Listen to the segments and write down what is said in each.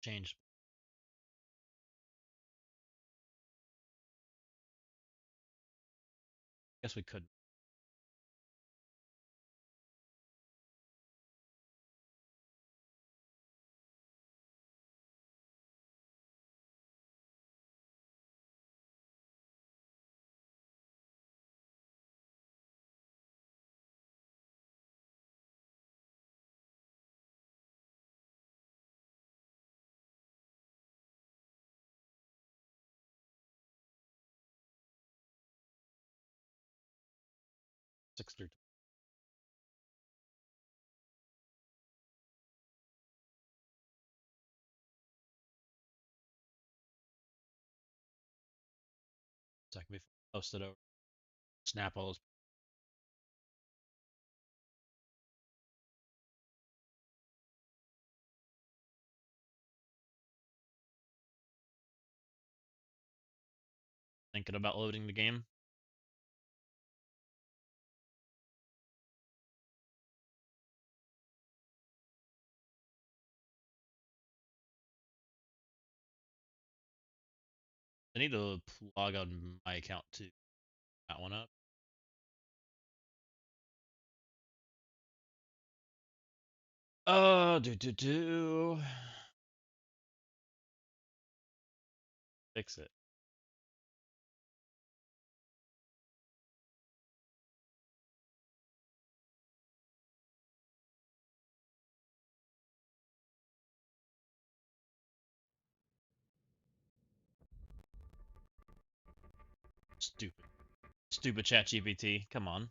Change. Guess we could. Six through. Second before post it over. Snap all those. Thinking about loading the game. I need to log on my account to that one up. Do. Fix it. Stupid. Stupid chat GPT. Come on.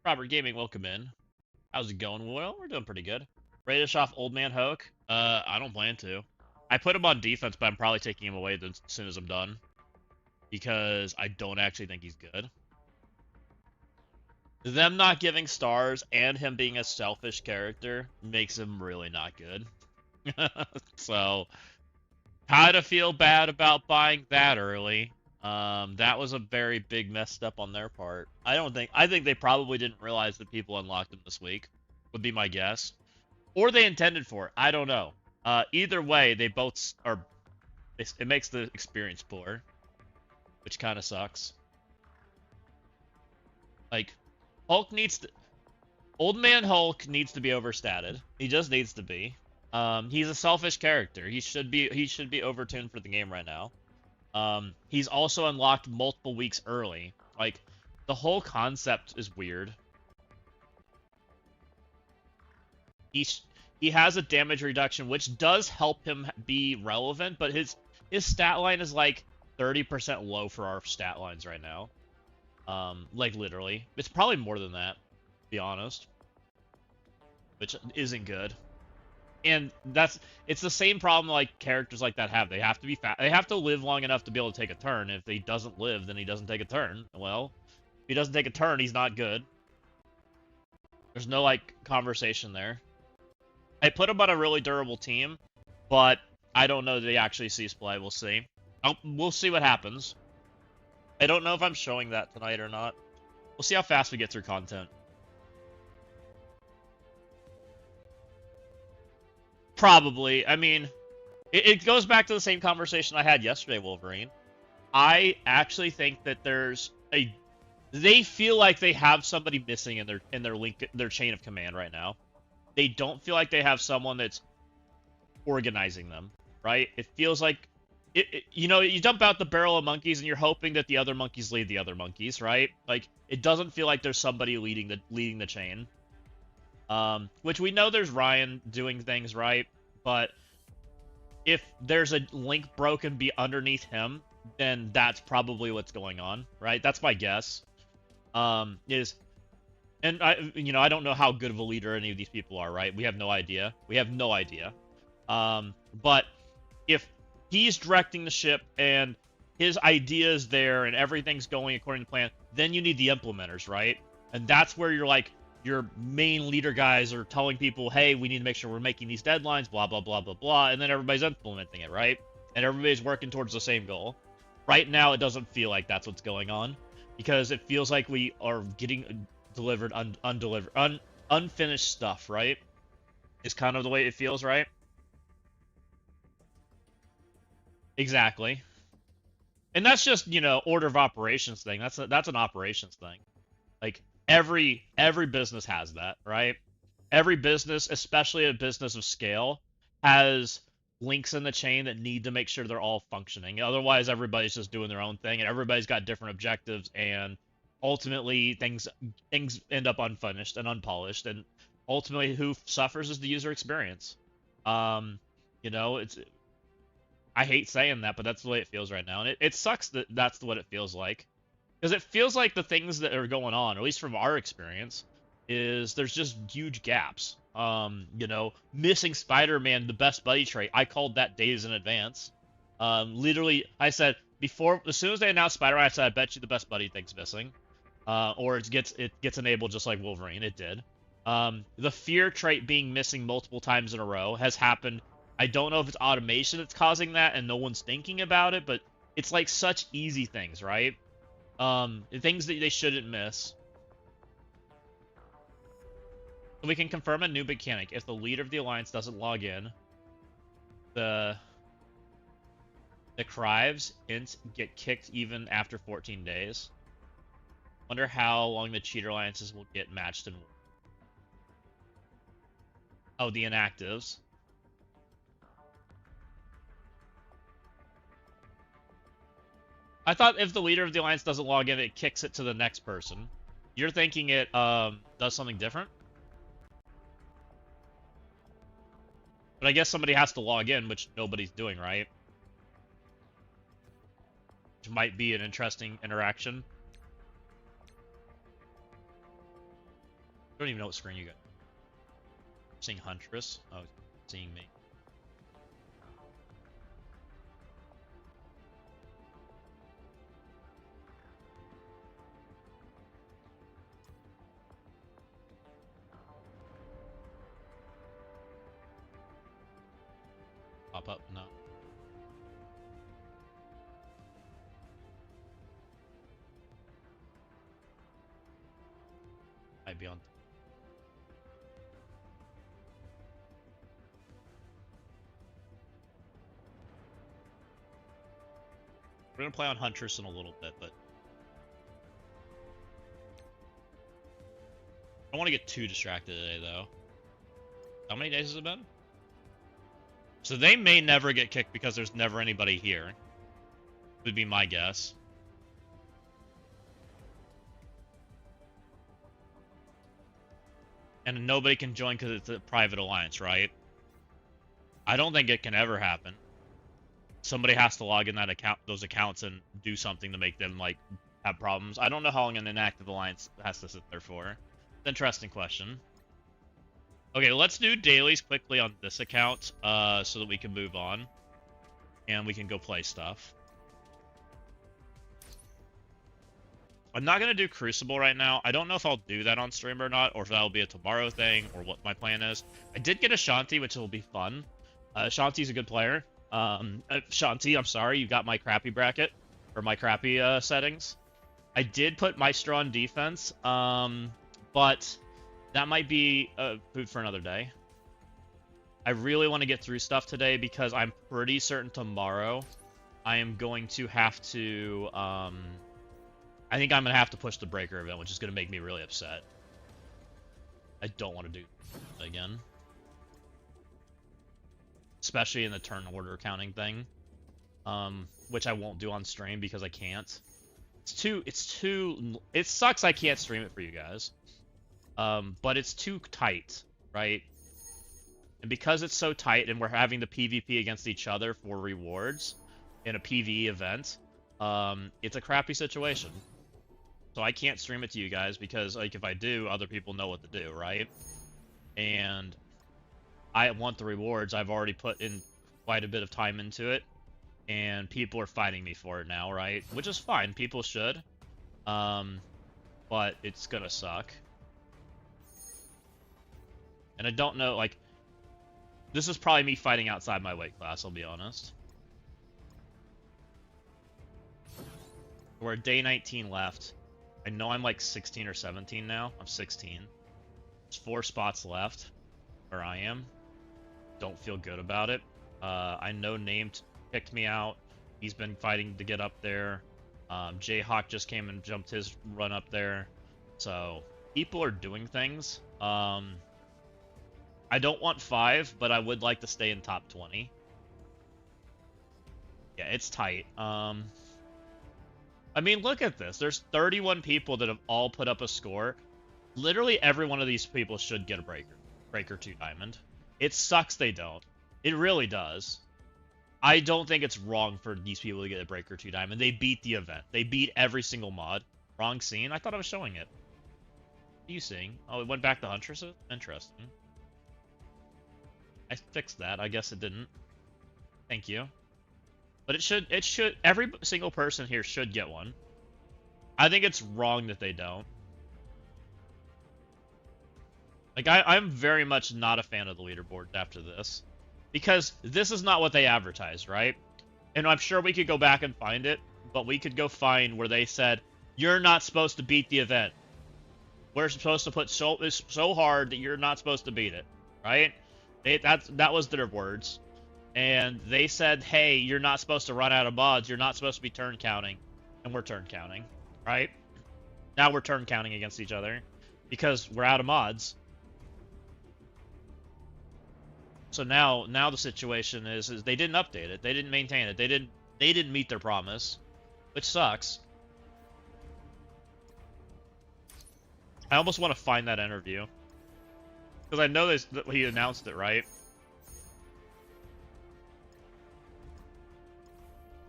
Robert Gaming, welcome in. How's it going? Well, we're doing pretty good. Ready to show off Old Man Hoke? I don't plan to. I put him on defense, but I'm probably taking him away as soon as I'm done. Because I don't actually think he's good. Them not giving stars and him being a selfish character makes him really not good. So, kind of feel bad about buying that early. That was a very big messed up on their part. I think they probably didn't realize that people unlocked him this week, would be my guess. Or they intended for it. I don't know. Either way, they both are. It makes the experience poor, which kind of sucks. Like, Hulk needs to. Old Man Hulk needs to be overstated. He just needs to be. He's a selfish character. He should be overtuned for the game right now. He's also unlocked multiple weeks early. Like, the whole concept is weird. He has a damage reduction, which does help him be relevant, but his stat line is like 30% low for our stat lines right now. Like literally, it's probably more than that, to be honest, which isn't good. And it's the same problem like characters like that have. They have to be fat. They have to live long enough to be able to take a turn. If he doesn't live, then he doesn't take a turn. Well, if he doesn't take a turn, he's not good. There's no like conversation there. I put him on a really durable team, but I don't know that he actually sees play. We'll see. We'll see what happens. I don't know if I'm showing that tonight or not. We'll see how fast we get through content. Probably. I mean, it goes back to the same conversation I had yesterday, Wolverine. I actually think that they feel like they have somebody missing in their chain of command right now. They don't feel like they have someone that's organizing them, right? It feels like you dump out the barrel of monkeys and you're hoping that the other monkeys lead the other monkeys, right? Like, it doesn't feel like there's somebody leading the chain. Which we know there's Ryan doing things right, but if there's a link broken underneath him, then that's probably what's going on, right? That's my guess. And I don't know how good of a leader any of these people are, right? We have no idea. But if he's directing the ship and his idea is there and everything's going according to plan, then you need the implementers, right? And that's where you're like, your main leader guys are telling people, hey, we need to make sure we're making these deadlines, blah, blah, blah, blah, blah, and then everybody's implementing it, right? And everybody's working towards the same goal. Right now, it doesn't feel like that's what's going on, because it feels like we are getting delivered unfinished stuff, right? Is kind of the way it feels, right? Exactly. And that's just, you know, order of operations thing. That's an operations thing. Like every business has that, right? Every business, especially a business of scale, has links in the chain that need to make sure they're all functioning. Otherwise, everybody's just doing their own thing, and everybody's got different objectives, and ultimately things end up unfinished and unpolished, and ultimately who suffers is the user experience. Um, you know, I hate saying that, but that's the way it feels right now, and it sucks that that's what it feels like. Because it feels like the things that are going on, at least from our experience, is there's just huge gaps. You know, missing Spider-Man, the best buddy trait. I called that days in advance. Literally, I said before, as soon as they announced Spider-Man, I said, I bet you the best buddy thing's missing. Or it gets enabled just like Wolverine. It did. The fear trait being missing multiple times in a row has happened. I don't know if it's automation that's causing that and no one's thinking about it, but it's like such easy things, right? Things that they shouldn't miss. So we can confirm a new mechanic. If the leader of the alliance doesn't log in, the Crives int get kicked even after 14 days. Wonder how long the cheater alliances will get matched in. Oh, the inactives. I thought if the leader of the alliance doesn't log in, it kicks it to the next person. You're thinking it does something different? But I guess somebody has to log in, which nobody's doing, right? Which might be an interesting interaction. I don't even know what screen you got. Seeing Huntress? Oh, seeing me. Pop up? No. Might be on. We're gonna play on Huntress in a little bit, but I don't want to get too distracted today, though. How many days has it been? So they may never get kicked because there's never anybody here. Would be my guess. And nobody can join because it's a private alliance, right? I don't think it can ever happen. Somebody has to log in those accounts and do something to make them like have problems. I don't know how long an inactive alliance has to sit there for. It's an interesting question. Okay, let's do dailies quickly on this account, so that we can move on. And we can go play stuff. I'm not going to do Crucible right now. I don't know if I'll do that on stream or not, or if that'll be a tomorrow thing, or what my plan is. I did get a Shanti, which will be fun. Shanti's a good player. Shanti, I'm sorry, you got my crappy bracket, or my crappy settings. I did put Maestro on defense, but that might be food for another day. I really want to get through stuff today because I'm pretty certain tomorrow I am going to have to, I think I'm going to have to push the breaker event, which is going to make me really upset. I don't want to do that again. Especially in the turn order counting thing. Which I won't do on stream because I can't. It sucks I can't stream it for you guys. But it's too tight, right? And because it's so tight and we're having the PvP against each other for rewards in a PvE event, it's a crappy situation. So I can't stream it to you guys because, like, if I do, other people know what to do, right? And I want the rewards. I've already put in quite a bit of time into it, and people are fighting me for it now, right? Which is fine. People should. But it's gonna suck. And I don't know, like, this is probably me fighting outside my weight class, I'll be honest. We're at day 19 left. I know I'm like 16 or 17 now. I'm 16. There's 4 spots left where I am. Don't feel good about it. I know named kicked me out. He's been fighting to get up there. Jayhawk just came and jumped his run up there. So people are doing things. I don't want 5, but I would like to stay in top 20. Yeah, it's tight. I mean, look at this. There's 31 people that have all put up a score. Literally every one of these people should get a Breaker 2 Diamond. It sucks they don't. It really does. I don't think it's wrong for these people to get a Breaker 2 Diamond. They beat the event. They beat every single mod. Wrong scene? I thought I was showing it. What are you seeing? Oh, it went back to Huntresses? Interesting. I fixed that. I guess it didn't. Thank you. But it should, every single person here should get one. I think it's wrong that they don't. Like, I'm very much not a fan of the leaderboard after this. Because this is not what they advertised, right? And I'm sure we could go back and find it, but we could go find where they said, you're not supposed to beat the event. We're supposed to put so hard that you're not supposed to beat it, right? That was their words. And they said, hey, you're not supposed to run out of mods. You're not supposed to be turn counting. And we're turn counting, right? Now we're turn counting against each other because we're out of mods. So now the situation is they didn't update it. They didn't maintain it. They didn't meet their promise, which sucks. I almost want to find that interview because I know that he announced it, right?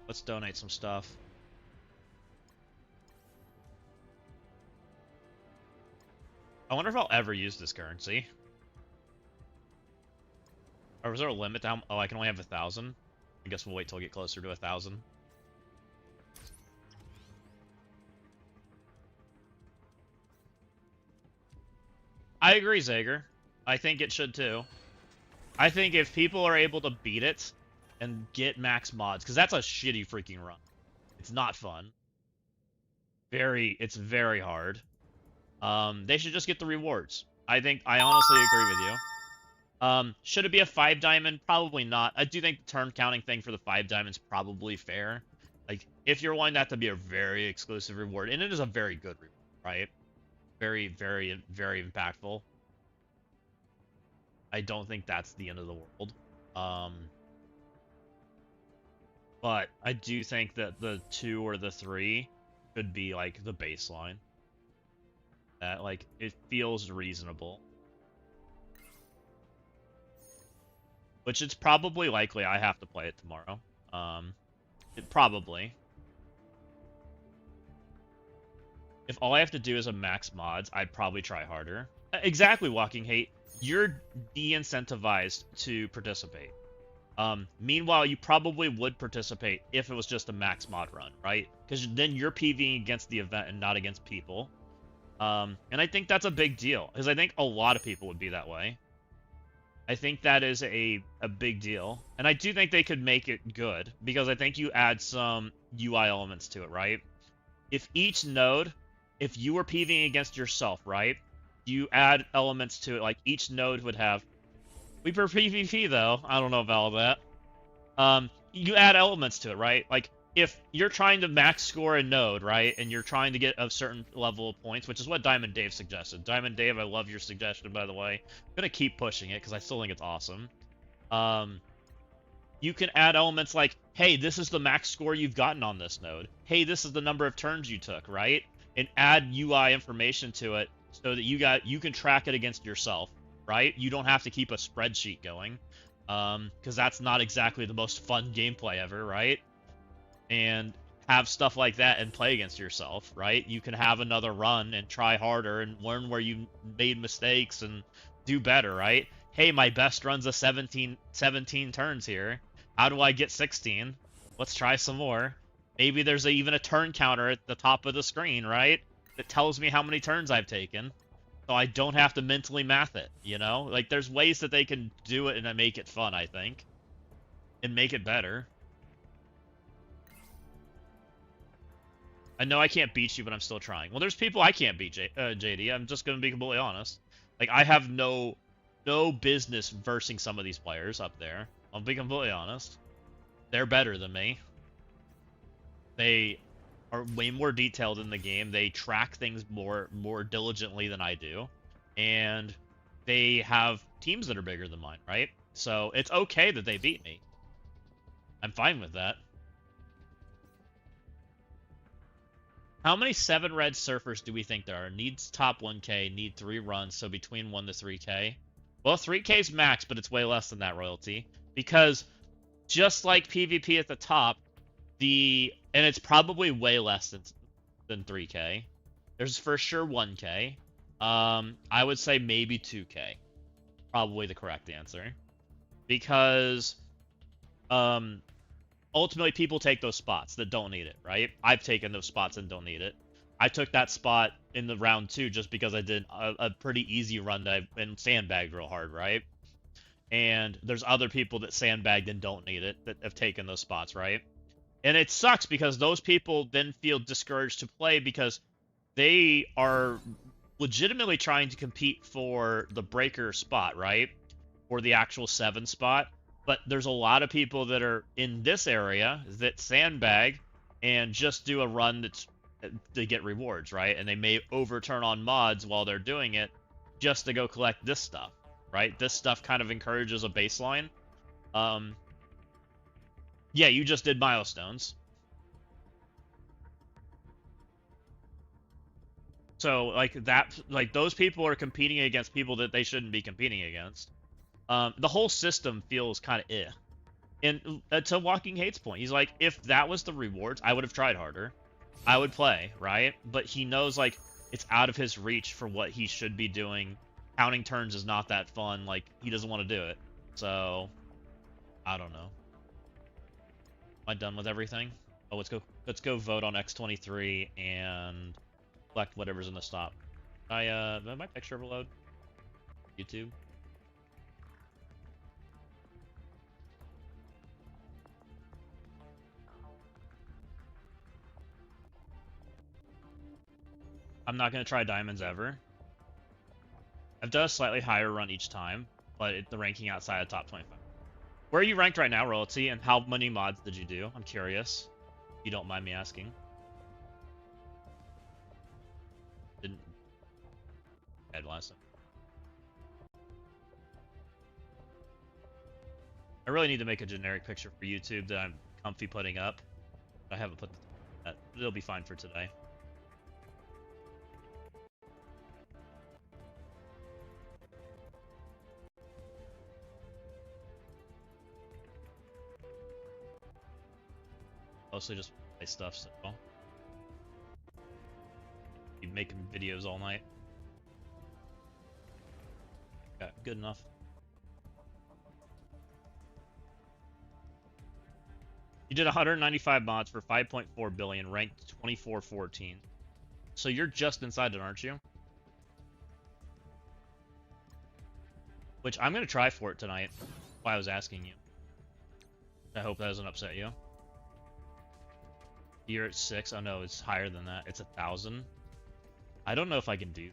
Let's donate some stuff. I wonder if I'll ever use this currency. Or was there a limit to how... Oh, I can only have 1,000. I guess we'll wait till we get closer to 1,000. I agree, Zager. I think it should too. I think if people are able to beat it and get max mods, because that's a shitty freaking run. It's not fun. It's very hard. They should just get the rewards. I honestly agree with you. Should it be a 5 diamond? Probably not. I do think the turn counting thing for the 5 diamond's probably fair. Like, if you're wanting that to be a very exclusive reward, and it is a very good reward, right? Very, very, very impactful. I don't think that's the end of the world. But I do think that the 2 or the 3 should be, like, the baseline. That, like, it feels reasonable. Which it's probably likely I have to play it tomorrow. Probably. If all I have to do is a max mods, I'd probably try harder. Exactly, Walking Hate. You're de-incentivized to participate. Meanwhile, you probably would participate if it was just a max mod run, right? Because then you're PvEing against the event and not against people. And I think that's a big deal, because I think a lot of people would be that way. I think that is a big deal. And I do think they could make it good, because I think you add some UI elements to it, right? If each node, if you were PvEing against yourself, right? You add elements to it, like each node would have... We prefer PvP, though. I don't know about all that. You add elements to it, right? Like, if you're trying to max score a node, right, and you're trying to get a certain level of points, which is what Diamond Dave suggested. Diamond Dave, I love your suggestion, by the way. I'm gonna keep pushing it, because I still think it's awesome. You can add elements like, hey, this is the max score you've gotten on this node. Hey, this is the number of turns you took, right? And add UI information to it so that you can track it against yourself, right? You don't have to keep a spreadsheet going, because that's not exactly the most fun gameplay ever, right? And have stuff like that and play against yourself, right? You can have another run and try harder and learn where you made mistakes and do better, right? Hey, my best run's a 17 turns here. How do I get 16? Let's try some more. Maybe there's even a turn counter at the top of the screen, right? That tells me how many turns I've taken. So I don't have to mentally math it, you know? Like, there's ways that they can do it and make it fun, I think. And make it better. I know I can't beat you, but I'm still trying. Well, there's people I can't beat, JD. I'm just going to be completely honest. Like, I have no business versing some of these players up there. I'll be completely honest. They're better than me. They are way more detailed in the game. They track things more diligently than I do. And they have teams that are bigger than mine, right? So it's okay that they beat me. I'm fine with that. How many 7 red surfers do we think there are? Needs top 1k, need 3 runs, so between 1 to 3k. Well, 3k is max, but it's way less than that, Royalty. Because just like PvP at the top, and it's probably way less than 3k. There's for sure 1k. I would say maybe 2k. Probably the correct answer. Because ultimately people take those spots that don't need it, right? I've taken those spots and don't need it. I took that spot in the round 2 just because I did a pretty easy run and sandbagged real hard, right? And there's other people that sandbagged and don't need it that have taken those spots, right? And it sucks because those people then feel discouraged to play because they are legitimately trying to compete for the breaker spot, right? Or the actual 7 spot. But there's a lot of people that are in this area that sandbag and just do a run that's to get rewards, right? And they may overturn on mods while they're doing it just to go collect this stuff, right? This stuff kind of encourages a baseline. Yeah, you just did milestones. So, like those people are competing against people that they shouldn't be competing against. The whole system feels kind of eh. And to Walking Hate's point, he's like, if that was the rewards, I would have tried harder. I would play, right? But he knows, like, it's out of his reach for what he should be doing. Counting turns is not that fun. Like, he doesn't want to do it. So, I don't know. Am I done with everything? Oh, let's go vote on X23 and select whatever's in the stop. Did my picture overload? YouTube? I'm not going to try diamonds ever. I've done a slightly higher run each time, but the ranking outside of top 25. Where are you ranked right now, Royalty, and how many mods did you do? I'm curious. If you don't mind me asking. Didn't... Head last time. I really need to make a generic picture for YouTube that I'm comfy putting up. I haven't put that. It'll be fine for today. Mostly just play stuff, so you making videos all night. Yeah, good enough. You did 195 mods for 5.4 billion, ranked 2414. So you're just inside it, aren't you? Which I'm gonna try for it tonight. Why I was asking you. I hope that doesn't upset you. You're at 6. Oh no, it's higher than that. It's 1,000. I don't know if I can do.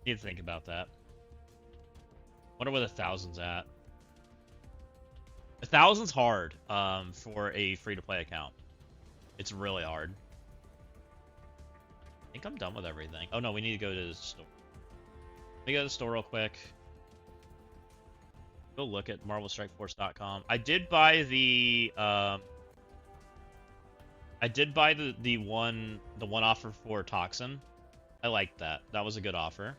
Need to think about that. Wonder where the 1,000's at. 1,000's hard for a free-to-play account. It's really hard. I think I'm done with everything. Oh no, we need to go to the store. Let me go to the store real quick. Go look at marvelstrikeforce.com. I did buy the the one offer for Toxin. I liked that. That was a good offer.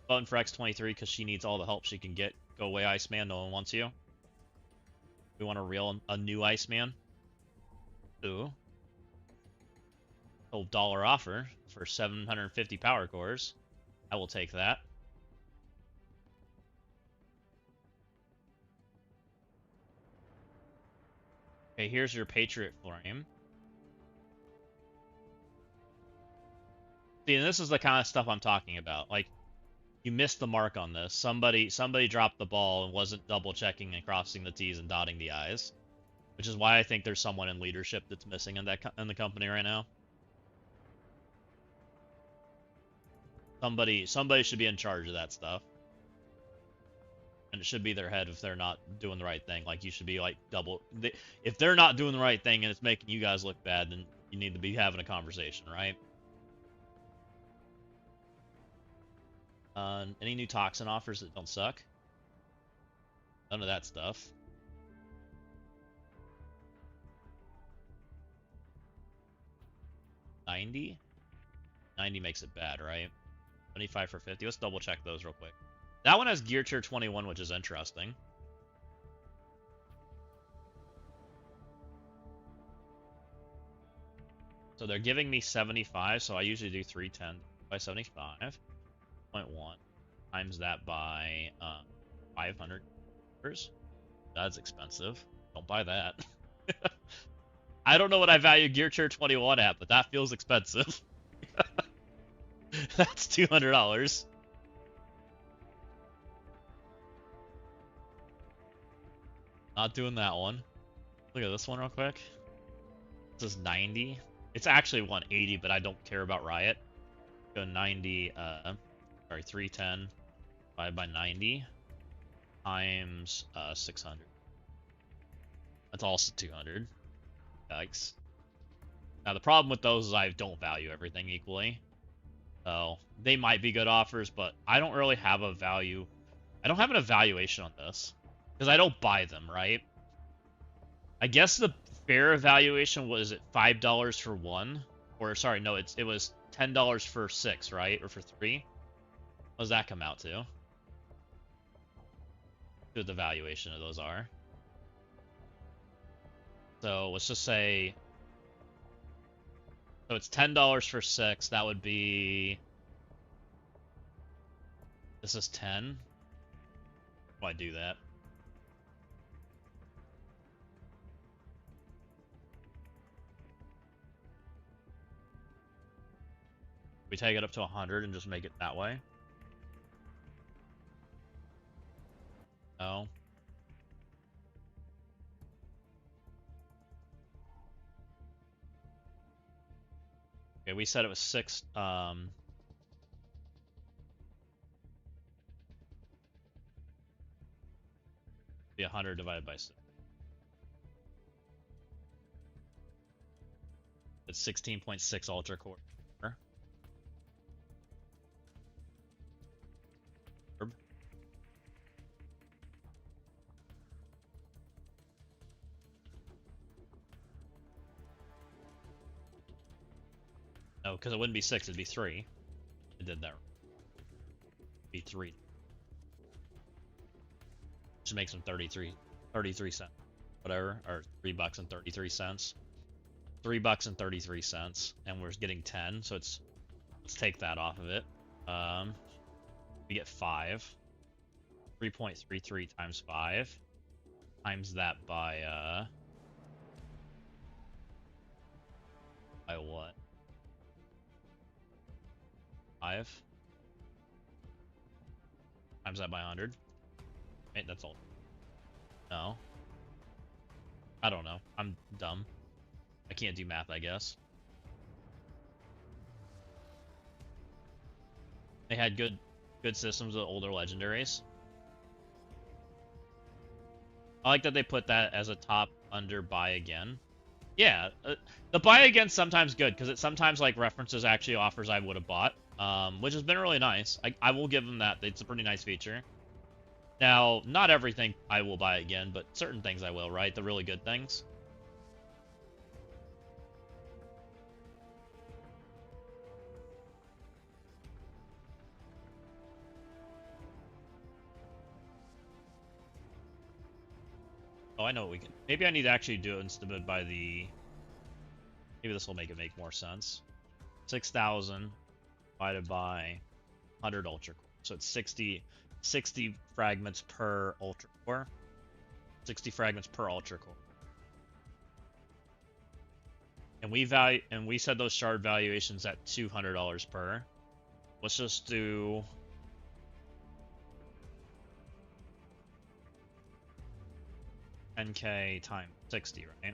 Button for X23 because she needs all the help she can get. Go away, Iceman. No one wants you. We want a new Iceman. Ooh. $12 offer for 750 power cores. I will take that. Okay, here's your Patriot Flame. See, and this is the kind of stuff I'm talking about. Like, you missed the mark on this. Somebody dropped the ball and wasn't double checking and crossing the T's and dotting the I's, which is why I think there's someone in leadership that's missing in the company right now. Somebody should be in charge of that stuff. and it should be their head if they're not doing the right thing. Like, you should be like if they're not doing the right thing and it's making you guys look bad, then you need to be having a conversation, right? Any new toxin offers that don't suck? None of that stuff. $90? $90 makes it bad, right? 25 for 50. Let's double check those real quick. That one has gear tier 21, which is interesting. So they're giving me 75, so I usually do 310 by 75.1 times that by 500. That's expensive. Don't buy that. I don't know what I value gear tier 21 at, but that feels expensive. That's $200. Not doing that one. Look at this one real quick. This is 90. It's actually 180, but I don't care about Riot. Go 90, sorry, 310 divided by 90 times 600. That's also 200. Yikes. Now, the problem with those is I don't value everything equally. So, they might be good offers, but I don't really have a value. I don't have an evaluation on this. Because I don't buy them, right? I guess the fair evaluation was at $5 for one. Or, sorry, no, it was $10 for 6, right? Or for 3. What does that come out to? What the valuation of those are. So, let's just say... So, it's $10 for 6. That would be... This is 10. Why do that? We take it up to 100 and just make it that way. No. Okay, we said it was 6. Be 100 divided by 6. It's 16.6 ultra core. No, because it wouldn't be 6, it'd be 3. I did that. It'd be 3. Which makes them 33 cents. Whatever, or $3 and 33 cents. $3 and 33 cents, and we're getting 10, so let's take that off of it. We get 5. 3.33 times 5 times that by what? 5 times that by 100. Right, that's all. No. I don't know. I'm dumb. I can't do math, I guess. They had good systems with older legendaries. I like that they put that as a top under buy again. Yeah, the buy again's sometimes good because it sometimes like references actually offers I would have bought, which has been really nice. I will give them that. It's a pretty nice feature. Now, not everything I will buy again, but certain things I will, right? The really good things. Oh, I know what we can. Maybe I need to actually do it instead of by the... Maybe this will make it make more sense. 6,000 divided by 100 ultra core. So it's 60 fragments per ultra core. 60 fragments per ultra core. And we said those shard valuations at $200 per. Let's just do... $10K times 60, right?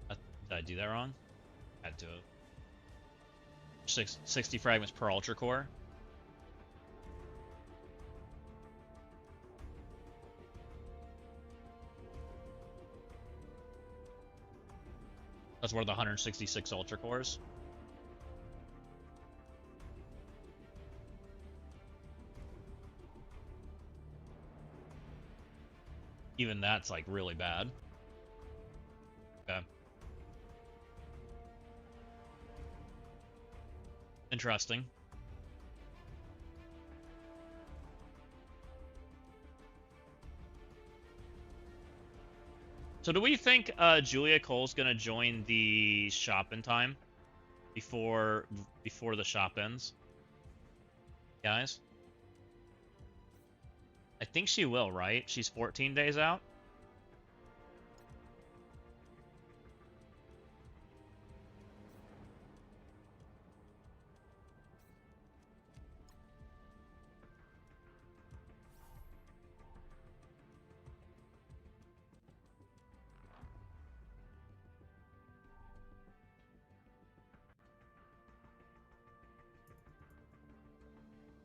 Did I do that wrong? I had to. 160 fragments per Ultra Core. That's worth 166 Ultra Cores. Even that's, like, really bad. Okay. Interesting. So do we think Julia Cole's gonna join the shop in time before the shop ends? Guys? I think she will, right? She's 14 days out?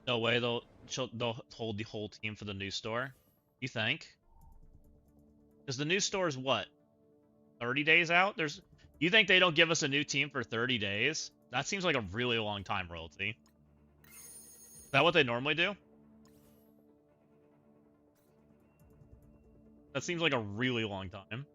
No way they'll hold the whole team for the new store. You think? Because the new store is what? 30 days out? You think they don't give us a new team for 30 days? That seems like a really long time, Royalty. Is that what they normally do? That seems like a really long time.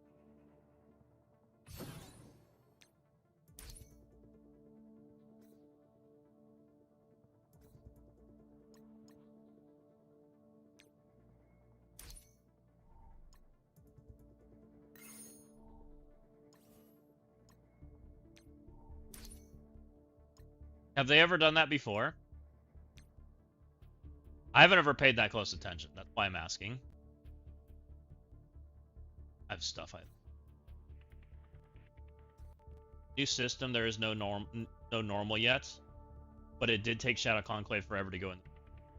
Have they ever done that before? I haven't ever paid that close attention. That's why I'm asking. I have stuff. New system. There is no normal yet, but it did take Shadow Conclave forever to go in.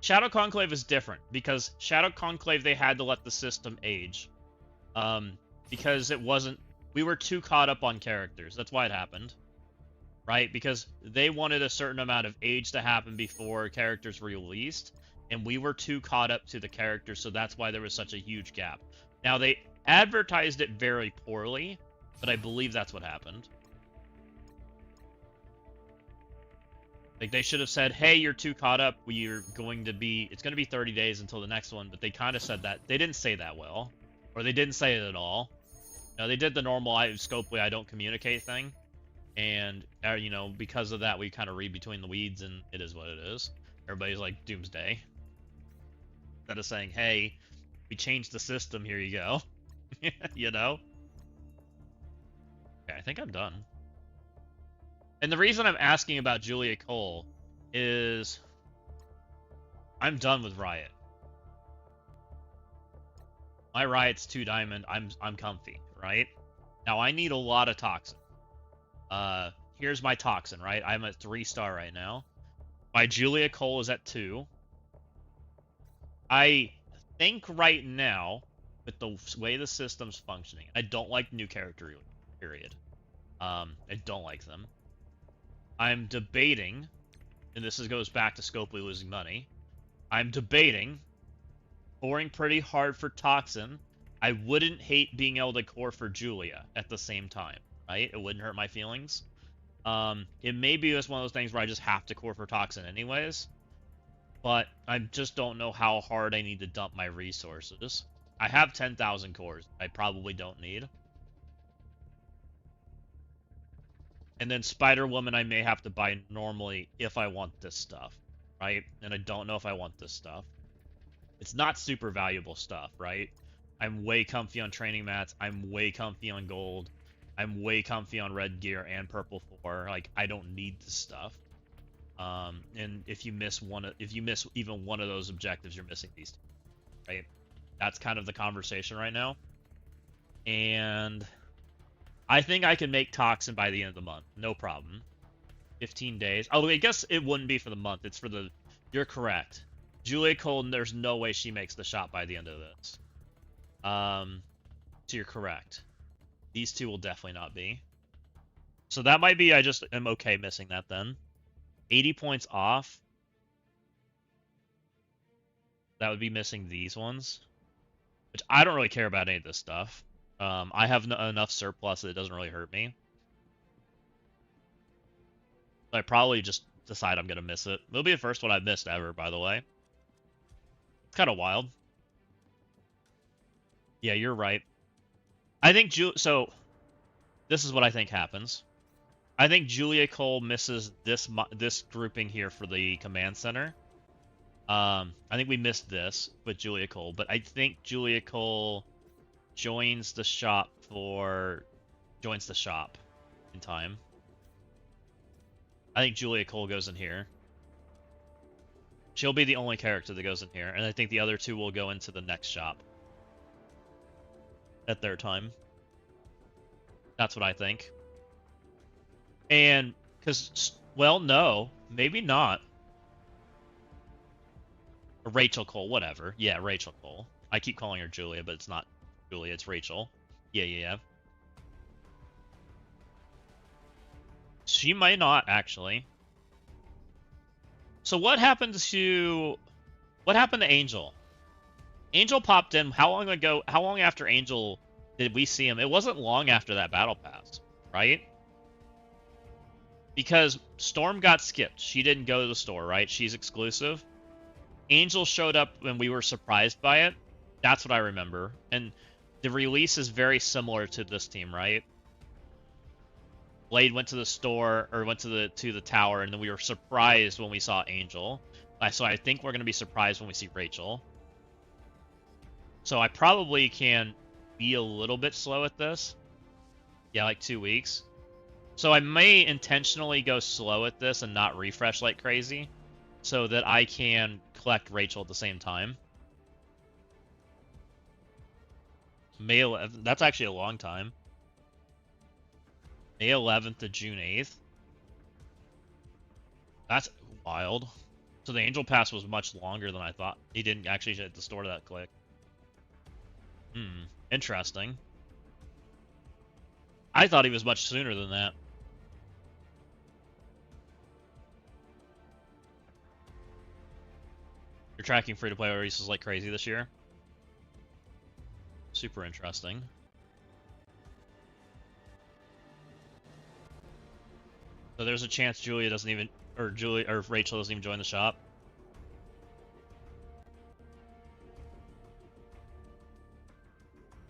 Shadow Conclave is different because Shadow Conclave they had to let the system age, because it wasn't. We were too caught up on characters. That's why it happened. Right? Because they wanted a certain amount of age to happen before characters were released, and we were too caught up to the characters, so that's why there was such a huge gap. Now, they advertised it very poorly, but I believe that's what happened. Like, they should have said, hey, you're too caught up, it's going to be 30 days until the next one, but they kind of said that. They didn't say that well, or they didn't say it at all. Now, they did the normal Scopely I don't communicate thing. And, you know, because of that, we kind of read between the weeds, and it is what it is. Everybody's like, Doomsday. Instead of saying, hey, we changed the system, here you go. You know? Okay, I think I'm done. And the reason I'm asking about Julia Cole is I'm done with Riot. My Riot's 2 diamond, I'm comfy, right? Now, I need a lot of Toxin. Here's my Toxin, right? I'm at 3-star right now. My Julia Cole is at 2. I think right now, with the way the system's functioning, I don't like new character, period. I don't like them. I'm debating, and this goes back to Scopely losing money. I'm debating scoring pretty hard for Toxin. I wouldn't hate being able to core for Julia at the same time, right? It wouldn't hurt my feelings. It may be just one of those things where I just have to core for Toxin anyways, but I just don't know how hard I need to dump my resources. I have 10,000 cores I probably don't need. And then Spider-Woman I may have to buy normally if I want this stuff, right? And I don't know if I want this stuff. It's not super valuable stuff, right? I'm way comfy on training mats. I'm way comfy on gold. I'm way comfy on red gear and purple 4. Like, I don't need this stuff. And if you miss even one of those objectives, you're missing these two, right? That's kind of the conversation right now. And I think I can make Toxin by the end of the month. No problem. 15 days. Although I guess it wouldn't be for the month. It's for the... You're correct. Julia Cole, there's no way she makes the shot by the end of this. So you're correct. These two will definitely not be. So that might be I just am okay missing that then. 80 points off. That would be missing these ones, which I don't really care about any of this stuff. I have enough surplus that it doesn't really hurt me. I probably just decide I'm gonna miss it. It'll be the first one I've missed ever, by the way. It's kind of wild. Yeah, you're right. I think so. This is what I think happens. I think Julia Cole misses this grouping here for the command center. I think we missed this with Julia Cole, but I think Julia Cole joins the shop in time. I think Julia Cole goes in here. She'll be the only character that goes in here, and I think the other two will go into the next shop at their time. That's what I think. And, well, no, maybe not. Rachel Cole, whatever. Yeah, Rachel Cole. I keep calling her Julia, but it's not Julia, it's Rachel. Yeah. She might not, actually. So what happened to Angel? Angel popped in. How long after Angel did we see him? It wasn't long after that battle pass, right? Because Storm got skipped. She didn't go to the store, right? She's exclusive. Angel showed up when we were surprised by it. That's what I remember. And the release is very similar to this team, right? Blade went to the store, or went to the tower, and then we were surprised when we saw Angel. So I think we're going to be surprised when we see Rachel. So I probably can be a little bit slow at this. Yeah, like 2 weeks. So I may intentionally go slow at this and not refresh like crazy, so that I can collect Rachel at the same time. May 11th, that's actually a long time. May 11th to June 8th. That's wild. So the Angel Pass was much longer than I thought. He didn't actually hit the store that quick. Interesting. I thought he was much sooner than that. You're tracking free-to-play releases like crazy this year. Super interesting. So there's a chance Julia doesn't even, or Rachel doesn't even join the shop.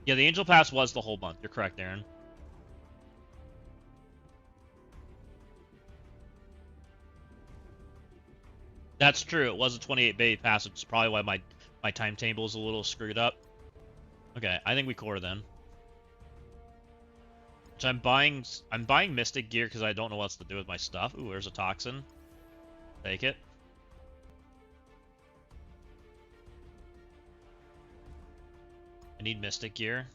Yeah, the Angel Pass was the whole month. You're correct, Aaron. That's true. It was a 28-day pass, which is probably why my timetable is a little screwed up. Okay, I think we core then. So I'm buying Mystic gear because I don't know what else to do with my stuff. Ooh, there's a toxin. Take it. I need Mystic gear.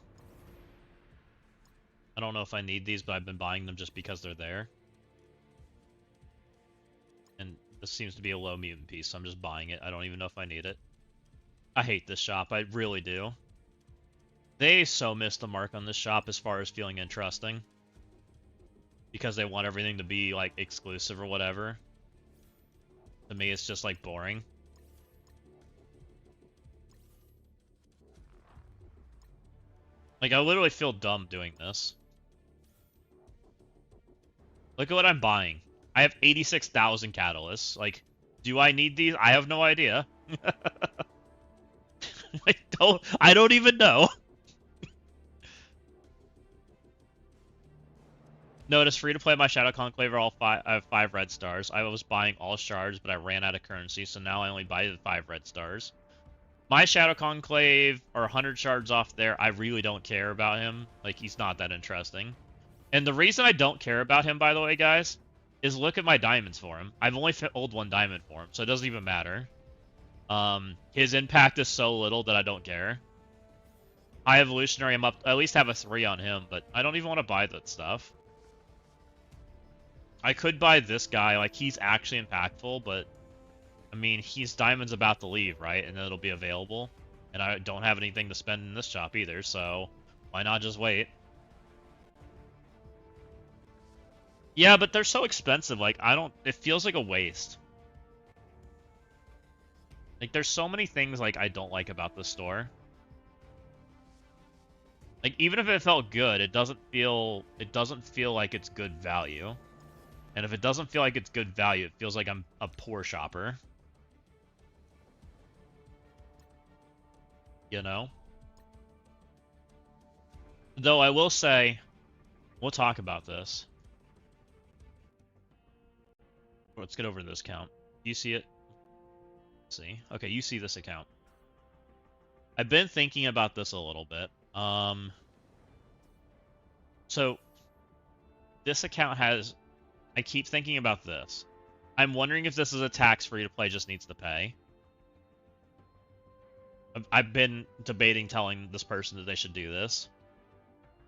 I don't know if I need these, but I've been buying them just because they're there. And this seems to be a low mutant piece, so I'm just buying it. I don't even know if I need it. I hate this shop. I really do. They so missed the mark on this shop as far as feeling interesting. Because they want everything to be, like, exclusive or whatever. To me, it's just, like, boring. Like, I literally feel dumb doing this. Look at what I'm buying. I have 86,000 catalysts. Like, do I need these? I have no idea. I don't even know. Notice free to play my Shadow Conclave are all I have 5 red stars. I was buying all shards, but I ran out of currency, so now I only buy the 5 red stars. My Shadow Conclave are 100 shards off there. I really don't care about him. Like, he's not that interesting. And the reason I don't care about him, by the way, guys, is look at my diamonds for him. I've only filled 1 diamond for him, so it doesn't even matter. His impact is so little that I don't care. High Evolutionary, I at least have a 3 on him, but I don't even want to buy that stuff. I could buy this guy, like, he's actually impactful, but, I mean, he's diamond's about to leave, right? And then it'll be available. And I don't have anything to spend in this shop either, so why not just wait? Yeah, but they're so expensive. Like, I don't. It feels like a waste. Like, there's so many things like I don't like about the store. Like, even if it felt good, it doesn't feel. It doesn't feel like it's good value. And if it doesn't feel like it's good value, it feels like I'm a poor shopper. You know. Though I will say, we'll talk about this. Let's get over to this account. You see it? Let's see. Okay, you see this account. I've been thinking about this a little bit. So this account has. I keep thinking about this. I'm wondering if this is a tax free to play just needs to pay. I've been debating telling this person that they should do this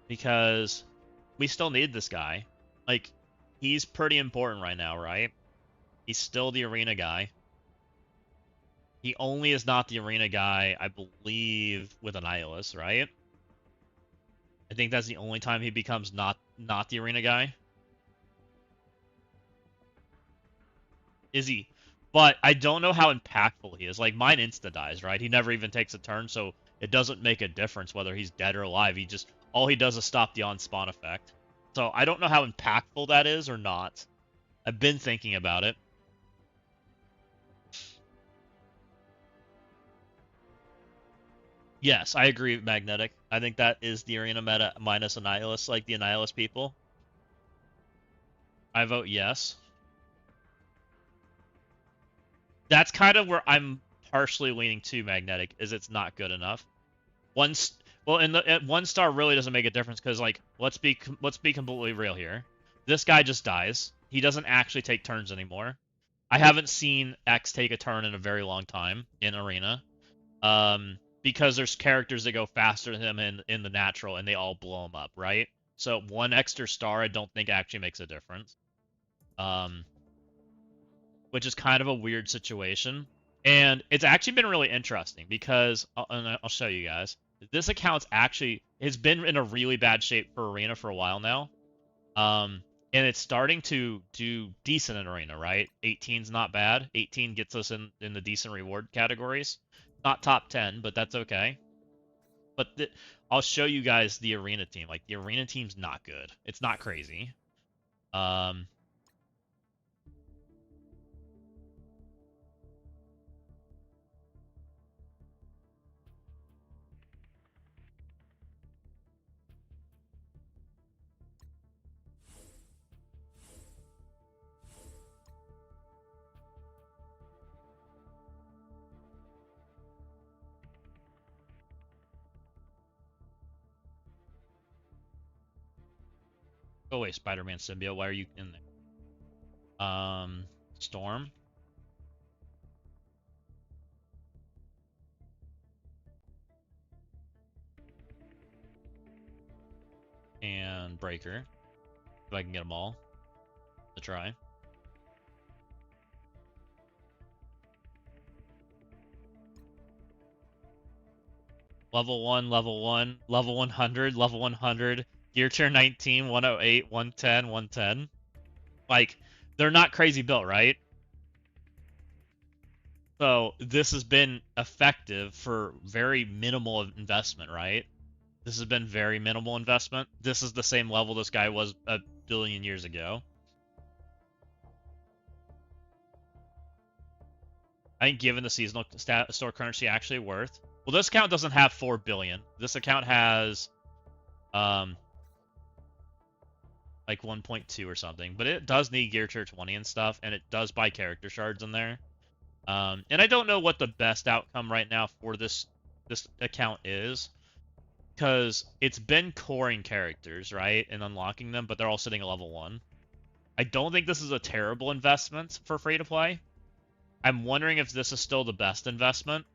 because we still need this guy. Like, he's pretty important right now, right? He's still the arena guy. He only is not the arena guy, I believe, with an Annihilus, right? I think that's the only time he becomes not the arena guy. Is he? But I don't know how impactful he is. Like, mine insta dies, right? He never even takes a turn, so it doesn't make a difference whether he's dead or alive. He just all he does is stop the on-spawn effect. So I don't know how impactful that is or not. I've been thinking about it. Yes, I agree with Magnetic. I think that is the arena meta minus Annihilus, like the Annihilus people. I vote yes. That's kind of where I'm partially leaning to Magnetic, is it's not good enough. One, well, and the 1 star really doesn't make a difference because, like, let's be completely real here. This guy just dies. He doesn't actually take turns anymore. I haven't seen X take a turn in a very long time in arena. Because there's characters that go faster than him in the natural, and they all blow him up, right? So 1 extra star, I don't think actually makes a difference. Um, which is kind of a weird situation. And it's actually been really interesting because, and I'll show you guys. This account's actually has been in a really bad shape for arena for a while now. And it's starting to do decent in arena, right? 18's not bad. 18 gets us in the decent reward categories. Not top 10, but that's okay. But I'll show you guys the arena team. Like, the arena team's not good. It's not crazy. Um, oh wait, Spider-Man symbiote, why are you in there? Storm. And Breaker. If I can get them all to try. Level 1, level 1, level 100, level 100, gear tier 19, 108, 110, 110. Like, they're not crazy built, right? So this has been effective for very minimal investment, right? This has been very minimal investment. This is the same level this guy was a billion years ago. I think given the seasonal store currency actually worth. Well, this account doesn't have 4 billion. This account has like 1.2 or something, but it does need gear tier 20 and stuff, and it does buy character shards in there. And I don't know what the best outcome right now for this account is, because it's been coring characters, right, and unlocking them, but they're all sitting at level 1. I don't think this is a terrible investment for free to play. I'm wondering if this is still the best investment.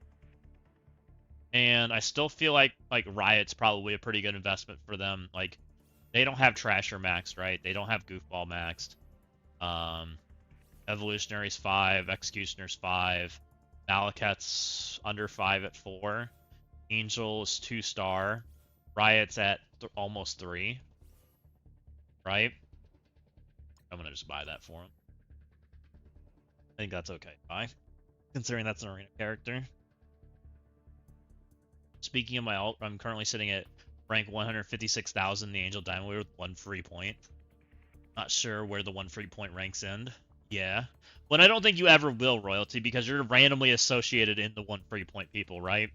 And I still feel like Riot's probably a pretty good investment for them. Like, they don't have Trasher maxed, right? They don't have Goofball maxed. Evolutionary's 5, Executioner's 5, Malekith's under 5 at 4, Angel is 2-star, Riot's at almost 3, right? I'm gonna just buy that for him. I think that's okay. Buy, considering that's an arena character. Speaking of my alt, I'm currently sitting at rank 156,000 the Angel Diamond with 1 free point. Not sure where the 1 free point ranks end. Yeah. But I don't think you ever will, Royalty, because you're randomly associated in the 1 free point people, right?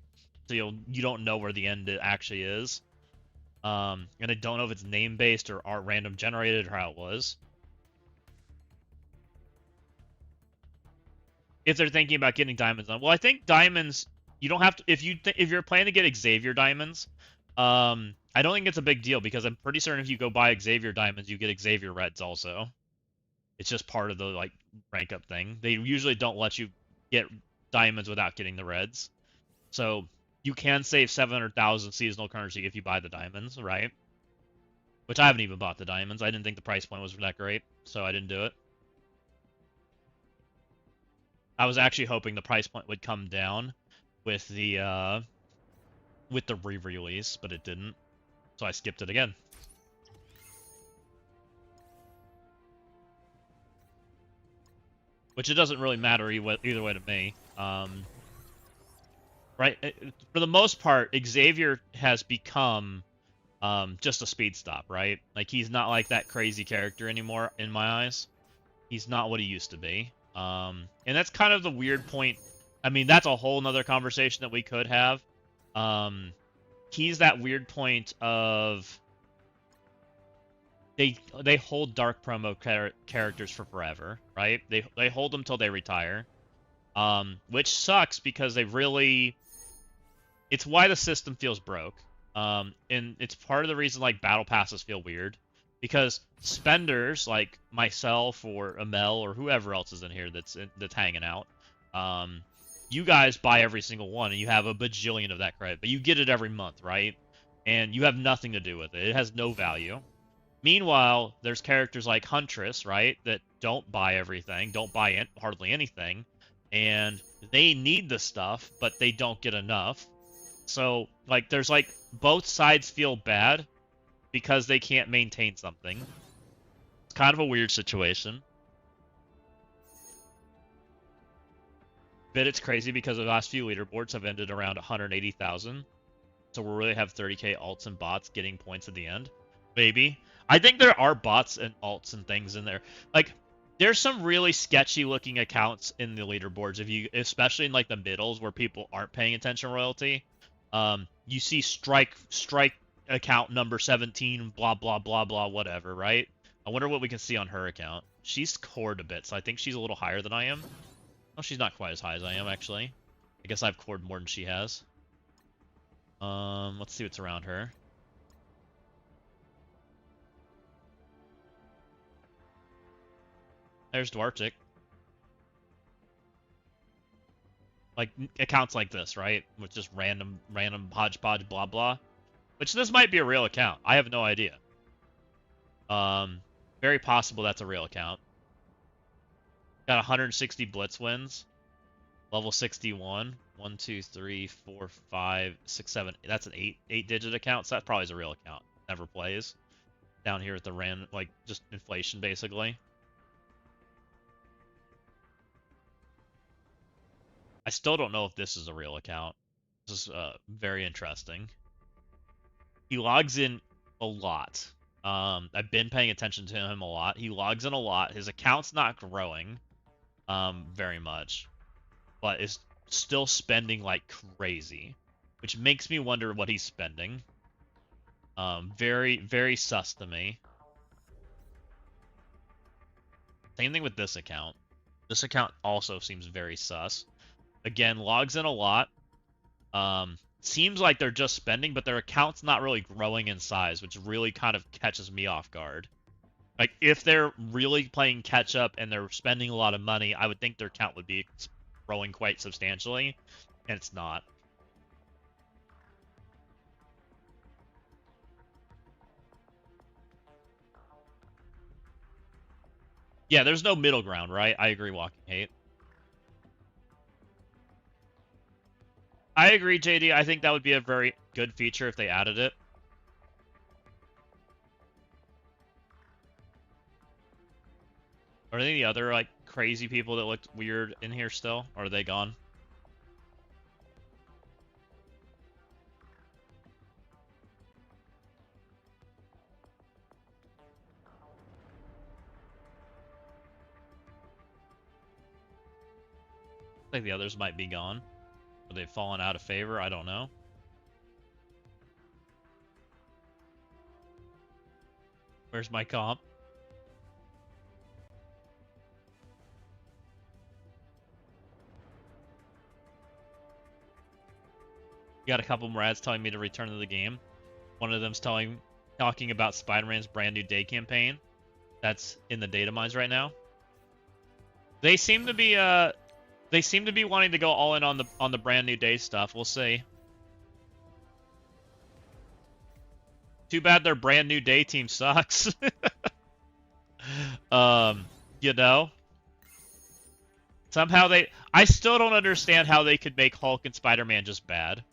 So you don't know where the end actually is. And I don't know if it's name-based or art random generated or how it was. If they're thinking about getting diamonds on, well, I think diamonds, you don't have to, if you're planning to get Xavier diamonds, I don't think it's a big deal, because I'm pretty certain if you go buy Xavier diamonds, you get Xavier reds also. It's just part of the like rank up thing. They usually don't let you get diamonds without getting the reds. So you can save 700,000 seasonal currency if you buy the diamonds, right? Which I haven't even bought the diamonds. I didn't think the price point was that great, so I didn't do it. I was actually hoping the price point would come down with the re-release, but it didn't. So I skipped it again. Which it doesn't really matter either way to me. Right? For the most part, Xavier has become just a speed stop, right? Like, he's not like that crazy character anymore in my eyes. He's not what he used to be. And that's kind of the weird point. I mean, that's a whole nother conversation that we could have. He's that weird point of they hold dark promo characters for forever, right? They hold them till they retire, which sucks because they really. It's why the system feels broke, and it's part of the reason like battle passes feel weird, because spenders like myself or Amel or whoever else is in here that's hanging out, you guys buy every single one and you have a bajillion of that credit, but you get it every month, right? And you have nothing to do with it. It has no value. Meanwhile, there's characters like Huntress, right, that don't buy everything, don't buy hardly anything, and they need the stuff, but they don't get enough. So, like, there's, like, both sides feel bad because they can't maintain something. It's kind of a weird situation. But it's crazy because the last few leaderboards have ended around 180,000. So we'll really have 30k alts and bots getting points at the end. Maybe. I think there are bots and alts and things in there. Like, there's some really sketchy looking accounts in the leaderboards, especially in like the middles where people aren't paying attention Royalty. You see strike account number 17, blah blah blah blah whatever, right? I wonder what we can see on her account. She's cored a bit, so I think she's a little higher than I am. Oh, she's not quite as high as I am actually. I guess I've cored more than she has. Let's see what's around her. There's Dwartik. Like, accounts like this, right? With just random hodgepodge blah blah. Which this might be a real account. I have no idea. Very possible that's a real account. Got 160 blitz wins. Level 61. 1, 2, 3, 4, 5, 6, 7. That's an 8-digit account, so that probably is a real account. Never plays. Down here at the random, like, just inflation, basically. I still don't know if this is a real account. This is very interesting. He logs in a lot. I've been paying attention to him a lot. He logs in a lot. His account's not growing very much, but is still spending like crazy, which makes me wonder what he's spending. Very, very sus to me. Same thing with this account. This account also seems very sus. Again, logs in a lot. Seems like they're just spending, but their account's not really growing in size, which really kind of catches me off guard. Like, if they're really playing catch-up and they're spending a lot of money, I would think their account would be growing quite substantially, and it's not. Yeah, there's no middle ground, right? I agree, Walking Hate. I agree, JD. I think that would be a very good feature if they added it. Are there any other, like, crazy people that looked weird in here still? Or are they gone? I think the others might be gone. Or they've fallen out of favor, I don't know. Where's my comp? You got a couple more ads telling me to return to the game. One of them's talking about Spider-Man's brand new day campaign. That's in the data mines right now. They seem to be wanting to go all in on the brand new day stuff. We'll see. Too bad their brand new day team sucks. You know? Somehow I still don't understand how they could make Hulk and Spider-Man just bad.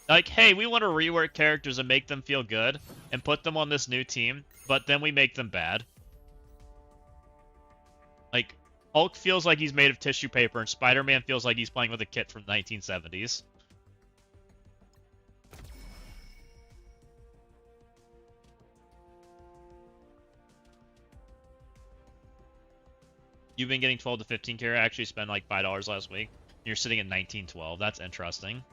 Like, hey, we want to rework characters and make them feel good and put them on this new team, but then we make them bad. Like, Hulk feels like he's made of tissue paper and Spider-Man feels like he's playing with a kit from the 1970s. You've been getting 12 to 15 carry. I actually spent like $5 last week. You're sitting at 19.12. That's interesting.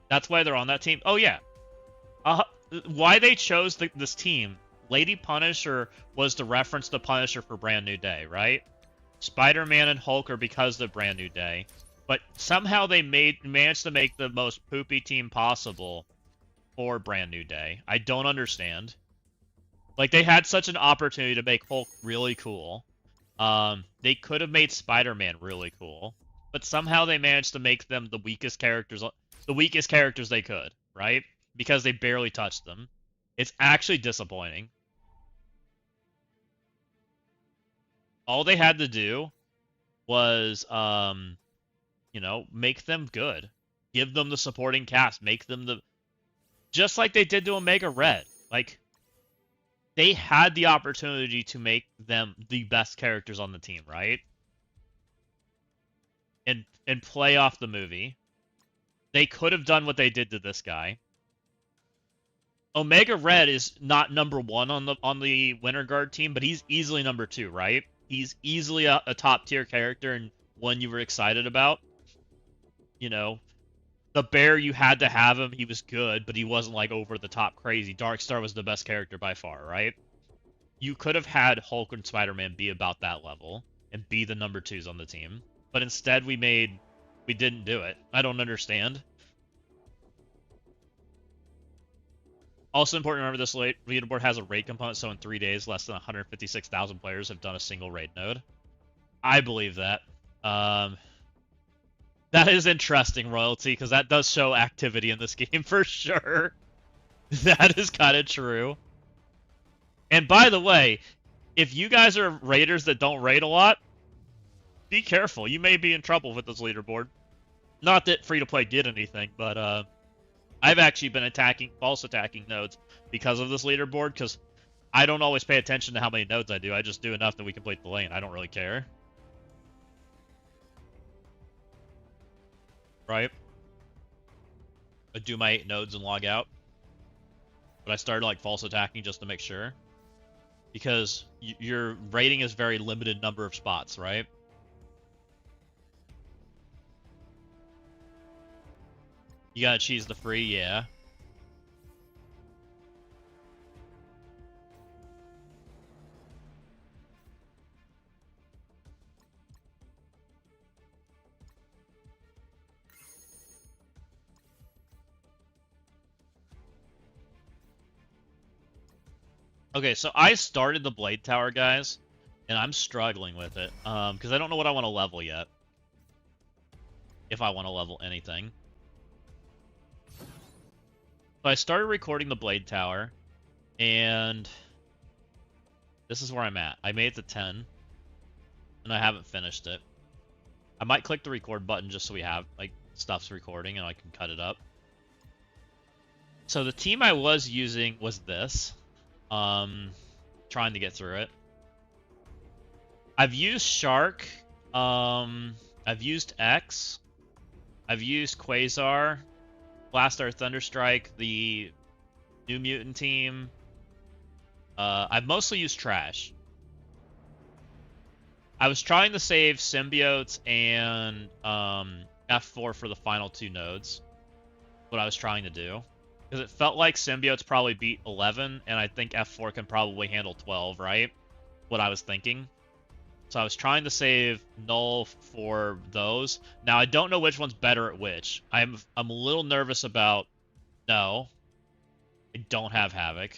That's why they're on that team. Oh yeah. Why they chose this team? Lady Punisher was to reference the Punisher for Brand New Day, right? Spider-Man and Hulk are because of Brand New Day, but somehow they managed to make the most poopy team possible for Brand New Day. I don't understand. Like, they had such an opportunity to make Hulk really cool. They could have made Spider-Man really cool, but somehow they managed to make them the weakest characters they could, right? Because they barely touched them. It's actually disappointing. All they had to do was, you know, make them good. Give them the supporting cast. Make them just like they did to Omega Red. Like, they had the opportunity to make them the best characters on the team, right? And play off the movie. They could have done what they did to this guy. Omega Red is not number 1 on the Winter Guard team, but he's easily number 2, right? He's easily a top tier character and one you were excited about. You know, the Bear, you had to have him. He was good, but he wasn't like over the top crazy. Darkstar was the best character by far, right? You could have had Hulk and Spider-Man be about that level and be the number 2s on the team, but instead we didn't do it. I don't understand. Also important to remember, this leaderboard has a raid component, so in 3 days, less than 156,000 players have done a single raid node. I believe that. That is interesting, Royalty, because that does show activity in this game for sure. That is kind of true. And by the way, if you guys are raiders that don't raid a lot, be careful. You may be in trouble with this leaderboard. Not that free-to-play did anything, but I've actually been false attacking nodes because of this leaderboard, because I don't always pay attention to how many nodes I do. I just do enough that we complete the lane. I don't really care. Right? I do my 8 nodes and log out. But I started like false attacking just to make sure. Because your rating is very limited number of spots, right? You gotta cheese the free, yeah. Okay, so I started the Blade Tower, guys, and I'm struggling with it, because I don't know what I want to level yet. If I want to level anything. So I started recording the Blade Tower, and this is where I'm at. I made it to 10, and I haven't finished it. I might click the record button just so we have, like, stuff's recording and I can cut it up. So the team I was using was this. Trying to get through it. I've used Shark. I've used X. I've used Quasar, Blast Earth Thunderstrike, the New Mutant team. I've mostly used Trash. I was trying to save Symbiotes and F4 for the final 2 nodes. What I was trying to do. Because it felt like Symbiotes probably beat 11, and I think F4 can probably handle 12, right? What I was thinking. So I was trying to save Null for those. Now, I don't know which one's better at which. I'm a little nervous about... No. I don't have Havoc.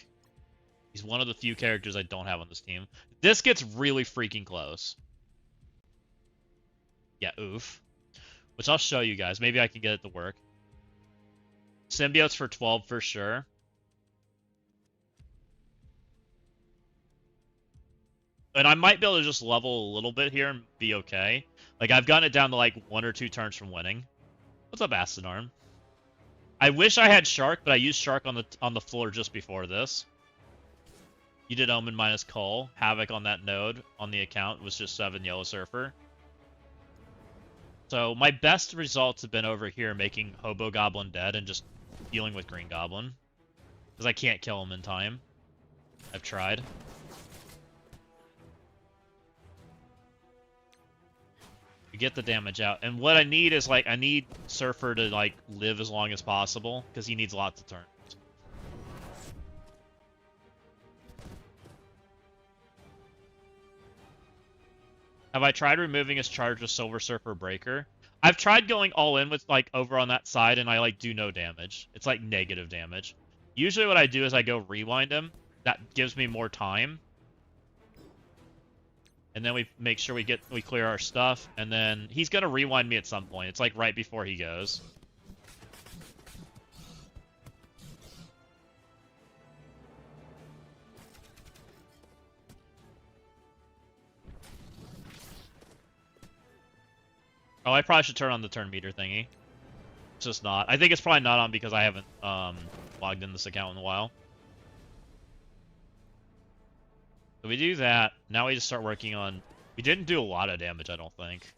He's one of the few characters I don't have on this team. This gets really freaking close. Yeah, oof. Which I'll show you guys. Maybe I can get it to work. Symbiotes for 12 for sure. And I might be able to just level a little bit here and be okay. Like, I've gotten it down to like 1 or 2 turns from winning. What's up, Acidorn? I wish I had Shark, but I used Shark on the floor just before this. You did Omen minus Cull. Havoc on that node on the account was just 7 Yellow Surfer. So my best results have been over here making Hobo Goblin dead and just dealing with Green Goblin. Because I can't kill him in time. I've tried. To get the damage out. And what I need is, like, I need Surfer to, like, live as long as possible. Because he needs lots of turns. Have I tried removing his charge with Silver Surfer Breaker? I've tried going all in with, like, over on that side, and I, like, do no damage. It's, like, negative damage. Usually what I do is I go rewind him. That gives me more time. And then we make sure we clear our stuff, and then he's gonna rewind me at some point. It's, like, right before he goes. Oh, I probably should turn on the turn meter thingy. It's just not. I think it's probably not on because I haven't logged in this account in a while. So we do that. Now we just start working on... We didn't do a lot of damage, I don't think.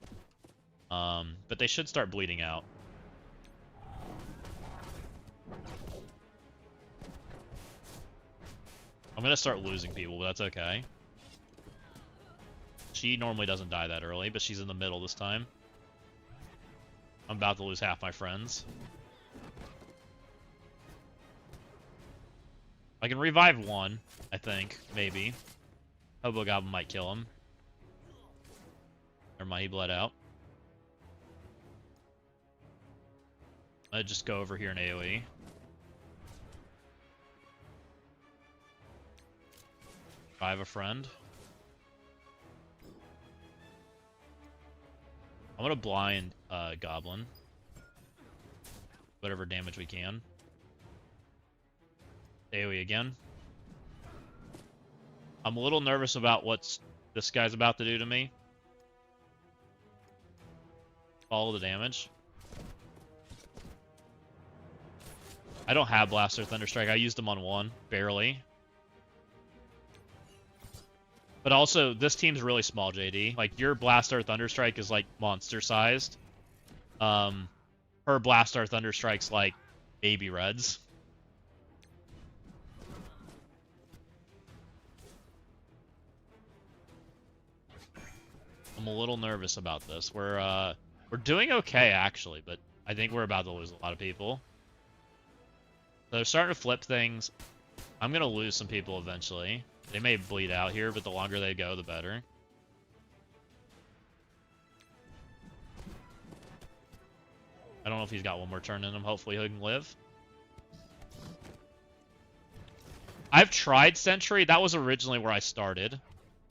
But they should start bleeding out. I'm gonna start losing people, but that's okay. She normally doesn't die that early, but she's in the middle this time. I'm about to lose half my friends. I can revive one, I think, maybe. Hobo Goblin might kill him. Never mind, he bled out. I'd just go over here in AoE. Revive a friend. I'm gonna blind Goblin. Whatever damage we can. AoE again. I'm a little nervous about what this guy's about to do to me. Follow the damage. I don't have Blaster Thunderstrike. I used them on one, barely. But also, this team's really small, JD. Like, your Blaster Thunderstrike is, like, monster-sized. Her Blaster Thunderstrike's, like, baby Reds. I'm a little nervous about this. We're doing okay, actually, but I think we're about to lose a lot of people. So they're starting to flip things. I'm going to lose some people eventually. They may bleed out here, but the longer they go, the better. I don't know if he's got one more turn in him. Hopefully he can live. I've tried Sentry. That was originally where I started.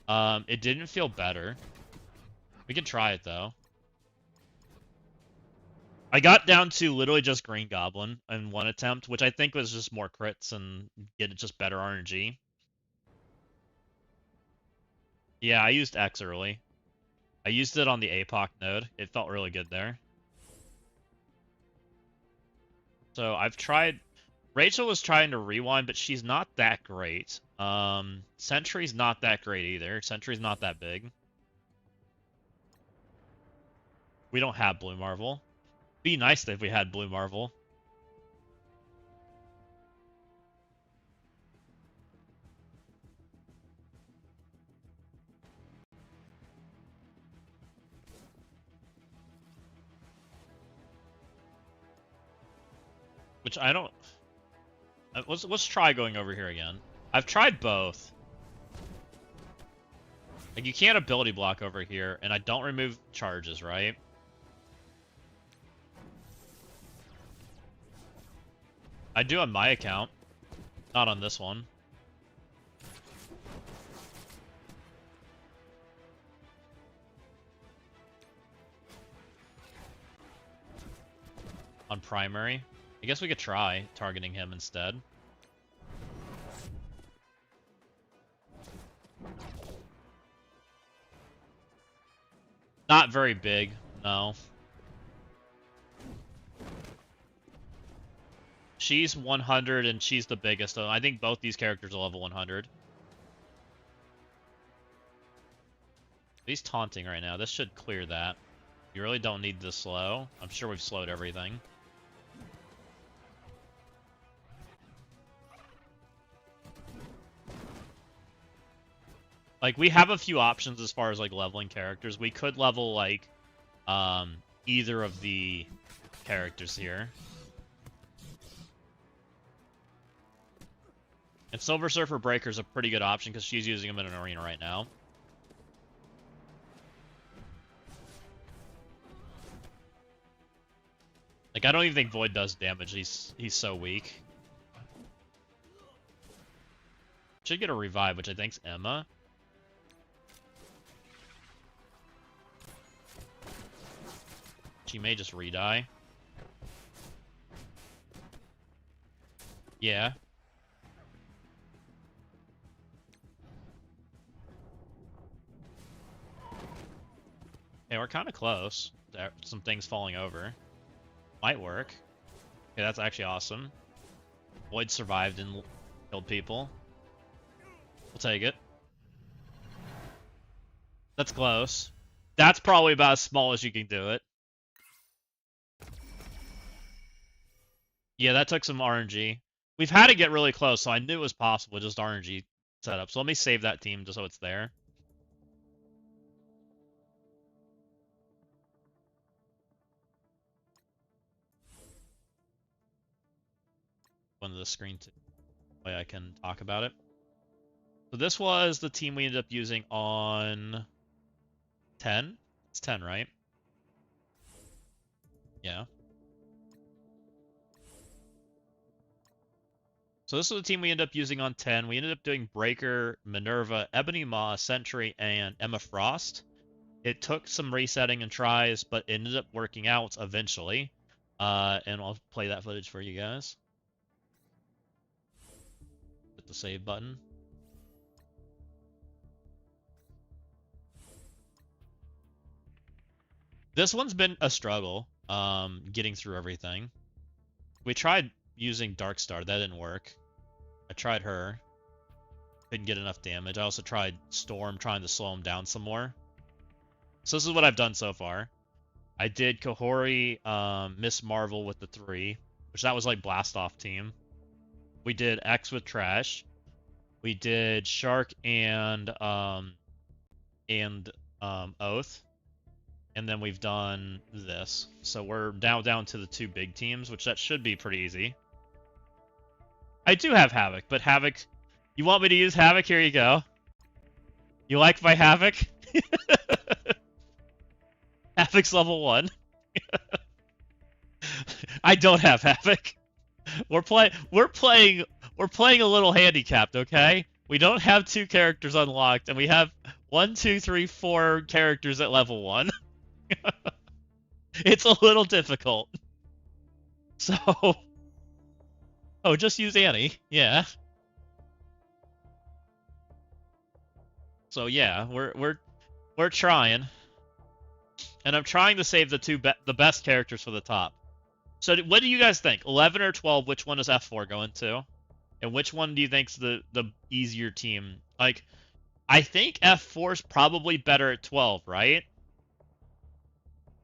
It didn't feel better. We can try it, though. I got down to literally just Green Goblin in one attempt, which I think was just more crits and get just better RNG. Yeah, I used X early. I used it on the APOC node. It felt really good there. So I've tried... Rachel was trying to rewind, but she's not that great. Sentry's not that great either. Sentry's not that big. We don't have Blue Marvel. Be nice if we had Blue Marvel. Which I don't... Let's try going over here again. I've tried both. Like, you can't ability block over here, and I don't remove charges, right? I do on my account. Not on this one. On primary. I guess we could try targeting him instead. Not very big, no. She's 100 and she's the biggest, though. I think both these characters are level 100. He's taunting right now. This should clear that. You really don't need this slow. I'm sure we've slowed everything. Like, we have a few options as far as, like, leveling characters. We could level, like, either of the characters here. And Silver Surfer Breaker's a pretty good option because she's using him in an arena right now. Like, I don't even think Void does damage. He's so weak. Should get a revive, which I think's Emma. She may just re-die. Yeah. Hey, we're kind of close. There, some things falling over. Might work. Okay, that's actually awesome. Void survived and killed people. We'll take it. That's close. That's probably about as small as you can do it. Yeah, that took some RNG. We've had to get really close, so I knew it was possible, just RNG setup. So let me save that team just so it's there. One of the screen way I can talk about it. So this was the team we ended up using on 10. It's 10, right? Yeah. So this is the team we ended up using on 10. We ended up doing Breaker, Minerva, Ebony Maw, Sentry, and Emma Frost. It took some resetting and tries, but it ended up working out eventually. And I'll play that footage for you guys. Hit the save button. This one's been a struggle, getting through everything. We tried using Darkstar, that didn't work. I tried her. Couldn't get enough damage. I also tried Storm, trying to slow him down some more. So this is what I've done so far. I did Kahori, Miss Marvel with the 3, which that was like Blast Off team. We did X with Trash. We did Shark and Oath. And then we've done this. So we're now down to the 2 big teams, which that should be pretty easy. I do have Havoc, but Havoc... You want me to use Havoc? Here you go. You like my Havoc? Havoc's level 1. I don't have Havoc. We're playing a little handicapped, okay? We don't have 2 characters unlocked, and we have 1, 2, 3, 4 characters at level 1. It's a little difficult. So, oh, just use Annie. Yeah. So yeah, we're trying, and I'm trying to save the best characters for the top. So what do you guys think? 11 or 12? Which one does F4 go into? And which one do you think's the easier team? Like, I think F4 is probably better at 12, right?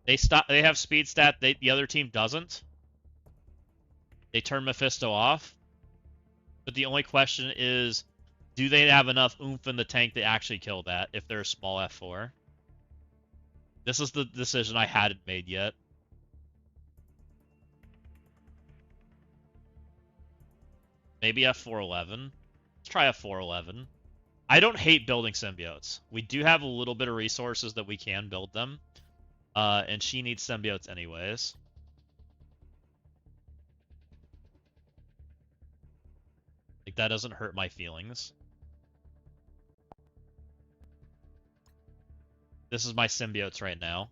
They have speed stat. The other team doesn't. They turn Mephisto off. But the only question is, do they have enough oomph in the tank to actually kill that if they're a small F4? This is the decision I hadn't made yet. Maybe F411. Let's try F411. I don't hate building symbiotes. We do have a little bit of resources that we can build them. And she needs symbiotes anyways. Like, that doesn't hurt my feelings. This is my symbiotes right now.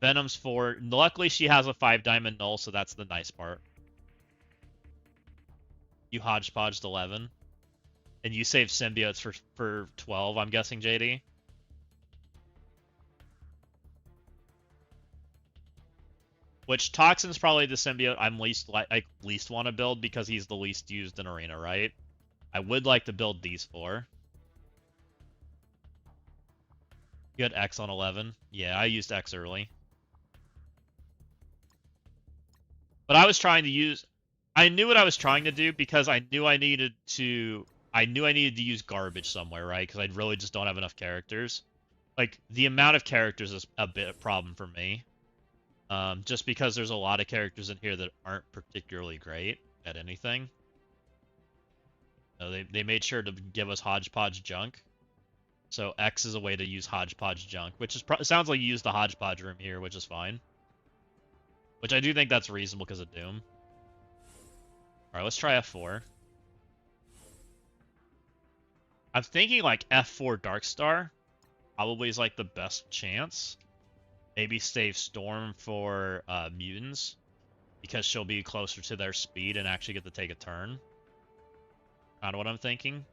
Venom's 4. Luckily, she has a 5 diamond null, so that's the nice part. You hodgepodged 11. And you saved symbiotes for 12, I'm guessing, JD? Which Toxin's probably the symbiote I'm least want to build because he's the least used in Arena, right? I would like to build these 4. You had X on 11. Yeah, I used X early. But I was trying to use... I knew what I was trying to do because I knew I needed to use garbage somewhere, right? Because I really just don't have enough characters. Like, the amount of characters is a bit of a problem for me. Just because there's a lot of characters in here that aren't particularly great at anything. So they made sure to give us hodgepodge junk. So X is a way to use hodgepodge junk, which is sounds like you use the hodgepodge room here, which is fine. Which I do think that's reasonable because of Doom. Alright, let's try F4. I'm thinking like F4 Darkstar probably is like the best chance. Maybe save Storm for mutants because she'll be closer to their speed and actually get to take a turn. Kind of what I'm thinking.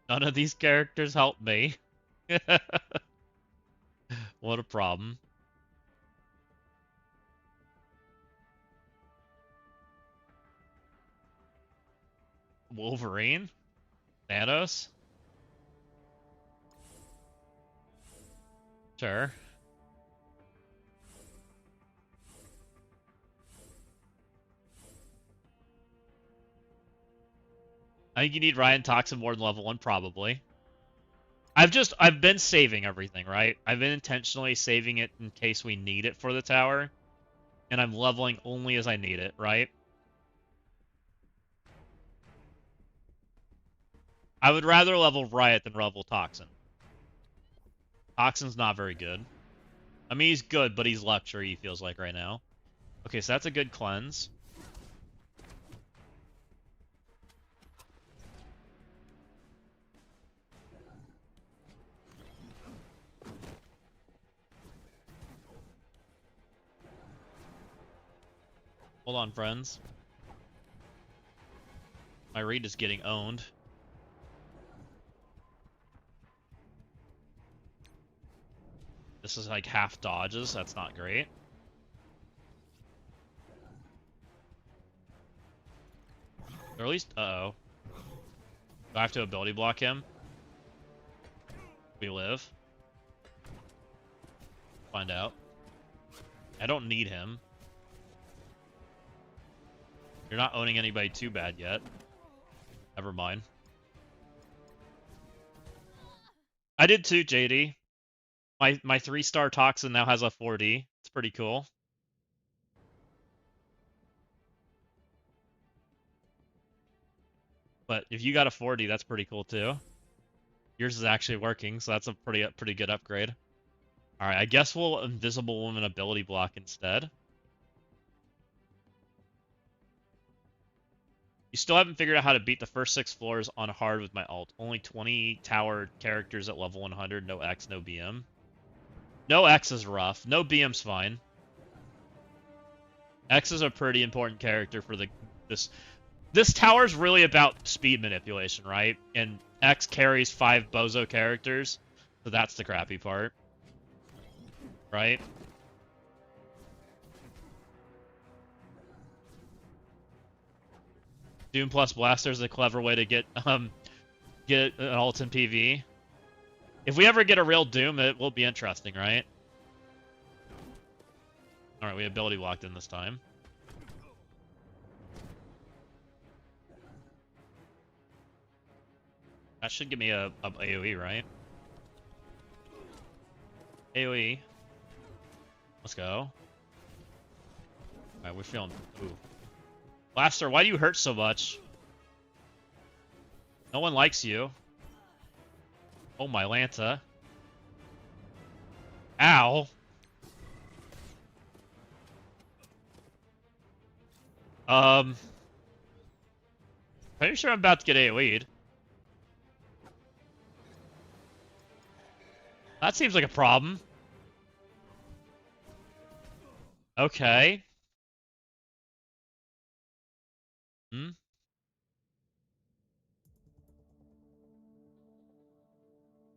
None of these characters help me. What a problem. Wolverine? Thanos? Sure. I think you need Ryan Toxin more than level 1, probably. I've been saving everything, right? I've been intentionally saving it in case we need it for the tower. And I'm leveling only as I need it, right? I would rather level Riot than level Toxin. Toxin's not very good. I mean, he's good, but he's luxury, he feels like right now. Okay, so that's a good cleanse. Hold on, friends. My read is getting owned. This is like half dodges. That's not great. Or at least, uh-oh. Do I have to ability block him? We live. Find out. I don't need him. You're not owning anybody too bad yet. Never mind. I did too, JD. My 3-star Toxin now has a 4D. It's pretty cool. But if you got a 4D, that's pretty cool too. Yours is actually working, so that's a pretty good upgrade. Alright, I guess we'll Invisible Woman ability block instead. You still haven't figured out how to beat the first 6 floors on hard with my ult. Only 20 tower characters at level 100, no X, no BM. No X is rough. No BM's fine. X is a pretty important character for this tower is really about speed manipulation, right? And X carries 5 bozo characters, so that's the crappy part, right? Doom plus Blaster is a clever way to get an ult in PV. If we ever get a real Doom, it will be interesting, right? Alright, we ability locked in this time. That should give me a AoE, right? AoE. Let's go. Alright, we're feeling... Ooh. Blaster, why do you hurt so much? No one likes you. Oh, my Lanta. Ow. Pretty sure I'm about to get AoE'd. That seems like a problem. Okay. Hmm?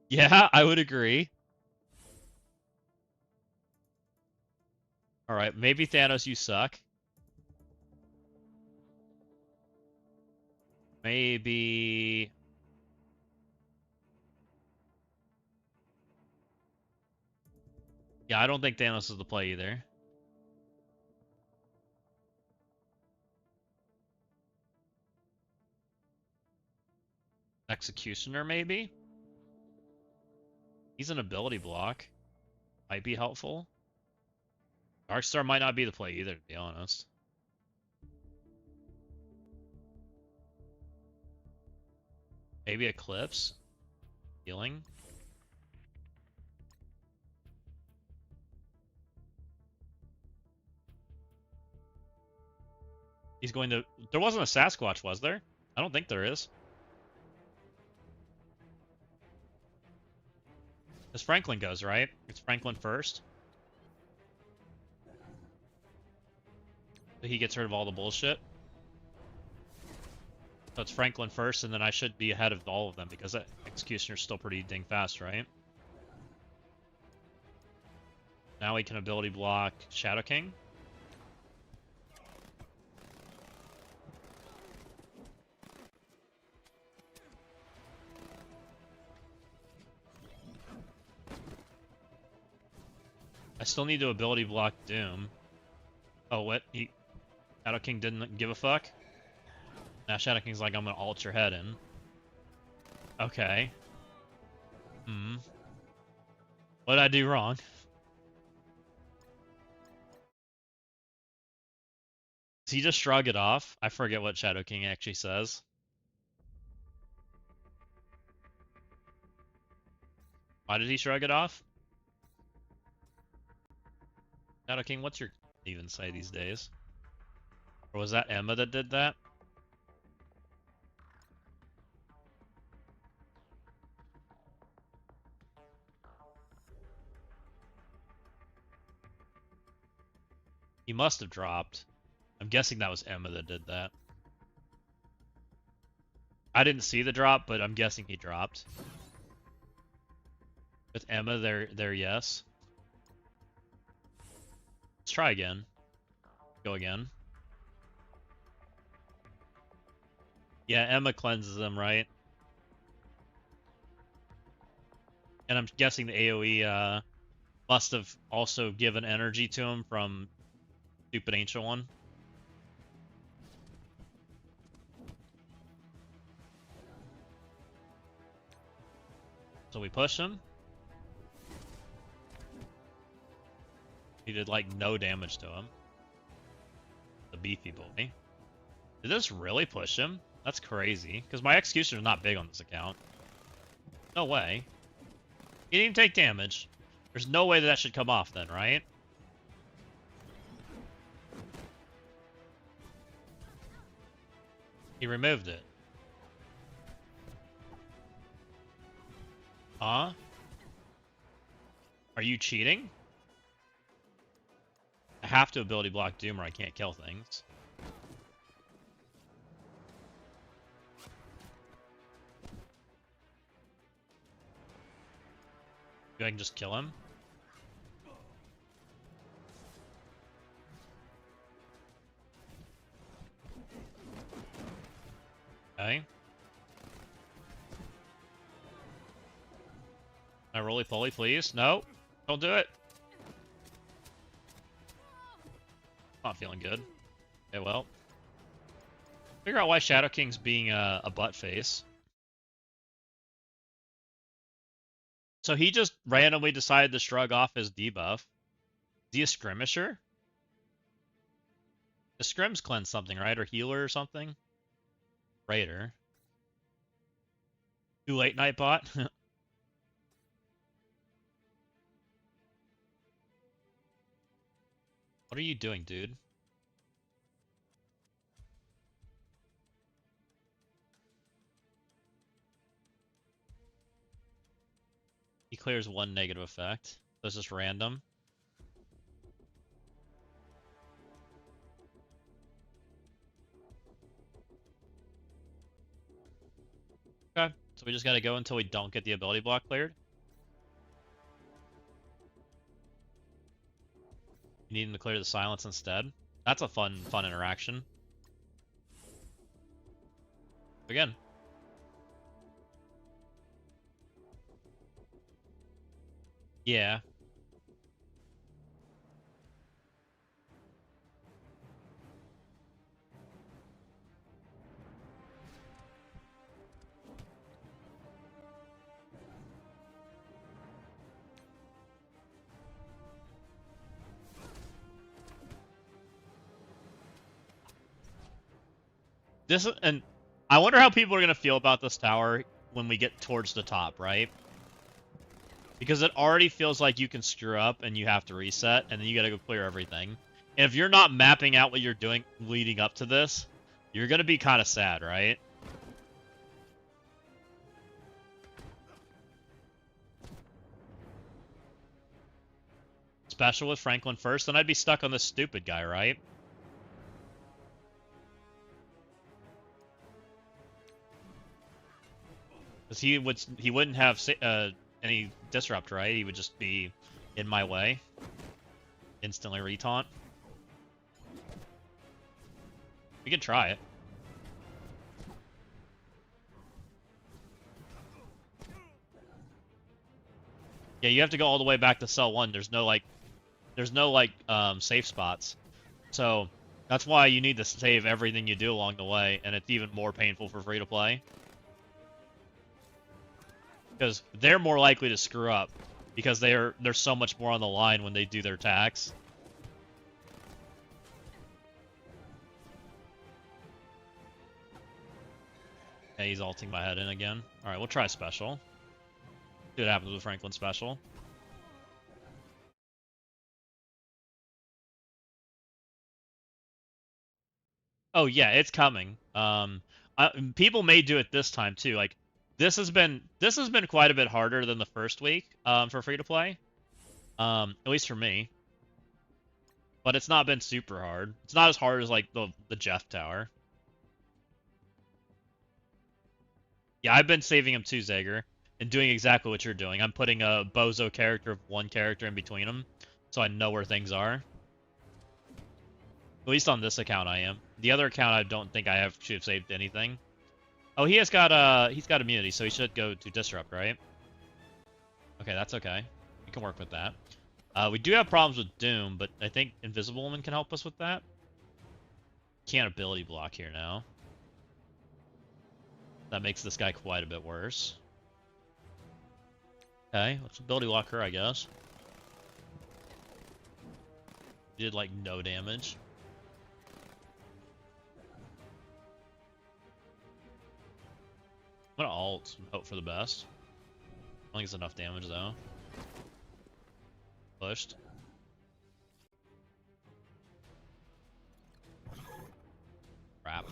Yeah, I would agree. Alright, maybe Thanos, you suck. Maybe... Yeah, I don't think Thanos is the play either. Executioner, maybe? He's an ability block. Might be helpful. Darkstar might not be the play either, to be honest. Maybe Eclipse? Healing? He's going to... There wasn't a Sasquatch, was there? I don't think there is. As Franklin goes, right? It's Franklin first. So he gets rid of all the bullshit. So it's Franklin first, and then I should be ahead of all of them, because that Executioner's still pretty dang fast, right? Now we can ability block Shadow King. I still need to ability block Doom. Oh, what? Shadow King didn't give a fuck? Now Shadow King's like, I'm gonna ult your head in. Okay. Hmm. What did I do wrong? Does he just shrug it off? I forget what Shadow King actually says. Why did he shrug it off? Shadow King, what's your even say these days? Or was that Emma that did that? He must have dropped. I'm guessing that was Emma that did that. I didn't see the drop, but I'm guessing he dropped. With Emma, there, yes. Let's try again. Go again. Yeah, Emma cleanses them, right? And I'm guessing the AoE must have also given energy to him from Stupid Ancient One. So we push him. He did like no damage to him. The beefy boy. Did this really push him? That's crazy. Because my Executioner is not big on this account. No way. He didn't take damage. There's no way that should come off then, right? He removed it. Huh? Are you cheating? I have to ability block Doom or I can't kill things. Maybe I can just kill him. Okay. Can I roly-poly, please? No. Don't do it. Not feeling good. Okay, well. Figure out why Shadow King's being a butt face. So he just randomly decided to shrug off his debuff. Is he a skirmisher? The scrims cleanse something, right? Or healer or something? Raider. Too late, Nightbot. What are you doing, dude? He clears one negative effect. That's just random. Okay, so we just gotta go until we don't get the ability block cleared. You need him to clear the silence instead. That's a fun interaction. Again. Yeah. This is, and I wonder how people are gonna feel about this tower when we get towards the top, right? Because it already feels like you can screw up and you have to reset, and then you gotta go clear everything. And if you're not mapping out what you're doing leading up to this, you're gonna be kind of sad, right? Special with Franklin first, then I'd be stuck on this stupid guy, right? Because he wouldn't have any disrupt, right? He would just be in my way. Instantly retaunt. We could try it. Yeah, you have to go all the way back to cell 1. There's no safe spots. So that's why you need to save everything you do along the way, and it's even more painful for free to play. Because they're more likely to screw up because there's so much more on the line when they do their attacks. Yeah, he's ulting my head in again. Alright, we'll try special. See what happens with Franklin special. Oh yeah, it's coming. People may do it this time too. Like this has been quite a bit harder than the first week for free to play. At least for me. But it's not been super hard. It's not as hard as like the Jeff Tower. Yeah, I've been saving him too, Zager, and doing exactly what you're doing. I'm putting a bozo character of one character in between them, so I know where things are. At least on this account I am. The other account I don't think I should have saved anything. Oh, he's got immunity, so he should go to disrupt, right? Okay, that's okay. We can work with that. We do have problems with Doom, but I think Invisible Woman can help us with that. Can't ability block here now. That makes this guy quite a bit worse. Okay, let's ability block her, I guess. Did like no damage. I'm gonna ult and hope for the best. I don't think it's enough damage though. Pushed. Crap.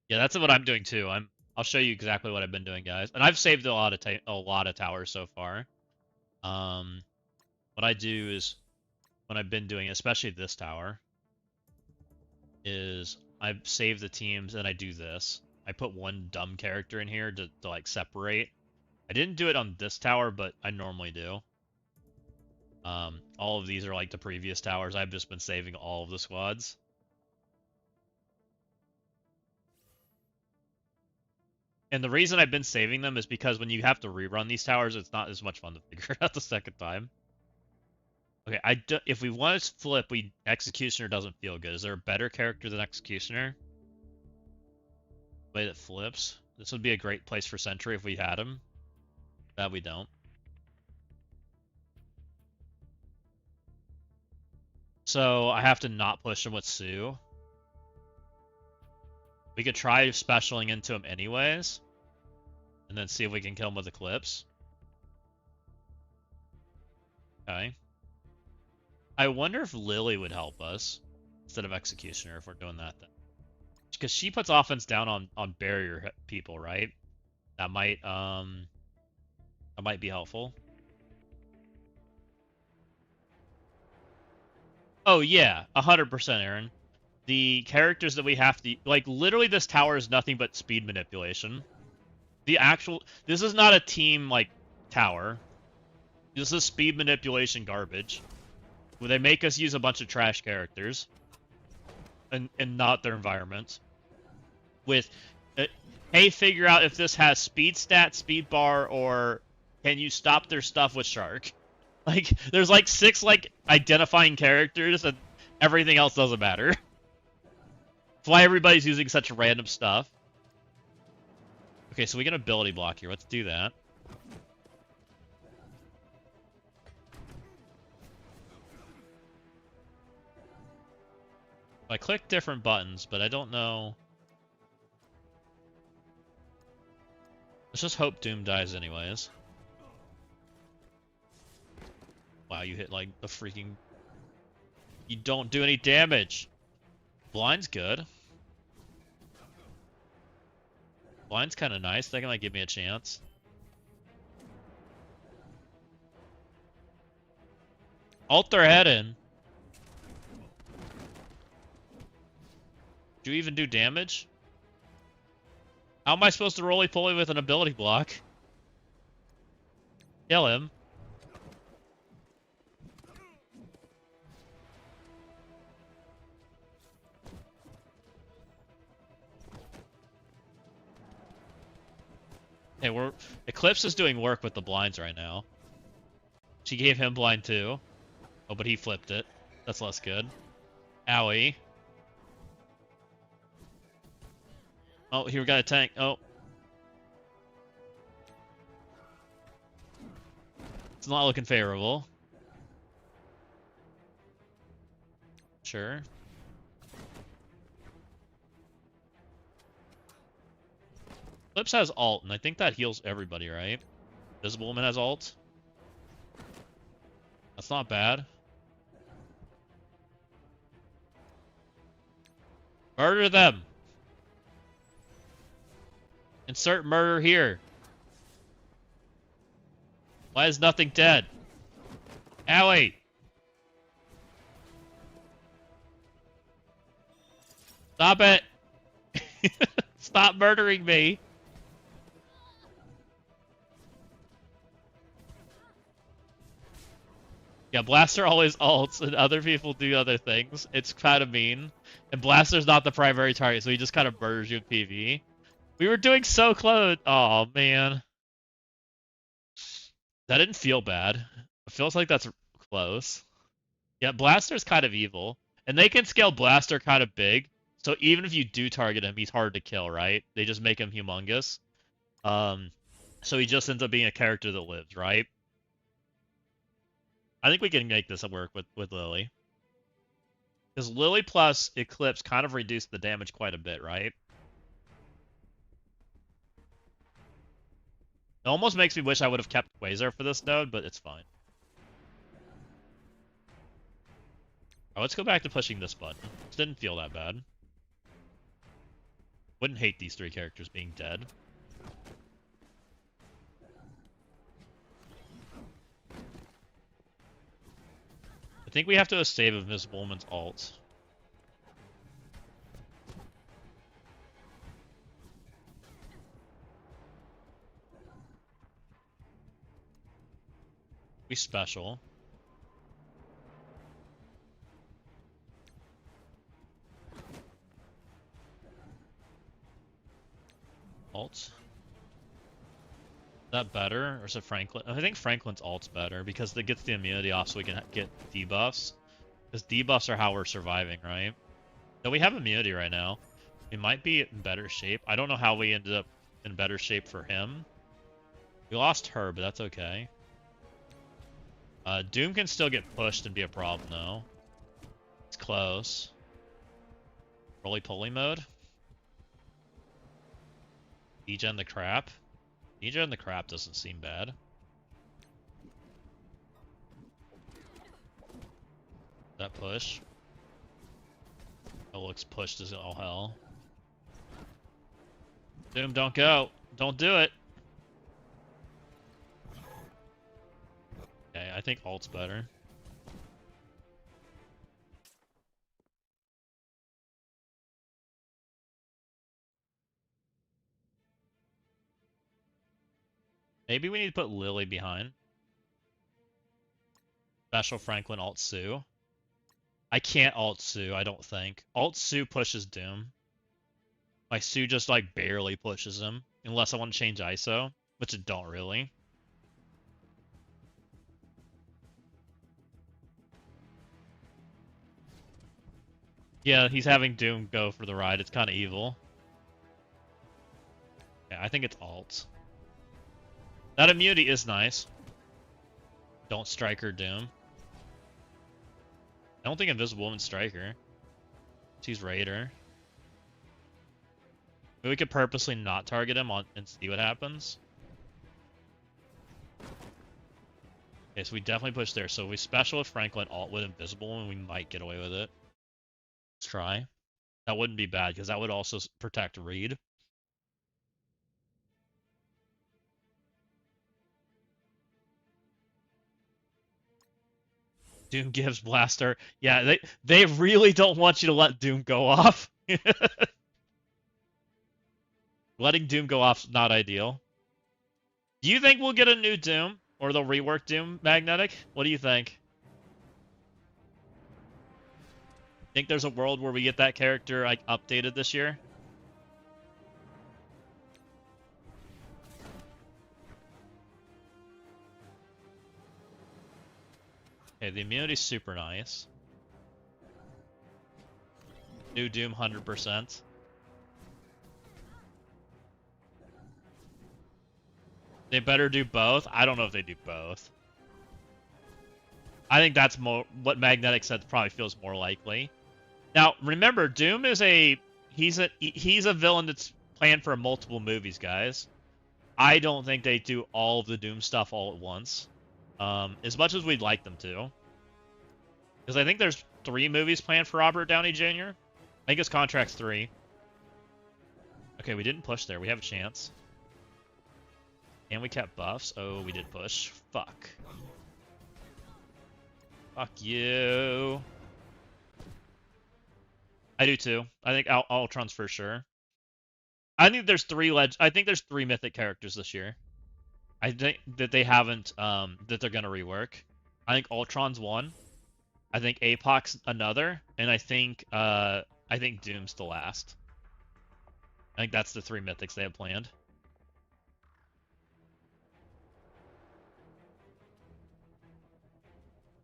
Yeah, that's what I'm doing too. I'll show you exactly what I've been doing, guys. And I've saved a lot of towers so far. What I do is when I've been doing, especially this tower, is I save the teams and I do this. I put one dumb character in here to like separate. I didn't do it on this tower, but I normally do. All of these are like the previous towers. I've just been saving all of the squads. And the reason I've been saving them is because when you have to rerun these towers, it's not as much fun to figure it out the second time. Okay, if we want to flip, Executioner doesn't feel good. Is there a better character than Executioner? Way that flips? This would be a great place for Sentry if we had him. That we don't. So I have to not push him with Sue. We could try specialing into him anyways. And then see if we can kill him with Eclipse. Okay. I wonder if Lily would help us instead of Executioner if we're doing that then. Because she puts offense down on barrier people, right? That might be helpful. Oh yeah, 100%, Aaron. The characters that we have to like literally this tower is nothing but speed manipulation. This is not a team like tower. This is speed manipulation garbage. Where they make us use a bunch of trash characters and not their environment. With hey, figure out if this has speed stat, speed bar, or can you stop their stuff with Shark? Like, there's like 6 like identifying characters, and everything else doesn't matter. That's why everybody's using such random stuff. Okay, so we get an ability block here. Let's do that. I click different buttons, but I don't know. Let's just hope Doom dies anyways. Wow, you hit like the freaking... You don't do any damage. Blind's good. Blind's kind of nice. They might give me a chance. Alt their head in. Do you even do damage? How am I supposed to roly-poly with an ability block? Kill him. Hey, Eclipse is doing work with the blinds right now. She gave him blind too. Oh, but he flipped it. That's less good. Owie. Oh, here we got a tank. Oh. It's not looking favorable. Sure. Eclipse has ult, and I think that heals everybody, right? Visible Woman has ult. That's not bad. Murder them! Insert murder here. Why is nothing dead? Owie! Stop it! Stop murdering me! Yeah, Blaster always ults and other people do other things. It's kind of mean. And Blaster's not the primary target, so he just kind of murders you in PvE. We were doing so close. Oh, man. That didn't feel bad. It feels like that's close. Yeah, Blaster's kind of evil. And they can scale Blaster kind of big. So even if you do target him, he's hard to kill, right? They just make him humongous. So he just ends up being a character that lives, right? I think we can make this work with Lily. Because Lily plus Eclipse kind of reduced the damage quite a bit, right? It almost makes me wish I would have kept Quasar for this node, but it's fine. Oh, let's go back to pushing this button. This didn't feel that bad. Wouldn't hate these 3 characters being dead. I think we have to save Invisible Woman's ult. We special. Ult. Is that better? Or is it Franklin? I think Franklin's ult's better because it gets the immunity off so we can get debuffs. Because debuffs are how we're surviving, right? No, we have immunity right now. We might be in better shape. I don't know how we ended up in better shape for him. We lost her, but that's okay. Doom can still get pushed and be a problem, though. It's close. Roly-poly mode. Degen the crap. Degen the crap doesn't seem bad. That push. It looks pushed as all hell. Doom, don't go. Don't do it. Okay, I think ult's better. Maybe we need to put Lily behind. Special Franklin, alt Sue. I can't alt Sue, I don't think. Alt Sue pushes Doom. My Sue just like barely pushes him. Unless I want to change ISO, which I don't really. Yeah, he's having Doom go for the ride. It's kind of evil. Yeah, I think it's alt. That immunity is nice. Don't strike her, Doom. I don't think Invisible Woman's Striker. She's Raider. Maybe we could purposely not target him and see what happens. Okay, so we definitely push there. So if we special with Franklin, alt with Invisible Woman, we might get away with it. Let's try. That wouldn't be bad, because that would also protect Reed. Doom gives Blaster. Yeah, they really don't want you to let Doom go off. Letting Doom go off is not ideal. Do you think we'll get a new Doom? Or they'll rework Doom Magnetic? What do you think? Think there's a world where we get that character like updated this year? Okay, the immunity's super nice. New Doom 100%. They better do both? I don't know if they do both. I think that's more what Magnetic said probably feels more likely. Now, remember, Doom is he's a villain that's planned for multiple movies, guys. I don't think they do all of the Doom stuff all at once. As much as we'd like them to. Because I think there's 3 movies planned for Robert Downey Jr. I think his contract's 3. Okay, we didn't push there. We have a chance. And we kept buffs. Oh, we did push. Fuck. Fuck you. I do too. I think Ultron's for sure. I think there's 3 mythic characters this year. I think that they haven't that they're gonna rework. I think Ultron's 1. I think APOC's another, and I think Doom's the last. I think that's the 3 mythics they have planned.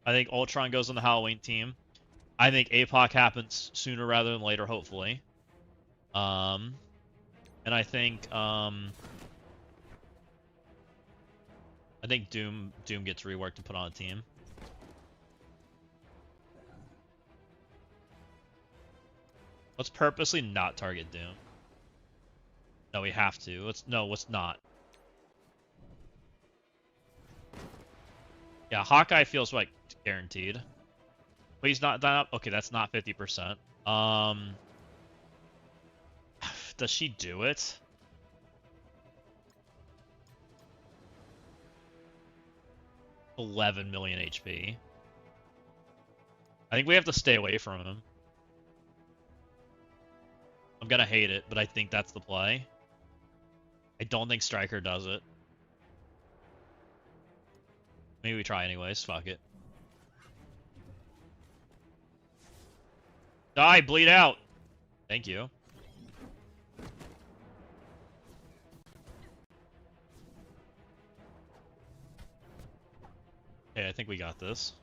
I think Ultron goes on the Halloween team. I think APOC happens sooner rather than later, hopefully. And I think Doom gets reworked and put on a team. Let's purposely not target Doom. No, we have to. Let's not. Yeah, Hawkeye feels like guaranteed. But he's not that up. Okay, that's not 50%. Does she do it? $11 million HP. I think we have to stay away from him. I'm gonna hate it, but I think that's the play. I don't think Striker does it. Maybe we try anyways. Fuck it. Die! Bleed out! Thank you. Okay, I think we got this.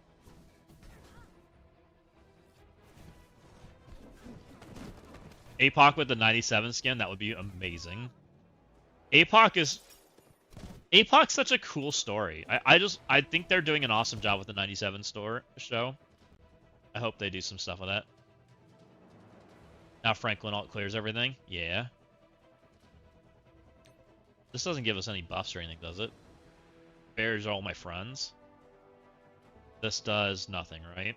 APOC with the 97 skin, that would be amazing. APOC's such a cool story. I think they're doing an awesome job with the 97 show. I hope they do some stuff with that. Now Franklin alt clears everything. Yeah. This doesn't give us any buffs or anything, does it? Bears are all my friends. This does nothing, right?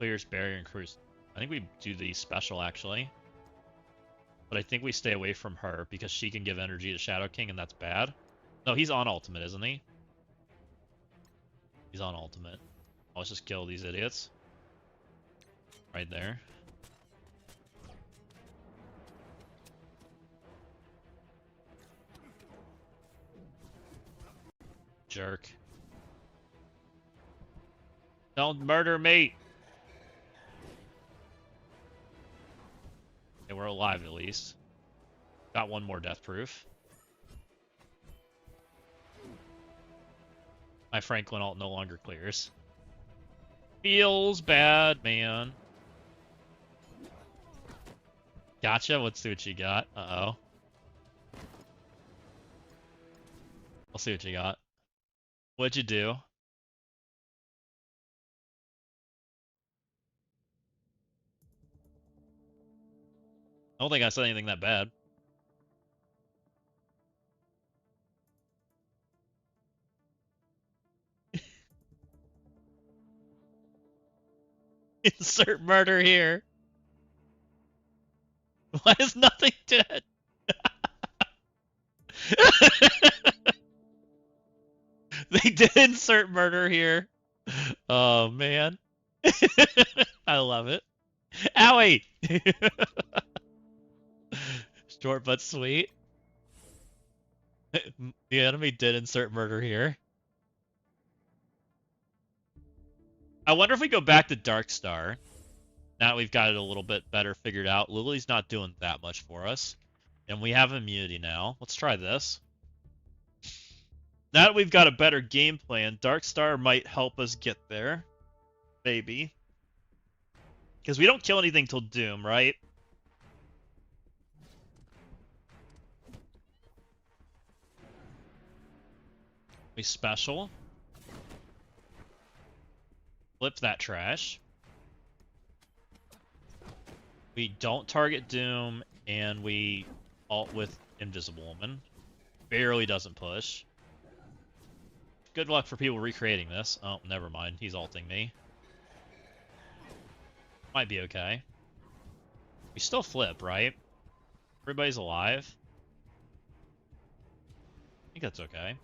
Clears barrier and cruise. I think we do the special, actually. But I think we stay away from her because she can give energy to Shadow King, and that's bad. No, he's on ultimate, isn't he? He's on ultimate. Let's just kill these idiots. Right there. Jerk. Don't murder me! Okay, we're alive at least. Got one more death proof. My Franklin ult no longer clears. Feels bad, man. Gotcha, let's see what you got. Uh-oh. We'll see what you got. What'd you do? I don't think I said anything that bad. Insert murder here. Why is nothing dead? They did insert murder here. Oh, man. I love it. Owie! Short but sweet. The enemy did insert murder here. I wonder if we go back to Darkstar. Now that we've got it a little bit better figured out. Lily's not doing that much for us. And we have immunity now. Let's try this. Now that we've got a better game plan, Darkstar might help us get there. Maybe. Because we don't kill anything till Doom, right? We special. Flip that trash. We don't target Doom, and we ult with Invisible Woman. Barely doesn't push. Good luck for people recreating this. Oh, never mind. He's ulting me. Might be okay. We still flip, right? Everybody's alive. I think that's okay.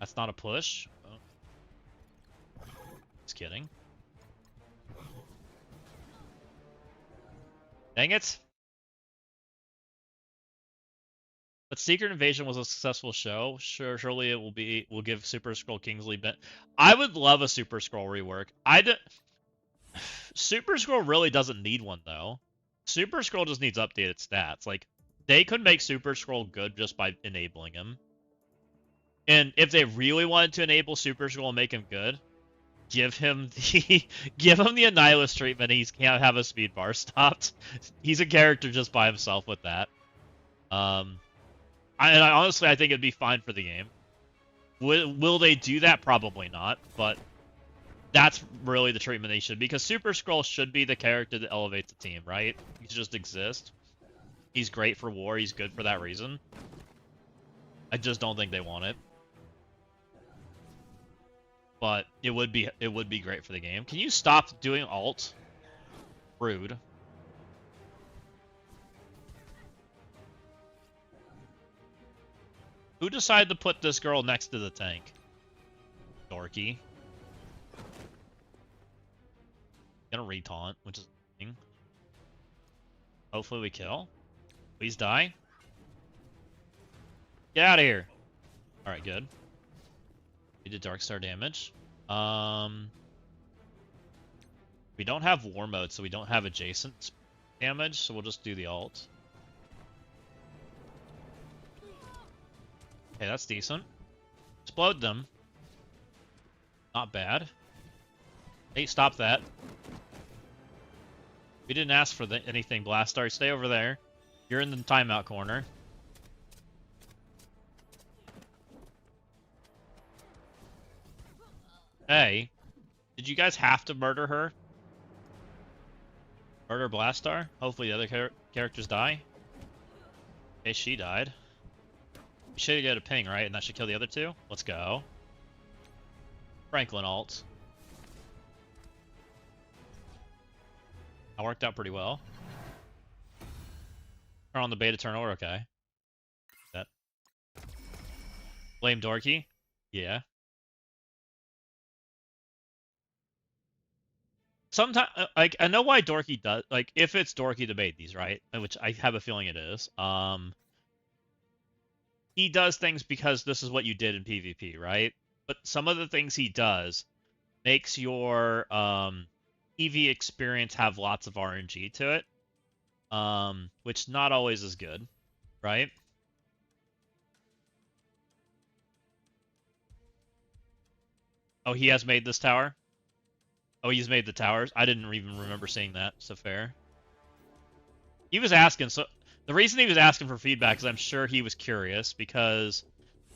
That's not a push. Oh. Just kidding. Dang it. But Secret Invasion was a successful show. Surely it will give Super Skrull Kingsley bent. I would love a Super Skrull rework. Super Skrull really doesn't need one though. Super Skrull just needs updated stats. Like they could make Super Skrull good just by enabling him. And if they really wanted to enable Super Skrull and make him good, give him the Annihilus treatment. He can't have a speed bar stopped. He's a character just by himself with that. Honestly, I think it'd be fine for the game. Will they do that? Probably not, but that's really the treatment they should, because Super Skrull should be the character that elevates the team, right? He should just exist. He's great for war, he's good for that reason. I just don't think they want it. But it would be great for the game. Can you stop doing alt? Rude. Who decided to put this girl next to the tank? Dorky. Gonna retaunt, which is a thing. Hopefully we kill. Please die. Get out of here. Alright, good. We did Darkstar damage. We don't have War Mode, so we don't have adjacent damage, so we'll just do the ult. Okay, that's decent. Explode them. Not bad. Hey, stop that. We didn't ask for anything, Blastar. Stay over there. You're in the timeout corner. Hey, did you guys have to murder her? Murder Blastar? Hopefully the other characters die. Okay, she died. We should get a ping, right? And that should kill the other two? Let's go. Franklin ult. That worked out pretty well. Turn on the beta turnover, okay. That. Blame Dorky? Yeah. Sometimes, like, I know why Dorky does, like, if it's Dorky to bait these, right? Which I have a feeling it is. He does things because this is what you did in PvP, right? But some of the things he does makes your EV experience have lots of RNG to it, which not always is good, right? Oh, he has made this tower? Oh, he's made the towers? I didn't even remember seeing that, so fair. He was asking, so the reason he was asking for feedback is I'm sure he was curious because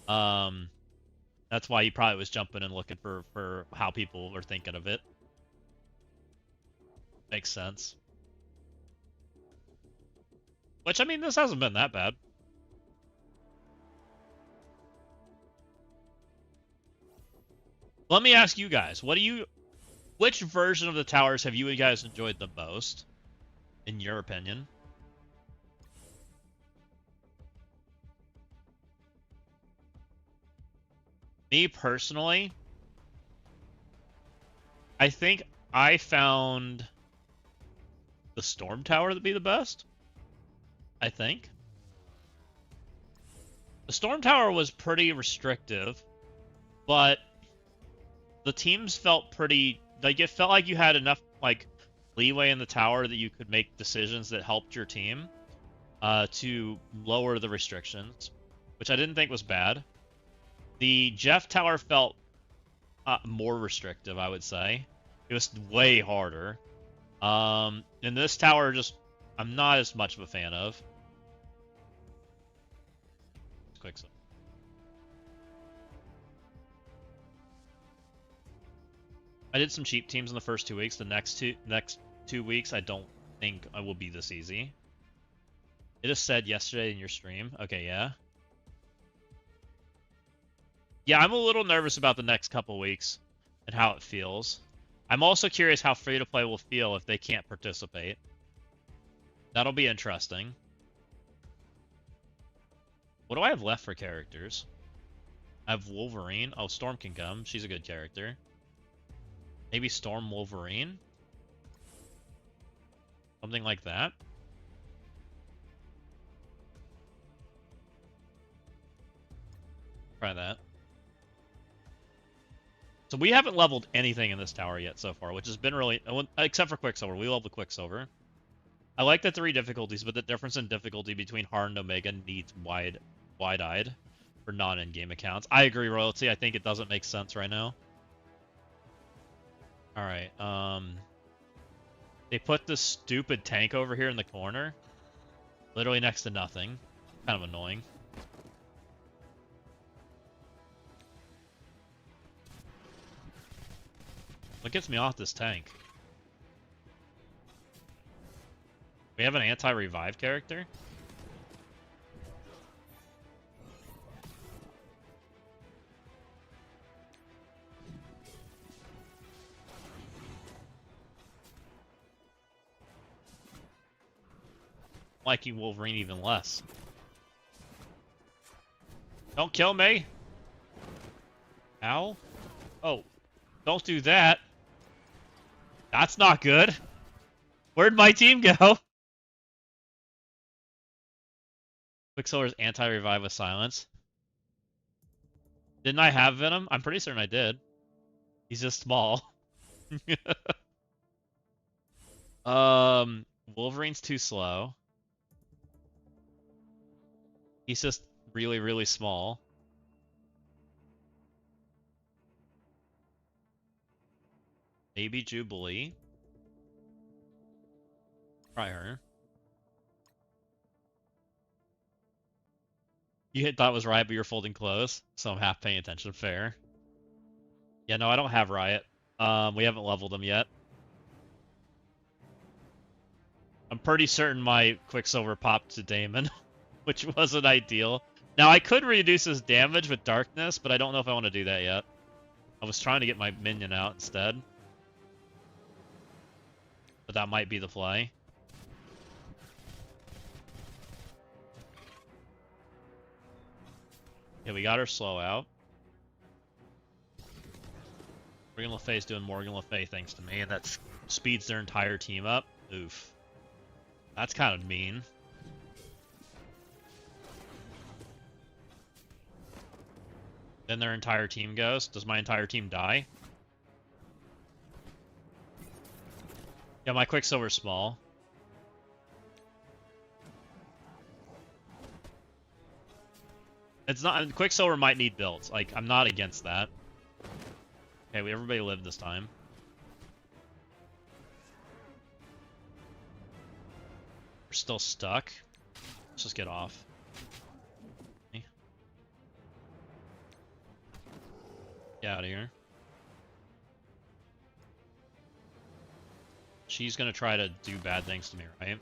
that's why he probably was jumping and looking for how people were thinking of it. Makes sense. Which, I mean, this hasn't been that bad. Let me ask you guys, which version of the towers have you guys enjoyed the most, in your opinion? Me personally, I think I found the Storm Tower to be the best. I think. The Storm Tower was pretty restrictive, but the teams felt pretty, like, it felt like you had enough, like, leeway in the tower that you could make decisions that helped your team to lower the restrictions, which I didn't think was bad. The Jeff Tower felt more restrictive, I would say. It was way harder. And this tower I'm not as much of a fan of. Quick so. I did some cheap teams in the first 2 weeks. The next two weeks, I don't think I will be this easy. It is said yesterday in your stream. Okay, yeah. Yeah, I'm a little nervous about the next couple weeks and how it feels. I'm also curious how free-to-play will feel if they can't participate. That'll be interesting. What do I have left for characters? I have Wolverine. Oh, Storm can come. She's a good character. Maybe Storm Wolverine? Something like that. Try that. So we haven't leveled anything in this tower yet so far, which has been really... Except for Quicksilver. We leveled Quicksilver. I like the 3 difficulties, but the difference in difficulty between Hard and Omega needs wide-eyed for non-in-game accounts. I agree, Royalty. I think it doesn't make sense right now. Alright, they put this stupid tank over here in the corner. Literally next to nothing. Kind of annoying. What gets me off this tank? We have an anti-revive character? liking Wolverine even less. Don't kill me! Ow. Oh. Don't do that. That's not good. Where'd my team go? Quicksilver's anti-revive with silence. Didn't I have Venom? I'm pretty certain I did. He's just small. Wolverine's too slow. He's just really, really small. Maybe Jubilee. Try her. You thought it was Riot, but you're folding close, so I'm half paying attention. Fair. Yeah, no, I don't have Riot. We haven't leveled him yet. I'm pretty certain my Quicksilver popped to Damon, which wasn't ideal. Now, I could reduce his damage with Darkness, but I don't know if I want to do that yet. I was trying to get my minion out instead. But that might be the play. Yeah, we got her slow out. Morgan Le Fay's doing Morgan Le Fay thanks to me, and that speeds their entire team up. Oof. That's kind of mean. Then their entire team goes. Does my entire team die? Yeah, my Quicksilver's small. It's not. Quicksilver might need builds. Like, I'm not against that. Okay, everybody lived this time. We're still stuck. Let's just get off. Okay. Get out of here. She's gonna try to do bad things to me, right?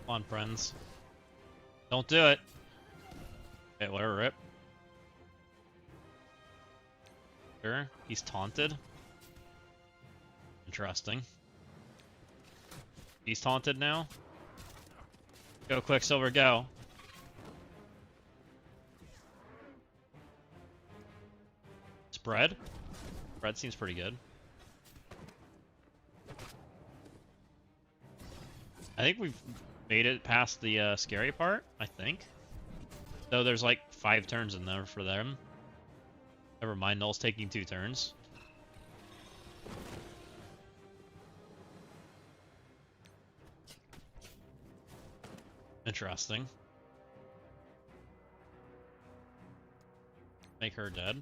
Come on, friends. Don't do it. Okay, whatever, rip. Sure, he's taunted. Interesting. He's taunted now. Go, Quicksilver, go. Spread? Spread seems pretty good. I think we've made it past the scary part, I think. So there's like 5 turns in there for them. Never mind, Null's taking 2 turns. Interesting. Make her dead.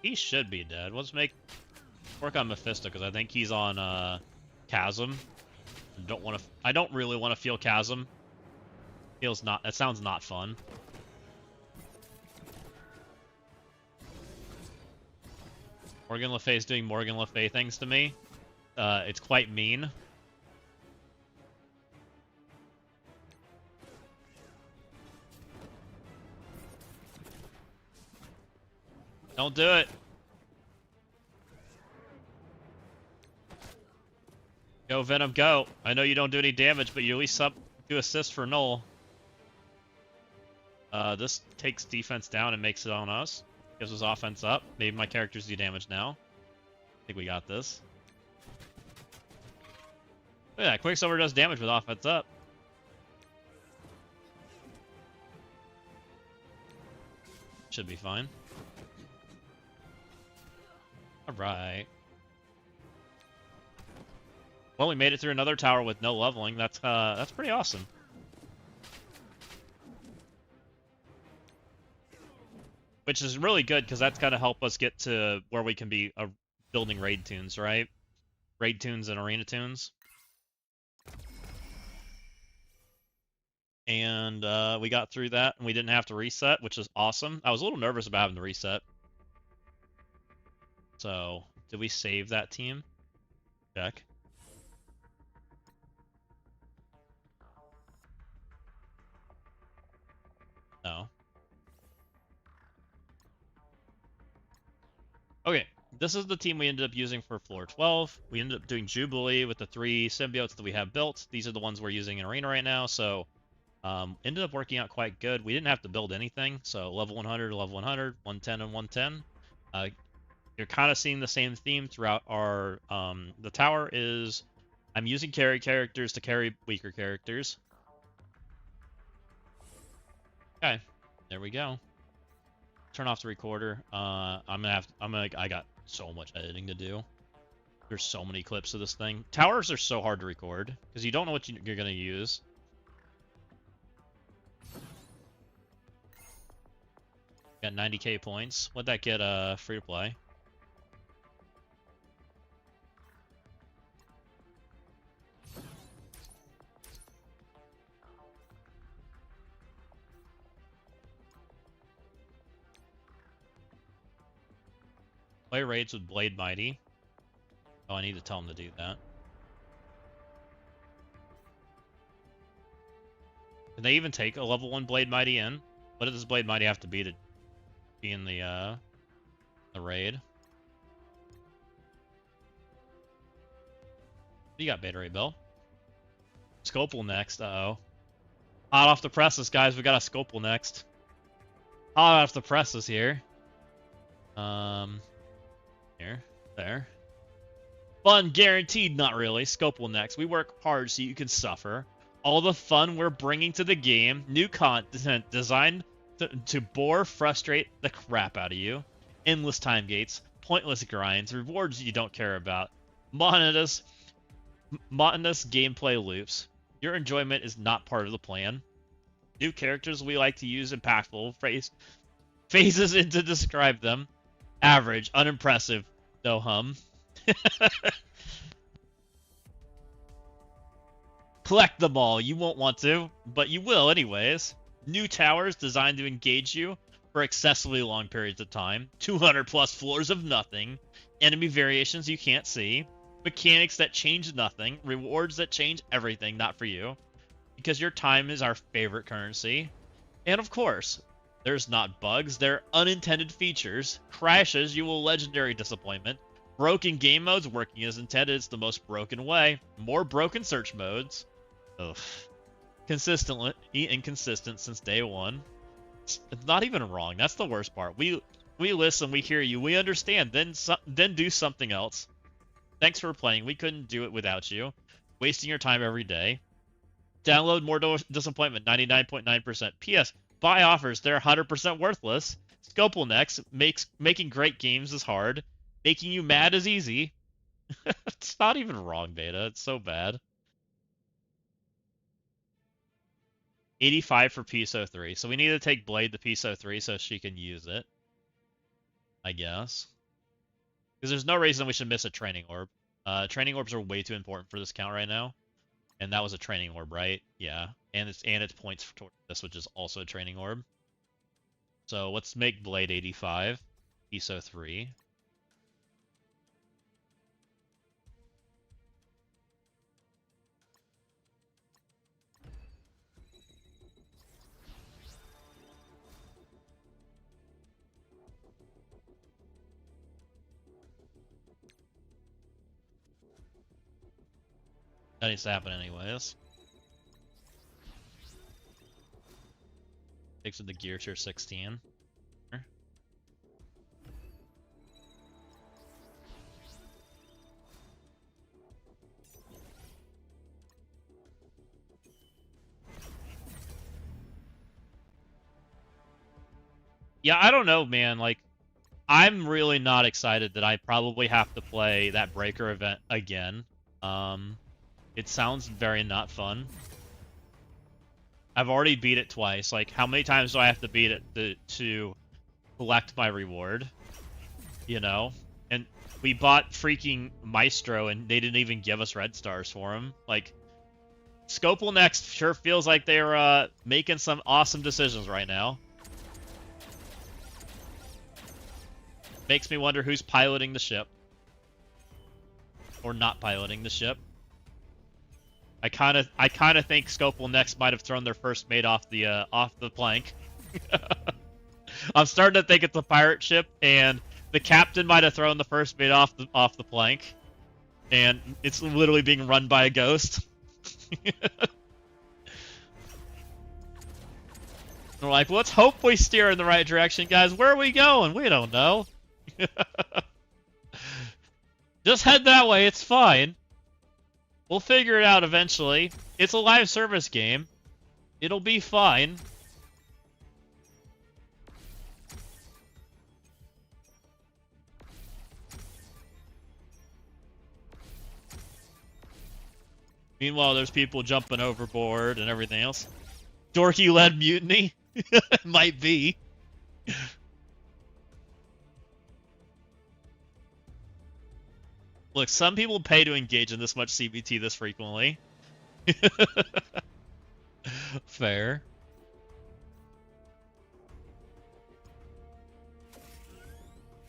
He should be dead. Let's work on Mephisto because I think he's on Chasm. I don't really want to feel Chasm. That sounds not fun. Morgan Le Fay's doing Morgan Le Fay things to me. It's quite mean. Don't do it. Go, Venom, go. I know you don't do any damage, but you at least do assist for Null. This takes defense down and makes it on us. Gives us offense up. Maybe my characters do damage now. I think we got this. Look at that. Quicksilver does damage with offense up. Should be fine. Alright. Well, we made it through another tower with no leveling. That's pretty awesome. Which is really good, because that's going to help us get to where we can be building raid tunes, right? Raid tunes and arena tunes. And we got through that, and we didn't have to reset, which is awesome. I was a little nervous about having to reset. So, did we save that team? Check. No. Okay, this is the team we ended up using for floor 12. We ended up doing Jubilee with the 3 symbiotes that we have built. These are the ones we're using in Arena right now, so ended up working out quite good. We didn't have to build anything, so level 100, level 100, 110, and 110. You're kind of seeing the same theme throughout our... the tower is... I'm using carry characters to carry weaker characters. Okay, there we go. Turn off the recorder. I got so much editing to do. There's so many clips of this thing. Towers are so hard to record because you don't know what you're gonna use. Got 90k points. What'd that get? Free to play. Play raids with Blade Mighty. Oh, I need to tell him to do that. Can they even take a level 1 Blade Mighty in? What does Blade Mighty have to be to be in the raid? What do you got, Beta Ray Bill? Scopal next. Uh-oh. Hot off the presses, guys. We got a Scopal next. Hot off the presses here. Here. There. Fun guaranteed, not really. Scopal next. We work hard so you can suffer. All the fun we're bringing to the game. New content designed to bore, frustrate the crap out of you. Endless time gates. Pointless grinds. Rewards you don't care about. Monotonous gameplay loops. Your enjoyment is not part of the plan. New characters we like to use impactful phases in to describe them. Average, unimpressive, no hum. Collect them all. You won't want to, but you will anyways. New towers designed to engage you for excessively long periods of time. 200 plus floors of nothing. Enemy variations you can't see. Mechanics that change nothing. Rewards that change everything, not for you. Because your time is our favorite currency. And of course, there's not bugs, they're unintended features. Crashes, you will legendary disappointment. Broken game modes working as intended, it's the most broken way. More broken search modes. Ugh. Consistently inconsistent since day one. It's not even wrong, that's the worst part. We listen, we hear you, we understand, then do something else. Thanks for playing, we couldn't do it without you. Wasting your time every day. Download more disappointment, 99.9%. P.S. Buy offers, they're 100% worthless. Scopal next, making great games is hard. Making you mad is easy. It's not even wrong, Beta. It's so bad. 85 for Piso 3. So we need to take Blade to Piso 3 so she can use it. I guess. Because there's no reason we should miss a training orb. Training orbs are way too important for this count right now. And that was a training orb, right? Yeah. And it's points for this, which is also a training orb. So let's make Blade 85. Piso 3. That needs to happen anyways. Takes it to gear tier 16. Yeah, I don't know, man. Like, I'm really not excited that I probably have to play that Breaker event again. It sounds very not fun. I've already beat it twice. Like, how many times do I have to beat it to collect my reward? You know? And we bought freaking Maestro and they didn't even give us red stars for him. Like, Scopel Next sure feels like they're making some awesome decisions right now. Makes me wonder who's piloting the ship. Or not piloting the ship. I kind of think Scopel Next might have thrown their first mate off the plank. I'm starting to think it's a pirate ship, and the captain might have thrown the first mate off the plank, and it's literally being run by a ghost. We're like, let's hope we steer in the right direction, guys. Where are we going? We don't know. Just head that way. It's fine. We'll figure it out eventually. It's a live service game. It'll be fine. Meanwhile, there's people jumping overboard and everything else. Dorky-led mutiny? Might be. Look, some people pay to engage in this much CBT this frequently. Fair.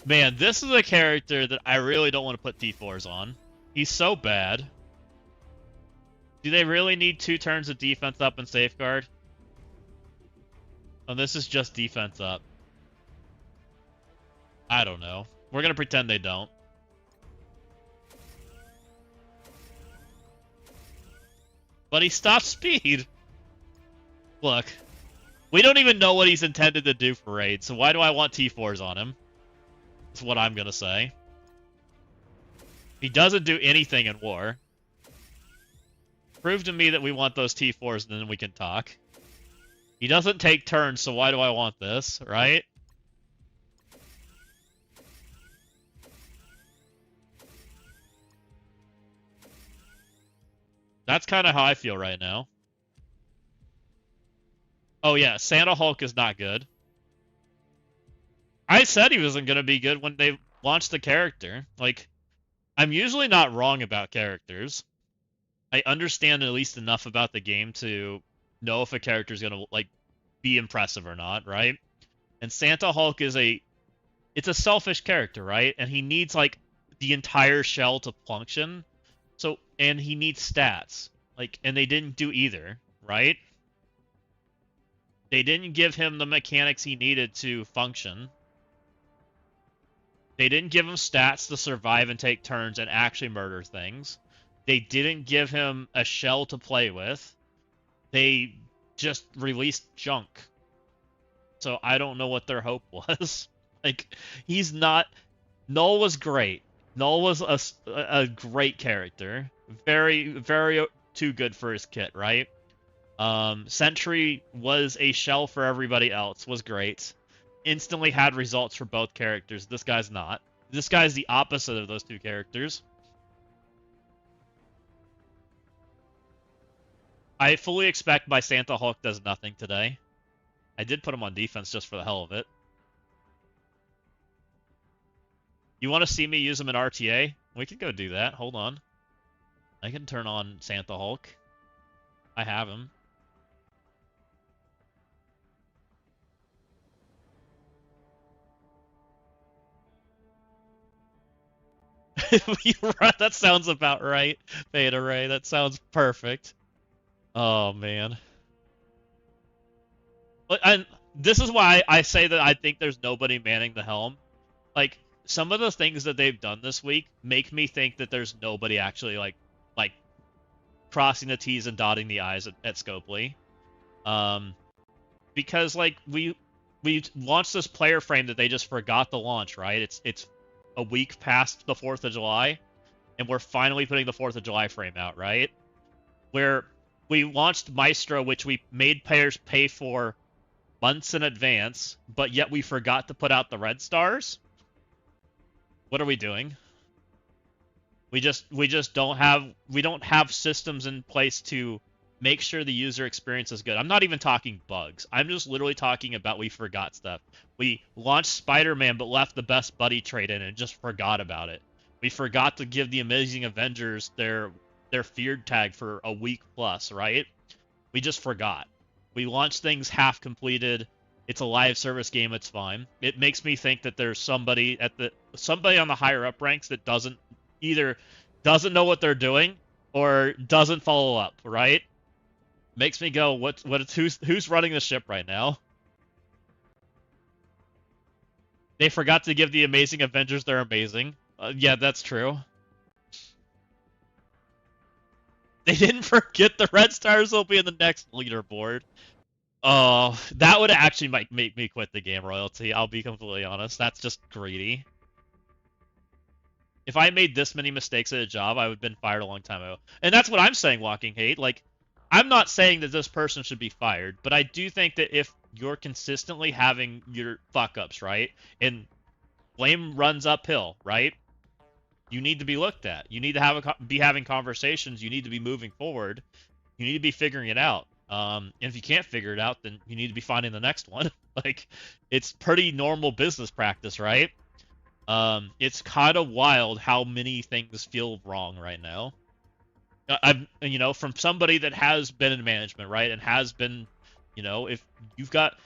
Man, this is a character that I really don't want to put T4s on. He's so bad. Do they really need 2 turns of defense up and safeguard? Oh, this is just defense up. I don't know. We're gonna pretend they don't. But he stopped speed. Look, we don't even know what he's intended to do for raid, so why do I want T4s on him? That's what I'm gonna say. He doesn't do anything in war. Prove to me that we want those T4s, and then we can talk. He doesn't take turns, so why do I want this, right? That's kind of how I feel right now. Oh yeah, Santa Hulk is not good. I said he wasn't going to be good when they launched the character. Like, I'm usually not wrong about characters. I understand at least enough about the game to know if a character is going to, like, be impressive or not, right? And Santa Hulk is it's a selfish character, right? And he needs, like, the entire shell to function. So, and he needs stats. Like, and they didn't do either, right? They didn't give him the mechanics he needed to function. They didn't give him stats to survive and take turns and actually murder things. They didn't give him a shell to play with. They just released junk. So I don't know what their hope was. Like, he's not... Null was great. Null was a great character. Very, very too good for his kit, right? Sentry was a shell for everybody else. Was great. Instantly had results for both characters. This guy's not. This guy's the opposite of those 2 characters. I fully expect my Santa Hulk does nothing today. I did put him on defense just for the hell of it. You want to see me use him in RTA? We can go do that. Hold on. I can turn on Santa Hulk. I have him. That sounds about right, Beta Ray. That sounds perfect. Oh, man. And this is why I say that I think there's nobody manning the helm. Like, some of the things that they've done this week make me think that there's nobody actually, like crossing the T's and dotting the I's at Scopely. Because, like, we launched this player frame that they just forgot to launch, right? It's a week past the 4th of July, and we're finally putting the 4th of July frame out, right? Where we launched Maestro, which we made players pay for months in advance, but yet we forgot to put out the red stars. What are we doing? We just don't have systems in place to make sure the user experience is good. I'm not even talking bugs. I'm just literally talking about we forgot stuff. We launched Spider-Man but left the best buddy trait in and just forgot about it. We forgot to give the Amazing Avengers their their feared tag for a week plus, right? We just forgot. We launched things half completed. It's a live service game. It's fine. It makes me think that there's somebody on the higher up ranks that either doesn't know what they're doing or doesn't follow up, right? Makes me go, who's running the ship right now? They forgot to give the Amazing Avengers their amazing. Yeah, that's true. They didn't forget the Red Stars will be in the next leaderboard. Oh, that would actually make me quit the game, Royalty. I'll be completely honest. That's just greedy. If I made this many mistakes at a job, I would have been fired a long time ago. And that's what I'm saying, Walking Hate. Like, I'm not saying that this person should be fired, but I do think that if you're consistently having your fuck-ups, right? And blame runs uphill, right? You need to be looked at. You need to be having conversations. You need to be moving forward. You need to be figuring it out. And if you can't figure it out, then you need to be finding the next one. Like, it's pretty normal business practice, right? It's kind of wild how many things feel wrong right now. From somebody that has been in management, right, and has been, if you've got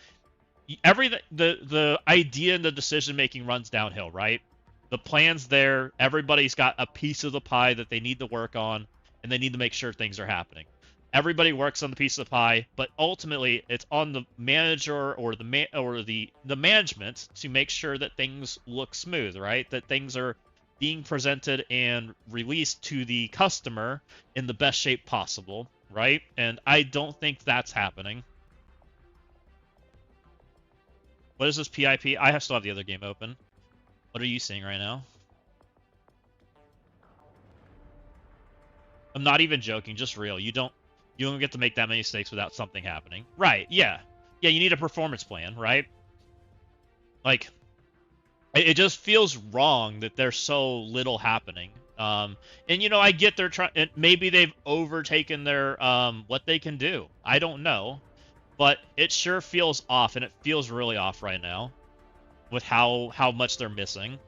everything, the idea and the decision making runs downhill, right? The plan's there. Everybody's got a piece of the pie that they need to work on, and they need to make sure things are happening. Everybody works on the piece of the pie, but ultimately it's on the manager or the management to make sure that things look smooth, right? That things are being presented and released to the customer in the best shape possible, right? And I don't think that's happening. What is this PIP? I still have the other game open. What are you seeing right now? I'm not even joking, just real. You don't get to make that many mistakes without something happening. Right, yeah. Yeah, you need a performance plan, right? Like, it just feels wrong that there's so little happening. And I get they're trying, maybe they've overtaken their what they can do. I don't know. But it sure feels off, and it feels really off right now with how much they're missing.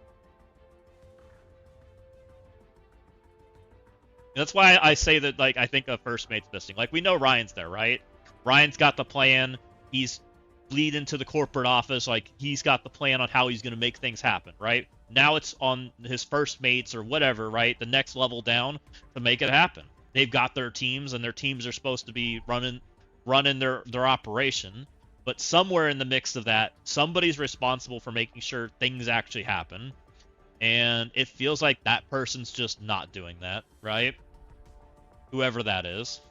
That's why I say that, like, I think a first mate's missing. Like, we know Ryan's there, right? Ryan's got the plan. He's leading to the corporate office. Like, he's got the plan on how he's going to make things happen, right? Now it's on his first mates or whatever, right? The next level down to make it happen. They've got their teams, and their teams are supposed to be running their operation. But somewhere in the mix of that, somebody's responsible for making sure things actually happen. And it feels like that person's just not doing that, right? Whoever that is.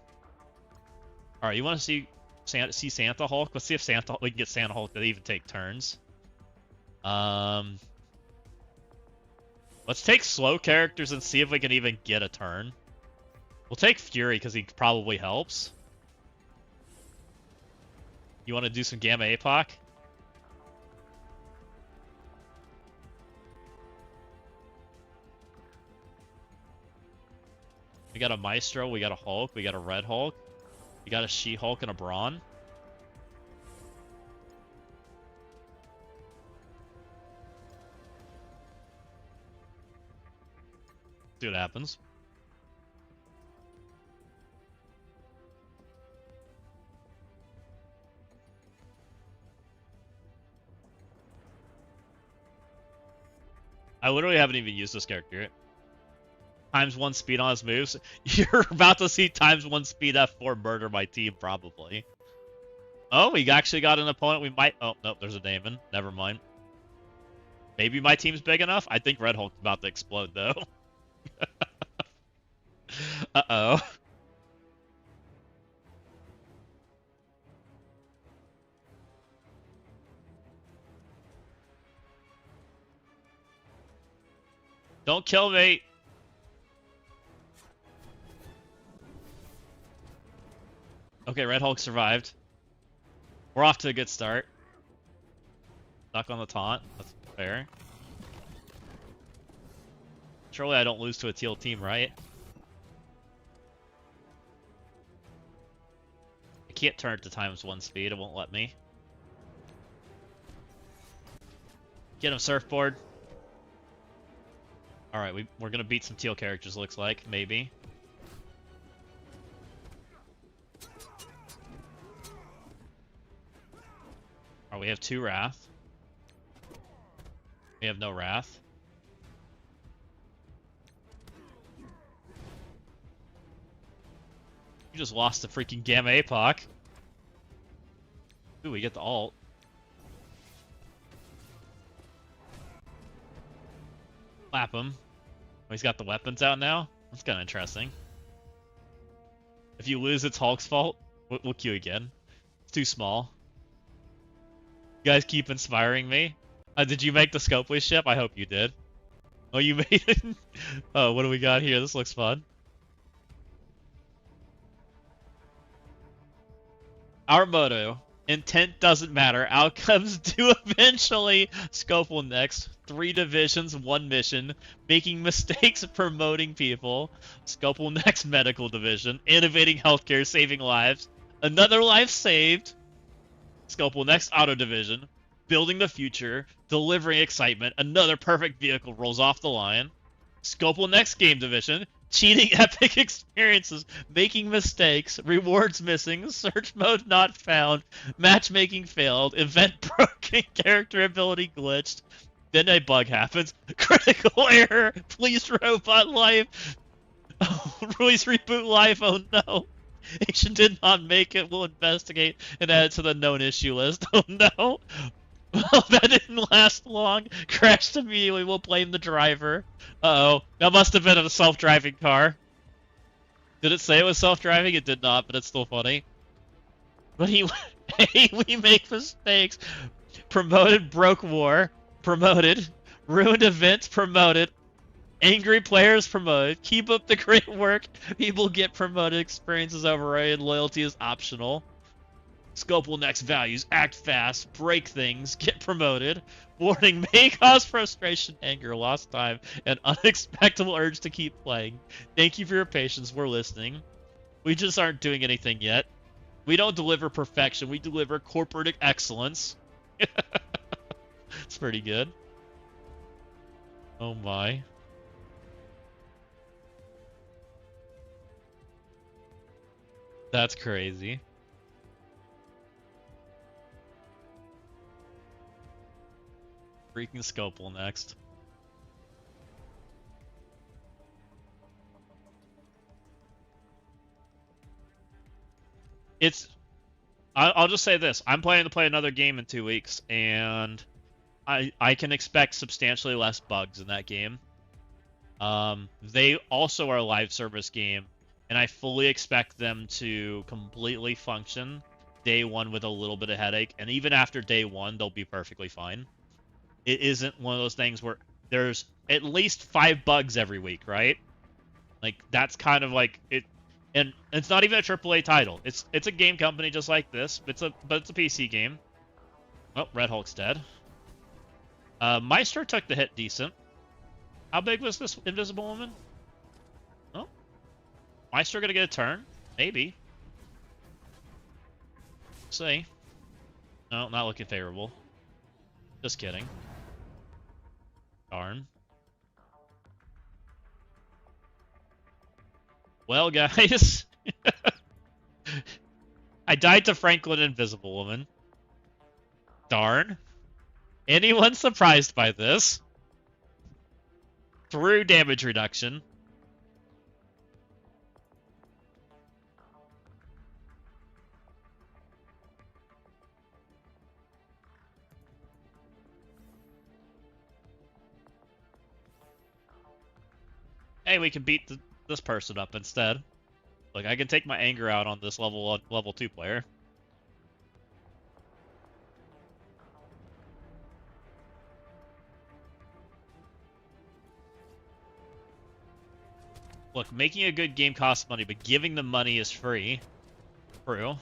All right, you want to see Santa Hulk? Let's see if we can get Santa Hulk to even take turns. Let's take slow characters and see if we can even get a turn. We'll take Fury because he probably helps. You want to do some Gamma APOC? We got a Maestro, we got a Hulk, we got a Red Hulk, we got a She-Hulk and a Brawn. See what happens. I literally haven't even used this character yet. ×1 speed on his moves. You're about to see ×1 speed F4 murder my team, probably. Oh, we actually got an opponent we might... Oh, nope, there's a Damon. Never mind. Maybe my team's big enough? I think Red Hulk's about to explode, though. Uh-oh. Don't kill me! Okay, Red Hulk survived. We're off to a good start. Stuck on the taunt. That's fair. Surely I don't lose to a teal team, right? I can't turn it to ×1 speed. It won't let me. Get him, Surfboard. Alright, we're gonna beat some teal characters, looks like. Maybe. we have 2 Wrath. We have no Wrath. You just lost the freaking Gamma Apoc. Ooh, we get the ult. Slap him. Oh, he's got the weapons out now? That's kind of interesting. If you lose, it's Hulk's fault. We'll queue again. It's too small. You guys keep inspiring me. Did you make the Scopely ship? I hope you did. Oh, you made it? Oh, what do we got here? This looks fun. Our motto: intent doesn't matter. Outcomes do eventually. Scopel next. 3 divisions, 1 mission. Making mistakes, promoting people. Scopel next medical division. Innovating healthcare, saving lives. Another life saved. Scopel next auto division. Building the future. Delivering excitement. Another perfect vehicle rolls off the line. Scopel next game division. Cheating epic experiences, making mistakes, rewards missing, search mode not found, matchmaking failed, event broken, character ability glitched, then a bug happens, critical error, please robot life, oh, please reboot life, oh no, Asian did not make it, we'll investigate and add it to the known issue list, oh no. Well, that didn't last long. Crashed immediately. We'll blame the driver. Uh-oh. That must have been a self-driving car. Did it say it was self-driving? It did not, but it's still funny. But hey, we make mistakes. Promoted, broke war. Promoted. Ruined events. Promoted. Angry players. Promoted. Keep up the great work. People get promoted. Experience is overrated. Loyalty is optional. Scopel next values, act fast, break things, get promoted. Warning may cause frustration, anger, lost time, and unexpected urge to keep playing. Thank you for your patience, we're listening. We just aren't doing anything yet. We don't deliver perfection, we deliver corporate excellence. It's pretty good. Oh my. That's crazy. Freaking Scopel next. I'll just say this. I'm planning to play another game in 2 weeks, and I can expect substantially less bugs in that game. They also are a live service game, and I fully expect them to completely function day 1 with a little bit of headache, and even after day 1, they'll be perfectly fine. It isn't one of those things where there's at least 5 bugs every week, right? Like, that's kind of like it, and it's not even a AAA title. It's a game company just like this. But it's a PC game. Oh, Red Hulk's dead. Meister took the hit decent. How big was this Invisible Woman? Oh, Meister gonna get a turn? Maybe. Let's see. No, not looking favorable. Just kidding. Darn. Well, guys. I died to Franklin Invisible Woman. Darn. Anyone surprised by this? Through damage reduction. Hey, we can beat this person up instead. Like, I can take my anger out on this level 2 player. Look, making a good game costs money, but giving them money is free. True.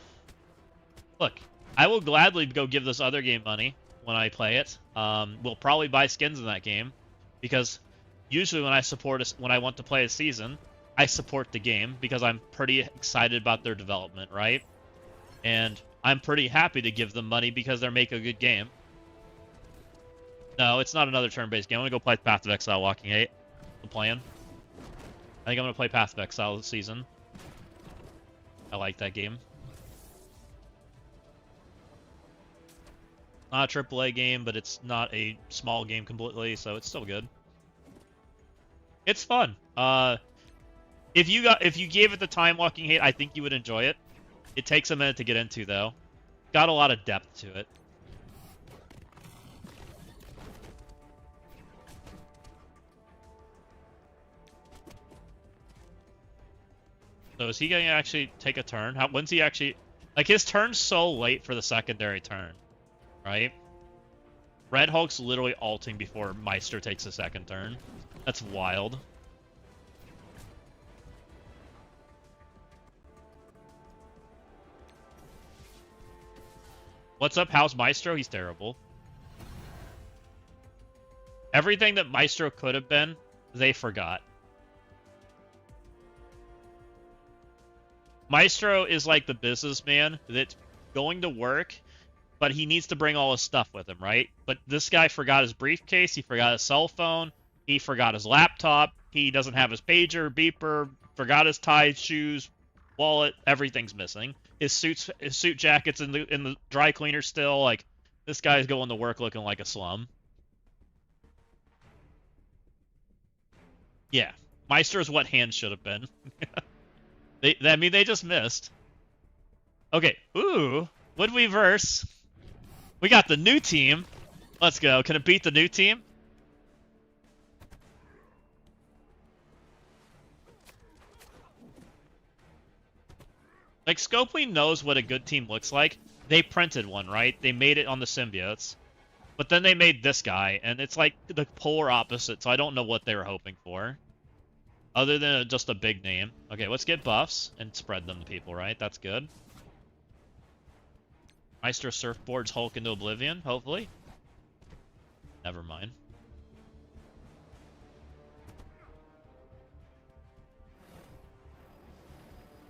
Look, I will gladly go give this other game money when I play it. We'll probably buy skins in that game, because usually when I want to play a season, I support the game because I'm pretty excited about their development, right? And I'm pretty happy to give them money because they're making a good game. No, it's not another turn-based game. I'm gonna go play Path of Exile Walking 8. The plan. I think I'm gonna play Path of Exile this season. I like that game. Not a AAA game, but it's not a small game completely, so it's still good. It's fun. If you gave it the time walking hate, I think you would enjoy it. It takes a minute to get into, though. Got a lot of depth to it. So is he going to actually take a turn? When's he actually... Like, his turn's so late for the secondary turn, right? Red Hulk's literally ulting before Meister takes a second turn. That's wild. What's up? How's Maestro? He's terrible. Everything that Maestro could have been, they forgot. Maestro is like the businessman that's going to work, but he needs to bring all his stuff with him, right? But this guy forgot his briefcase, he forgot his cell phone, he forgot his laptop, he doesn't have his pager, beeper, forgot his tie, shoes, wallet, everything's missing. His suit jacket's in the dry cleaner still. Like, this guy's going to work looking like a slum. Yeah, Meister's what hands should have been. I mean, they just missed. Okay, ooh, would we verse? We got the new team. Let's go. Can it beat the new team? Like, Scopely knows what a good team looks like. They printed one, right? They made it on the symbiotes. But then they made this guy, and it's like the polar opposite, so I don't know what they were hoping for. Other than just a big name. Okay, let's get buffs and spread them to people, right? That's good. Meister surfboards Hulk into oblivion, hopefully. Never mind.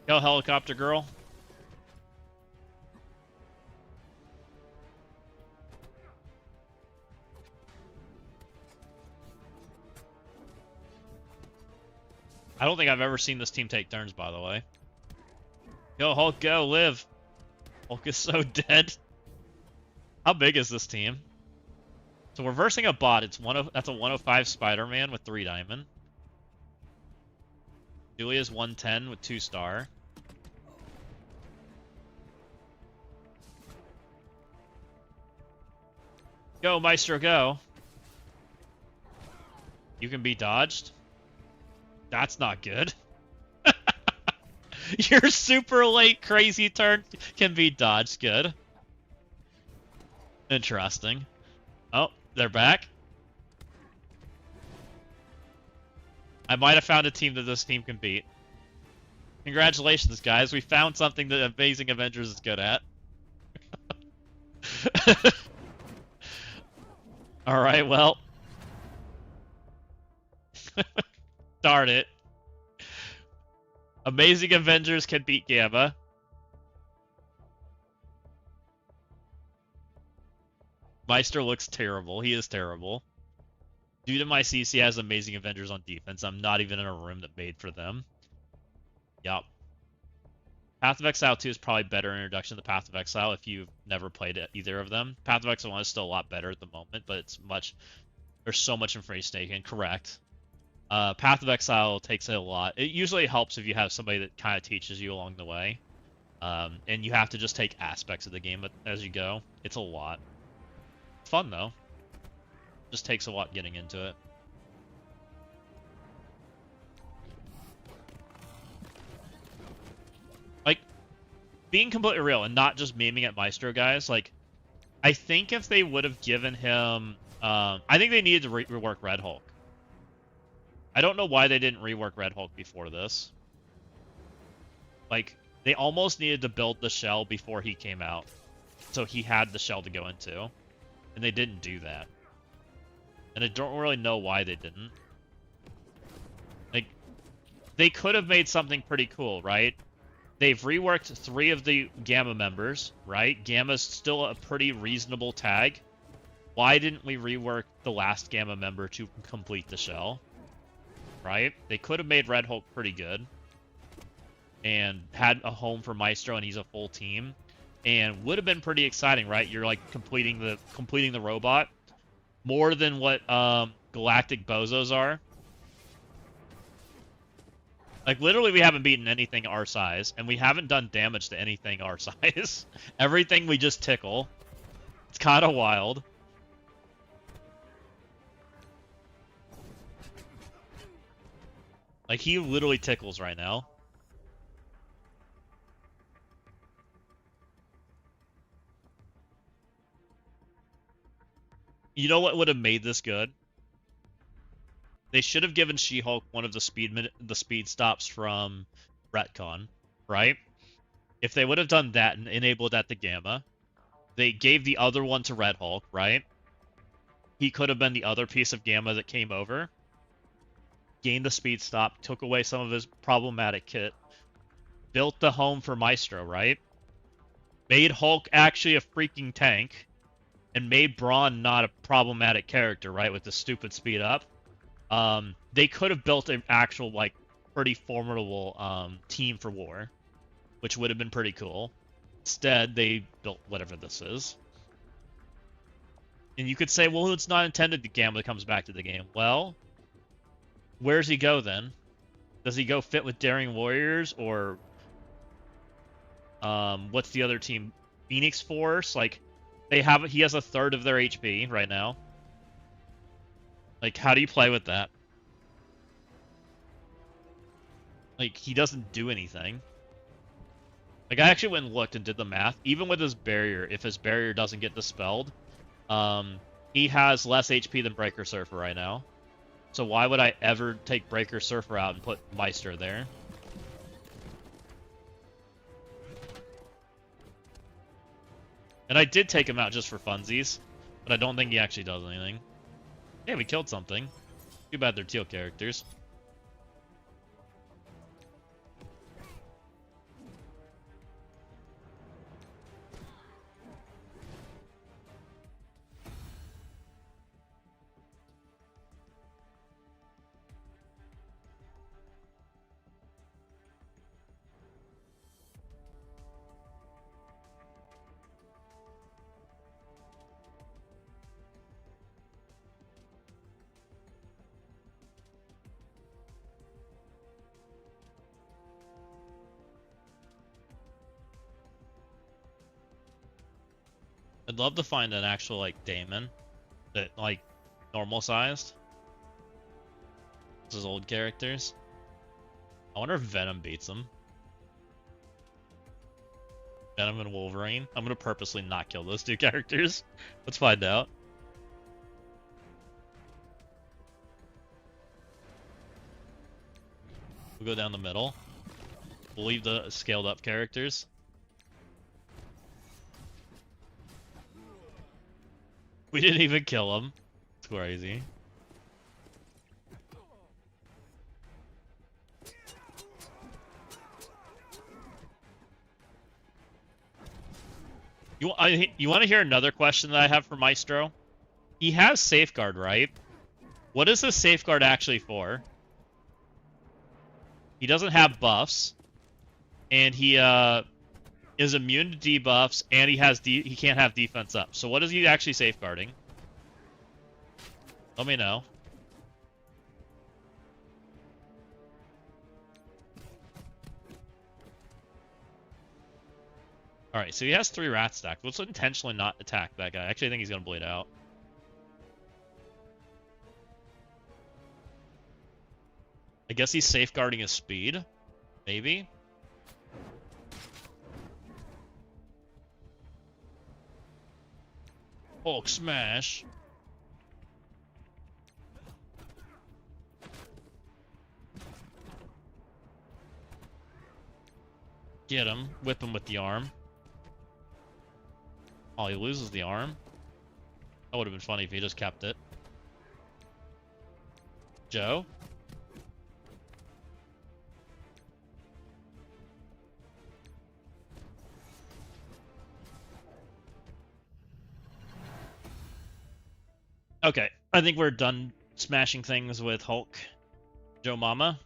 Go, helicopter girl. I don't think I've ever seen this team take turns, by the way. Go, Hulk, go, live. Hulk is so dead. How big is this team? So we're versing a bot. That's a 105 Spider-Man with 3 diamond. Julia's 110 with 2 star. Go, Maestro, go. You can be dodged. That's not good. Your super late crazy turn can be dodged. Good. Interesting. Oh, they're back. I might have found a team that this team can beat. Congratulations, guys. We found something that Amazing Avengers is good at. Alright, well. Darn it. Amazing Avengers can beat Gamma. Meister looks terrible. He is terrible. Due to my CC has Amazing Avengers on defense, I'm not even in a room that made for them. Yup. Path of Exile 2 is probably better introduction to Path of Exile if you've never played either of them. Path of Exile 1 is still a lot better at the moment, but there's so much information taken. Correct. Path of Exile takes a lot. It usually helps if you have somebody that kind of teaches you along the way. And you have to just take aspects of the game as you go. It's a lot. It's fun, though. Just takes a lot getting into it. Like, being completely real and not just memeing at Maestro, guys, like, I think if they would have given him... I think they needed to rework Red Hulk. I don't know why they didn't rework Red Hulk before this. Like, they almost needed to build the shell before he came out. So he had the shell to go into. And they didn't do that. And I don't really know why they didn't. Like, they could have made something pretty cool, right? They've reworked 3 of the Gamma members, right? Gamma's still a pretty reasonable tag. Why didn't we rework the last Gamma member to complete the shell? Right? They could have made Red Hulk pretty good. And had a home for Maestro and he's a full team. and would have been pretty exciting, right? You're like completing the robot more than what galactic bozos are. Like, literally, we haven't beaten anything our size, and we haven't done damage to anything our size. Everything we just tickle. It's kind of wild. Like, he literally tickles right now. You know what would have made this good? They should have given She-Hulk one of the speed stops from Retcon, right? If they would have done that and enabled that to Gamma, they gave the other one to Red Hulk, right? He could have been the other piece of Gamma that came over, gained the speed stop, took away some of his problematic kit, built the home for Maestro, right? Made Hulk actually a freaking tank, and made Brawn not a problematic character, right? With the stupid speed up. They could have built an actual, like, pretty formidable team for war, which would have been pretty cool. Instead, they built whatever this is. And you could say, well, it's not intended that Gamma comes back to the game. Well, where's he go then? Does he go fit with Daring Warriors, or what's the other team? Phoenix Force? Like, he has a third of their HP right now. Like, how do you play with that? Like, he doesn't do anything. Like, I actually went and looked and did the math. Even with his barrier, if his barrier doesn't get dispelled, he has less HP than Breaker Surfer right now. So why would I ever take Breaker Surfer out and put Meister there? And I did take him out just for funsies, but I don't think he actually does anything. Yeah, we killed something. Too bad they're teal characters. I'd love to find an actual, like, Daemon that, like, normal sized. This is old characters. I wonder if Venom beats him. Venom and Wolverine. I'm gonna purposely not kill those two characters. Let's find out. We'll go down the middle. We'll leave the scaled up characters. We didn't even kill him. It's crazy. You want to hear another question that I have for Maestro? He has Safeguard, right? What is the Safeguard actually for? He doesn't have buffs, and he is immune to debuffs, and he can't have defense up. So what is he actually safeguarding? Let me know. Alright, so he has 3 rat stacks. Let's intentionally not attack that guy. I actually think he's gonna bleed out. I guess he's safeguarding his speed. Maybe. Hulk smash. Get him. Whip him with the arm. Oh, he loses the arm? That would have been funny if he just kept it. Joe? Okay, I think we're done smashing things with Hulk. Joe Mama.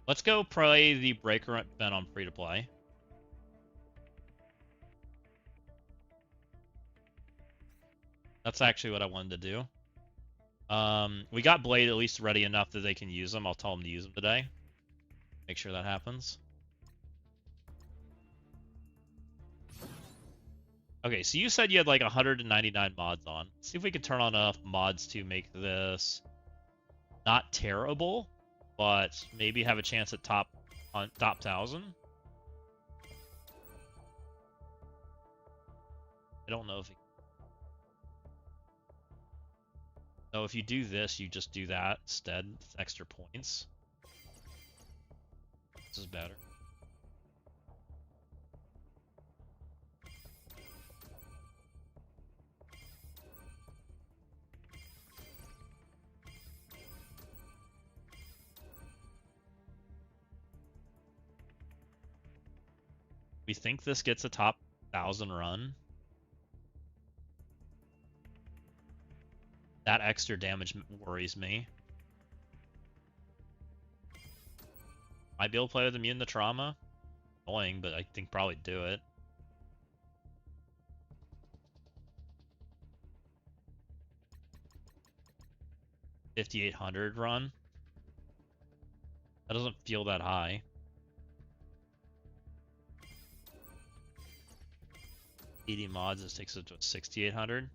Let's go play the Breaker event on free to play. That's actually what I wanted to do. We got Blade at least ready enough that they can use them. I'll tell them to use them today. Make sure that happens. Okay, so you said you had like 199 mods on. Let's see if we can turn on enough mods to make this not terrible, but maybe have a chance at top 1,000. I don't know if it... So if you do this, you just do that instead. It's extra points. This is better. We think this gets a top 1,000 run. That extra damage worries me. Might be able to play with immune to trauma. Annoying, but I think probably do it. $5,800 run. That doesn't feel that high. 80 mods, this takes it to 6,800.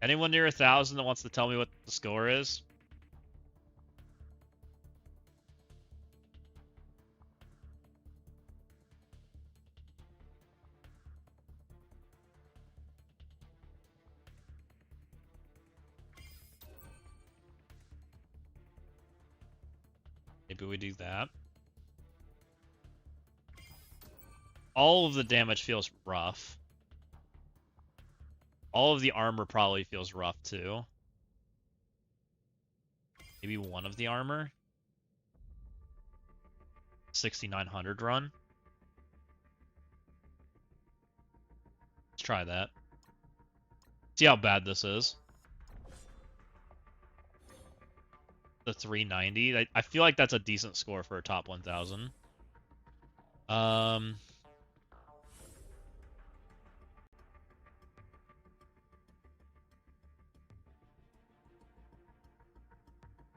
Anyone near 1,000 that wants to tell me what the score is? Maybe we do that. All of the damage feels rough. All of the armor probably feels rough too. Maybe one of the armor. 6,900 run. Let's try that. See how bad this is. The 390. I feel like that's a decent score for a top 1,000.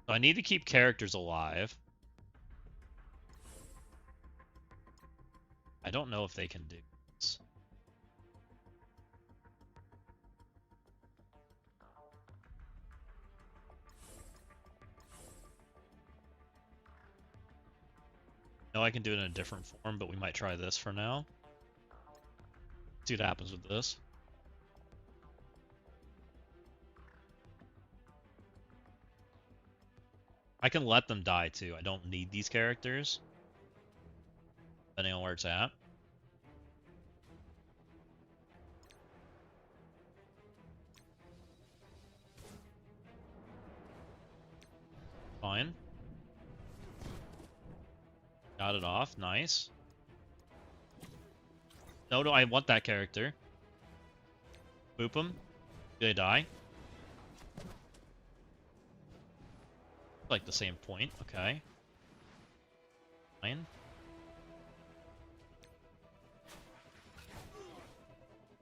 So I need to keep characters alive. I don't know if they can do this. No, I can do it in a different form, but we might try this for now. See what happens with this. I can let them die too. I don't need these characters, depending on where it's at. Fine. Got it off. Nice. No, I want that character. Boop him. Do they die? Like the same point. Okay. Fine.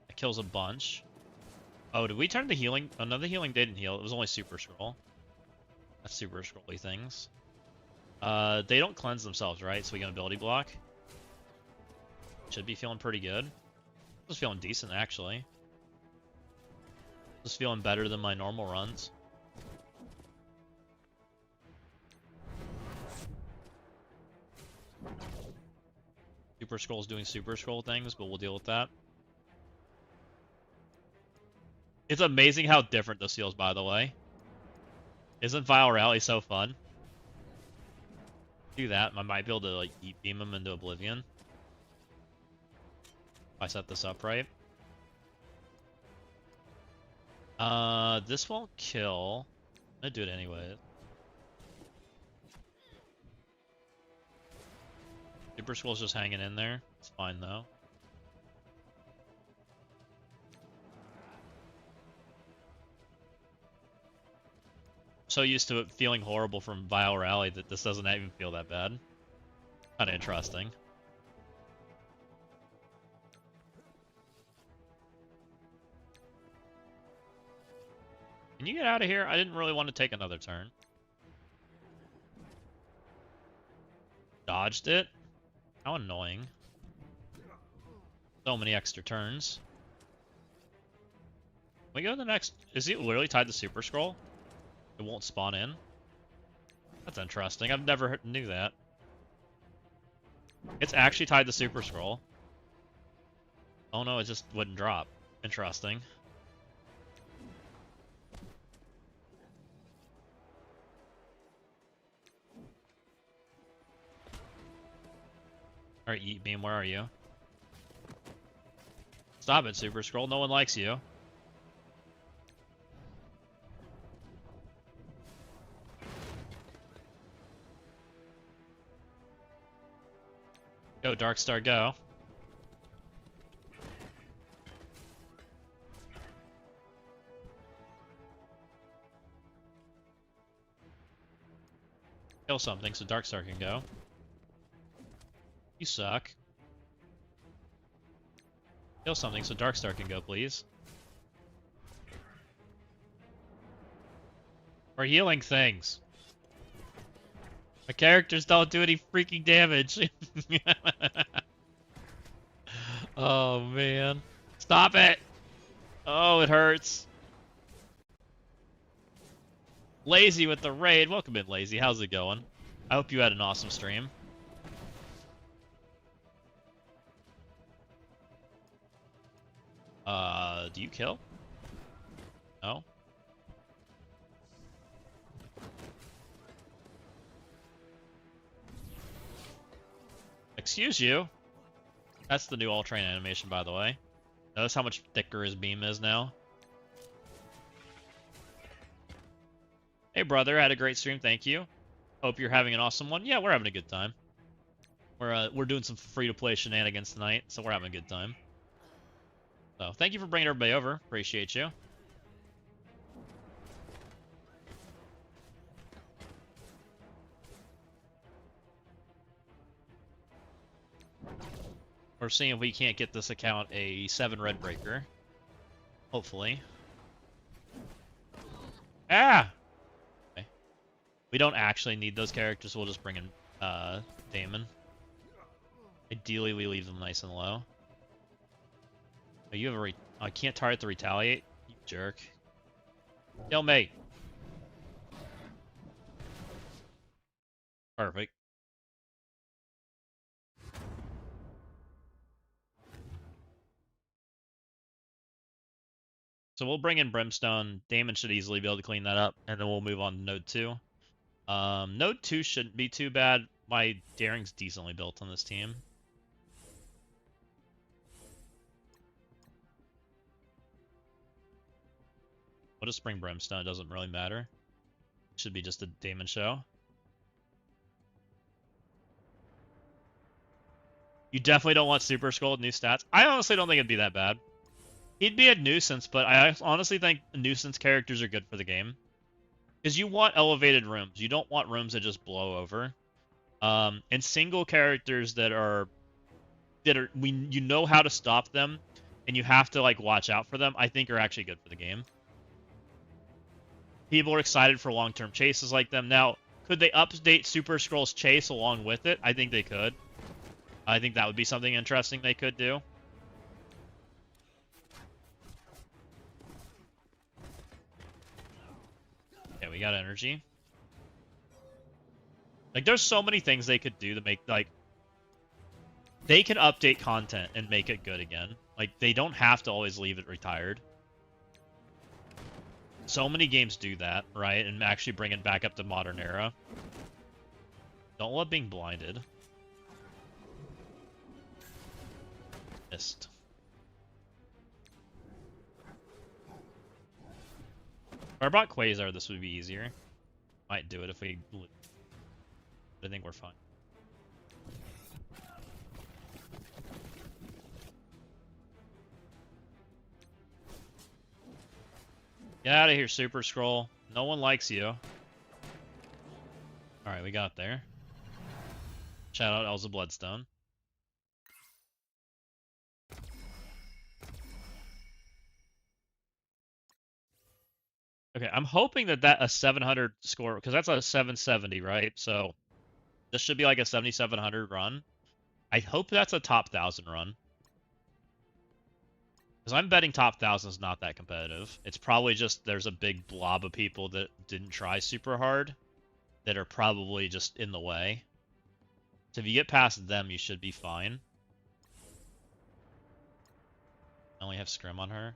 That kills a bunch. Oh, did we turn the healing? Oh, no, the healing didn't heal. It was only Super Scroll. That's Super Scrolly things. They don't cleanse themselves, right? So we get an ability block. Should be feeling pretty good. Just feeling decent, actually. Just feeling better than my normal runs. Super Scroll's doing Super Scroll things, but we'll deal with that. It's amazing how different this feels, by the way. Isn't Vile Rally so fun? Do that. I might be able to like beam him into oblivion. If I set this up right. This won't kill. I'm gonna do it anyway. Super Skull's just hanging in there. It's fine though. So used to it feeling horrible from Vile Rally that this doesn't even feel that bad. Kind of interesting. Can you get out of here? I didn't really want to take another turn. Dodged it? How annoying. So many extra turns. Can we go to the next... Is he literally tied to Super Scroll? It won't spawn in? That's interesting. I've never knew that. It's actually tied to Super Scroll. Oh no, it just wouldn't drop. Interesting. Alright, Yeet Beam, where are you? Stop it, Super Scroll. No one likes you. Go, Darkstar, go. Kill something so Darkstar can go. You suck. Kill something so Darkstar can go, please. We're healing things. My characters don't do any freaking damage. Oh, man. Stop it! Oh, it hurts. Lazy with the raid. Welcome in, Lazy. How's it going? I hope you had an awesome stream. Do you kill? No? Excuse you? That's the new all-train animation, by the way. Notice how much thicker his beam is now? Hey, brother. Had a great stream. Thank you. Hope you're having an awesome one. Yeah, we're having a good time. We're doing some free-to-play shenanigans tonight, so we're having a good time. So, thank you for bringing everybody over. Appreciate you. We're seeing if we can't get this account a 7 red breaker. Hopefully. Ah! Okay. We don't actually need those characters, so we'll just bring in Damon. Ideally, we leave them nice and low. Oh, you have a I can't target the retaliate? You jerk. Kill me! Perfect. So we'll bring in Brimstone. Damon should easily be able to clean that up, and then we'll move on to Node 2. Node 2 shouldn't be too bad. My daring's decently built on this team. We'll just bring Brimstone. It doesn't really matter. It should be just a Damon show. You definitely don't want Super Scroll with new stats. I honestly don't think it'd be that bad. He'd be a nuisance, but I honestly think nuisance characters are good for the game. Because you want elevated rooms. You don't want rooms that just blow over. And single characters that are you know how to stop them, and you have to like watch out for them, I think are actually good for the game. People are excited for long-term chases like them. Now, could they update Super Scroll's chase along with it? I think they could. I think that would be something interesting they could do. Yeah, we got energy. Like, there's so many things they could do to make, like... They can update content and make it good again. Like, they don't have to always leave it retired. So many games do that, right? And actually bring it back up to modern era. Don't love being blinded. Missed. If I brought Quasar, this would be easier. Might do it if we... I think we're fine. Get out of here, Super Scroll. No one likes you. Alright, we got there. Shout out Elza Bloodstone. Okay, I'm hoping that a 700 score, because that's a 770, right? So this should be like a 7700 run. I hope that's a top 1000 run. Because I'm betting top 1000 is not that competitive. It's probably just there's a big blob of people that didn't try super hard that are probably just in the way. So if you get past them, you should be fine. I only have Scrim on her.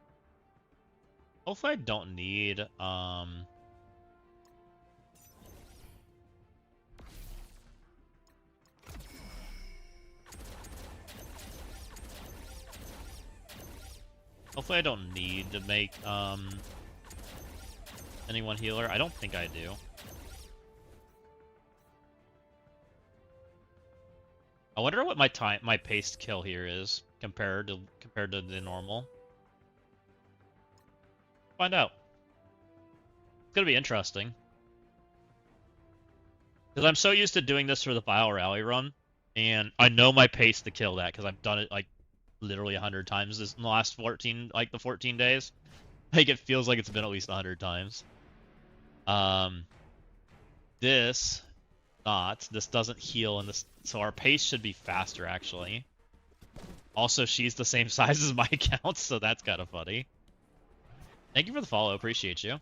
Hopefully I don't need, hopefully I don't need to make, anyone healer. I don't think I do. I wonder what my pace kill here is compared to the normal. Find out. It's gonna be interesting. Because I'm so used to doing this for the Vile Rally run, and I know my pace to kill that because I've done it like literally 100 times in the last 14 days. Like it feels like it's been at least 100 times. This doesn't heal, and this, so our pace should be faster actually. Also, she's the same size as my account, so that's kind of funny. Thank you for the follow, appreciate you.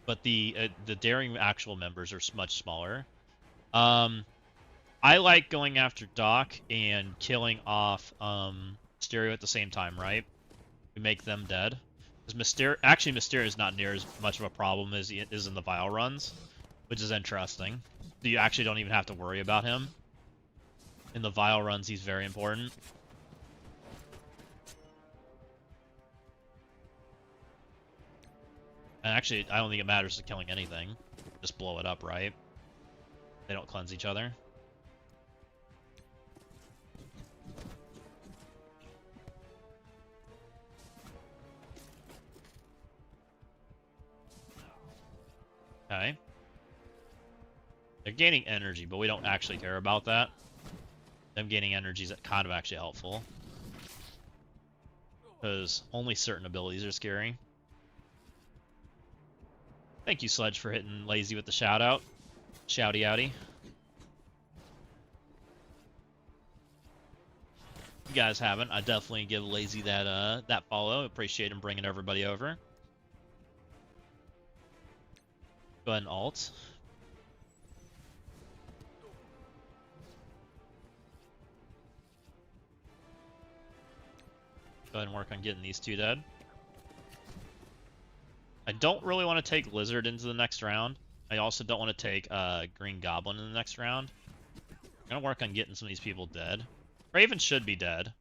But the daring actual members are much smaller. I like going after Doc and killing off Mysterio at the same time, right? We make them dead. Because Mysterio is not near as much of a problem as he is in the Vile runs, which is interesting. You actually don't even have to worry about him. In the Vile runs, he's very important. And actually, I don't think it matters to killing anything. Just blow it up, right? They don't cleanse each other. Okay. They're gaining energy, but we don't actually care about that. Them gaining energy is kind of actually helpful. Because only certain abilities are scary. Thank you, Sledge, for hitting Lazy with the shout-out. Shouty-outy. If you guys haven't, I definitely give Lazy that follow. Appreciate him bringing everybody over. Go ahead and alt. Go ahead and work on getting these two dead. I don't really want to take Lizard into the next round. I also don't want to take Green Goblin in the next round. I'm going to work on getting some of these people dead. Raven should be dead.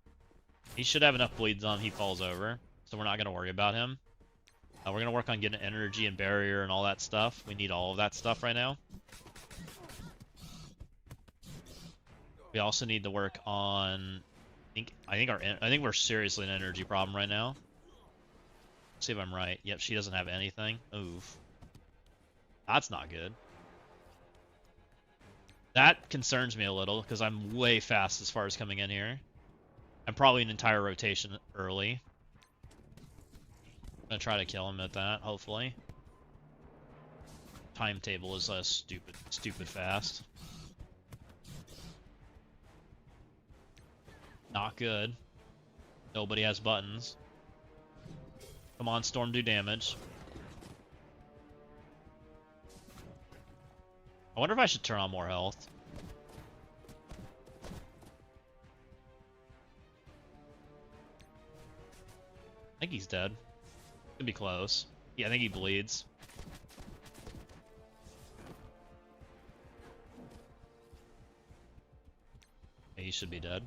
He should have enough bleeds on him, he falls over. So we're not going to worry about him. We're going to work on getting energy and barrier and all that stuff. We need all of that stuff right now. We also need to work on... I think we're seriously in an energy problem right now. Let's see if I'm right. Yep, she doesn't have anything. Oof. That's not good. That concerns me a little, because I'm way fast as far as coming in here. I'm probably an entire rotation early. I'm gonna try to kill him at that, hopefully. Timetable is stupid fast. Not good. Nobody has buttons. Come on, Storm, do damage. I wonder if I should turn on more health. I think he's dead. Could be close. Yeah, I think he bleeds. Yeah, he should be dead.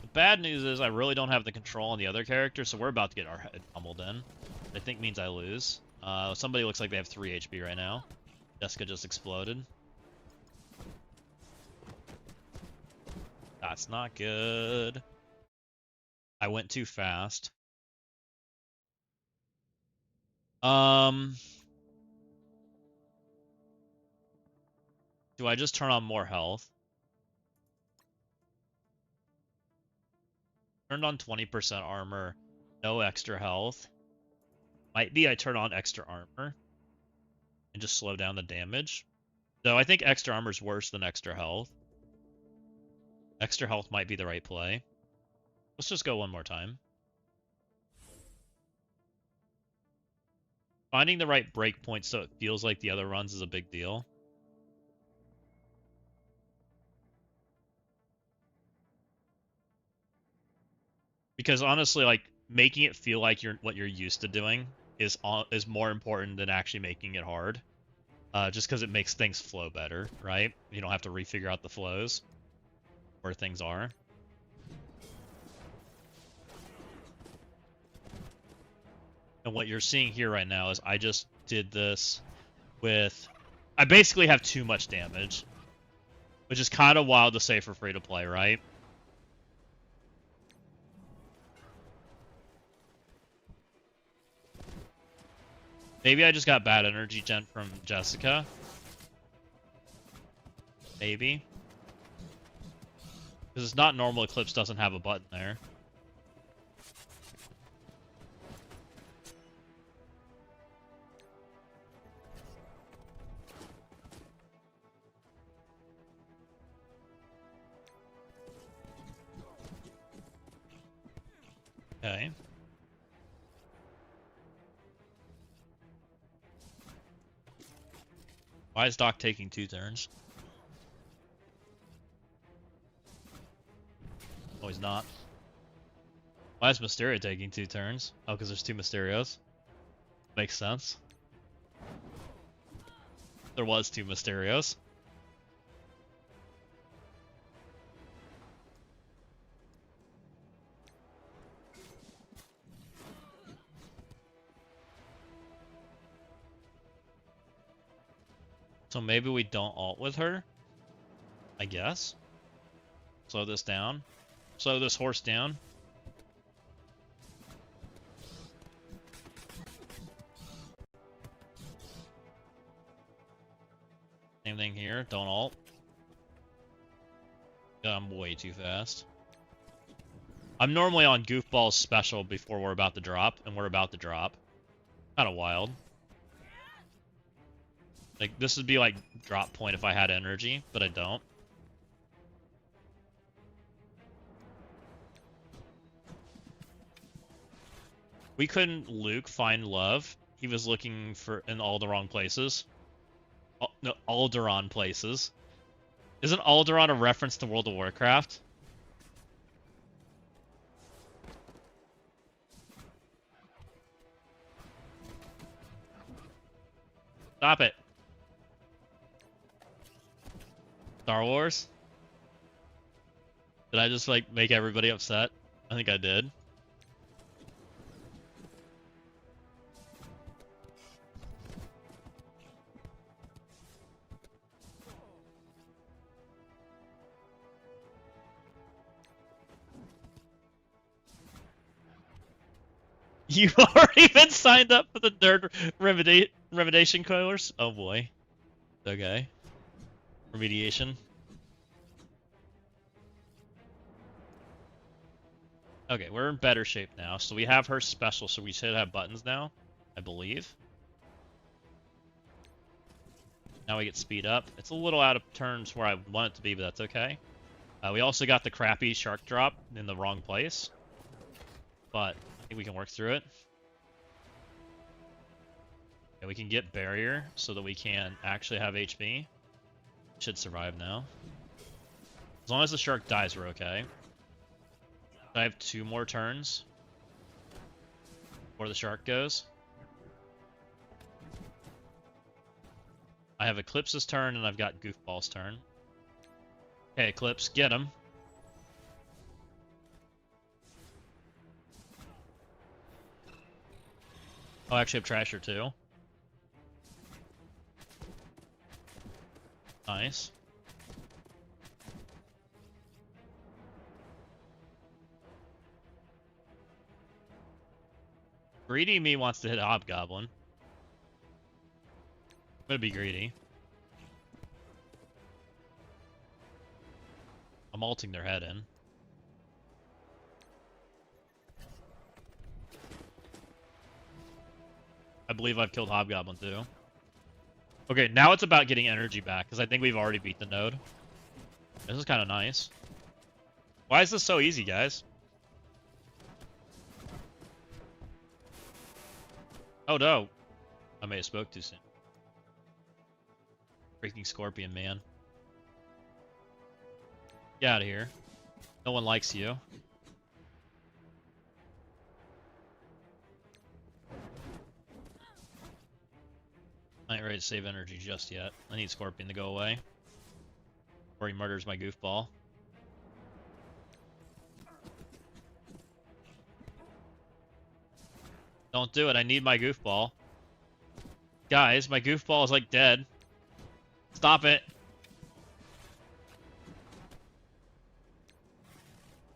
The bad news is I really don't have the control on the other character, so we're about to get our head pummeled in. I think means I lose. Somebody looks like they have 3 HP right now. Jessica just exploded. That's not good. I went too fast. Do I just turn on more health? Turned on 20% armor, no extra health. Might be I turn on extra armor and just slow down the damage. Though I think extra armor is worse than extra health. Extra health might be the right play. Let's just go one more time. Finding the right breakpoint so it feels like the other runs is a big deal. Because honestly, like, making it feel like what you're used to doing is more important than actually making it hard. Just because it makes things flow better, right? You don't have to refigure out the flows where things are. And what you're seeing here right now is I just did this with... I basically have too much damage, which is kind of wild to say for free-to-play, right? Maybe I just got bad energy gen from Jessica. Maybe. Because it's not normal Eclipse doesn't have a button there. Okay. Why is Doc taking 2 turns? Oh, he's not. Why is Mysterio taking 2 turns? Oh, because there's 2 Mysterios. Makes sense. There was 2 Mysterios. So maybe we don't ult with her? I guess. Slow this down. Slow this horse down. Same thing here. Don't ult. I'm way too fast. I'm normally on Goofball's special before we're about to drop, and we're about to drop. Kinda wild. Like, this would be like drop point if I had energy, but I don't. We couldn't Luke find love. He was looking for in all the wrong places. Oh, no, Alderaan places. Isn't Alderaan a reference to World of Warcraft? Stop it. Star Wars? Did I just, like, make everybody upset? I think I did. You've already been signed up for the nerd remediation coilers? Oh boy. Okay. Remediation. Okay, we're in better shape now. So we have her special, so we should have buttons now, I believe. Now we get speed up. It's a little out of turns where I want it to be, but that's okay. We also got the crappy shark drop in the wrong place. But I think we can work through it. And we can get barrier so that we can actually have HP. Should survive now. As long as the shark dies, we're okay. I have 2 more turns before the shark goes. I have Eclipse's turn and I've got Goofball's turn. Okay, Eclipse, get him. Oh, I actually have Trasher too. Nice. Greedy me wants to hit Hobgoblin. I'm gonna be greedy. ulting their head in. I believe I've killed Hobgoblin too. Okay, now it's about getting energy back, because I think we've already beat the node. This is kind of nice. Why is this so easy, guys? Oh no. I may have spoke too soon. Freaking Scorpion, man. Get out of here. No one likes you. I ain't ready to save energy just yet. I need Scorpion to go away. Or he murders my goofball. Don't do it, I need my goofball. Guys, my goofball is like dead. Stop it.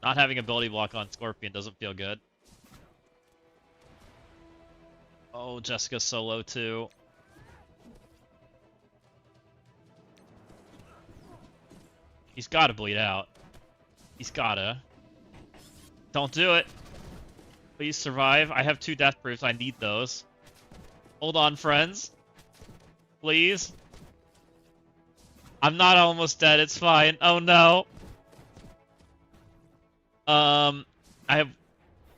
Not having ability block on Scorpion doesn't feel good. Oh, Jessica's so low too. He's gotta bleed out. He's gotta. Don't do it. Please survive. I have 2 death proofs. I need those. Hold on, friends. Please. I'm not almost dead. It's fine. Oh no. I have.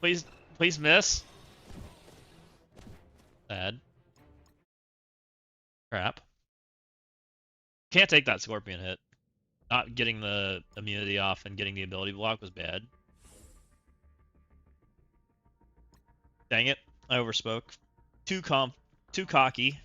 Please miss. Sad. Crap. Can't take that Scorpion hit. Not getting the immunity off and getting the ability block was bad. Dang it. I overspoke. Too cocky.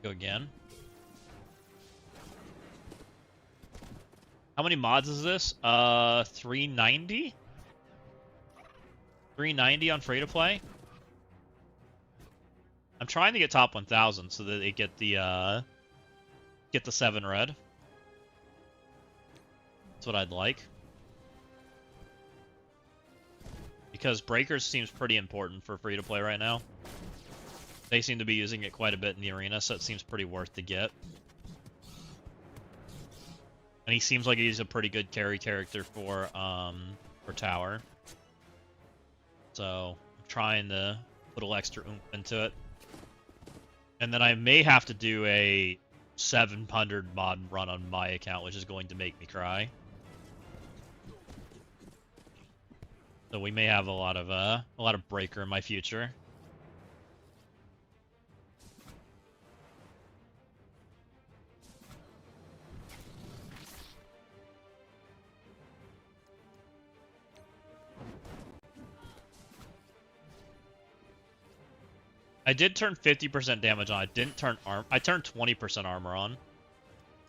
Go again. How many mods is this? 390? 390 on free to play? I'm trying to get top 1000 so that they get the 7 red. That's what I'd like. Because Breakers seems pretty important for free to play right now. They seem to be using it quite a bit in the arena, so it seems pretty worth to get. And he seems like he's a pretty good carry character for tower. So I'm trying to put a little extra oomph into it. And then I may have to do a 700 mod run on my account, which is going to make me cry. So we may have a lot of breaker in my future. I did turn 50% damage on. I didn't turn I turned 20% armor on.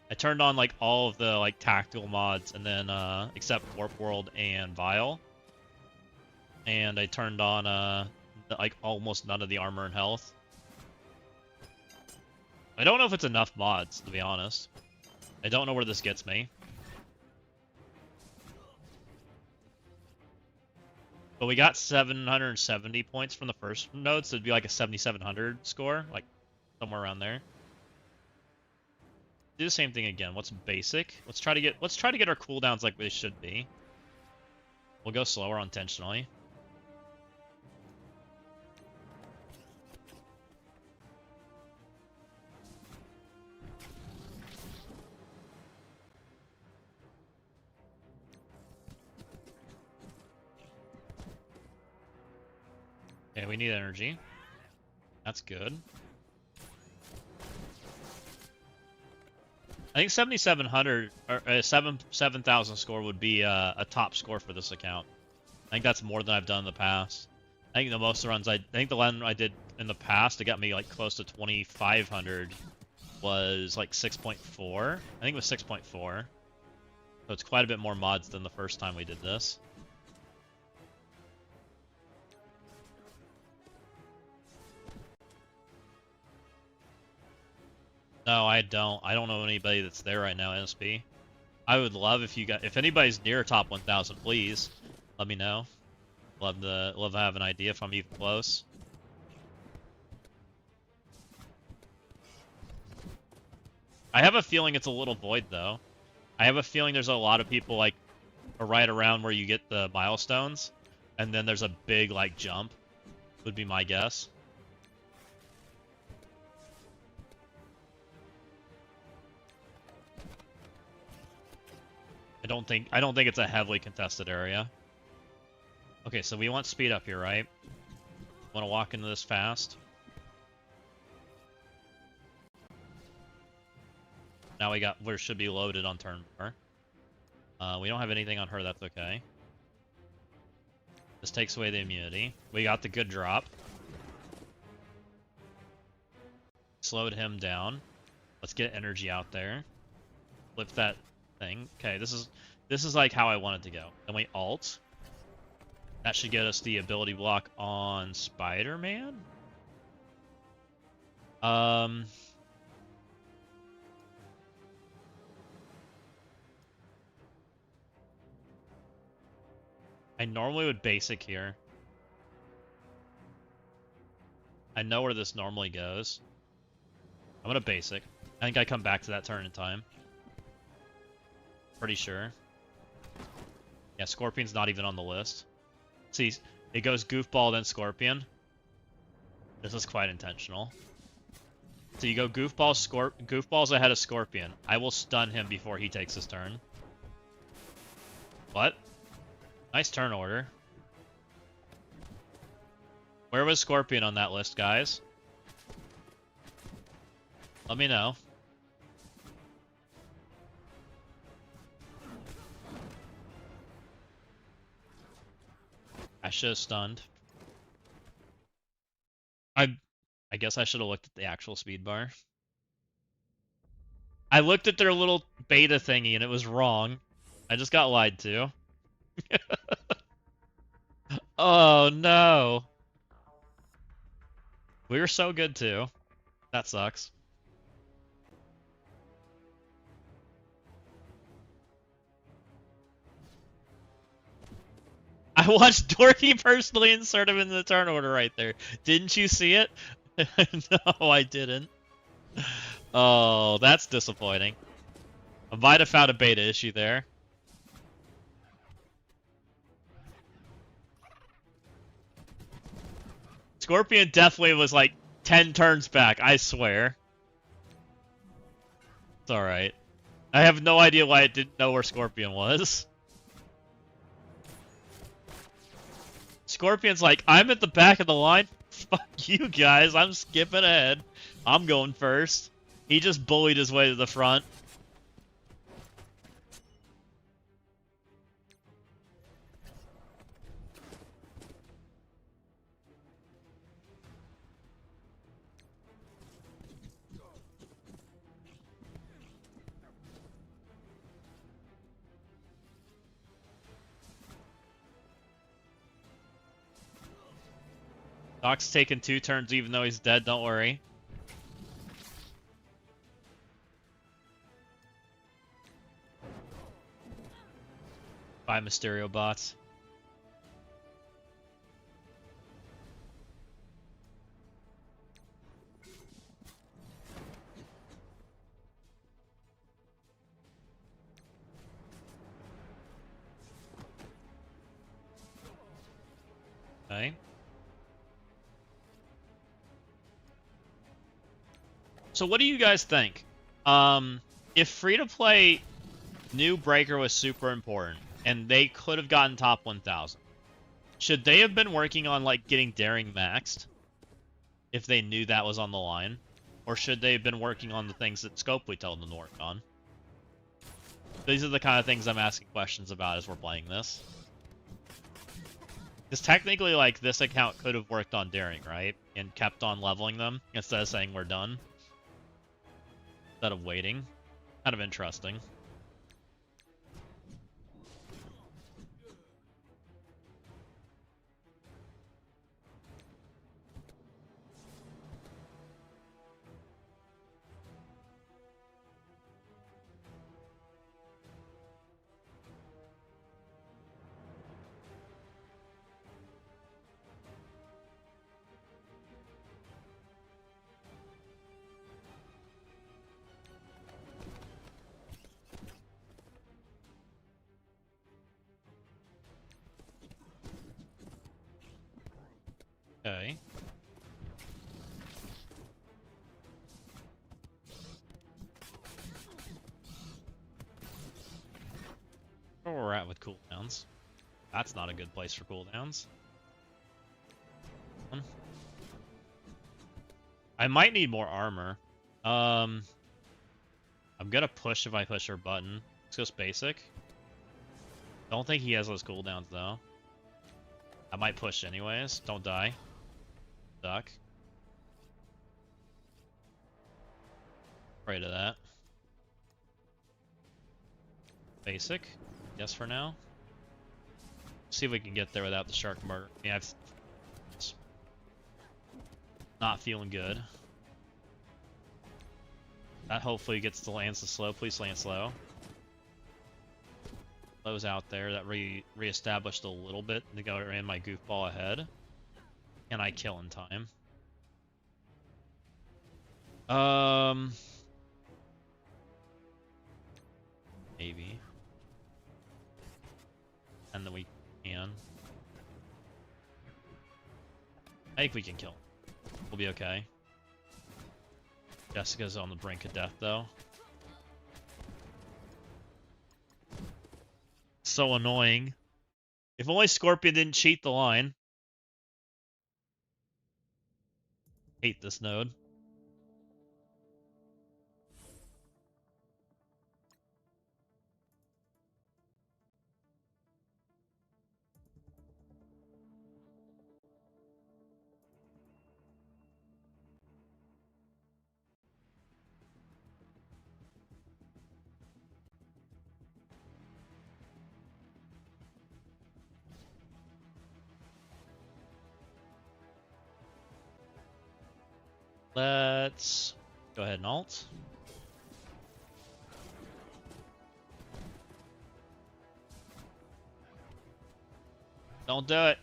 I turned on like all of the like tactical mods and then except Warp World and Vile. And I turned on like almost none of the armor and health. I don't know if it's enough mods, to be honest. I don't know where this gets me. But we got 770 points from the first node, so it'd be like a 7,700 score, like somewhere around there. Do the same thing again. What's basic? Let's try to get our cooldowns like they should be. We'll go slower intentionally. Okay, we need energy. That's good. I think 7,700 or 7,000 score would be a top score for this account. I think that's more than I've done in the past. I think the most runs I think the one I did in the past, it got me like close to 2,500, was like 6.4. I think it was 6.4. So it's quite a bit more mods than the first time we did this. No, I don't. I don't know anybody that's there right now, NSP. I would love if you got, if anybody's near top 1,000, please let me know. Love to have an idea if I'm even close. I have a feeling it's a little void though. I have a feeling there's a lot of people like right around where you get the milestones, and then there's a big like jump. Would be my guess. I don't think it's a heavily contested area. Okay, so we want speed up here, right? Want to walk into this fast. Now we should be loaded on turn 4. We don't have anything on her, that's okay. This takes away the immunity. We got the good drop. Slowed him down. Let's get energy out there. Flip that thing. Okay, this is like how I want it to go. Then we alt. That should get us the ability block on Spider-Man. I normally would basic here. I know where this normally goes. I'm gonna basic. I think I come back to that turn in time. Pretty sure. Yeah, Scorpion's not even on the list. See, it goes Goofball, then Scorpion. This is quite intentional. So you go Goofball's ahead of Scorpion. I will stun him before he takes his turn. What? Nice turn order. Where was Scorpion on that list, guys? Let me know. I should have stunned. I guess I should have looked at the actual speed bar. I looked at their little beta thingy and it was wrong. I just got lied to. Oh no. We were so good too. That sucks. I watched Dorky personally insert him in the turn order right there. Didn't you see it? No, I didn't. Oh, that's disappointing. I might have found a beta issue there. Scorpion definitely was like 10 turns back, I swear. It's alright. I have no idea why it didn't know where Scorpion was. Scorpion's like, I'm at the back of the line. Fuck you guys, I'm skipping ahead. I'm going first. He just bullied his way to the front. Doc's taking 2 turns even though he's dead, don't worry. Bye, Mysterio bots. Okay. So what do you guys think? If free-to-play new Breaker was super important, and they could have gotten top 1,000, should they have been working on, like, getting Daring maxed? If they knew that was on the line? Or should they have been working on the things that Scopely told them to work on? These are the kind of things I'm asking questions about as we're playing this. Because technically, like, this account could have worked on Daring, right? And kept on leveling them, instead of saying we're done. Instead of waiting. Kind of interesting. Okay. Where we're at with cooldowns. That's not a good place for cooldowns. I might need more armor. I'm gonna push if I push her button. Let's go basic. Don't think he has those cooldowns though. I might push anyways. Don't die. Duck. Pray to that. Basic. Yes for now. See if we can get there without the shark murder. Yeah, it's not feeling good. That hopefully gets to land so slow. Please land slow. Slow's out there. That re-established a little bit. I think I ran my goofball ahead. Can I kill in time? Maybe. And then we can. I think we can kill. We'll be okay. Jessica's on the brink of death, though. So annoying. If only Scorpion didn't cheat the line. Hate this node. Let's go ahead and ult. Don't do it.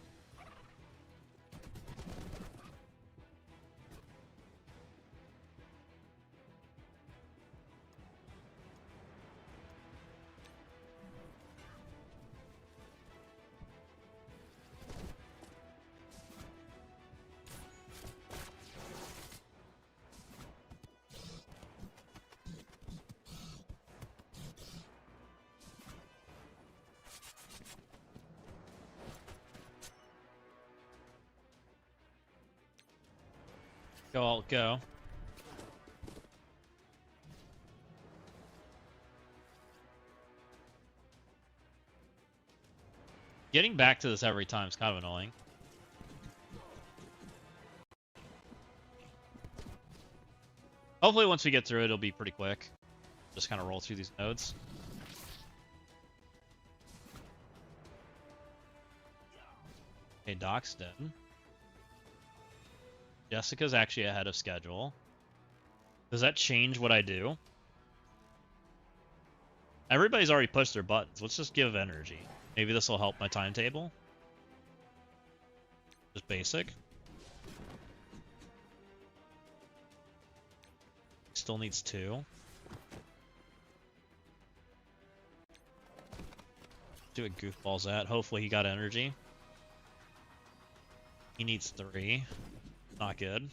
Go ult, go. Getting back to this every time is kind of annoying. Hopefully once we get through it, it'll be pretty quick. Just kind of roll through these nodes. Okay, Doc's dead. Jessica's actually ahead of schedule. Does that change what I do? Everybody's already pushed their buttons. Let's just give energy. Maybe this will help my timetable. Just basic. Still needs 2. Do what Goofball's at. Hopefully he got energy. He needs 3. Not good.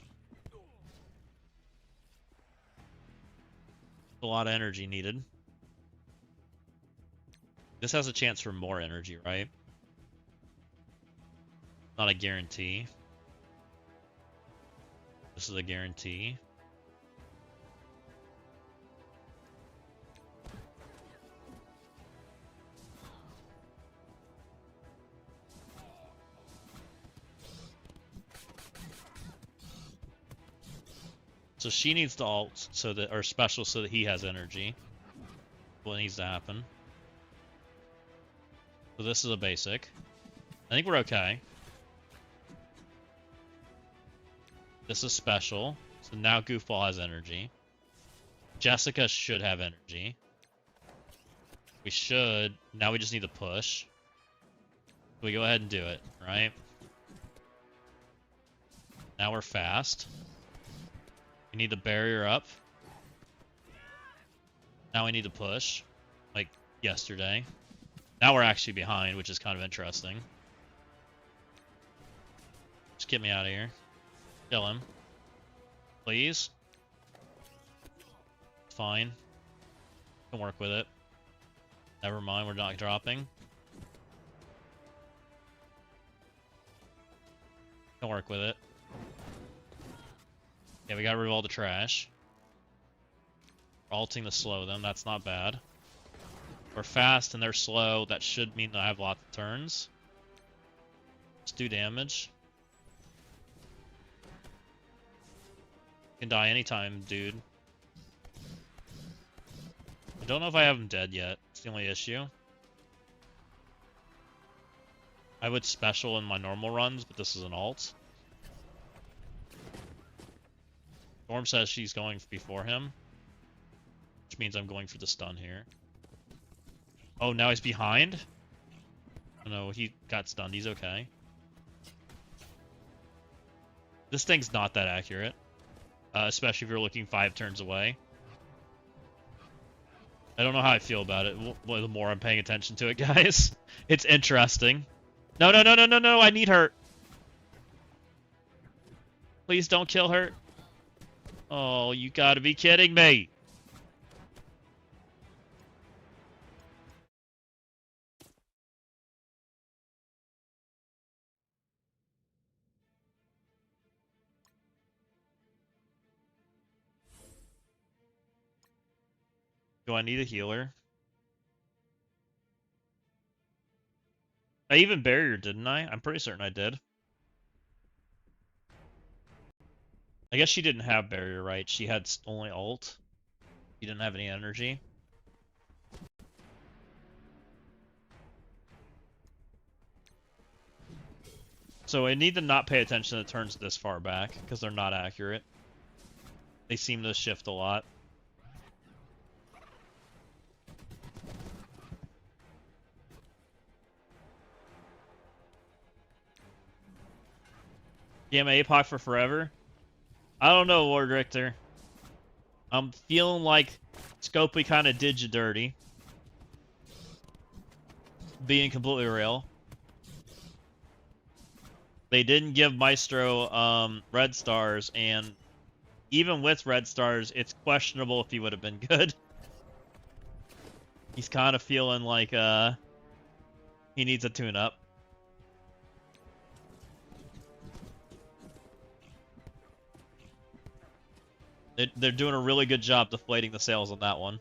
A lot of energy needed. This has a chance for more energy, right? Not a guarantee. This is a guarantee. So she needs to ult so that, or special so that he has energy. What needs to happen. So this is a basic. I think we're okay. This is special. So now Goofball has energy. Jessica should have energy. We should. Now we just need to push. We go ahead and do it, right? Now we're fast. We need the barrier up. Now we need to push. Like yesterday. Now we're actually behind, which is kind of interesting. Just get me out of here. Kill him. Please. Fine. Can work with it. Never mind, we're not dropping. Can work with it. Yeah, we got rid of all the trash. We're alting to slow them, that's not bad. We're fast and they're slow, that should mean that I have lots of turns. Let's do damage. You can die anytime, dude. I don't know if I have him dead yet. It's the only issue. I would special in my normal runs, but this is an alt. Storm says she's going before him, which means I'm going for the stun here. Oh, now he's behind? Oh, no, he got stunned. He's okay. This thing's not that accurate, especially if you're looking 5 turns away. I don't know how I feel about it. The more I'm paying attention to it, guys. It's interesting. No, no, no, no, no, no, I need her. Please don't kill her. Oh, you gotta be kidding me. Do I need a healer? I even barrier, didn't I? I'm pretty certain I did. I guess she didn't have barrier, right? She had only ult. She didn't have any energy. So I need to not pay attention to turns this far back, because they're not accurate. They seem to shift a lot. Gamma APOC for forever? I don't know, Lord Richter. I'm feeling like Scopely kind of did you dirty. Being completely real. They didn't give Maestro red stars, and even with red stars, it's questionable if he would have been good. He's kind of feeling like he needs a tune-up. They're doing a really good job deflating the sails on that one.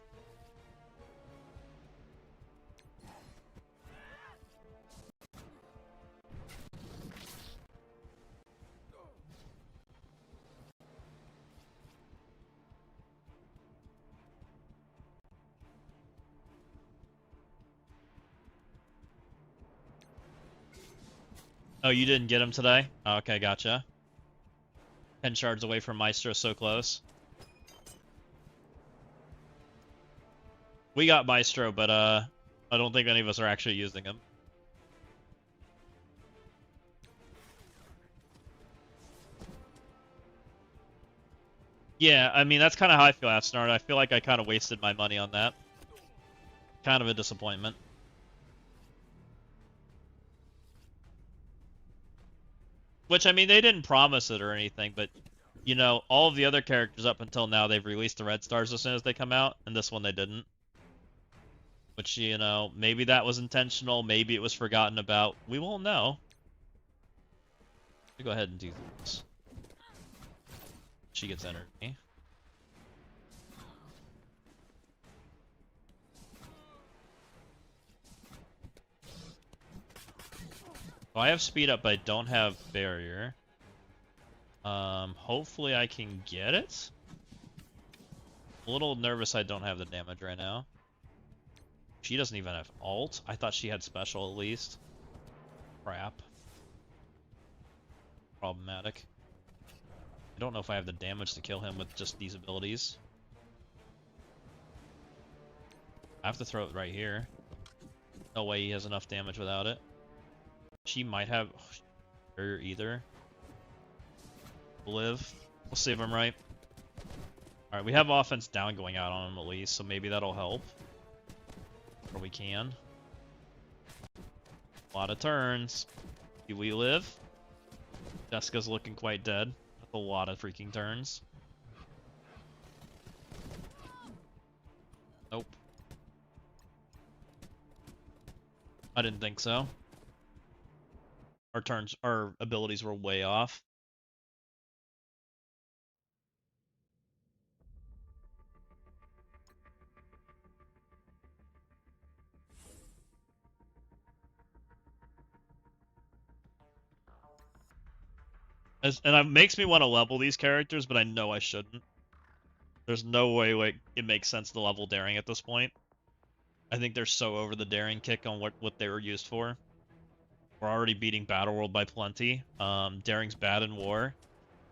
Oh, you didn't get him today? Oh, okay, gotcha. 10 shards away from Maestro, so close. We got Maestro, but I don't think any of us are actually using him. Yeah, I mean, that's kind of how I feel, Asnard. I feel like I kind of wasted my money on that. Kind of a disappointment. Which, I mean, they didn't promise it or anything, but, you know, all of the other characters up until now, they've released the red stars as soon as they come out, and this one they didn't. Which, you know, maybe that was intentional, maybe it was forgotten about. We won't know. Go ahead and do this. She gets energy. Well, I have speed up, but I don't have barrier. Hopefully I can get it. A little nervous I don't have the damage right now. She doesn't even have ult. I thought she had special at least. Crap. Problematic. I don't know if I have the damage to kill him with just these abilities. I have to throw it right here. No way he has enough damage without it. She might have barrier either. Live. We'll see if I'm right. Alright, we have offense down going out on him at least, so maybe that'll help. Or we can. A lot of turns. Do we live? Jessica's looking quite dead. With a lot of freaking turns. Nope. I didn't think so. Our abilities were way off. And it makes me want to level these characters, but I know I shouldn't. There's no way like it makes sense to level daring at this point. I think they're so over the daring kick on what they were used for. We're already beating Battle World by plenty. Daring's bad in war.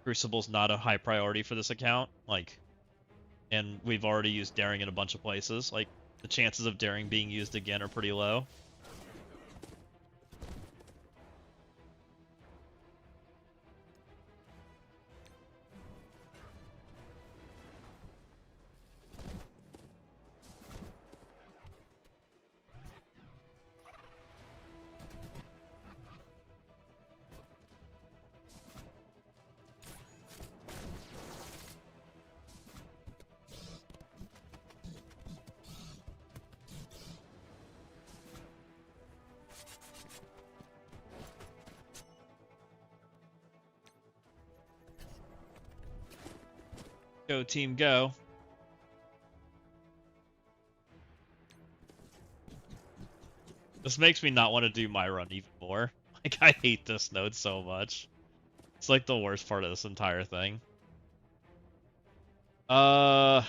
Crucible's not a high priority for this account. Like, and we've already used daring in a bunch of places. Like, the chances of daring being used again are pretty low. Go team, go. This makes me not want to do my run even more. Like, I hate this node so much. It's like the worst part of this entire thing. I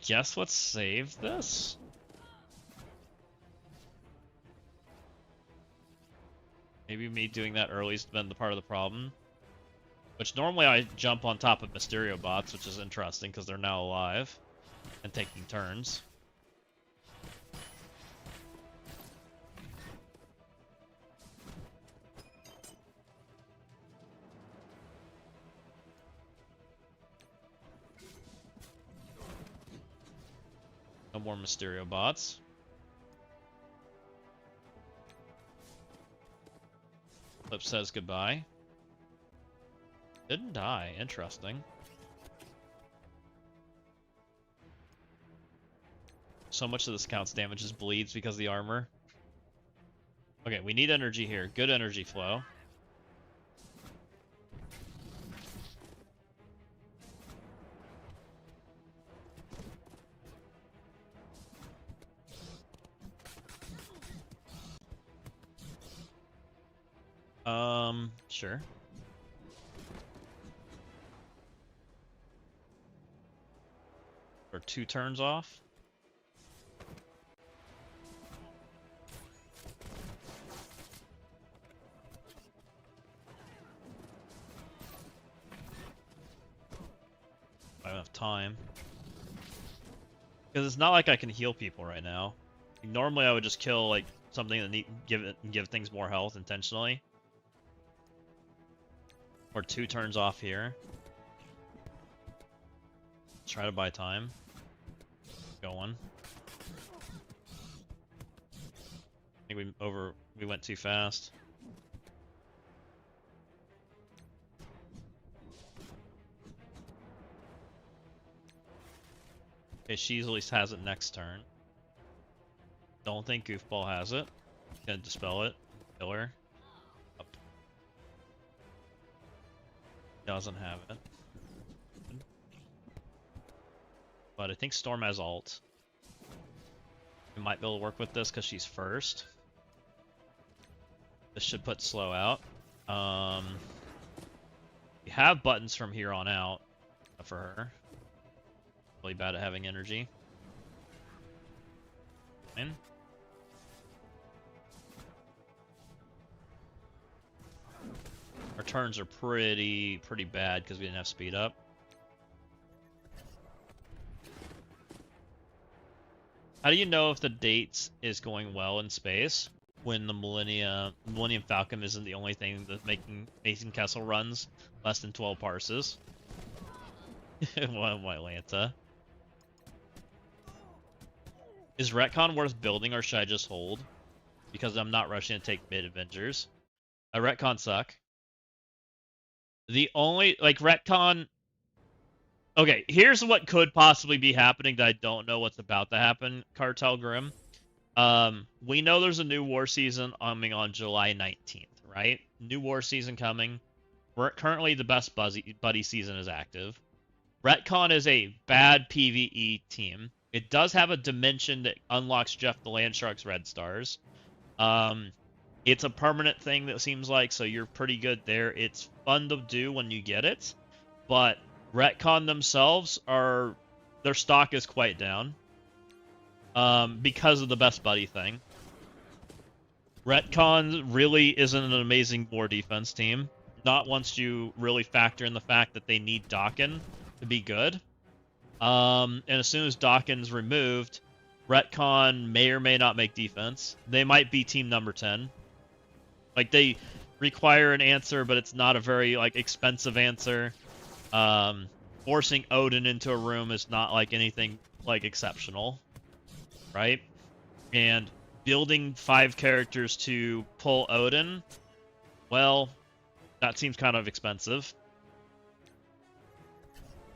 guess let's save this. Maybe me doing that early's been the part of the problem. Which normally I jump on top of Mysterio bots, which is interesting because they're now alive and taking turns. No more Mysterio bots. Flip says goodbye. Didn't die. Interesting. So much of this account's damage is bleeds because of the armor. Okay, we need energy here. Good energy flow. Sure. Or 2 turns off. I don't have time. Because it's not like I can heal people right now. Like, normally I would just kill like something that give things more health intentionally. Or 2 turns off here. Try to buy time. Going. I think we went too fast. Okay, she at least has it next turn. Don't think Goofball has it. Gonna dispel it. Kill her. Up. Doesn't have it. But I think Storm has ult. We might be able to work with this because she's first. This should put slow out. We have buttons from here on out for her. Really bad at having energy. In. Our turns are pretty bad because we didn't have speed up. How do you know if the dates is going well in space when the Millennium Falcon isn't the only thing that's making Mason Kessel runs less than 12 parses? What Atlanta? Is Retcon worth building or should I just hold? Because I'm not rushing to take mid Avengers. Retcon suck. The only, like, retcon... Okay, here's what could possibly be happening that I don't know what's about to happen, Cartel Grim. We know there's a new war season coming on July 19th, right? New war season coming. We're currently the best buddy season is active. Retcon is a bad PvE team. It does have a dimension that unlocks Jeff the Landshark's red stars. It's a permanent thing that seems like, so you're pretty good there. It's fun to do when you get it, but Retcon themselves are, their stock is quite down. Because of the best buddy thing. Retcon really isn't an amazing war defense team. Not once you really factor in the fact that they need Dawkin to be good. And as soon as Dawkin's removed, Retcon may or may not make defense. They might be team number 10. Like, they require an answer, but it's not a very, like, expensive answer. Forcing Odin into a room is not, like, anything, like, exceptional. Right? And building 5 characters to pull Odin, well, that seems kind of expensive.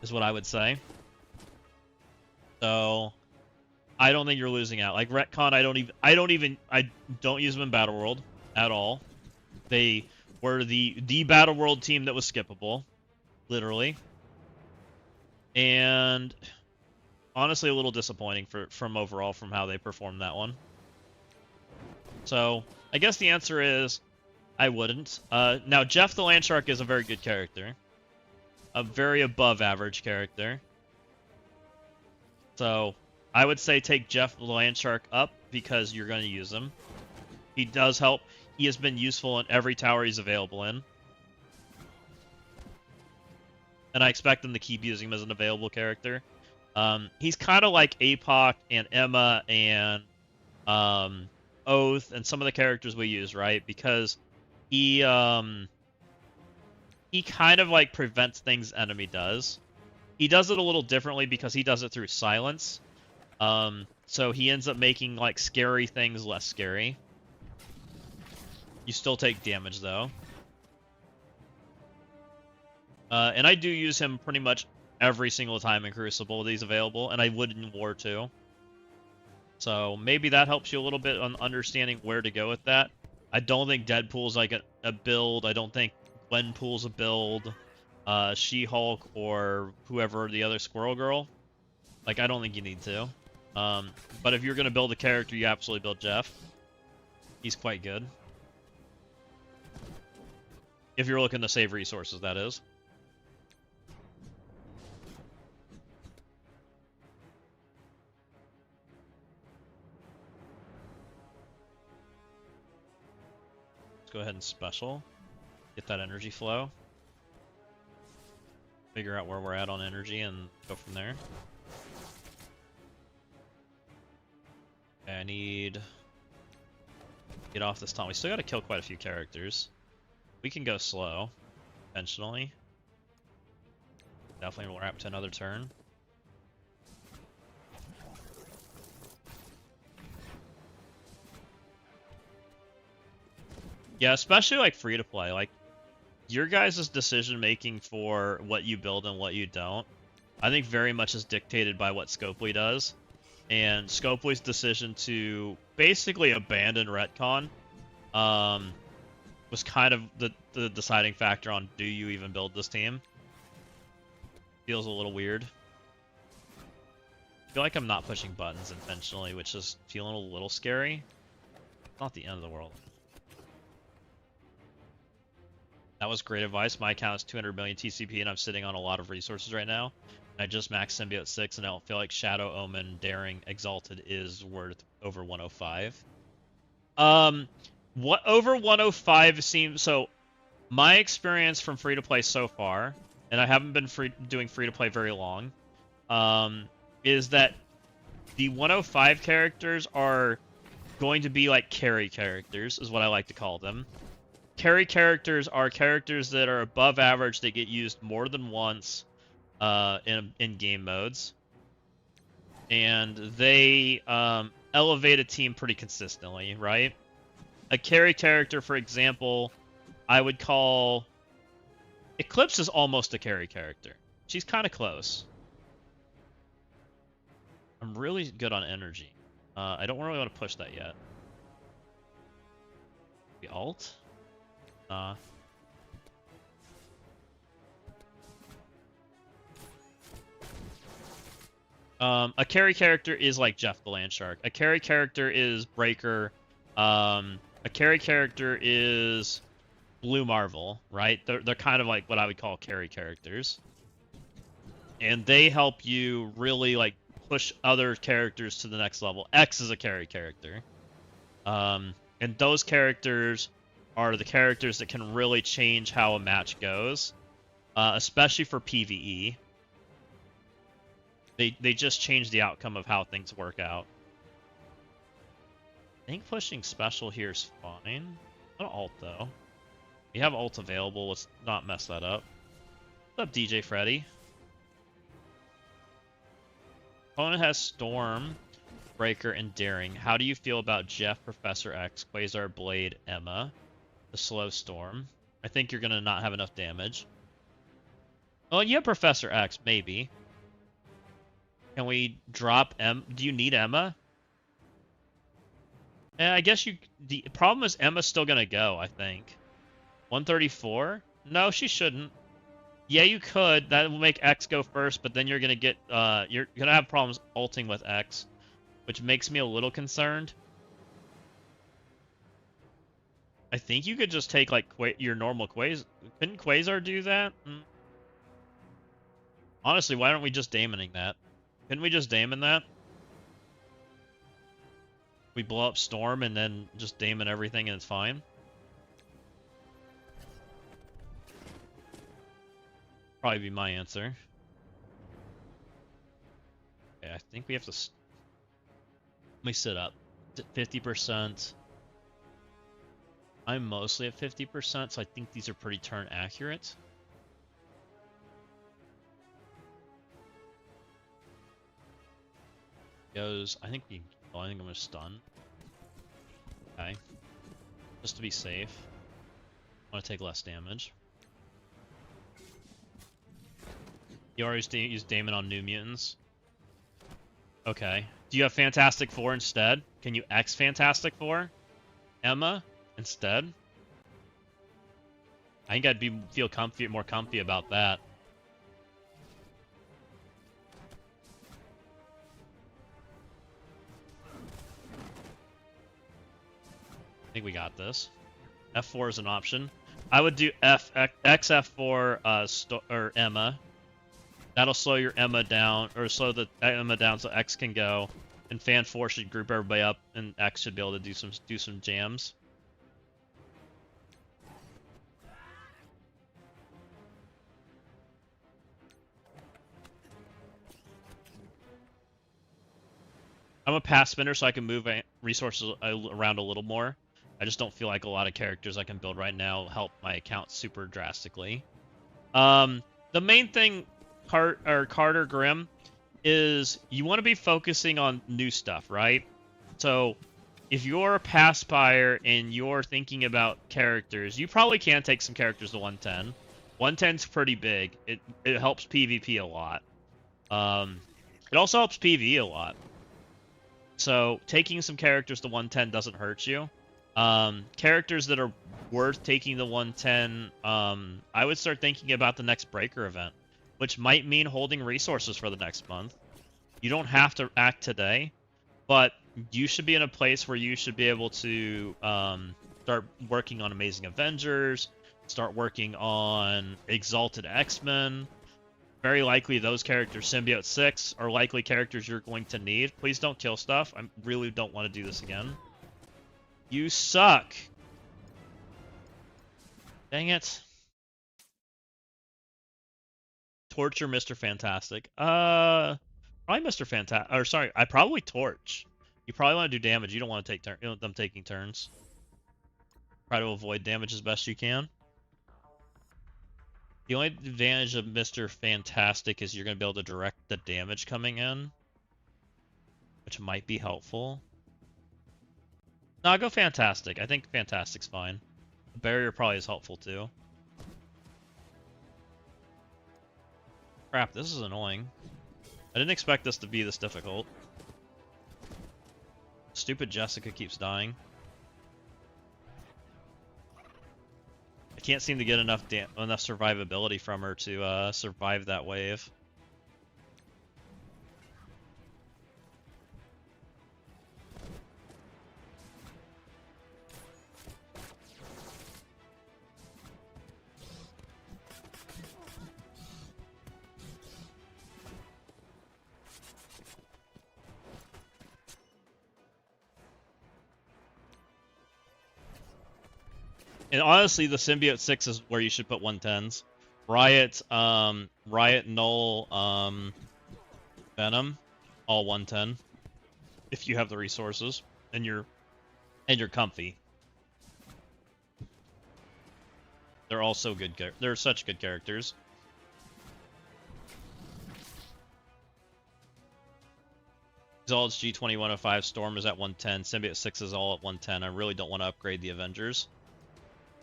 Is what I would say. So, I don't think you're losing out. Like, Retcon, I don't use them in Battle World at all. They were the Battle World team that was skippable. Literally. And honestly, a little disappointing from overall from how they performed that one. So, I guess the answer is, I wouldn't. Now, Jeff the Landshark is a very good character. A very above average character. So, I would say take Jeff the Landshark up because you're going to use him. He does help. He has been useful in every tower he's available in. And I expect them to keep using him as an available character. He's kind of like APOC and Emma and Oath and some of the characters we use, right? Because he kind of like prevents things enemy does. He does it a little differently because he does it through silence. So he ends up making like scary things less scary. You still take damage though. And I do use him pretty much every single time in Crucible that he's available, and I would in War too. So maybe that helps you a little bit on understanding where to go with that. I don't think Deadpool's like a build. I don't think Gwenpool's a build. She-Hulk or whoever, the other Squirrel Girl. Like, I don't think you need to. But if you're going to build a character, you absolutely build Jeff. He's quite good. If you're looking to save resources, that is. Let's go ahead and special. Get that energy flow. Figure out where we're at on energy and go from there. Okay, I need... Get off this taunt. We still gotta kill quite a few characters. We can go slow. Intentionally. Definitely will wrap to another turn. Yeah, especially like free to play. Like, your guys' decision making for what you build and what you don't, I think very much is dictated by what Scopely does. And Scopely's decision to basically abandon Retcon was kind of the deciding factor on do you even build this team. Feels a little weird. I feel like I'm not pushing buttons intentionally, which is feeling a little scary. Not the end of the world. That was great advice. My account is 200 million TCP, and I'm sitting on a lot of resources right now. I just maxed Symbiote 6, and I don't feel like Shadow Omen Daring Exalted is worth over 105. What over 105 seems... So, my experience from free-to-play so far, and I haven't been doing free-to-play very long, is that the 105 characters are going to be like carry characters, is what I like to call them. Carry characters are characters that are above average that get used more than once in game modes. And they elevate a team pretty consistently, right? A carry character, for example, I would call... Eclipse is almost a carry character. She's kind of close. I'm really good on energy. I don't really want to push that yet. The alt? A carry character is like Jeff the Landshark. A carry character is Breaker. A carry character is Blue Marvel, right? They're kind of like what I would call carry characters. And they help you really like push other characters to the next level. X is a carry character. And those characters are the characters that can really change how a match goes, especially for PvE. They just change the outcome of how things work out. I think pushing special here is fine. Not ult though. We have ult available. Let's not mess that up. What's up, DJ Freddy? Opponent has Storm, Breaker, and Daring. How do you feel about Jeff, Professor X, Quasar, Blade, Emma, the slow Storm? I think you're gonna not have enough damage. Oh, you have Professor X, maybe. Can we drop Do you need Emma? Yeah, I guess you... The problem is Emma's still gonna go, I think. 134? No, she shouldn't. Yeah, you could. That will make X go first, but then you're gonna get... you're gonna have problems ulting with X, which makes me a little concerned. I think you could just take, like, your normal Quasar... Couldn't Quasar do that? Honestly, why aren't we just daemoning that? Couldn't we just daemon that? We blow up Storm and then just daemon everything and it's fine? Probably be my answer. Okay, I think we have to... Let me sit up. 50%. I'm mostly at 50%, so I think these are pretty turn accurate. Goes, I think I'm gonna stun. Okay. Just to be safe. I want to take less damage. You already use Daemon on new mutants. Okay. Do you have Fantastic Four instead? Can you X Fantastic Four? Emma instead? I think I'd feel more comfy about that. I think we got this. F4 is an option. I would do XF4 or Emma. That'll slow your Emma down, or slow the Emma down so X can go. And Fan 4 should group everybody up, and X should be able to do some jams. I'm a pass spinner, so I can move resources around a little more. I just don't feel like a lot of characters I can build right now help my account super drastically. The main thing, Carter Grimm, is you want to be focusing on new stuff, right? So if you're a pass buyer and you're thinking about characters, you probably can take some characters to 110. 110's pretty big. It helps PvP a lot. It also helps PvE a lot. So taking some characters to 110 doesn't hurt you. Characters that are worth taking the 110, I would start thinking about the next Breaker event, which might mean holding resources for the next month. You don't have to act today, but you should be in a place where you should be able to start working on Amazing Avengers, start working on Exalted X-Men. Very likely those characters, Symbiote 6, are likely characters you're going to need. Please don't kill stuff. I really don't want to do this again. You suck. Dang it. Torture Mr. Fantastic. Probably Mr. Fantastic. Or sorry, I probably Torch. You probably want to do damage. You don't want to take them taking turns. Try to avoid damage as best you can. The only advantage of Mr. Fantastic is you're going to be able to direct the damage coming in, which might be helpful. No, I'll go Fantastic. I think Fantastic's fine. Barrier probably is helpful too. Crap, this is annoying. I didn't expect this to be this difficult. Stupid Jessica keeps dying. I can't seem to get enough survivability from her to survive that wave. And honestly, the Symbiote 6 is where you should put 110s. Riot, Null, Venom, all 110. If you have the resources and you're comfy. They're all so good. They're such good characters. Exalt's G2105, Storm is at 110, Symbiote 6 is all at 110. I really don't want to upgrade the Avengers.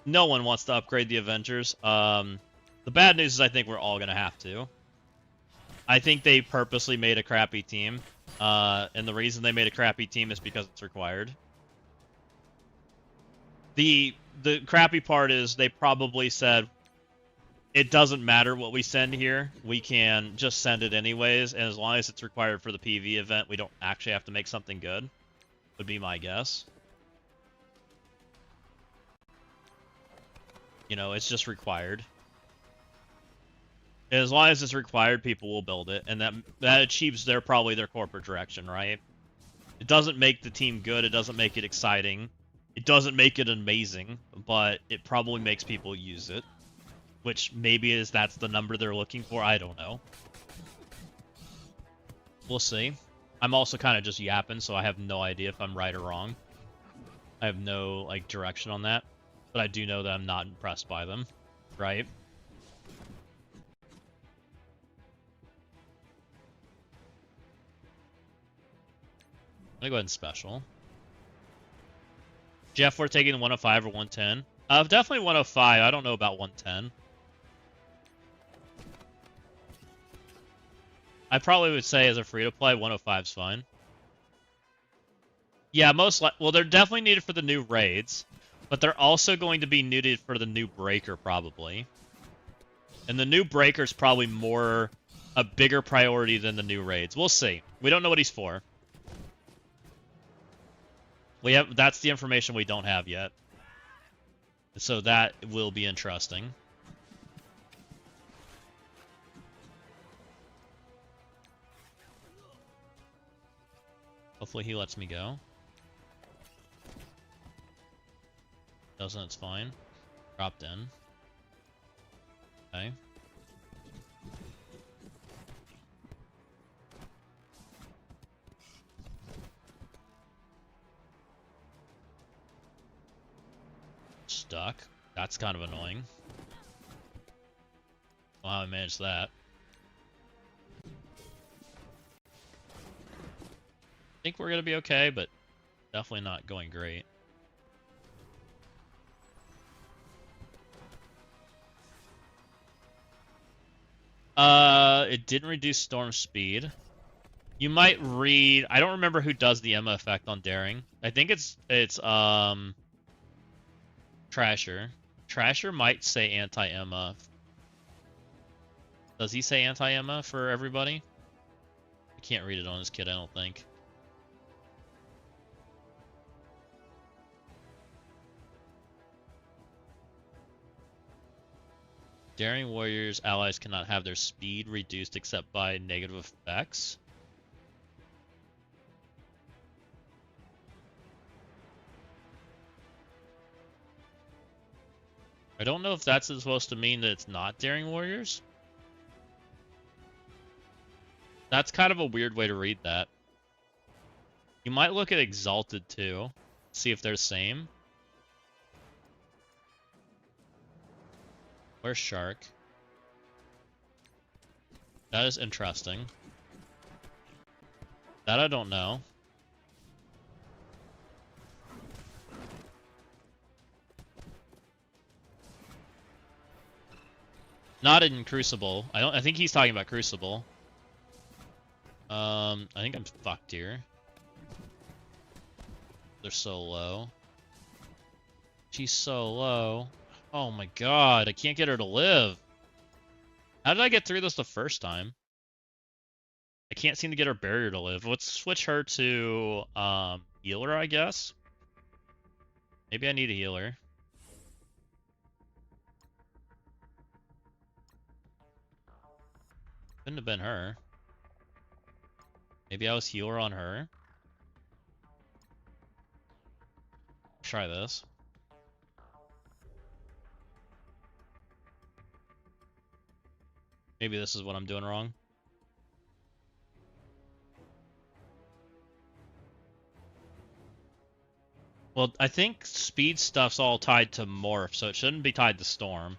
No one wants to upgrade the Avengers. The bad news is I think we're all going to have to. I think they purposely made a crappy team. And the reason they made a crappy team is because it's required. The crappy part is they probably said, it doesn't matter what we send here. We can just send it anyways. And as long as it's required for the PV event, we don't actually have to make something good. Would be my guess. You know, it's just required. And as long as it's required, people will build it, and that achieves probably their corporate direction, right? It doesn't make the team good, it doesn't make it exciting, it doesn't make it amazing, but it probably makes people use it. Which maybe that's the number they're looking for, I don't know. We'll see. I'm also kind of just yapping, so I have no idea if I'm right or wrong. I have no, like, direction on that. But I do know that I'm not impressed by them, right? I'm gonna go ahead and special. Jeff, we're taking 105 or 110. Definitely 105. I don't know about 110. I probably would say as a free-to-play, 105 is fine. Yeah, well, they're definitely needed for the new raids. But they're also going to be needed for the new Breaker, probably. And the new Breaker's probably a bigger priority than the new raids. We'll see. We don't know what he's for. That's the information we don't have yet. So that will be interesting. Hopefully he lets me go. Doesn't, it's fine. Dropped in. Okay. Stuck. That's kind of annoying. Well, how I managed that. I think we're gonna be okay, but definitely not going great. It didn't reduce storm speed. You might read. I don't remember who does the Emma effect on Daring. I think it's Trasher. Trasher might say anti-Emma. Does he say anti-Emma for everybody? I can't read it on his kid, I don't think. Daring Warriors allies cannot have their speed reduced except by negative effects. I don't know if that's supposed to mean that it's not Daring Warriors. That's kind of a weird way to read that. You might look at Exalted too, see if they're the same. Where's Shark? That is interesting. That I don't know. Not in Crucible. I think he's talking about Crucible. I think I'm fucked here. They're so low. She's so low. Oh my god, I can't get her to live. How did I get through this the first time? I can't seem to get her barrier to live. Let's switch her to healer, I guess. Maybe I need a healer. Couldn't have been her. Maybe I was healer on her. Try this. Maybe this is what I'm doing wrong. Well, I think speed stuff's all tied to morph, so it shouldn't be tied to storm.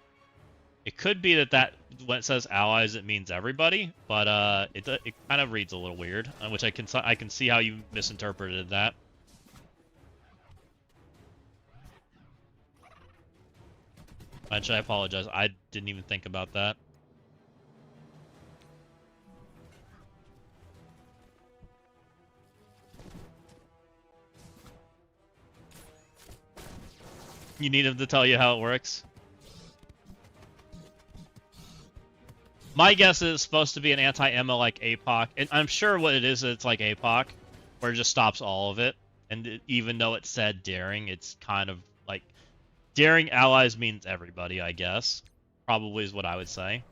It could be that when it says allies, it means everybody, but it kind of reads a little weird, which I can see how you misinterpreted that. Actually, I apologize. I didn't even think about that. You need him to tell you how it works? My guess is it's supposed to be an anti-Emma like APOC, and I'm sure what it is, it's like APOC, where it just stops all of it. And even though it said daring, it's kind of like daring allies means everybody, I guess. Probably is what I would say.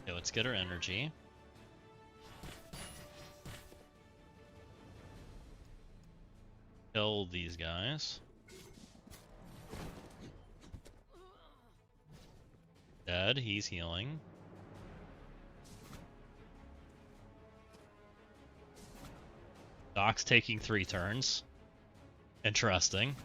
Okay, let's get her energy. Kill these guys. Dead, he's healing. Doc's taking 3 turns. Interesting.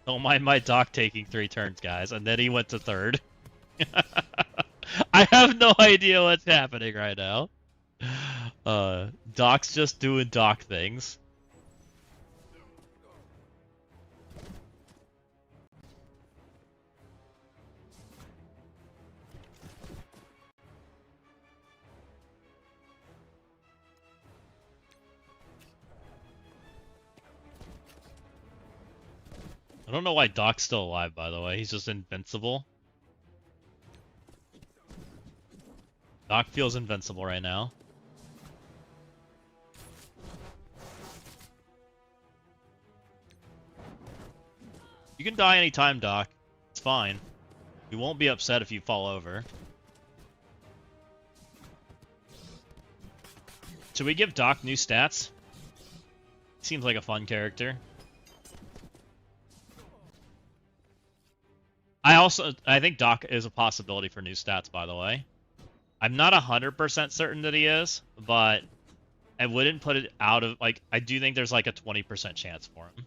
Don't mind my Doc taking 3 turns, guys. And then he went to 3rd. I have no idea what's happening right now. Doc's just doing Doc things. I don't know why Doc's still alive, by the way. He's just invincible. Doc feels invincible right now. You can die anytime, Doc. It's fine. We won't be upset if you fall over. Should we give Doc new stats? Seems like a fun character. I think Doc is a possibility for new stats, by the way. I'm not 100% certain that he is, but I wouldn't put it out of, like, I do think there's like a 20% chance for him.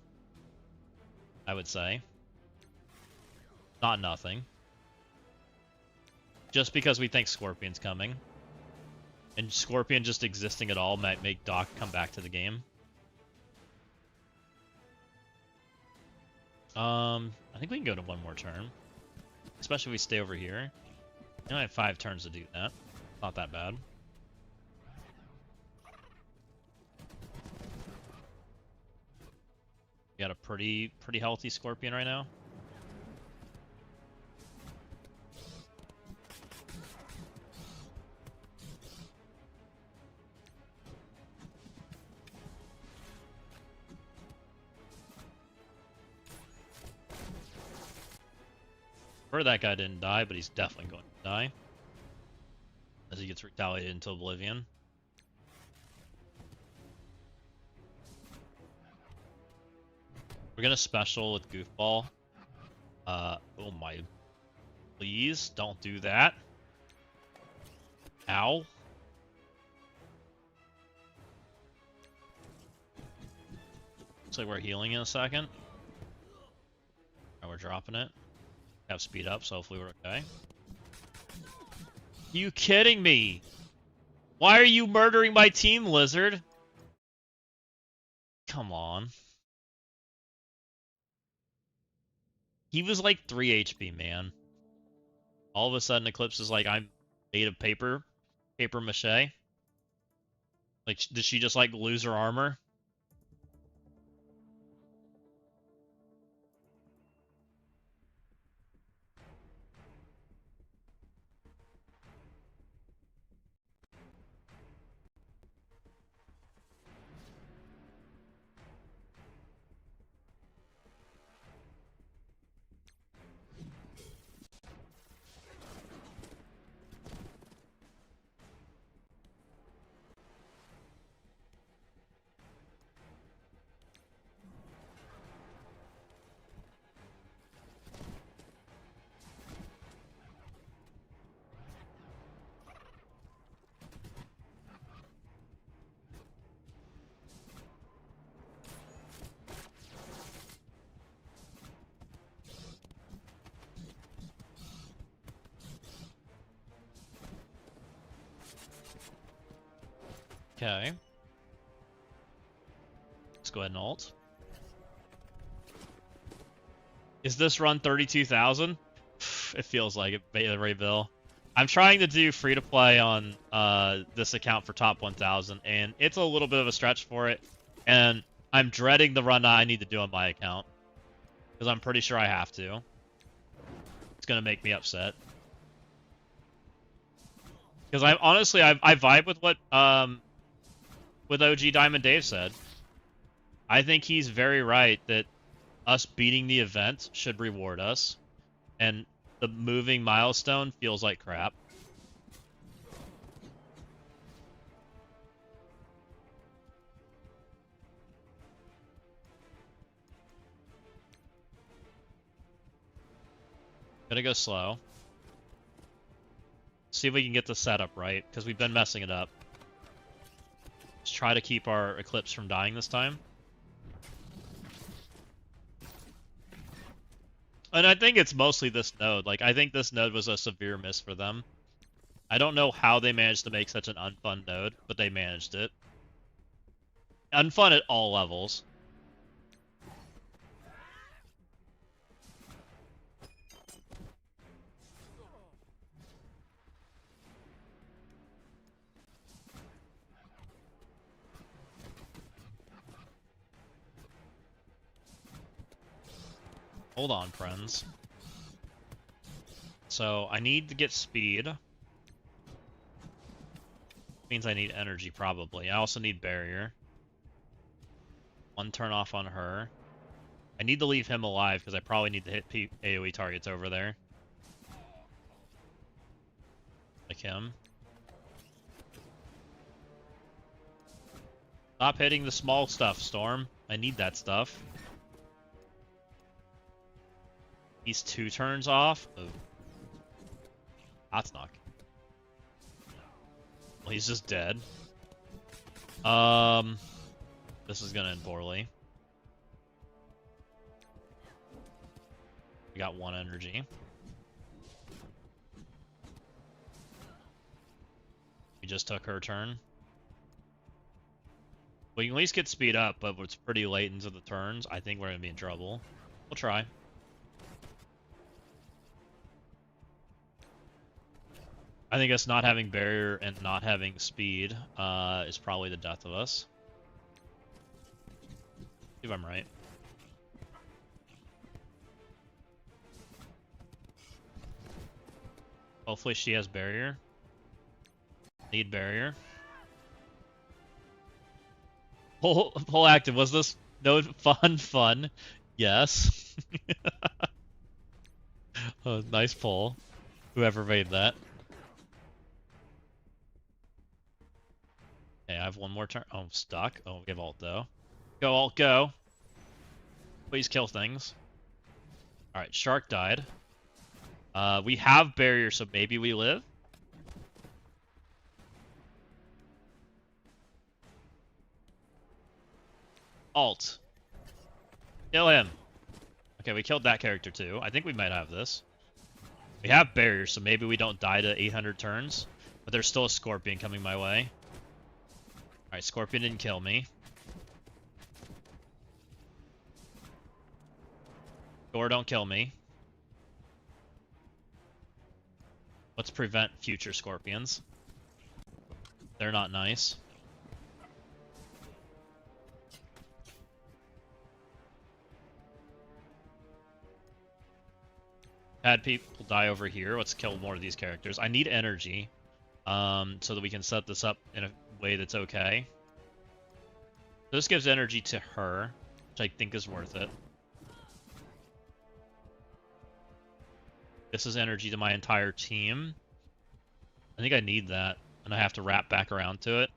I would say. Not nothing. Just because we think Scorpion's coming. And Scorpion just existing at all might make Doc come back to the game. I think we can go to 1 more turn. Especially if we stay over here. I have 5 turns to do that. Not that bad. We got a pretty healthy Scorpion right now. That guy didn't die, but he's definitely going to die. As he gets retaliated into oblivion. We're gonna special with Goofball. Oh my. Please, don't do that. Ow. Looks like we're healing in a second. Alright, we're dropping it. Have speed up, so hopefully we're okay. You kidding me? Why are you murdering my team, Lizard? Come on. He was like 3 HP, man. All of a sudden, Eclipse is like, I'm made of paper mache. Like, did she just like lose her armor? Okay. Let's go ahead and ult. Is this run 32,000? It feels like it, Ray Bill. I'm trying to do free-to-play on this account for top 1,000, and it's a little bit of a stretch for it. And I'm dreading the run I need to do on my account. Because I'm pretty sure I have to. It's going to make me upset. Because I honestly, I vibe with what with OG Diamond Dave said. I think he's very right that us beating the event should reward us. And the moving milestone feels like crap. Gotta go slow. See if we can get the setup right, because we've been messing it up. Let's try to keep our Eclipse from dying this time. And I think it's mostly this node. Like, I think this node was a severe miss for them. I don't know how they managed to make such an unfun node, but they managed it. Unfun at all levels. Hold on, friends. So, I need to get speed. Means I need energy, probably. I also need barrier. One turn off on her. I need to leave him alive, because I probably need to hit AoE targets over there. Like him. Stop hitting the small stuff, Storm. I need that stuff. He's 2 turns off. Oh. That's not good. Well, he's just dead. This is gonna end poorly. We got 1 energy. We just took her turn. We can at least get speed up, but it's pretty late into the turns. I think we're gonna be in trouble. We'll try. I think us not having barrier and not having speed is probably the death of us. See if I'm right. Hopefully she has barrier. Need barrier. Pull active. Was this node fun? Yes. Oh, nice pull. Whoever made that. Okay, I have 1 more turn. Oh, I'm stuck. Oh, we have ult though. Go, ult, go. Please kill things. Alright, Shark died. We have barrier, so maybe we live. Alt. Kill him. Okay, we killed that character too. I think we might have this. We have barriers, so maybe we don't die to 800 turns. But there's still a Scorpion coming my way. Alright, Scorpion didn't kill me. Door, don't kill me. Let's prevent future Scorpions. They're not nice. Had people die over here. Let's kill more of these characters. I need energy, so that we can set this up in a way that's okay. This gives energy to her, which I think is worth it. This is energy to my entire team. I think I need that, and I have to wrap back around to it.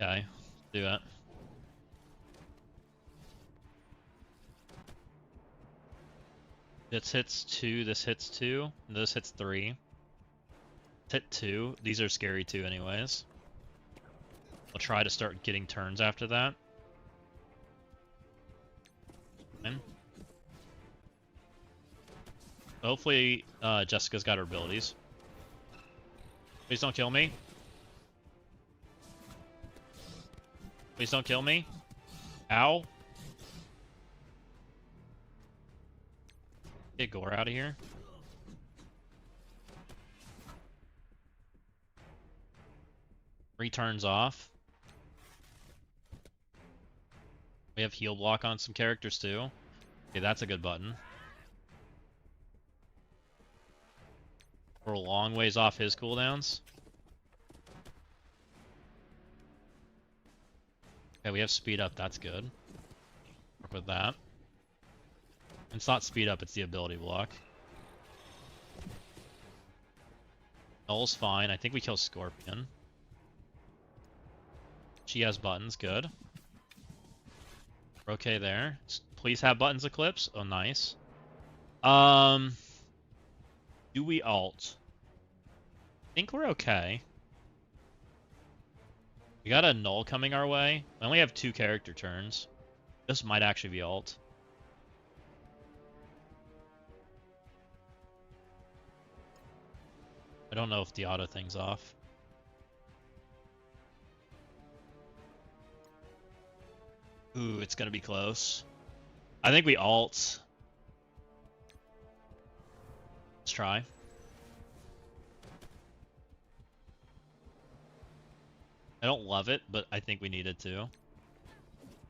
Okay, let's do that. This hits 2, this hits 2, and this hits 3. Hit 2. These are scary too anyways. I'll try to start getting turns after that. Okay. Hopefully, Jessica's got her abilities. Please don't kill me. Please don't kill me. Ow. Get Gore out of here. Returns off. We have heal block on some characters too. Okay, that's a good button. We're a long ways off his cooldowns. Okay, we have speed up, that's good. Work with that. It's not speed up, it's the ability block. Null's fine. I think we kill Scorpion. She has buttons, good. We're okay there. Please have buttons eclipse. Oh, nice. Do we alt? I think we're okay. We got a null coming our way. I only have 2 character turns. This might actually be alt. I don't know if the auto thing's off. Ooh, it's gonna be close. I think we alt. Let's try. I don't love it, but I think we needed to.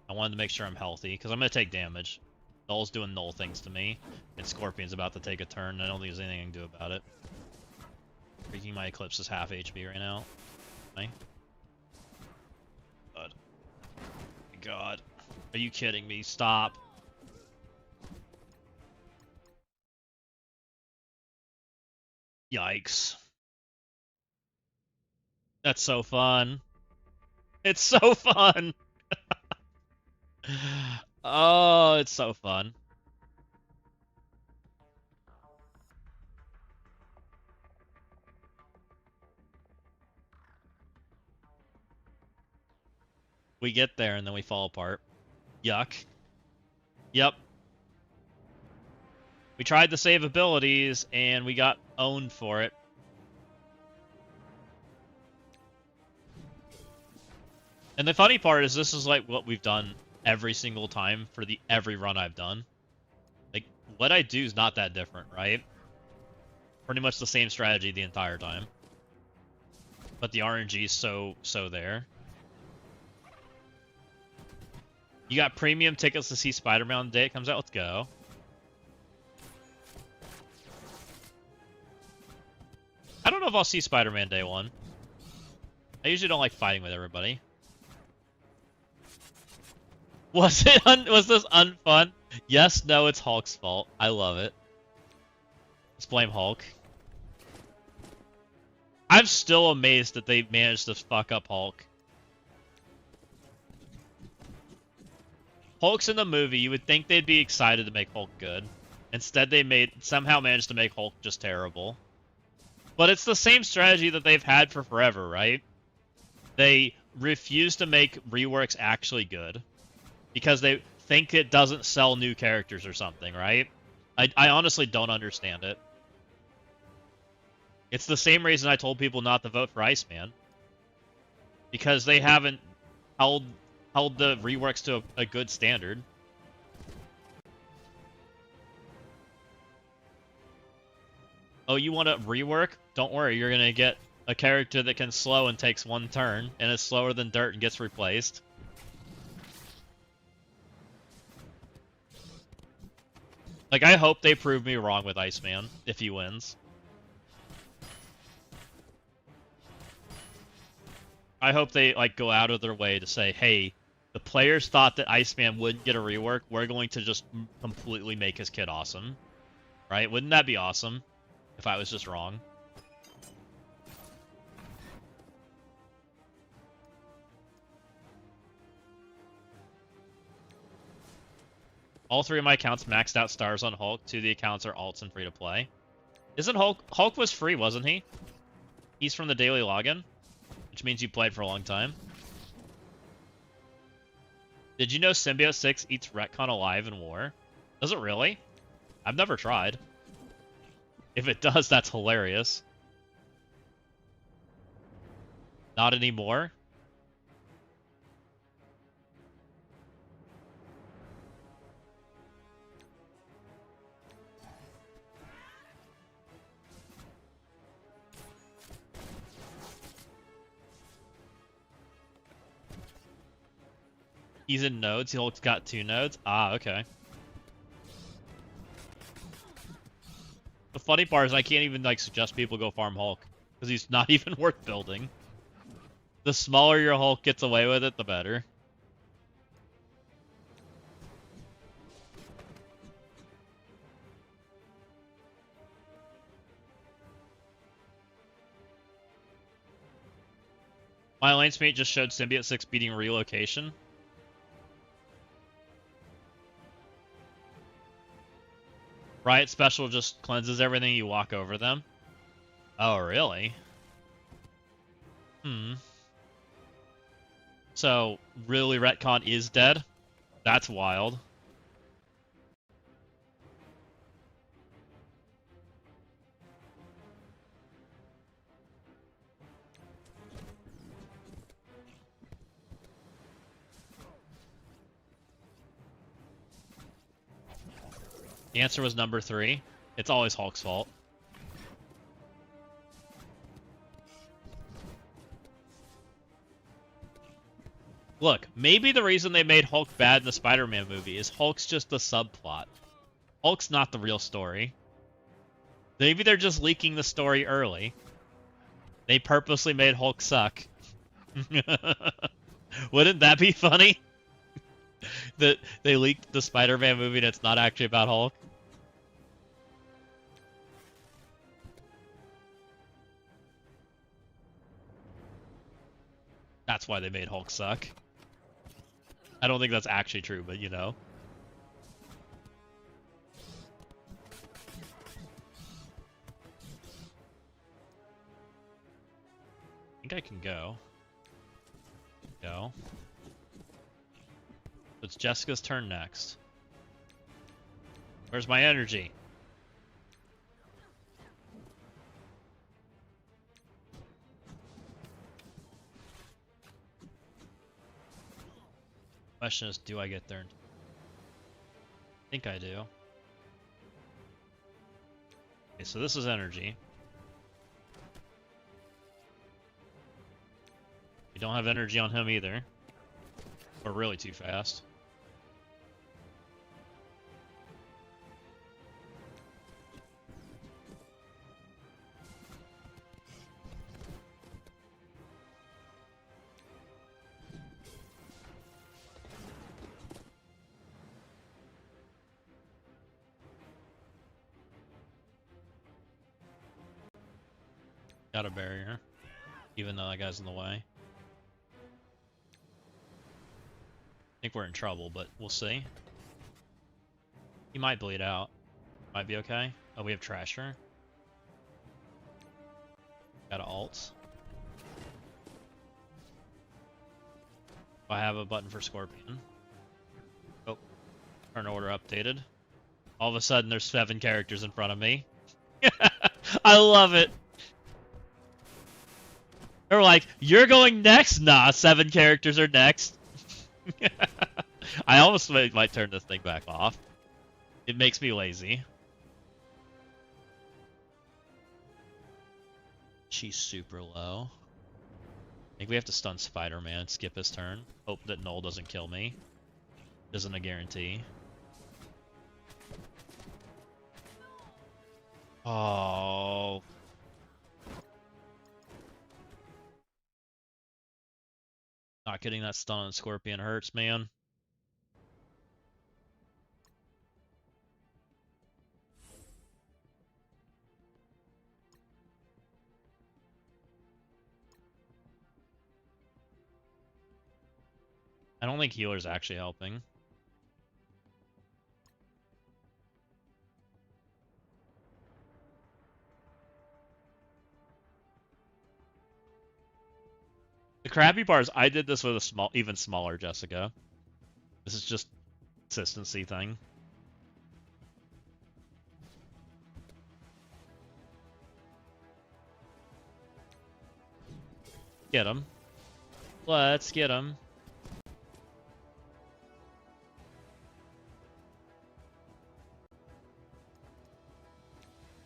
I wanted to make sure I'm healthy, because I'm gonna take damage. Null's doing null things to me, and Scorpion's about to take a turn, and I don't think there's anything I can do about it. Freaking my Eclipse is half HP right now. Okay. God. God. Are you kidding me? Stop. Yikes. That's so fun. It's so fun. Oh, it's so fun. We get there and then we fall apart. Yuck. Yep. We tried to save abilities and we got owned for it. And the funny part is this is like what we've done every single time for every run I've done. Like, what I do is not that different, right? Pretty much the same strategy the entire time. But the RNG is so there. You got premium tickets to see Spider-Man on the day it comes out? Let's go. I don't know if I'll see Spider-Man day 1. I usually don't like fighting with everybody. Was this unfun? Yes, no, it's Hulk's fault. I love it. Let's blame Hulk. I'm still amazed that they managed to fuck up Hulk. Hulk's in the movie. You would think they'd be excited to make Hulk good. Instead, they somehow managed to make Hulk just terrible. But it's the same strategy that they've had for forever, right? They refuse to make reworks actually good. because they think it doesn't sell new characters or something, right? I honestly don't understand it. It's the same reason I told people not to vote for Iceman. Because they haven't held the reworks to a good standard. Oh, you want to rework? Don't worry, you're gonna get a character that can slow and takes one turn, and is slower than dirt and gets replaced. Like, I hope they prove me wrong with Iceman, if he wins. I hope they, like, go out of their way to say, hey, the players thought that Iceman would get a rework, we're going to just completely make his kit awesome. Right? Wouldn't that be awesome? If I was just wrong. All three of my accounts maxed out stars on Hulk. Two of the accounts are alts and free to play. Isn't Hulk was free, wasn't he? He's from the daily login, which means you played for a long time. Did you know Symbiote 6 eats Retcon alive in war? Does it really? I've never tried. If it does, that's hilarious. Not anymore? He's in nodes. Hulk's got 2 nodes. Ah, okay. The funny part is I can't even, like, suggest people go farm Hulk. Because he's not even worth building. The smaller your Hulk gets away with it, the better. My alliance mate just showed Symbiote 6 beating relocation. Riot Special just cleanses everything you walk over them. Oh, really? So, really, Retcon is dead? That's wild. The answer was number 3. It's always Hulk's fault. Look, maybe the reason they made Hulk bad in the Spider-Man movie is Hulk's just the subplot. Hulk's not the real story. Maybe they're just leaking the story early. They purposely made Hulk suck. Wouldn't that be funny? That they leaked the Spider-Man movie and it's not actually about Hulk? That's why they made Hulk suck. I don't think that's actually true, but you know. I think I can go. Go. It's Jessica's turn next. Where's my energy? Question is, do I get there? I think I do. Okay, so this is energy. We don't have energy on him either. We're really too fast. Got a barrier, even though that guy's in the way. I think we're in trouble, but we'll see. He might bleed out. Might be okay. Oh, we have Trasher. Got an alt. I have a button for Scorpion. Turn order updated. All of a sudden, there's 7 characters in front of me. I love it. They're like, you're going next? Nah, 7 characters are next. I almost might turn this thing back off. It makes me lazy. She's super low. I think we have to stun Spider-Man, skip his turn. Hope that Null doesn't kill me. Isn't a guarantee. Oh. Not getting that stun on Scorpion hurts, man. I don't think healer's actually helping. The Krabby Bars, I did this with a even smaller Jessica. This is just consistency thing. Get him. Let's get him.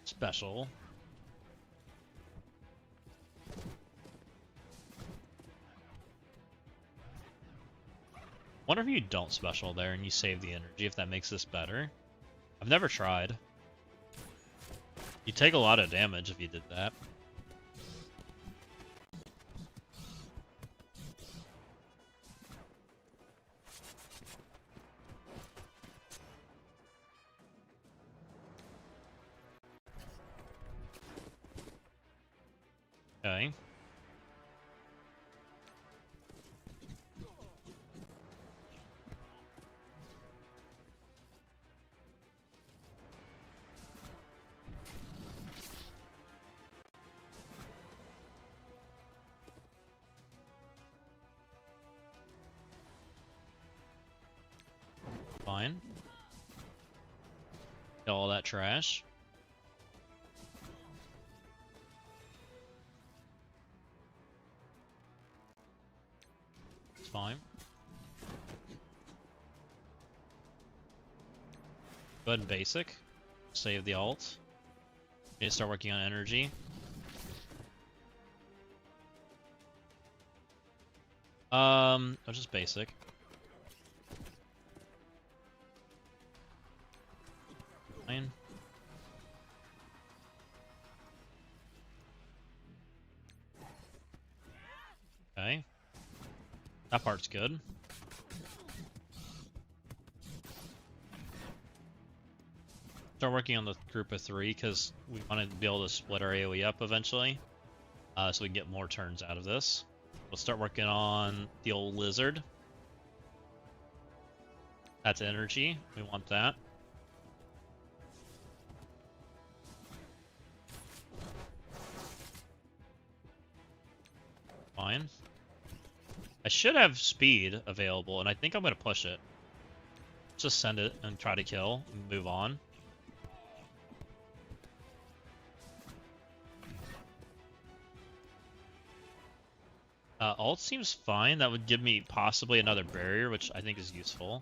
Special. Wonder if you don't special there and you save the energy, if that makes this better. I've never tried. You take a lot of damage if you did that. Okay. Fine. Get all that trash. It's fine. Go ahead and basic. Save the ult. Need to start working on energy. I'll just basic. Fine. Okay. That part's good. Start working on the group of 3 because we want to be able to split our AoE up eventually, so we can get more turns out of this. We'll start working on the old lizard. That's energy. We want that. Fine. I should have speed available, and I think I'm going to push it. Just send it and try to kill and move on. Ult seems fine. That would give me possibly another barrier, which I think is useful.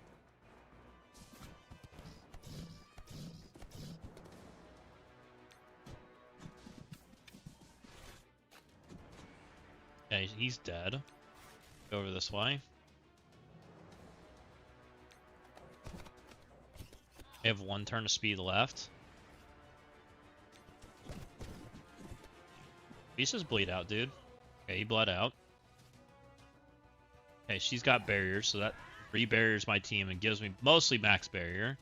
Okay, he's dead. Go over this way. I have 1 turn of speed left. Pieces bleed out, dude. Okay, he bled out. Okay, she's got barriers, so that re-barriers my team and gives me mostly max barrier.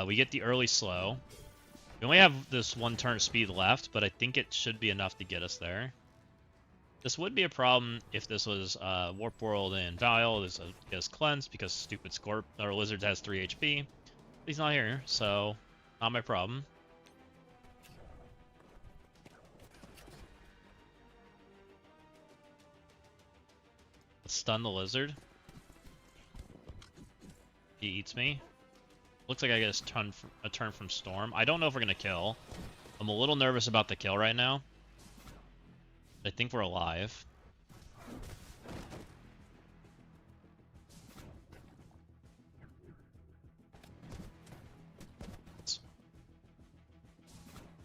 We get the early slow. We only have this 1 turn of speed left, but I think it should be enough to get us there. This would be a problem if this was Warp World and Dial. This is cleansed because stupid Scorp or Lizard has 3 HP. He's not here, so not my problem. Let's stun the lizard. He eats me. Looks like I get a turn from Storm. I don't know if we're gonna kill. I'm a little nervous about the kill right now. I think we're alive.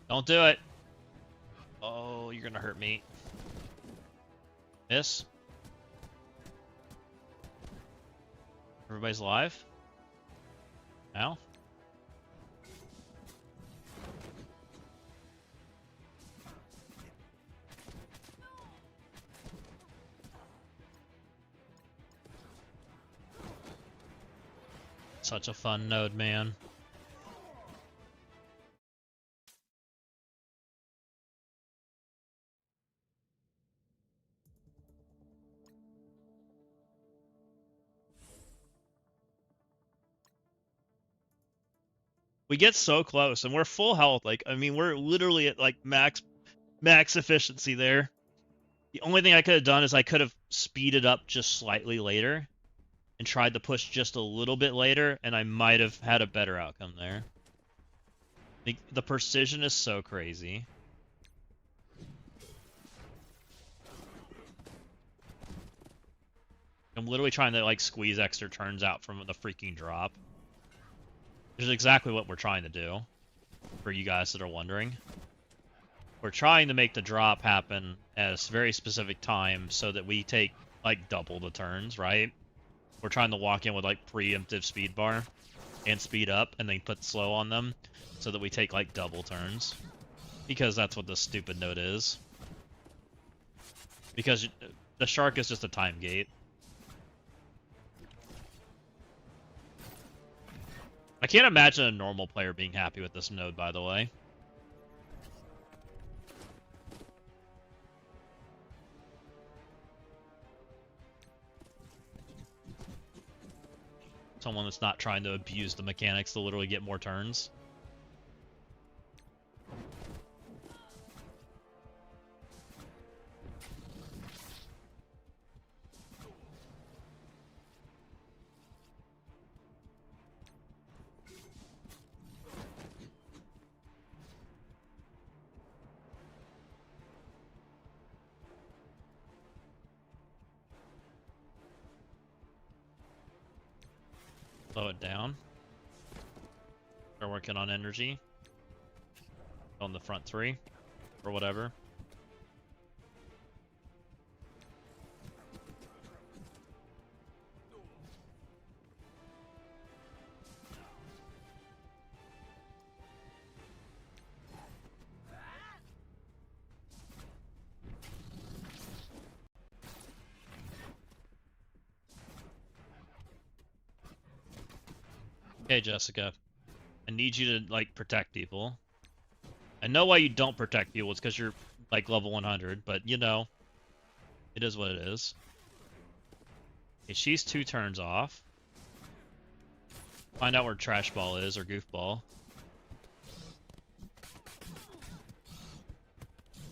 Don't do it. Oh, you're gonna hurt me. Miss. Everybody's alive? Now? Such a fun node, man. We get so close, and we're full health. Like, I mean, we're literally at like max efficiency there. The only thing I could have done is I could have speeded up just slightly later and tried to push just a little bit later, and I might have had a better outcome there. The precision is so crazy. I'm literally trying to like squeeze extra turns out from the freaking drop. Which is exactly what we're trying to do, for you guys that are wondering. We're trying to make the drop happen at a very specific time so that we take like double the turns, right? We're trying to walk in with like preemptive speed bar and speed up and then put slow on them so that we take like double turns. Because that's what this stupid node is. Because the shark is just a time gate. I can't imagine a normal player being happy with this node, by the way. Someone that's not trying to abuse the mechanics to literally get more turns. Slow it down. Start working on energy. On the front three. Or whatever. Okay, Jessica. I need you to, like, protect people. I know why you don't protect people. It's because you're, like, level 100. But, you know, it is what it is. Okay, she's 2 turns off. Find out where Trash Ball is, or Goofball.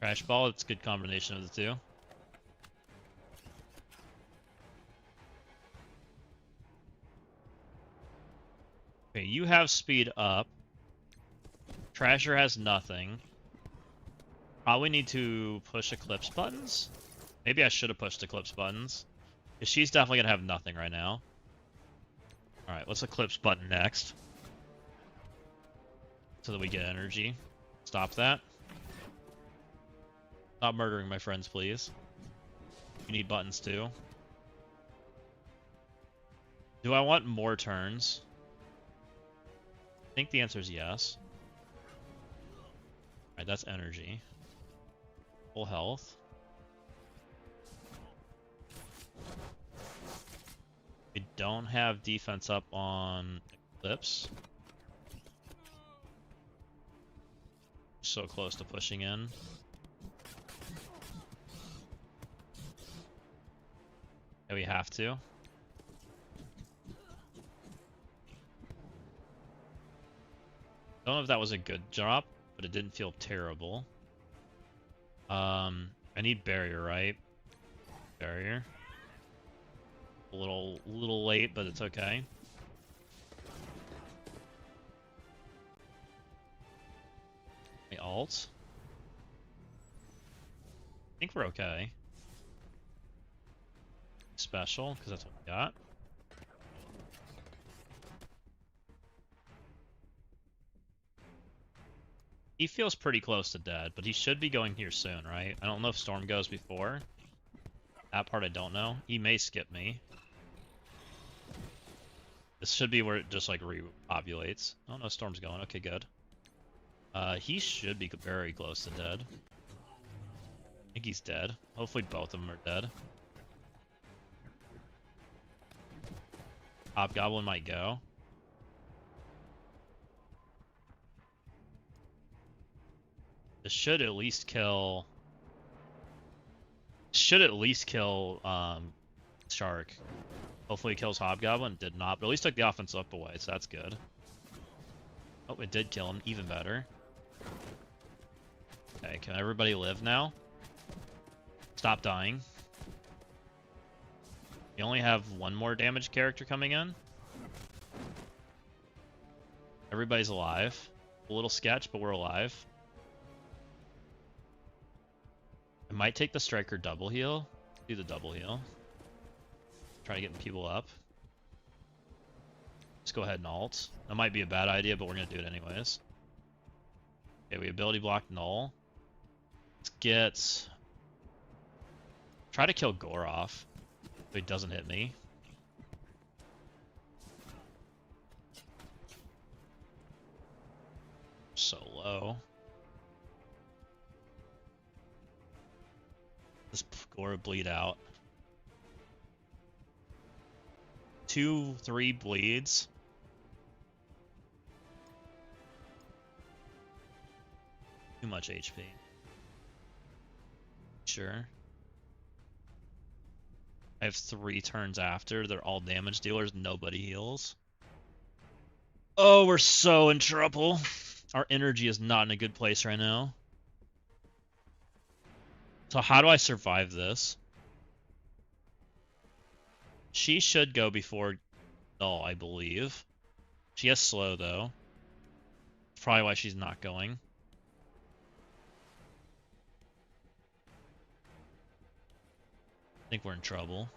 Trash Ball, it's a good combination of the two. Okay, you have speed up. Trasher has nothing. Probably need to push Eclipse buttons. Maybe I should have pushed Eclipse buttons. Because she's definitely going to have nothing right now. Alright, let's Eclipse button next. So that we get energy. Stop that. Stop murdering my friends, please. You need buttons too. Do I want more turns? I think the answer is yes. Alright, that's energy. Full health. We don't have defense up on Eclipse. So close to pushing in. Yeah, we have to. Don't know if that was a good drop, but it didn't feel terrible. I need barrier, right? Barrier. A little late, but it's okay. My ult. I think we're okay. Special, because that's what we got. He feels pretty close to dead, but he should be going here soon, right? I don't know if Storm goes before. That part I don't know. He may skip me. This should be where it just like repopulates. Oh no, Storm's going. Okay, good. He should be very close to dead. I think he's dead. Hopefully both of them are dead. Hobgoblin might go. This should at least kill... Shark. Hopefully it kills Hobgoblin. Did not, but at least took the offense up away, so that's good. Oh, it did kill him. Even better. Okay, can everybody live now? Stop dying. You only have one more damage character coming in. Everybody's alive. A little sketch, but we're alive. I might take the Striker double heal. Do the double heal. Try to get people up. Let's go ahead and ult. That might be a bad idea, but we're going to do it anyways. Okay, we ability block null. Let's get... Try to kill Gore off. So he doesn't hit me. So low. This Gore bleed out. 2, 3 bleeds. Too much HP. Sure. I have 3 turns after. They're all damage dealers. Nobody heals. Oh, we're so in trouble. Our energy is not in a good place right now. So how do I survive this? She should go before Null, I believe. She has slow, though. That's probably why she's not going. I think we're in trouble.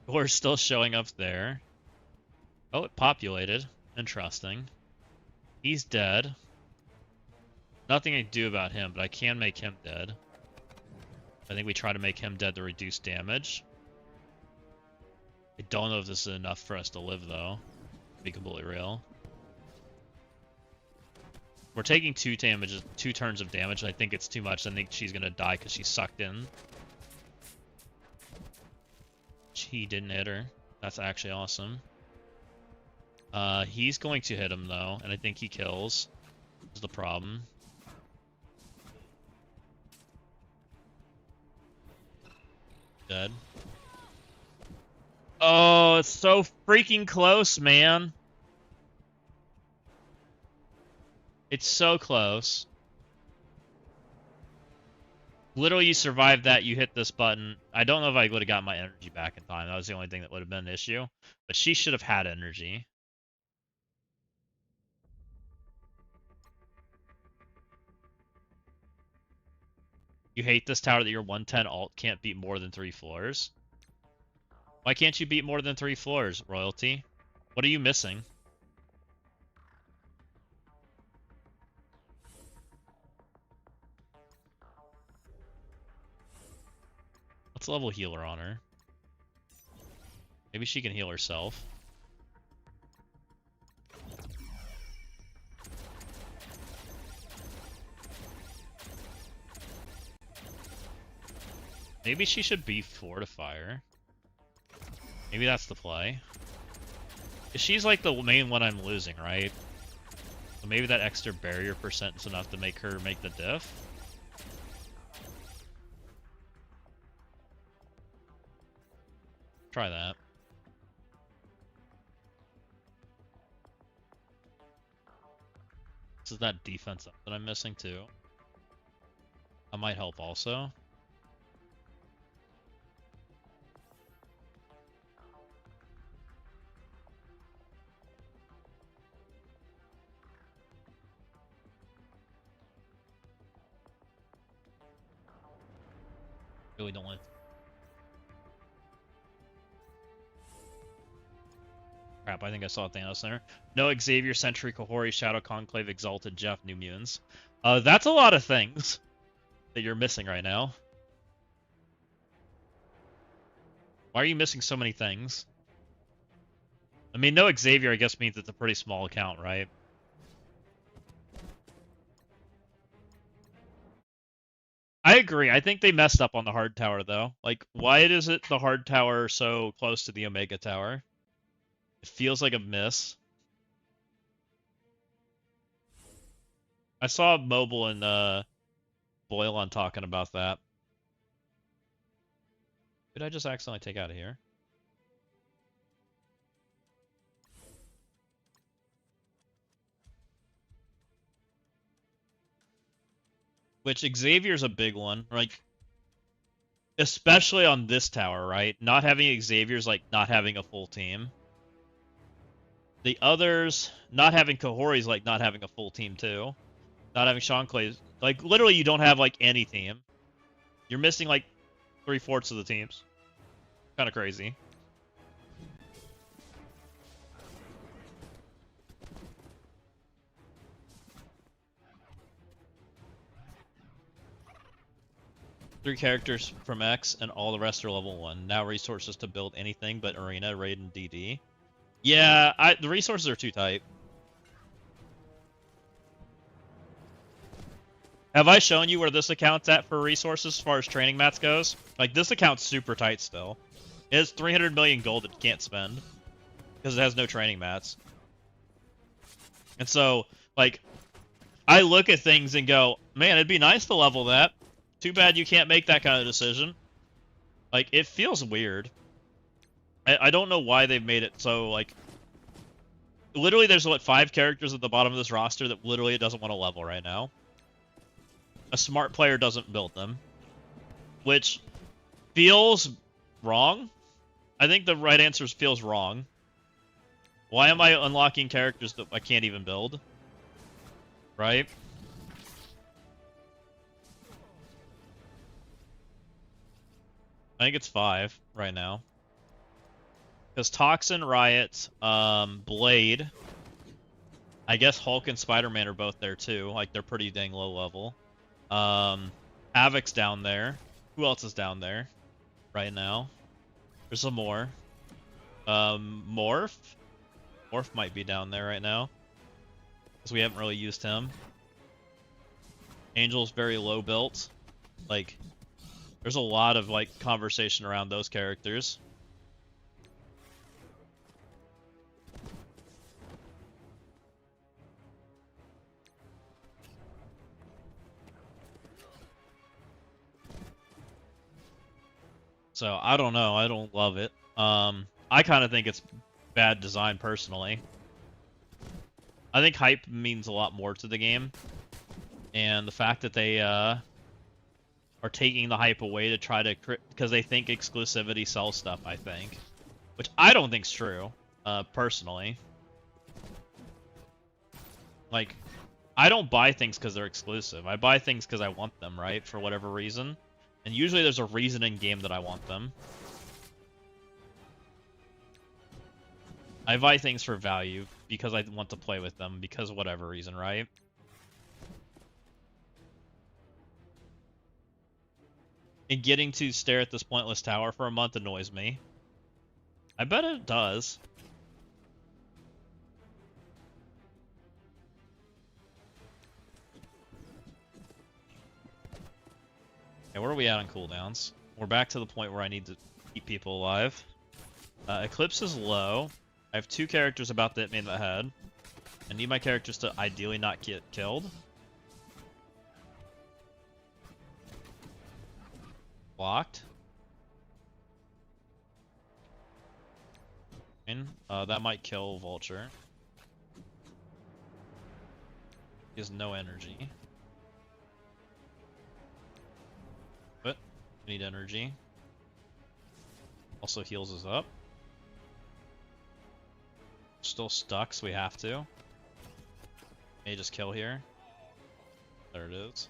We're still showing up there. Oh, it populated. Interesting. He's dead. Nothing I can do about him, but I can make him dead. I think we try to make him dead to reduce damage. I don't know if this is enough for us to live, though. To be completely real. We're taking 2 turns of damage, and I think it's too much. I think she's gonna die because she's sucked in. He didn't hit her. That's actually awesome. He's going to hit him, though, and I think he kills. Is the problem. Dead. Oh, it's so freaking close, man. It's so close. Literally, you survived that, you hit this button. I don't know if I would have got my energy back in time. That was the only thing that would have been an issue. But she should have had energy. You hate this tower that your 110 ult can't beat more than 3 floors? Why can't you beat more than 3 floors, Royalty? What are you missing? Let's level healer on her. Maybe she can heal herself. Maybe she should be Fortifier. Maybe that's the play. She's like the main one I'm losing, right? So maybe that extra barrier percent is enough to make her make the diff. Try that. This is that defense up that I'm missing too. That might help also. Really don't want. Crap, I think I saw Thanos there. No Xavier, Sentry, Kahori, Shadow Conclave, Exalted, Jeff, New Mutants. That's a lot of things that you're missing right now. Why are you missing so many things? I mean, no Xavier, I guess, means it's a pretty small account, right? I agree. I think they messed up on the hard tower, though. Like, why is it the hard tower so close to the Omega tower? It feels like a miss. I saw Mobile and Boylon talking about that. Did I just accidentally take out of here? Which Xavier's a big one, like especially on this tower, right? Not having Xavier's like not having a full team. The others, not having Kahori's like not having a full team too. Not having Sean Clay's, like literally you don't have like any team. You're missing like 3/4 of the teams. Kind of crazy. Three characters from X and all the rest are level 1. Now resources to build anything but Arena, Raid, and DD. Yeah, the resources are too tight. Have I shown you where this account's at for resources as far as training mats goes? Like, this account's super tight still. It has 300 million gold that you can't spend. Because it has no training mats. And so, like, I look at things and go, man, it'd be nice to level that. Too bad you can't make that kind of decision. Like, it feels weird. I don't know why they've made it so, like... Literally, there's, what, 5 characters at the bottom of this roster that literally it doesn't want to level right now. A smart player doesn't build them. Which feels wrong. I think the right answer is feels wrong. Why am I unlocking characters that I can't even build? Right? I think it's 5 right now. Because Toxin, Riot, Blade, I guess Hulk and Spider-Man are both there too. Like, they're pretty dang low level. Havoc's down there. Who else is down there right now? There's some more. Morph? Morph might be down there right now. Because we haven't really used him. Angel's very low built. Like, there's a lot of, like, conversation around those characters. So, I don't know. I don't love it. I kind of think it's bad design, personally. I think hype means a lot more to the game. And the fact that they, are taking the hype away to try to... Because they think exclusivity sells stuff, I think. Which I don't think's true, personally. Like, I don't buy things because they're exclusive. I buy things because I want them, right? For whatever reason. And usually there's a reason in game that I want them. I buy things for value because I want to play with them because of whatever reason, right? And getting to stare at this pointless tower for a month annoys me. I bet it does. Okay, where are we at on cooldowns? We're back to the point where I need to keep people alive. Eclipse is low. I have 2 characters about to hit me in the head. I need my characters to ideally not get killed. Blocked. And that might kill Vulture. He has no energy. Need energy. Also heals us up. Still stuck, so we have to. May just kill here. There it is.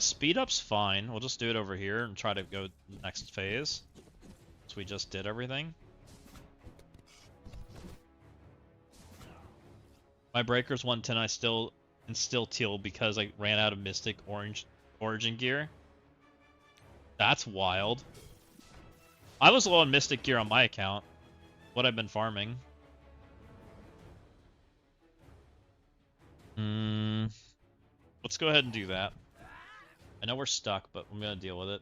Speed up's fine. We'll just do it over here and try to go to the next phase. So we just did everything. My breaker's 110. I still instill teal because I ran out of Mystic Origin gear. That's wild. I was low on Mystic gear on my account. What I've been farming. Let's go ahead and do that. I know we're stuck, but I'm gonna deal with it.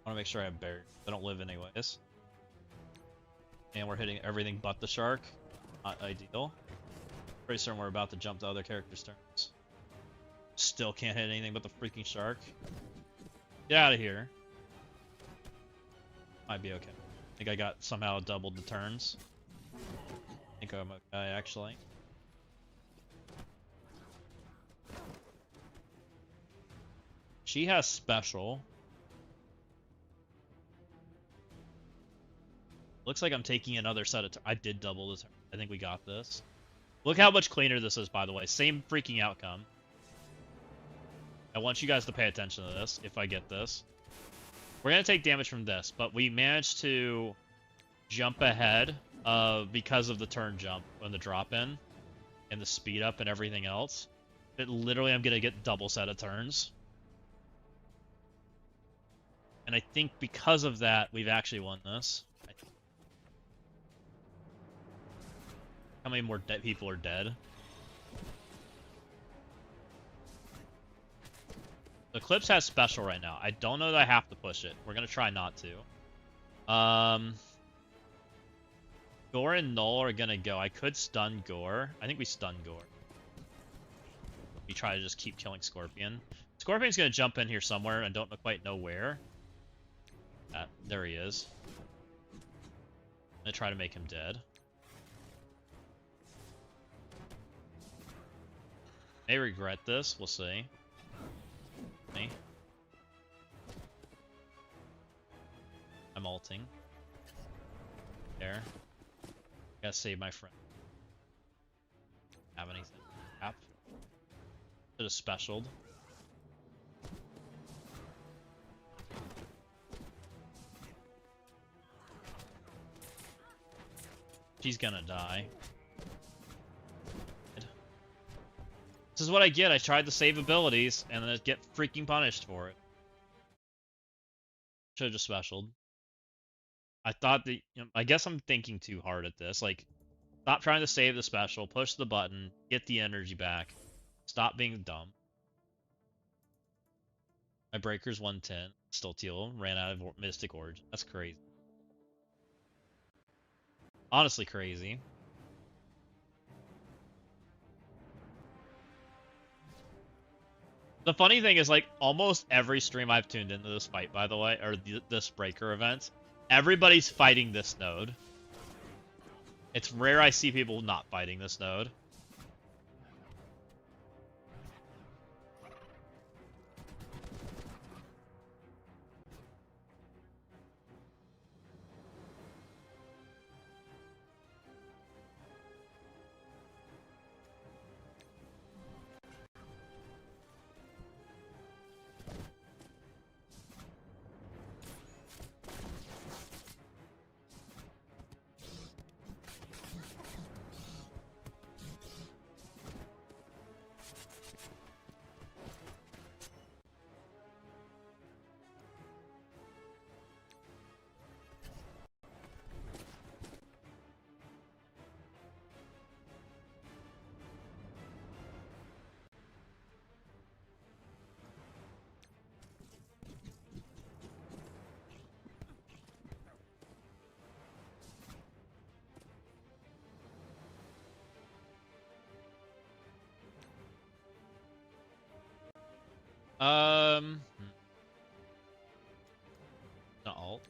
I wanna make sure I have berries. I don't live anyways. And we're hitting everything but the shark. Not ideal. Pretty certain we're about to jump to other characters' turns. Still can't hit anything but the freaking shark. Get out of here. Might be okay. I think I got somehow doubled the turns. I think I'm okay, actually. She has special. Looks like I'm taking another set of I did double this. I think we got this. Look how much cleaner this is, by the way. Same freaking outcome. I want you guys to pay attention to this, if I get this. We're going to take damage from this, but we managed to jump ahead because of the turn jump and the drop-in and the speed up and everything else. But literally, I'm going to get double set of turns. And I think because of that, we've actually won this. How many more dead people are dead? The Eclipse has special right now. I don't know that I have to push it. We're gonna try not to. Gore and Null are gonna go. I could stun Gore. I think we stun Gore. We try to just keep killing Scorpion. Scorpion's gonna jump in here somewhere and don't quite know where. There he is. I'm gonna try to make him dead. May regret this. We'll see. Me. I'm ulting. There. Gotta save my friend. Have anything? Crap. Should have specialed. She's gonna die. This is what I get. I tried to save abilities, and then I get freaking punished for it. Should've just specialed. I thought that... I guess I'm thinking too hard at this. Like, stop trying to save the special, push the button, get the energy back. Stop being dumb. My breaker's 110. Still teal. Ran out of Mystic Origin. That's crazy. Honestly crazy. The funny thing is, like, almost every stream I've tuned into this fight, by the way, or this breaker event, everybody's fighting this node. It's rare I see people not fighting this node. Not alt.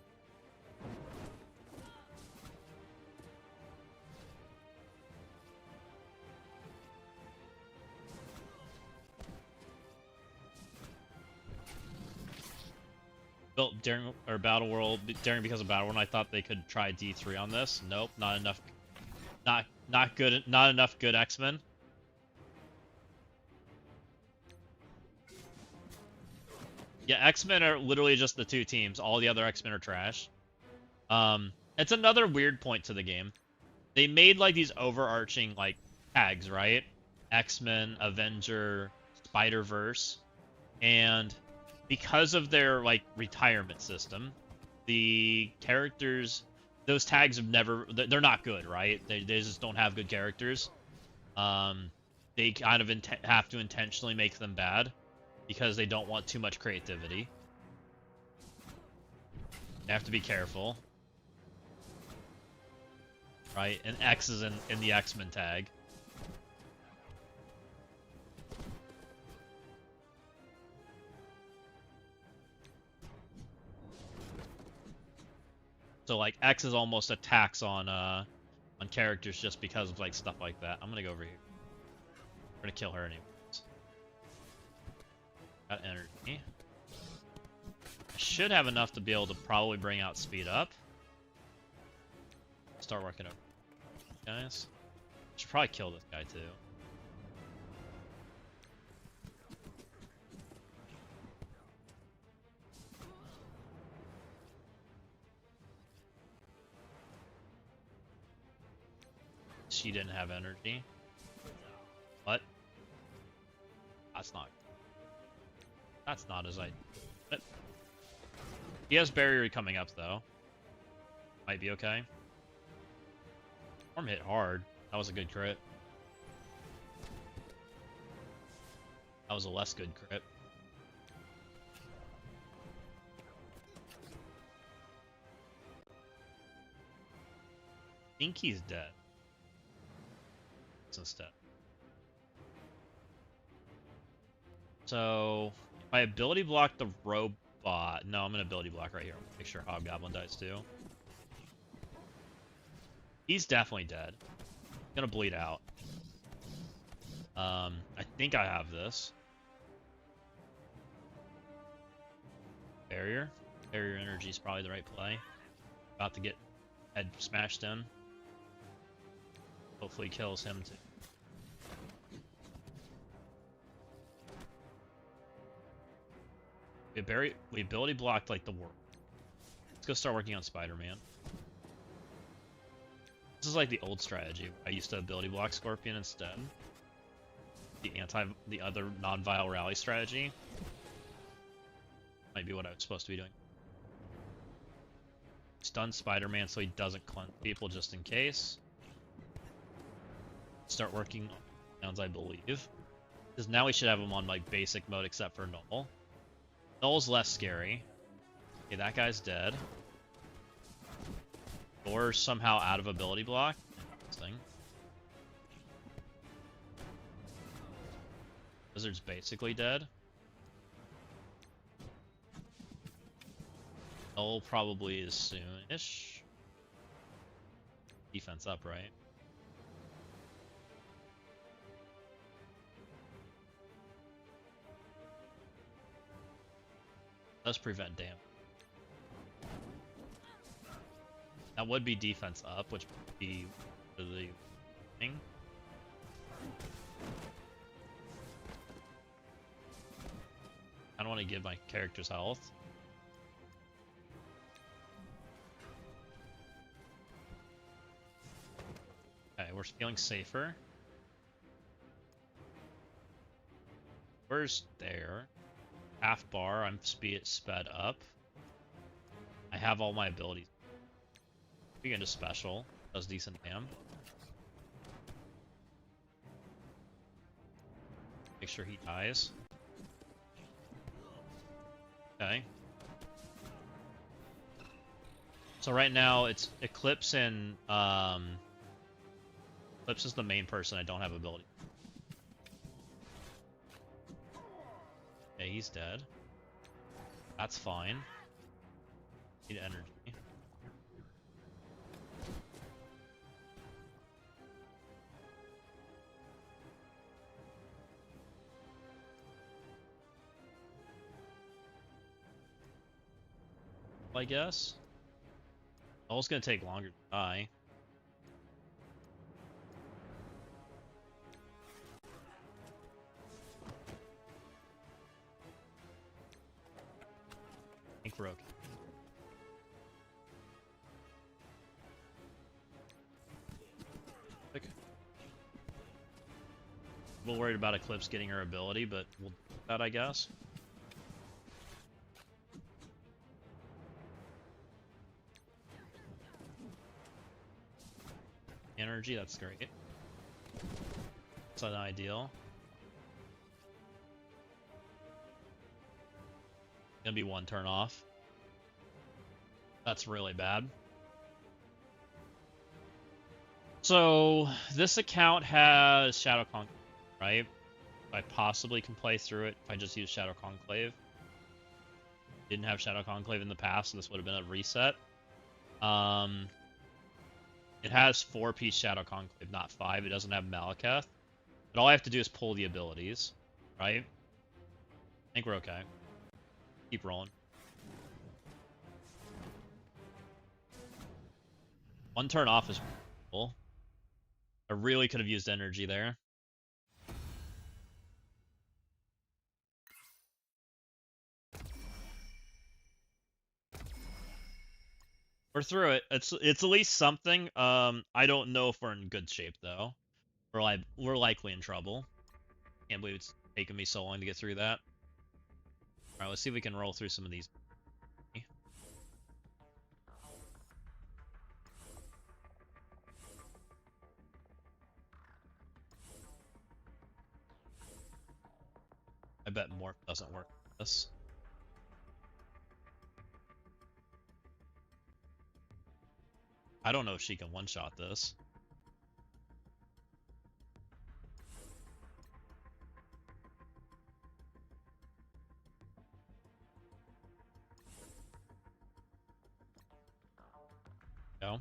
built during or Battle World during because of Battle World. I thought they could try D3 on this. Nope, not enough. Not good. Not enough good X-Men. Yeah, X-Men are literally just the two teams. All the other X-Men are trash. It's another weird point to the game. They made like these overarching like tags, right? X-Men, Avenger, Spider-Verse, and because of their like retirement system, the characters, those tags have never, they're not good, right? They just don't have good characters. They kind of have to intentionally make them bad because they don't want too much creativity. They have to be careful. Right? And X is in the X-Men tag. So like X is almost a tax on characters just because of like stuff like that. I'm gonna go over here. We're gonna kill her anyways. Got energy. I should have enough to be able to probably bring out speed up. Start working over. Guys. Should probably kill this guy too. She didn't have energy. What? That's not as I... He has barrier coming up though. Might be okay. Storm hit hard. That was a good crit. That was a less good crit. I think he's dead. Instead. So, if I ability block the robot... No, I'm gonna ability block right here. Make sure Hobgoblin dies too. He's definitely dead. Gonna bleed out. I think I have this. Barrier. Barrier energy is probably the right play. About to get head smashed in. Hopefully kills him too. We ability blocked like the world. Let's go start working on Spider-Man. This is like the old strategy. I used to ability block Scorpion instead. The other non-vial rally strategy. Might be what I was supposed to be doing. Stun Spider-Man so he doesn't cleanse people just in case. Start working on sounds, I believe. Because now we should have him on like basic mode except for Null. Null's less scary. Okay, that guy's dead. Thor's somehow out of ability block. Interesting. Wizard's basically dead. Null probably is soon-ish. Defense up, right? Does prevent damage. That would be defense up, which would be the thing. I don't want to give my characters health. Okay, we're feeling safer. Where's there? Half bar, I'm sped up. I have all my abilities. We get into special, does decent damn. Make sure he dies. Okay. So right now it's Eclipse and Eclipse is the main person I don't have ability. Okay, he's dead. That's fine. Need energy. I guess. It's gonna take longer to die. I think we're okay. A little worried about Eclipse getting her ability, but we'll do that, I guess. Energy, that's great. It's not ideal. Gonna be one turn off. That's really bad. So this account has Shadow Conclave, right? I possibly can play through it if I just use Shadow Conclave. Didn't have Shadow Conclave in the past, so this would have been a reset. It has 4-piece Shadow Conclave, not 5. It doesn't have Malekith. But all I have to do is pull the abilities, right? I think we're okay. Keep rolling. One turn off is cool. I really could have used energy there. We're through it. It's at least something. I don't know if we're in good shape though. We're likely in trouble. Can't believe it's taken me so long to get through that. All right, let's see if we can roll through some of these. I bet Morph doesn't work for this. I don't know if she can one-shot this. No.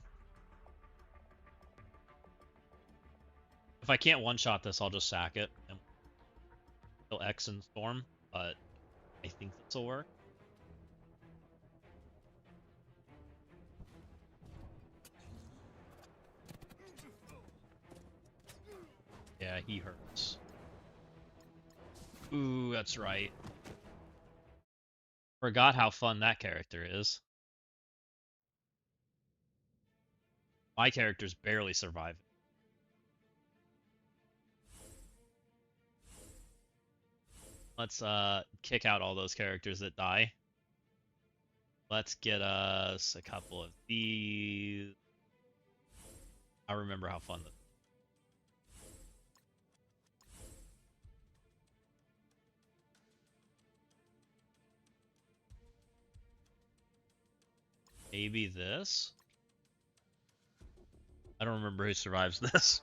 If I can't one-shot this, I'll just sack it and kill X and Storm, but I think this will work. Yeah, he hurts. Ooh, that's right. Forgot how fun that character is. My character's barely surviving. Let's kick out all those characters that die. Let's get us a couple of these. I remember how fun this. Maybe this? I don't remember who survives this.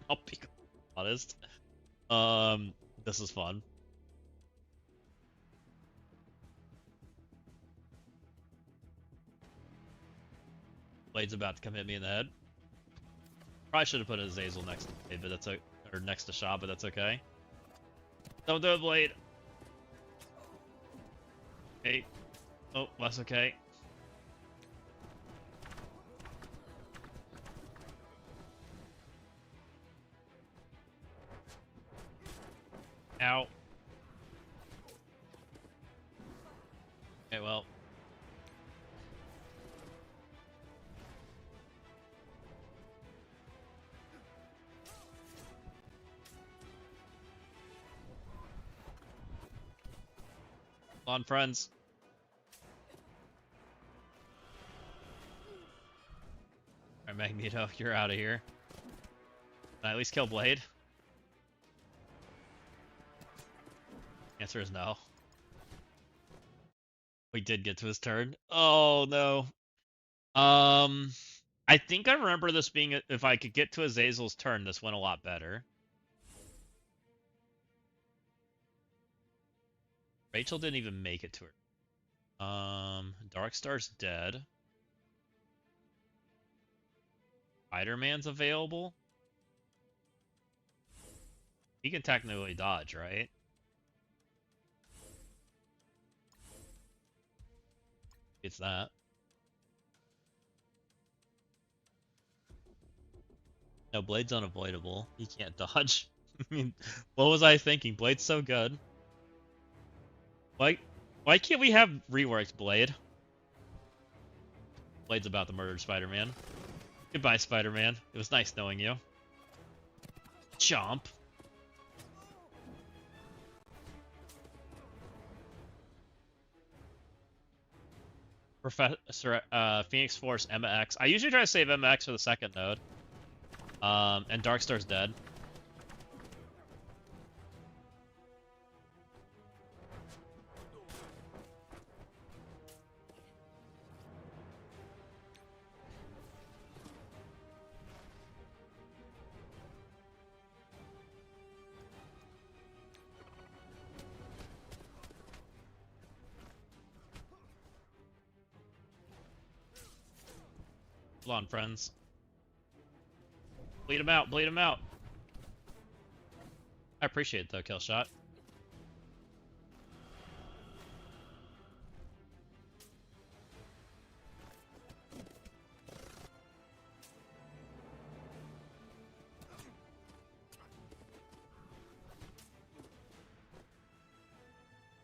I'll be honest. This is fun. Blade's about to come hit me in the head. Probably should have put a Azazel next to Blade, but that's or next to Shaw, but that's okay. Don't do it, Blade. Hey. Oh, that's okay. Ow. Okay, well. Hold on, friends. Alright, Magneto, you're out of here. Can I at least kill Blade? Answer is no. We did get to his turn. Oh no. I think I remember this being if I could get to Azazel's turn, this went a lot better. Rachel didn't even make it to her. Darkstar's dead. Spider-Man's available. He can technically dodge, right? It's that. No, Blade's unavoidable. He can't dodge. I mean, what was I thinking? Blade's so good. Why can't we have reworked Blade? Blade's about the murdered Spider-Man. Goodbye, Spider-Man. It was nice knowing you. Chomp. Professor Phoenix Force MX. I usually try to save MX for the second node. And Darkstar's dead. Hold on, friends. Bleed him out, bleed him out. I appreciate it though, kill shot.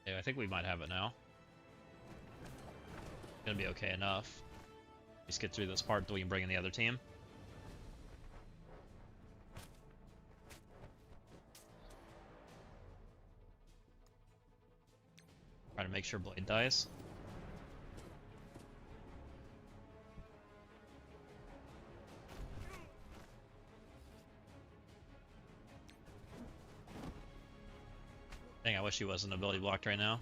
Yeah, I think we might have it now. Gonna be okay enough. Just get through this part until we can bring in the other team. Try to make sure Blade dies. Dang, I wish he wasn't ability blocked right now.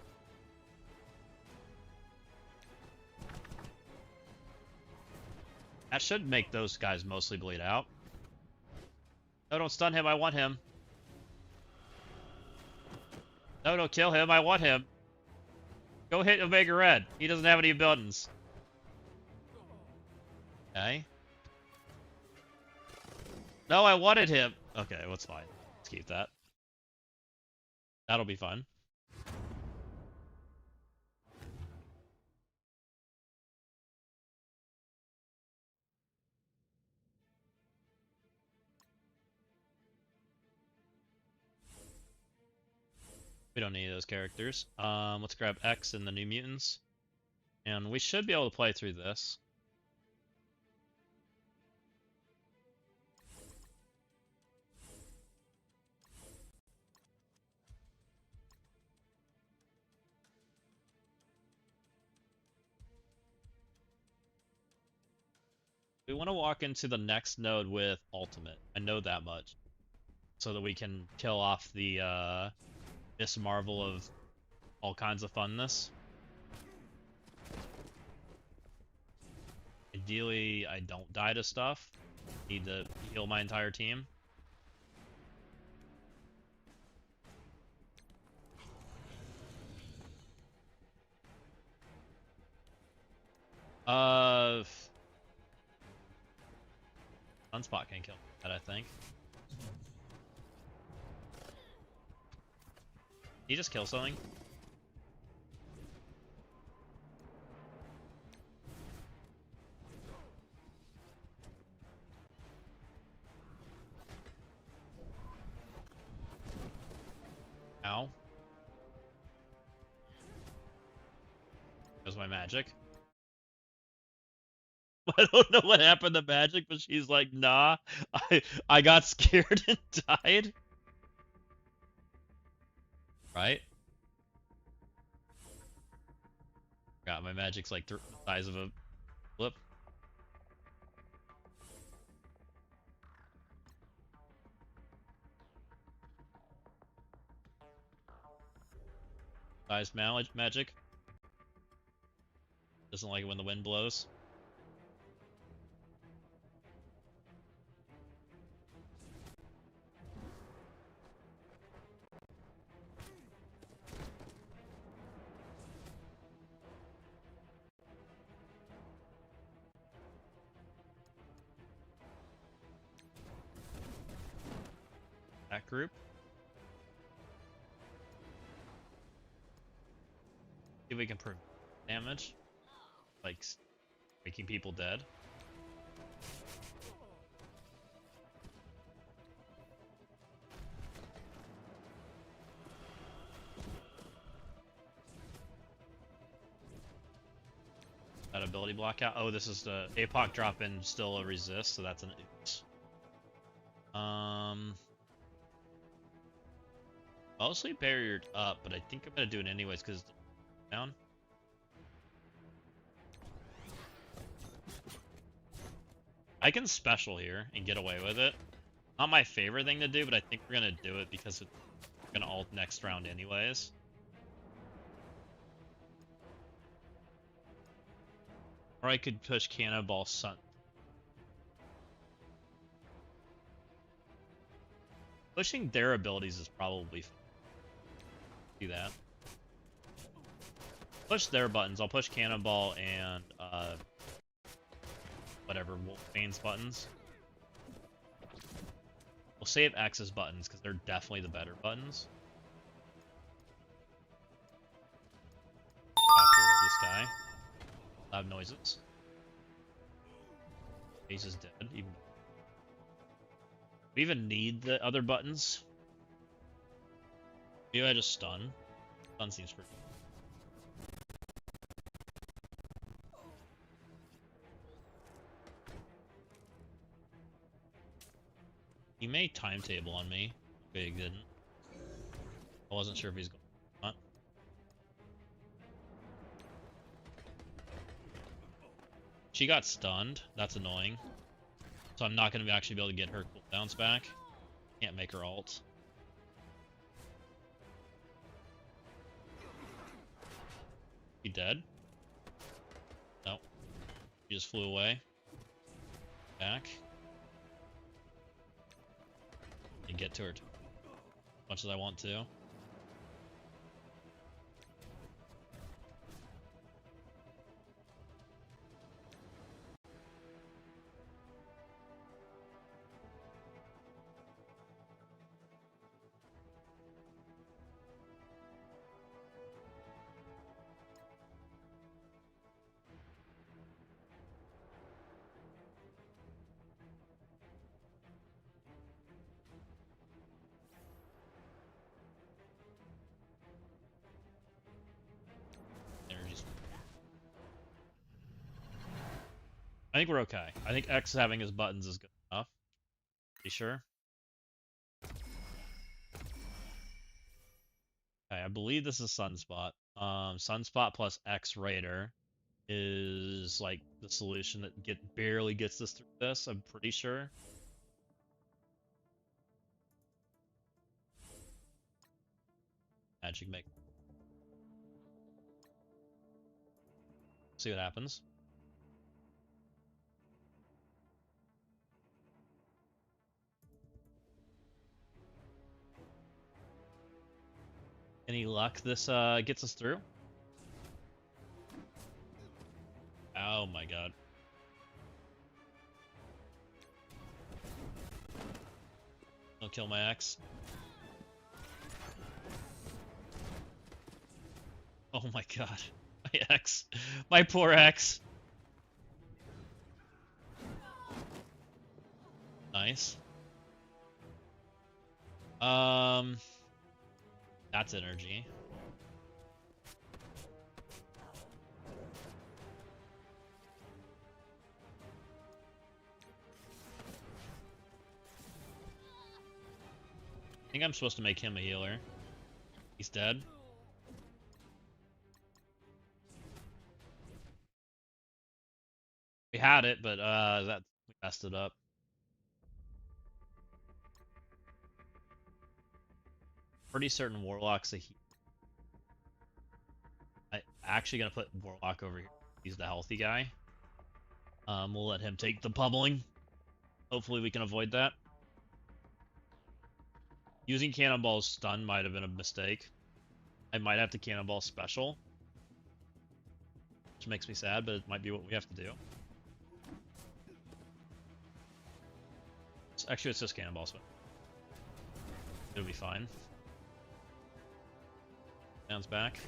That should make those guys mostly bleed out. No, don't stun him, I want him. No, don't kill him, I want him. Go hit Omega Red. He doesn't have any abilities. Okay. No, I wanted him. Okay, well, it's fine. Let's keep that. That'll be fun. We don't need those characters. Let's grab X and the New Mutants. And we should be able to play through this. We want to walk into the next node with Ultimate. I know that much. So that we can kill off the Miss Marvel of all kinds of funness. Ideally, I don't die to stuff. Need to heal my entire team. Sunspot can kill that, I think. He just kill something? Ow. That was my magic. I don't know what happened to magic, but she's like, nah, I got scared and died. Right? God, my magic's like the size of a flip. Size magic. Doesn't like it when the wind blows. That group. See if we can prevent damage. Like, making people dead. That ability block out. Oh, this is the APOC drop in, still a resist, so that's an oops. Mostly barriered up, but I think I'm gonna do it anyways because down. I can special here and get away with it. Not my favorite thing to do, but I think we're gonna do it because it's gonna ult next round anyways. Or I could push Cannonball Sun. Pushing their abilities is probably fun. Do that. Push their buttons. I'll push Cannonball and whatever Wolfbane's buttons. We'll save X's buttons because they're definitely the better buttons. After this guy. Loud noises. He's just dead. We even need the other buttons. Maybe I just stun. Stun seems pretty. He made timetable on me. Okay, he didn't. I wasn't sure if he's going or not. She got stunned. That's annoying. So I'm not going to actually be able to get her cooldowns back. Can't make her ult. He dead? No. He just flew away. Back. And get to her as much as I want to. I think we're okay. I think X having his buttons is good enough. You sure? Okay, I believe this is Sunspot. Sunspot plus X Raider is like the solution that barely gets us through this, I'm pretty sure. Magic make. See what happens. Any luck this gets us through? Oh my god. Don't kill my X. Oh my god. My X. My poor X. Nice. That's energy. I think I'm supposed to make him a healer. He's dead. We had it, but we messed it up. Pretty certain Warlock's a healer. I'm actually gonna put Warlock over here. He's the healthy guy. We'll let him take the pummeling. Hopefully we can avoid that. Using Cannonball's stun might have been a mistake. I might have to Cannonball special. Which makes me sad, but it might be what we have to do. Actually, it's just Cannonball, so it'll be fine. Bounce back.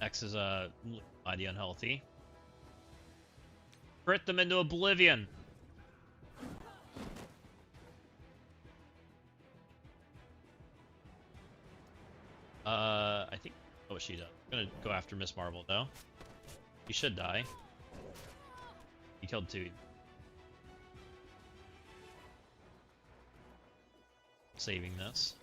X is mighty unhealthy. Crit them into oblivion. I think what she does. I'm gonna go after Miss Marvel though. He should die. He killed 2. Saving this.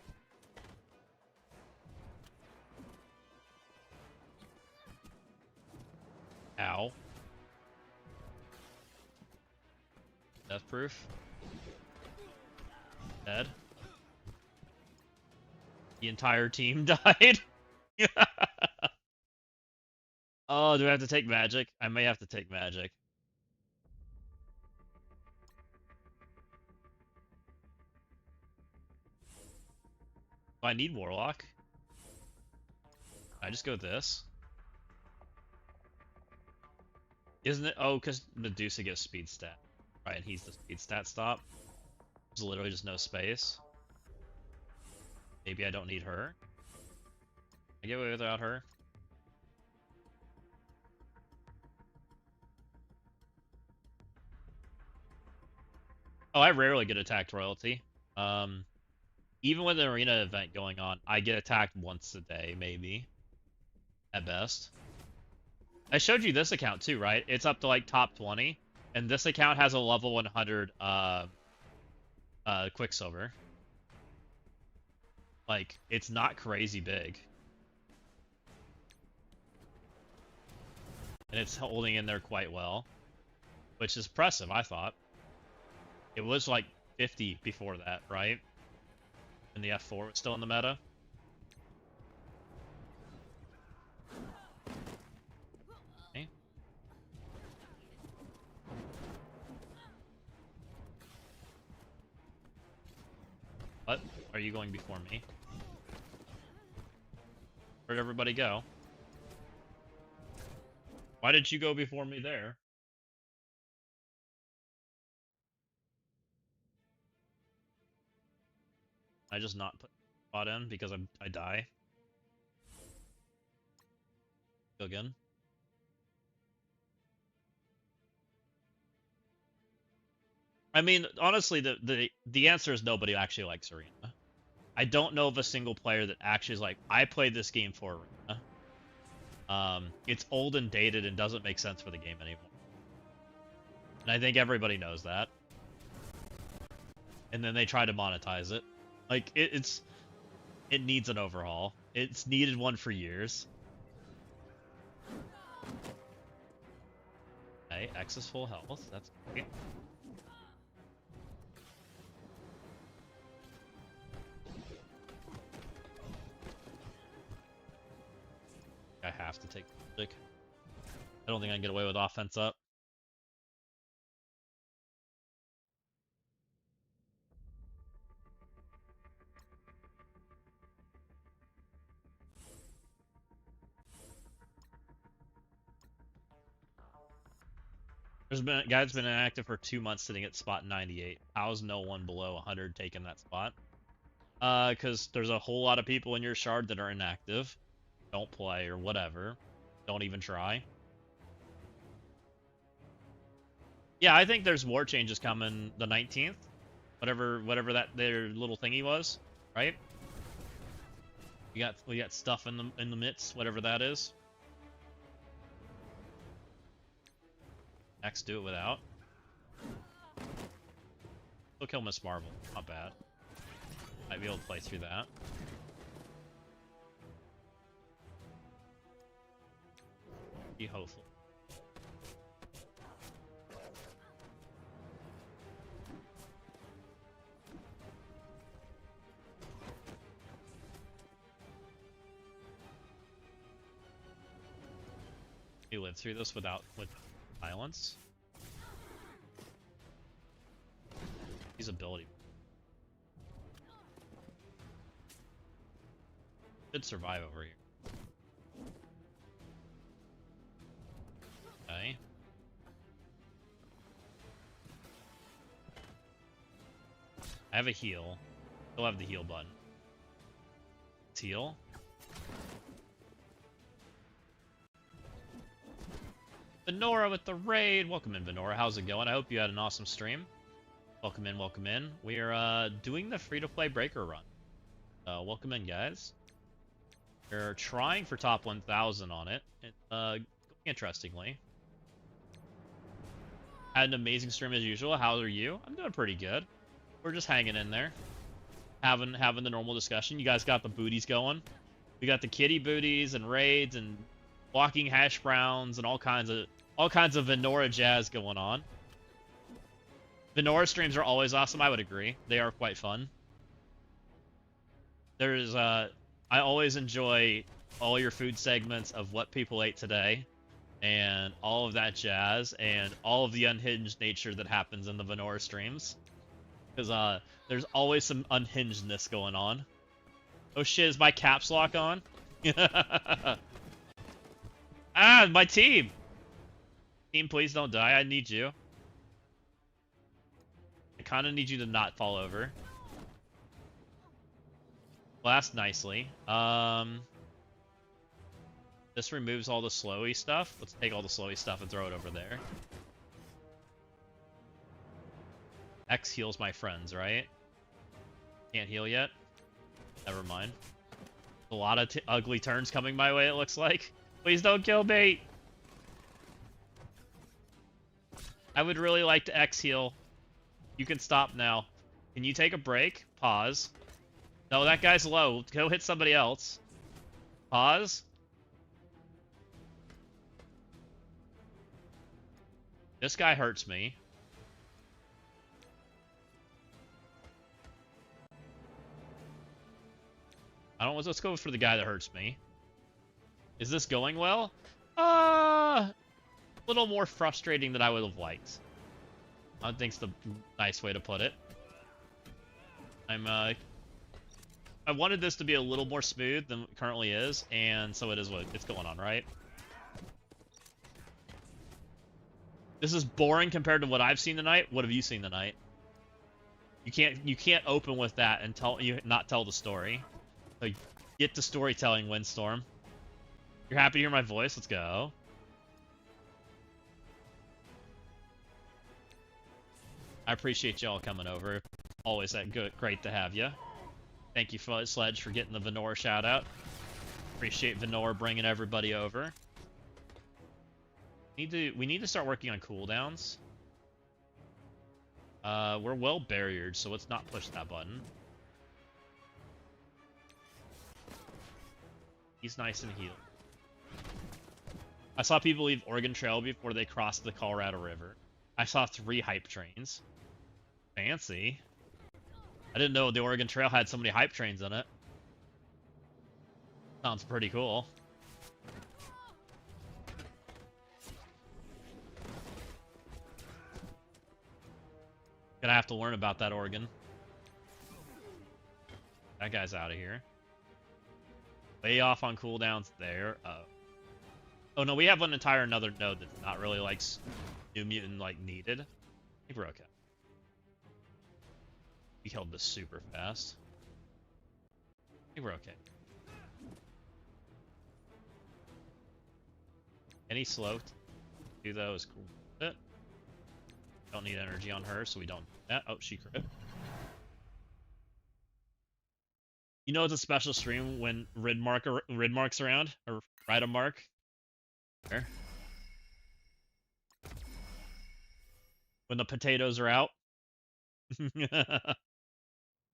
Ow. Death proof. Dead. The entire team died. Oh, do I have to take magic? I may have to take magic. Do I need Warlock? I just go with this. Isn't it? Oh, because Medusa gets speed stat. Right, and he's the speed stat stop. There's literally just no space. Maybe I don't need her. I get away without her. Oh, I rarely get attacked royalty. Even with an arena event going on, I get attacked once a day, maybe. At best. I showed you this account too, right? It's up to like top 20. And this account has a level 100 Quicksilver. Like, it's not crazy big. And it's holding in there quite well. Which is impressive, I thought. It was like 50 before that, right? And the F4 was still in the meta. Okay. What? Are you going before me? Where'd everybody go? Why did you go before me there? I just not put spot in because I die. Go again. I mean, honestly, the answer is nobody actually likes Arena. I don't know of a single player that actually is like, I played this game for Arena. It's old and dated and doesn't make sense for the game anymore. And I think everybody knows that. And then they try to monetize it. Like, it needs an overhaul. It's needed one for years. Okay, X is full health. That's great. I have to take magic. I don't think I can get away with offense up. Guy's been inactive for 2 months sitting at spot 98. How's no one below 100 taking that spot? Because there's a whole lot of people in your shard that are inactive. Don't play or whatever. Don't even try. Yeah, I think there's more changes coming the 19th. Whatever that their little thingy was, right? We got stuff in the midst, whatever that is. Next, do it without. Still kill Miss Marvel. Not bad. Might be able to play through that. Be hopeful. You live through this with violence. His ability should survive over here. Okay. I have a heal. Still have the heal button. Let's heal. Venora with the raid. Welcome in, Venora. How's it going? I hope you had an awesome stream. Welcome in, welcome in. We are doing the free-to-play breaker run. Welcome in, guys. They're trying for top 1,000 on it. Interestingly. Had an amazing stream as usual. How are you? I'm doing pretty good. We're just hanging in there. Having the normal discussion. You guys got the booties going. We got the kitty booties and raids and walking hash browns and all kinds of Venora jazz going on. Venora streams are always awesome, I would agree. They are quite fun. I always enjoy all your food segments of what people ate today and all of that jazz and all of the unhinged nature that happens in the Venora streams. Because there's always some unhingedness going on. Oh shit, is my caps lock on? Ah, my team! Team, please don't die. I need you. I kind of need you to not fall over. Blast nicely. This removes all the slowy stuff. Let's take all the slowy stuff and throw it over there. X heals my friends, right? Can't heal yet? Never mind. A lot of ugly turns coming my way, it looks like. Please don't kill me! I would really like to X heal. You can stop now. Can you take a break? Pause. No, that guy's low. Go hit somebody else. Pause. This guy hurts me. Let's go for the guy that hurts me. Is this going well? A little more frustrating than I would have liked. I think's the nice way to put it. I wanted this to be a little more smooth than it currently is, and so it is what it's going on, right? This is boring compared to what I've seen tonight. What have you seen tonight? You can't open with that and not tell the story. So get to storytelling, Windstorm. You're happy to hear my voice? Let's go. I appreciate y'all coming over. Always great to have you. Thank you, Sledge, for getting the Venora shout out. Appreciate Venora bringing everybody over. We need to start working on cooldowns. We're well barriered, so let's not push that button. He's nice and healed. I saw people leave Oregon Trail before they crossed the Colorado River. I saw 3 hype trains. Fancy. I didn't know the Oregon Trail had so many hype trains in it. Sounds pretty cool. Gonna have to learn about that Oregon. That guy's out of here. Way off on cooldowns there. Oh no, we have an entire another node that's not really like New Mutant like needed. I think we're okay. We killed this super fast. I think we're okay. Any slow do though is cool. Don't need energy on her, so we don't do that. Oh, she crit. You know it's a special stream when Ridmark's around, or Ride a Mark. There. When the potatoes are out.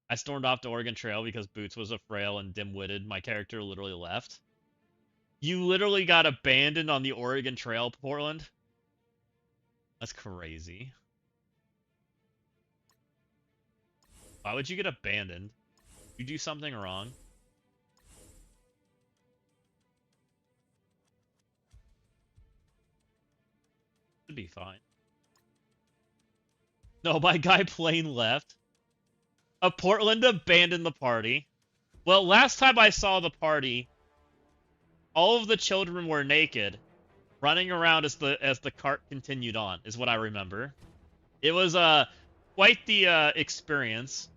I stormed off to Oregon Trail because Boots was a frail and dim-witted. My character literally left. You literally got abandoned on the Oregon Trail, Portland? That's crazy. Why would you get abandoned? You do something wrong? Should be fine. No, my guy plain left. Portland abandoned the party. Well, last time I saw the party, all of the children were naked, running around as the cart continued on, is what I remember. It was quite the experience.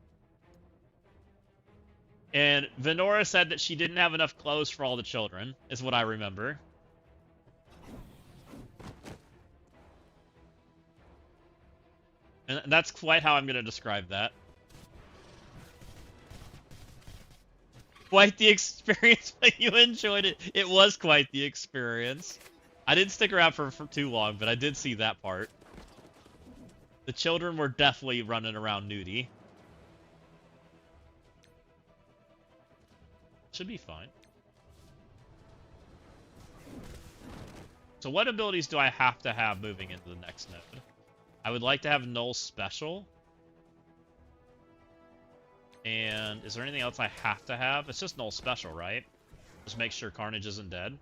And Venora said that she didn't have enough clothes for all the children, is what I remember. And that's quite how I'm going to describe that. quite the experience, but you enjoyed it. It was quite the experience. I didn't stick around for too long, but I did see that part. The children were definitely running around nudie. Should be fine. So what abilities do I have to have moving into the next node? I would like to have Null Special. And is there anything else I have to have? It's just Null Special, right? Just make sure Carnage isn't dead.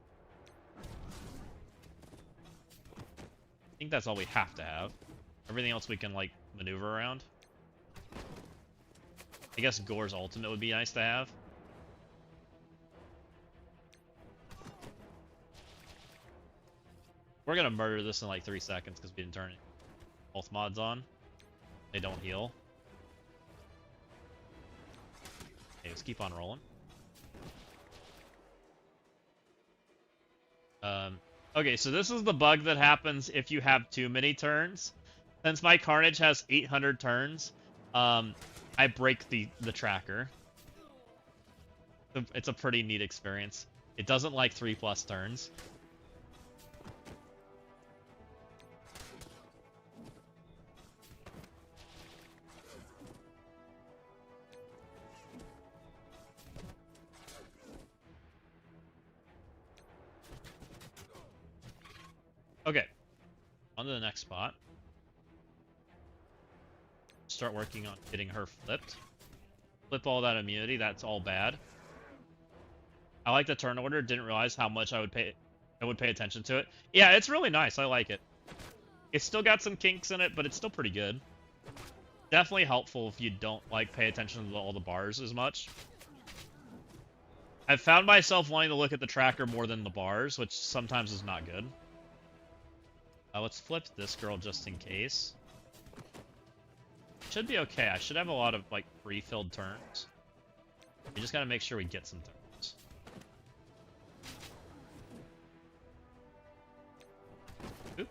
I think that's all we have to have. Everything else we can, like, maneuver around. I guess Gore's ultimate would be nice to have. We're gonna murder this in like 3 seconds because we didn't turn health mods on. They don't heal. Okay, let's keep on rolling. Okay, so this is the bug that happens if you have too many turns. Since my Carnage has 800 turns, I break the tracker. It's a pretty neat experience. It doesn't like 3+ turns. Okay, on to the next spot. Start working on getting her flipped. Flip all that immunity, that's all bad. I like the turn order, didn't realize how much I would pay attention to it. Yeah, it's really nice, I like it. It's still got some kinks in it, but it's still pretty good. Definitely helpful if you don't like pay attention to all the bars as much. I've found myself wanting to look at the tracker more than the bars, which sometimes is not good. Let's flip this girl just in case. Should be okay. I should have a lot of, like, pre-filled turns. We just gotta make sure we get some turns. Boop.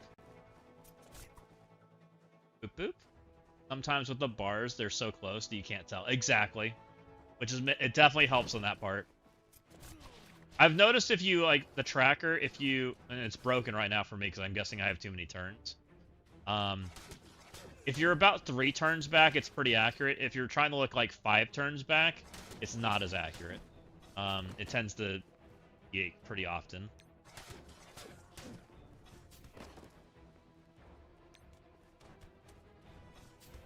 Boop, boop. Sometimes with the bars, they're so close that you can't tell. Exactly. Which is, it definitely helps on that part. I've noticed if you, like, the tracker, if you, and it's broken right now for me because I'm guessing I have too many turns. If you're about 3 turns back, it's pretty accurate. If you're trying to look like 5 turns back, it's not as accurate. It tends to be pretty often.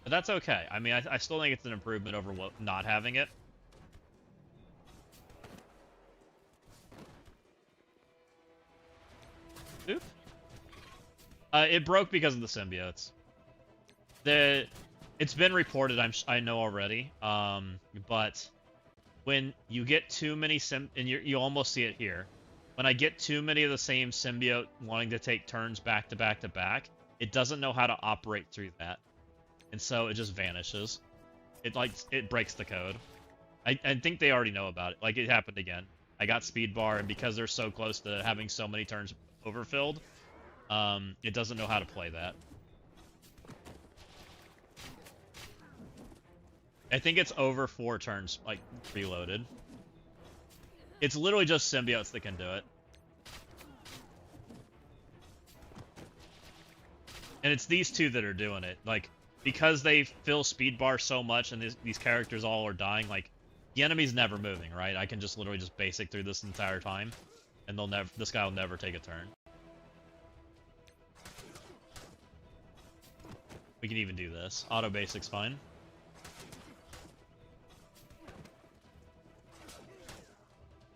But that's okay. I mean, I still think it's an improvement over not having it. Oop. It broke because of the symbiotes. It's been reported, I know already. But when you get too many and you almost see it here. When I get too many of the same symbiote wanting to take turns back to back to back, it doesn't know how to operate through that, and so it just vanishes. It breaks the code. I think they already know about it. Like, it happened again. I got speed bar, and because they're so close to having so many turns overfilled, it doesn't know how to play that. I think it's over 4 turns, like, preloaded. It's literally just symbiotes that can do it. And it's these two that are doing it. Like, because they fill speed bar so much and these characters all are dying, like, the enemy's never moving, right? I can just literally just basic through this entire time, and this guy will never take a turn. We can even do this. Auto basic's fine.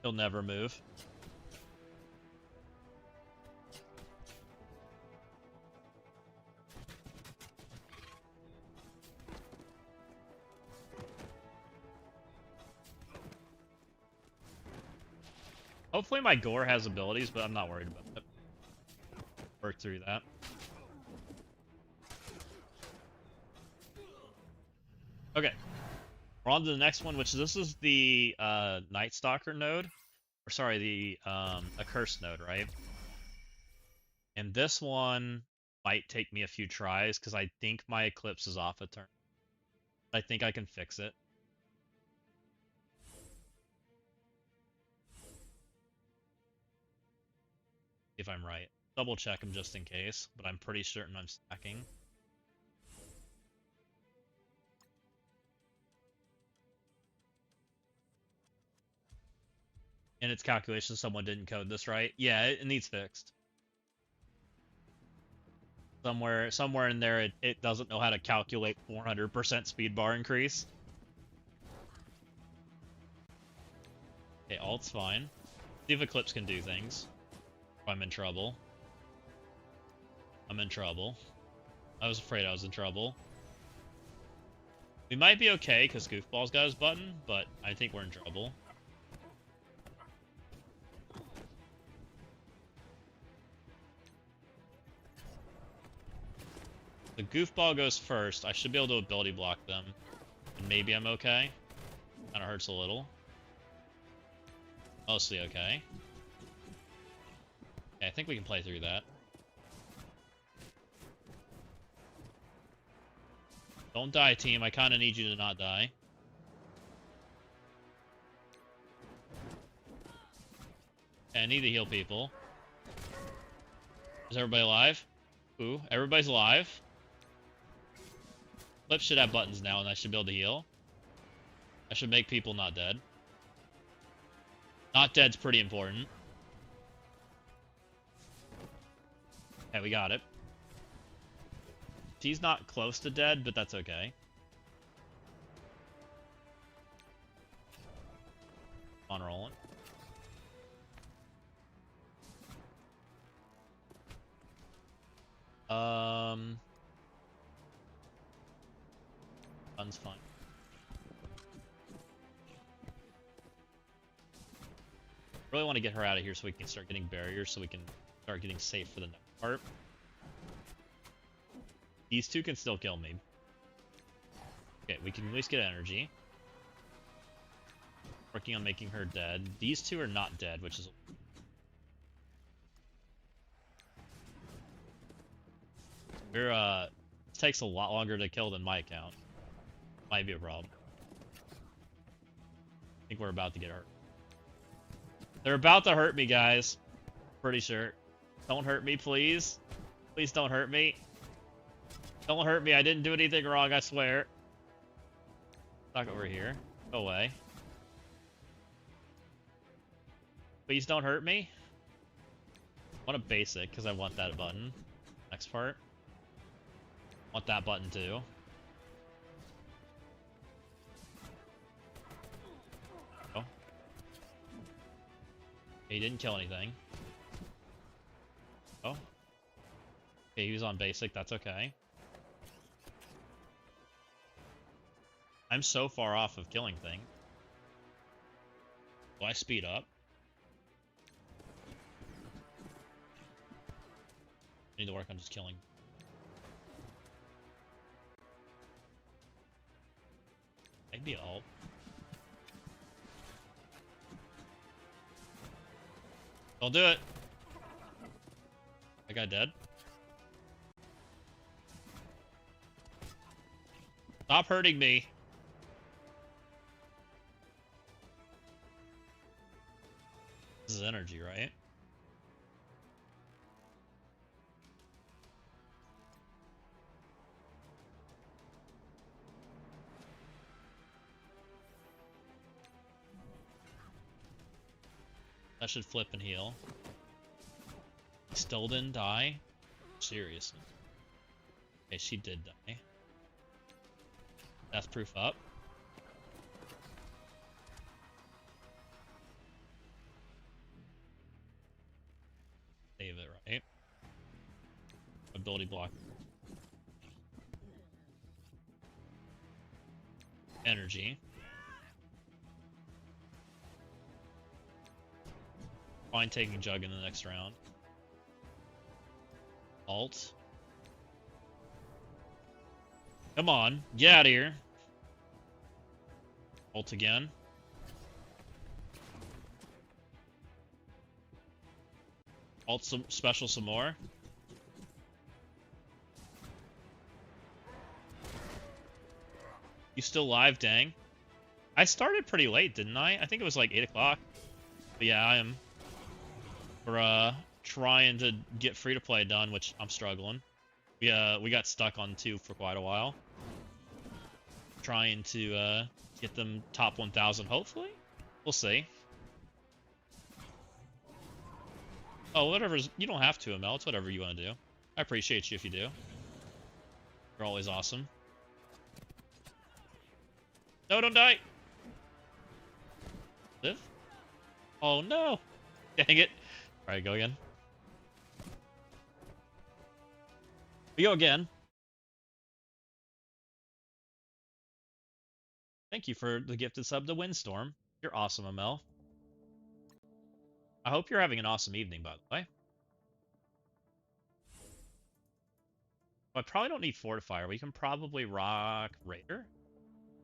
He'll never move. Hopefully my Gore has abilities, but I'm not worried about it. Work through that. Okay. We're on to the next one, which this is the Night Stalker node. Or sorry, the Accursed node, right? And this one might take me a few tries, because I think my Eclipse is off a turn. I think I can fix it. if I'm right. Double check them just in case, but I'm pretty certain I'm stacking. In its calculations, someone didn't code this right. Yeah, it needs fixed. Somewhere in there, it doesn't know how to calculate 400% speed bar increase. Okay, alt's fine. See if Eclipse can do things. I'm in trouble. I'm in trouble. I was afraid I was in trouble. We might be okay because Goofball's got his button, but I think we're in trouble. The Goofball goes first. I should be able to ability block them. And maybe I'm okay. Kinda hurts a little. Mostly okay. Okay, I think we can play through that. Don't die, team. I kinda need you to not die. Okay, I need to heal people. Is everybody alive? Ooh, everybody's alive. Lips should have buttons now, and I should be able to heal. I should make people not dead. Not dead's pretty important. Okay, we got it. He's not close to dead, but that's okay. On rolling. Gun's fine. Really want to get her out of here so we can start getting barriers, so we can start getting safe for the next part. These two can still kill me. Okay, we can at least get energy. Working on making her dead. These two are not dead, which is... We're, this takes a lot longer to kill than my account. Might be a problem. I think we're about to get hurt. They're about to hurt me, guys. Pretty sure. Don't hurt me, please. Please don't hurt me. Don't hurt me. I didn't do anything wrong, I swear. Stuck over here. Go away. Please don't hurt me. I want a basic, because I want that button. Next part. Want that button, too. Oh. He didn't kill anything. Oh. Okay, he was on basic. That's okay. I'm so far off of killing things. Do I speed up? I need to work on just killing. Maybe ult. Don't do it. That guy dead. Stop hurting me. This is energy, right? That should flip and heal. Still didn't die? Seriously. Okay, she did die. Death proof up. Save it, right? Ability block. Energy. Fine taking Jug in the next round. Alt. Come on, get out of here. Ult again. Alt some special some more. You still live, dang. I started pretty late, didn't I? I think it was like 8 o'clock. But yeah, I am. We're trying to get free-to-play done, which I'm struggling. We got stuck on 2 for quite a while. Trying to get them top 1,000, hopefully? We'll see. Oh, whatever's... You don't have to, ML. It's whatever you want to do. I appreciate you if you do. You're always awesome. No, don't die! Live? Oh, no! Dang it. Alright, go again. We go again. Thank you for the gifted sub to Windstorm. You're awesome, ML. I hope you're having an awesome evening, by the way. I probably don't need Fortifier. We can probably rock Raider.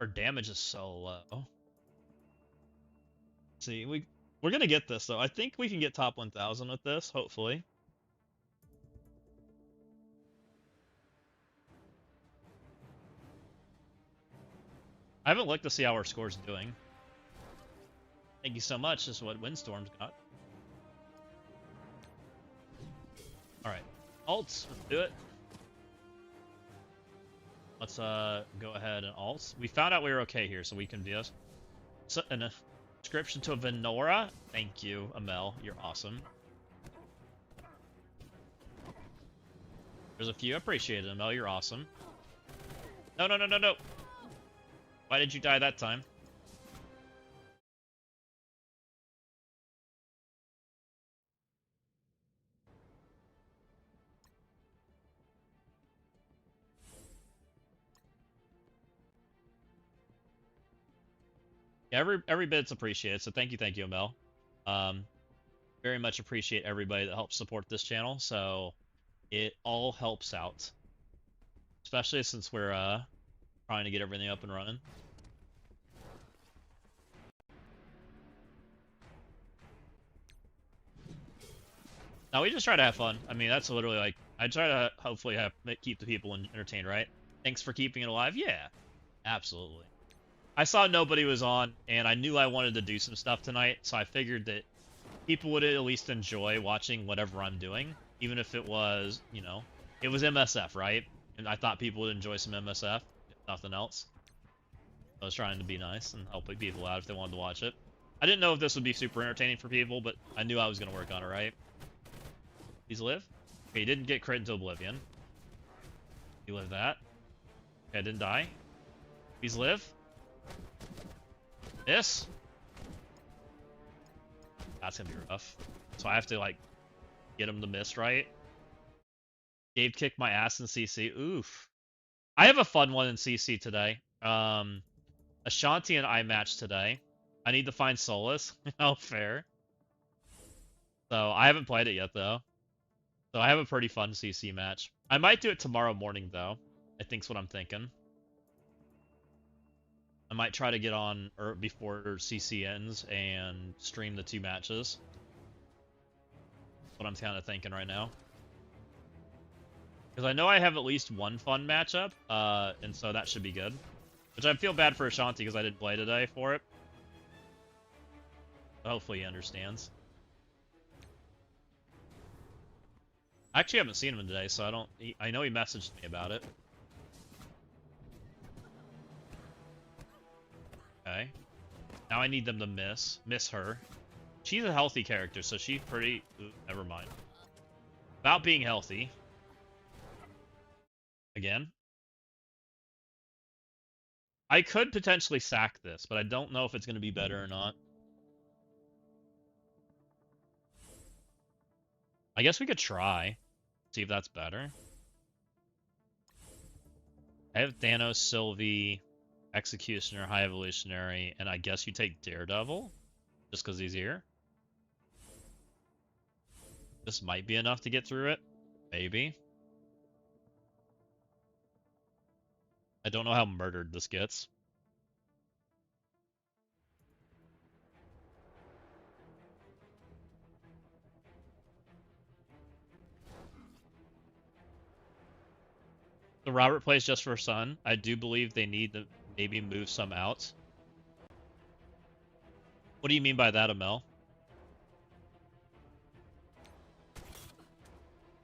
Our damage is so low. Let's see, we're gonna get this, though. I think we can get top 1,000 with this, hopefully. I haven't looked to see how our score's doing. Thank you so much. This is what Windstorm's got. Alright. Alts, let's do it. Let's go ahead and alts. We found out we were okay here, so we can do this. So, an inscription to Venora. Thank you, Amel. You're awesome. There's a few. Appreciate it, Amel. You're awesome. No, no, no, no, no. Why did you die that time? Yeah, every bit's appreciated, so thank you, Amel. Very much appreciate everybody that helps support this channel, so it all helps out. Especially since we're trying to get everything up and running. No, we just try to have fun. I mean, that's literally like, I try to hopefully keep the people entertained, right? Thanks for keeping it alive. Yeah, absolutely. I saw nobody was on, and I knew I wanted to do some stuff tonight, so I figured that people would at least enjoy watching whatever I'm doing, even if it was, you know, it was MSF, right? And I thought people would enjoy some MSF, if nothing else. I was trying to be nice and help people out if they wanted to watch it. I didn't know if this would be super entertaining for people, but I knew I was going to work on it, right? Please live. Okay, he didn't get crit into Oblivion. He lived that. Okay, I didn't die. Please live. This? That's gonna be rough. So I have to, like, get him to miss, right? Gabe kicked my ass in CC. Oof. I have a fun one in CC today. Ashanti and I matched today. I need to find Solus. Oh, fair. So, I haven't played it yet, though. So, I have a pretty fun CC match. I might do it tomorrow morning, though. I think's what I'm thinking. I might try to get on before CC ends and stream the 2 matches. That's what I'm kind of thinking right now. Because I know I have at least one fun matchup, and so that should be good. Which I feel bad for Ashanti because I didn't play today for it. But hopefully he understands. I actually haven't seen him today, so I know he messaged me about it. Okay. Now I need them to miss her. She's a healthy character, so she's pretty... Ooh, never mind. About being healthy. Again. I could potentially sack this, but I don't know if it's going to be better or not. I guess we could try. See if that's better. I have Thanos, Sylvie, Executioner, High Evolutionary, and I guess you take Daredevil? Just because he's here? This might be enough to get through it. Maybe. I don't know how murdered this gets. So Robert plays just for Sun. I do believe they need to maybe move some out. What do you mean by that, Amel?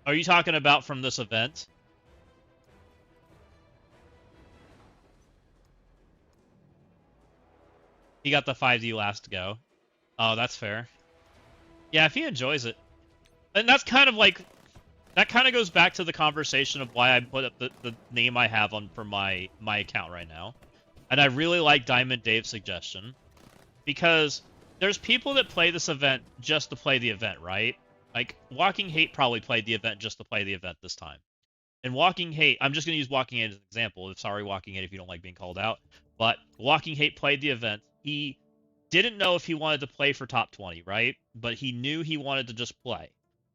Are you talking about from this event? He got the 5D last go. Oh, that's fair. Yeah, if he enjoys it. And that's kind of like... That kind of goes back to the conversation of why I put up the name I have on for my account right now. And I really like Diamond Dave's suggestion. Because there's people that play this event just to play the event, right? Like, Walking Hate probably played the event just to play the event this time. And Walking Hate, I'm just going to use Walking Hate as an example. Sorry, Walking Hate, if you don't like being called out. But Walking Hate played the event. He didn't know if he wanted to play for top 20, right? But he knew he wanted to just play.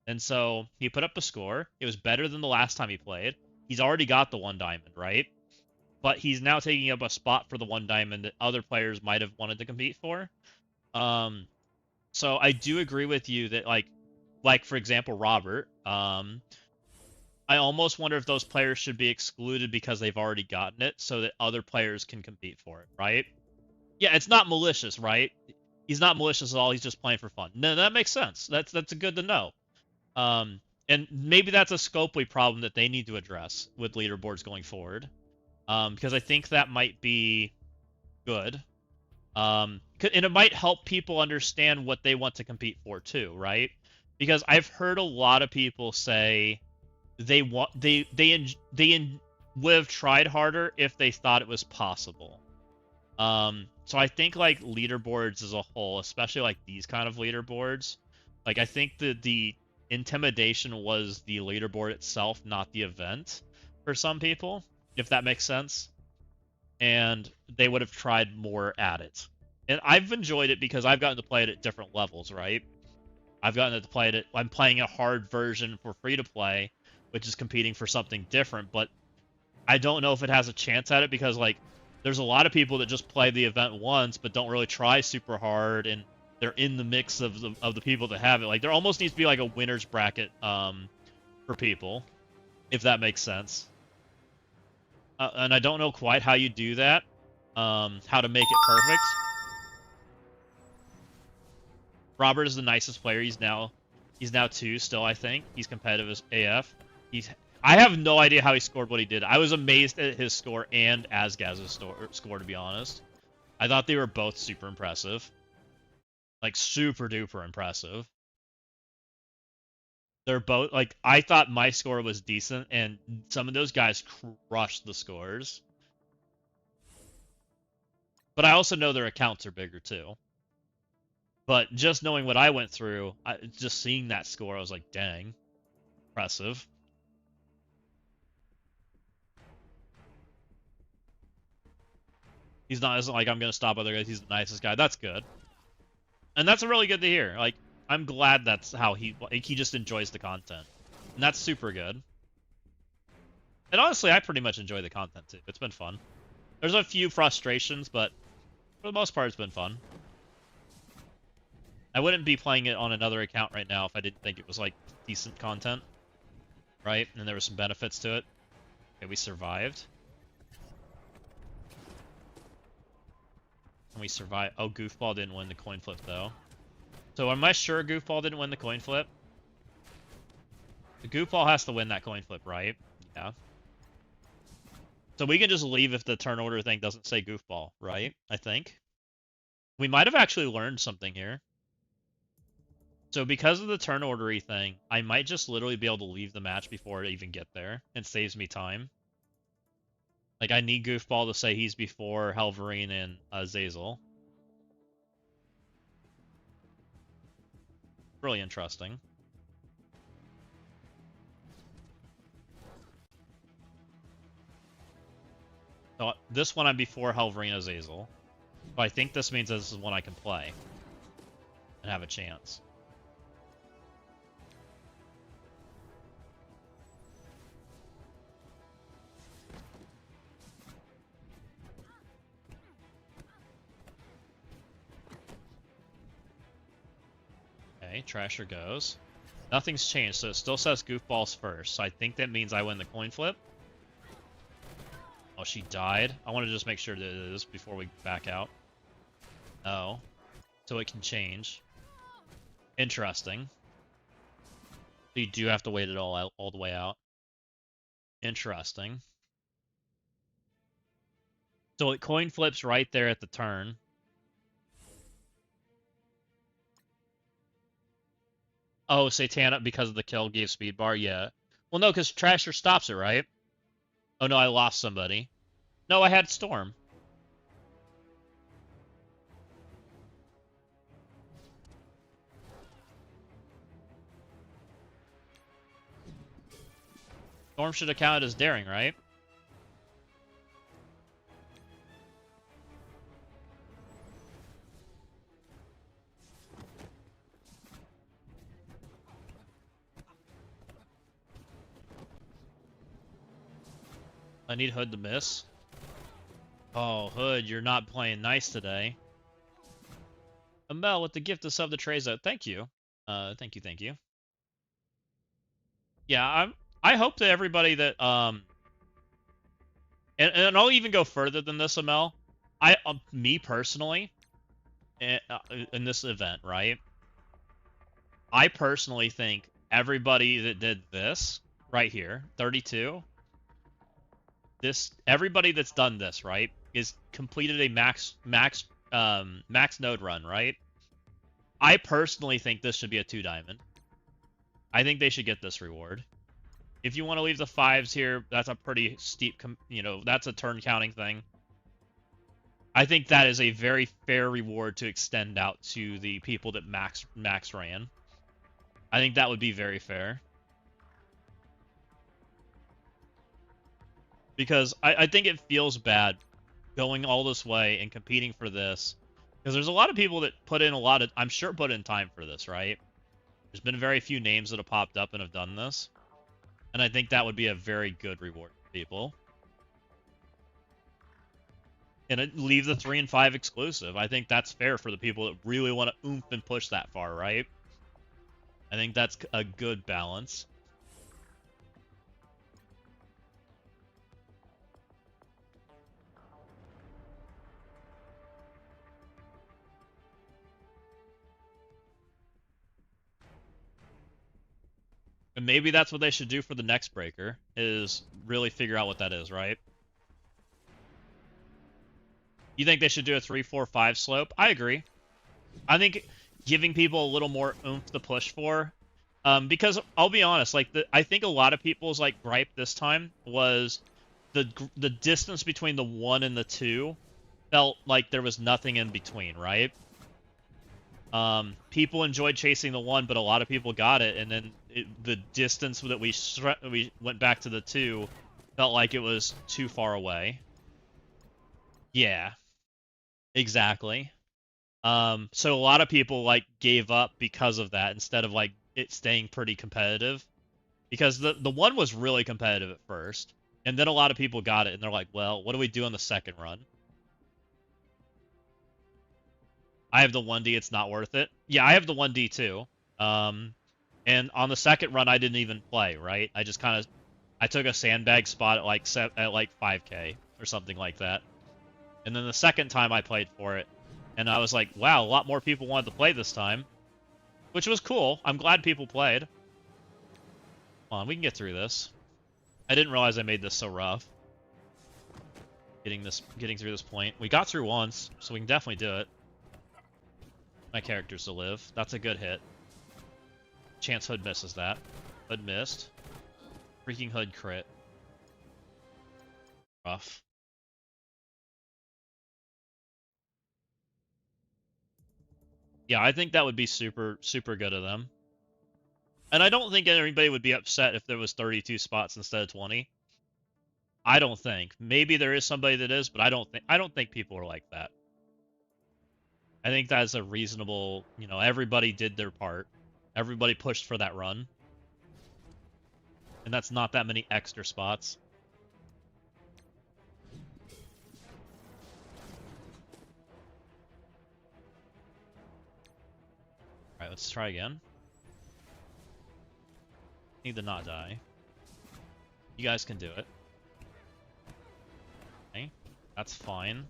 And so he put up a score. It was better than the last time he played. He's already got the 1 diamond, right? But he's now taking up a spot for the 1 diamond that other players might have wanted to compete for. So I do agree with you that, like for example, Robert, I almost wonder if those players should be excluded because they've already gotten it so that other players can compete for it, right? Yeah, it's not malicious, right? He's not malicious at all. He's just playing for fun. No, that makes sense. That's good to know. And maybe that's a Scopely problem that they need to address with leaderboards going forward. Because I think that might be good. And it might help people understand what they want to compete for too, right? Because I've heard a lot of people say they would have tried harder if they thought it was possible. So I think like leaderboards as a whole, especially like these kind of leaderboards, like I think the intimidation was the leaderboard itself, not the event for some people, if that makes sense. And they would have tried more at it. And I've enjoyed it because I've gotten to play it at different levels, right? I've gotten to play it. I'm playing a hard version for free to play, which is competing for something different, but I don't know if it has a chance at it because like there's a lot of people that just play the event once but don't really try super hard, and they're in the mix of the people that have it. Like there almost needs to be like a winner's bracket for people, if that makes sense. And I don't know quite how you do that, how to make it perfect. Robert is the nicest player. He's now 2 still, I think. He's competitive as AF. I have no idea how he scored what he did. I was amazed at his score and Asgaz's score, to be honest. I thought they were both super impressive. Like, super duper impressive. They're both, like, I thought my score was decent, and some of those guys crushed the scores. But I also know their accounts are bigger, too. But just knowing what I went through, just seeing that score, I was like, dang. Impressive. Isn't like I'm going to stop other guys. He's the nicest guy. That's good. And that's really good to hear. Like, I'm glad that's how he just enjoys the content. And that's super good. And honestly, I pretty much enjoy the content, too. It's been fun. There's a few frustrations, but for the most part, it's been fun. I wouldn't be playing it on another account right now if I didn't think it was, like, decent content. Right? And there were some benefits to it. Okay, we survived. And we survived. Oh, Goofball didn't win the coin flip, though. So am I sure Goofball didn't win the coin flip? The Goofball has to win that coin flip, right? Yeah. So we can just leave if the turn order thing doesn't say Goofball, right? I think. We might have actually learned something here. So because of the turn ordery thing, I might just literally be able to leave the match before I even get there. It saves me time. Like, I need Goofball to say he's before Helverine and Zazel. Really interesting. So this one I'm before Helverine and Zazel. So I think this means this is one I can play. And have a chance. Okay, Trasher goes. Nothing's changed, so it still says Goofballs first. So I think that means I win the coin flip. Oh, she died. I want to just make sure that it is before we back out. Oh. So it can change. Interesting. So you do have to wait it all the way out. Interesting. So it coin flips right there at the turn. Oh, Satana, because of the kill, gave speed bar? Yeah. Well, no, because Trasher stops it, right? Oh, no, I lost somebody. No, I had Storm. Storm should have counted as daring, right? I need Hood to miss. Oh, Hood, you're not playing nice today. Amel with the gift of sub to Treza. Thank you. Thank you. Yeah, I hope that everybody that and I'll even go further than this, Amel. Me personally, in this event, right? I personally think everybody that did this right here, 32, everybody that's done this, right, is completed a max node run, right? I personally think this should be a 2 diamond. I think they should get this reward. If you want to leave the 5s here, that's a pretty steep, that's a turn counting thing. I think that is a very fair reward to extend out to the people that max ran. I think that would be very fair. Because I think it feels bad going all this way and competing for this. Because there's a lot of people that put in I'm sure put in time for this, right? There's been very few names that have popped up and have done this. And I think that would be a very good reward for people. And leave the 3 and 5 exclusive. I think that's fair for the people that really want to oomph and push that far, right? I think that's a good balance. And maybe that's what they should do for the next breaker, is really figure out what that is, right? You think they should do a 3, 4, 5 slope? I agree. I think giving people a little more oomph to push for, because I'll be honest, I think a lot of people's gripe this time was the distance between the 1 and the 2 felt like there was nothing in between, right? People enjoyed chasing the 1, but a lot of people got it, and then the distance that we went back to the 2 felt like it was too far away. Yeah, exactly. So a lot of people gave up because of that instead of it staying pretty competitive, because the 1 was really competitive at first, and then a lot of people got it and they're like, well, what do we do on the second run? I have the 1D, it's not worth it. Yeah, I have the 1D too. And on the second run, I didn't even play, right? I just I took a sandbag spot at like 5k or something like that. And then the second time I played for it, and I was like, wow, a lot more people wanted to play this time, which was cool. I'm glad people played. Come on, we can get through this. I didn't realize I made this so rough. Getting through this point. We got through once, so we can definitely do it. My character's to live. That's a good hit. Chance Hood misses that. Hood missed. Freaking Hood crit. Rough. Yeah, I think that would be super, super good of them. And I don't think anybody would be upset if there was 32 spots instead of 20. I don't think. Maybe there is somebody that is, but I don't think people are like that. I think that's a reasonable, everybody did their part. Everybody pushed for that run. And that's not that many extra spots. Alright, let's try again. Need to not die. You guys can do it. Okay, that's fine.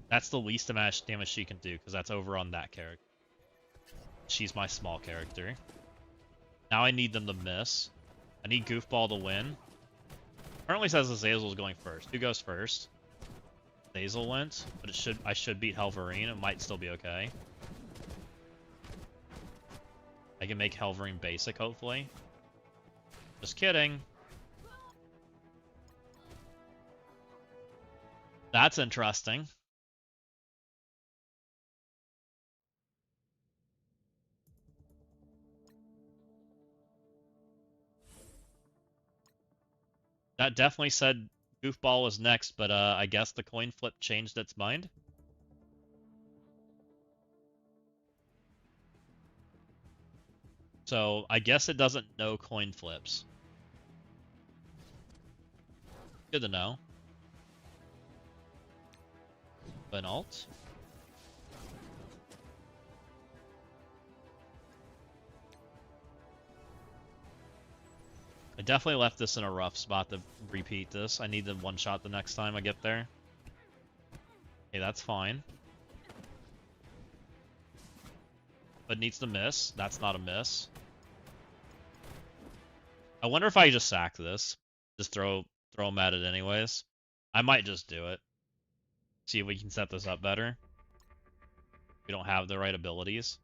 That's the least damage she can do, because that's over on that character. She's my small character. Now I need them to miss. I need Goofball to win. Currently says Azazel is going first. Who goes first? Azazel went, but I should beat Helverine. It might still be okay. I can make Helverine basic, hopefully. Just kidding. That's interesting. That definitely said Goofball was next, but I guess the coin flip changed its mind. So I guess it doesn't know coin flips. Good to know. An alt. I definitely left this in a rough spot to repeat this. I need to one-shot the next time I get there. Okay, that's fine. But needs to miss. That's not a miss. I wonder if I just sack this. Just throw them at it anyways. I might just do it. See if we can set this up better. We don't have the right abilities.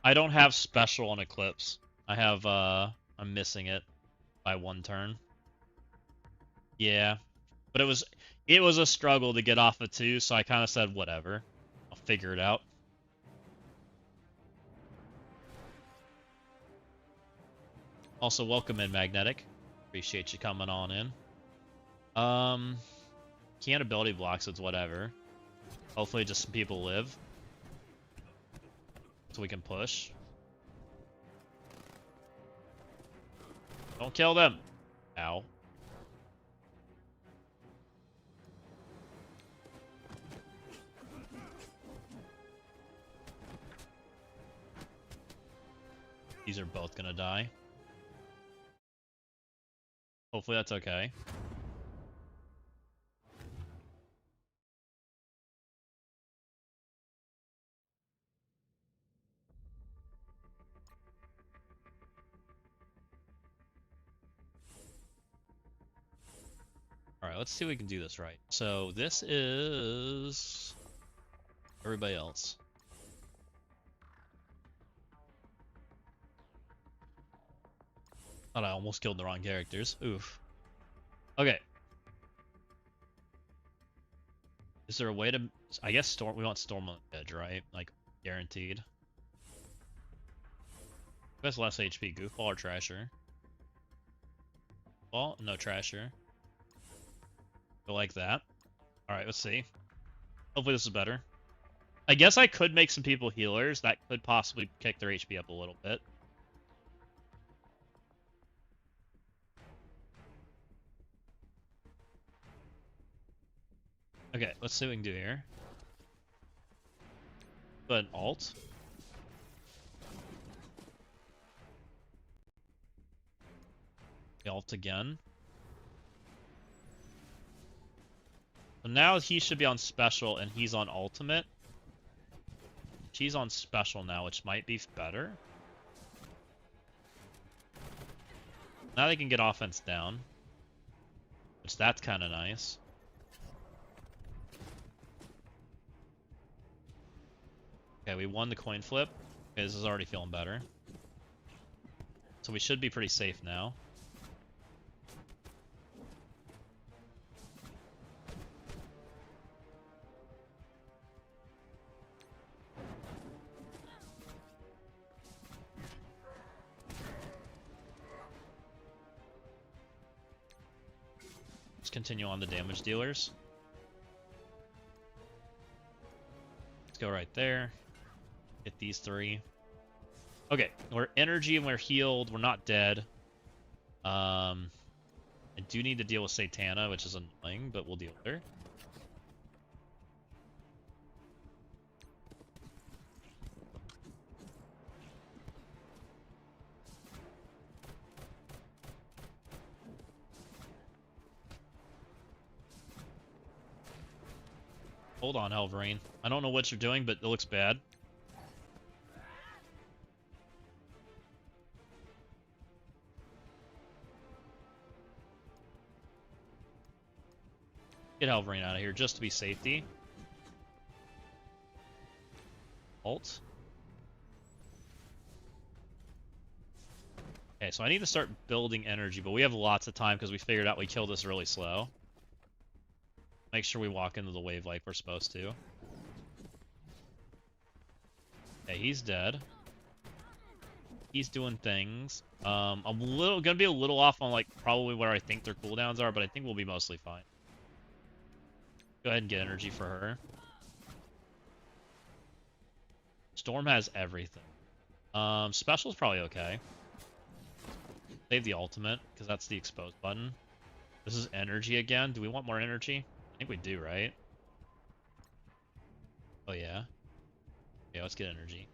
I don't have special on Eclipse. I have, I'm missing it by 1 turn. Yeah. But it was a struggle to get off of 2, so I kind of said, whatever. I'll figure it out. Also, welcome in, Magnetic. Appreciate you coming on in. Can't ability blocks, it's whatever. Hopefully just some people live. So we can push. Don't kill them! Ow. These are both gonna die. Hopefully that's okay. Alright, let's see if we can do this right. So this is everybody else. Thought I almost killed the wrong characters. Oof. Okay. Is there a way to... I guess Storm... We want Storm on the edge, right? Like, guaranteed. Who has less HP? Goofball or Trasher? Well, no Trasher. Go like that. Alright, let's see. Hopefully this is better. I guess I could make some people healers. That could possibly kick their HP up a little bit. Okay, let's see what we can do here. Put an alt. Alt again. So now he should be on special and he's on ultimate. She's on special now, which might be better. Now they can get offense down. Which that's kind of nice. Okay, we won the coin flip. Okay, this is already feeling better. So we should be pretty safe now. Let's continue on the damage dealers. Let's go right there. Hit these 3. Okay, we're energy and we're healed. We're not dead. I do need to deal with Satana, which is annoying, but we'll deal with her. Hold on, Helverine. I don't know what you're doing, but it looks bad. Get Helverine out of here just to be safety. Ult. Okay, so I need to start building energy, but we have lots of time because we figured out we kill this really slow. Make sure we walk into the wave like we're supposed to. Okay, he's dead. He's doing things. I'm gonna be a little off on like probably where I think their cooldowns are, but I think we'll be mostly fine. Go ahead and get energy for her. Storm has everything. Special's probably okay. Save the ultimate, because that's the exposed button. This is energy again. Do we want more energy? I think we do, right? Oh, yeah. Yeah, let's get energy.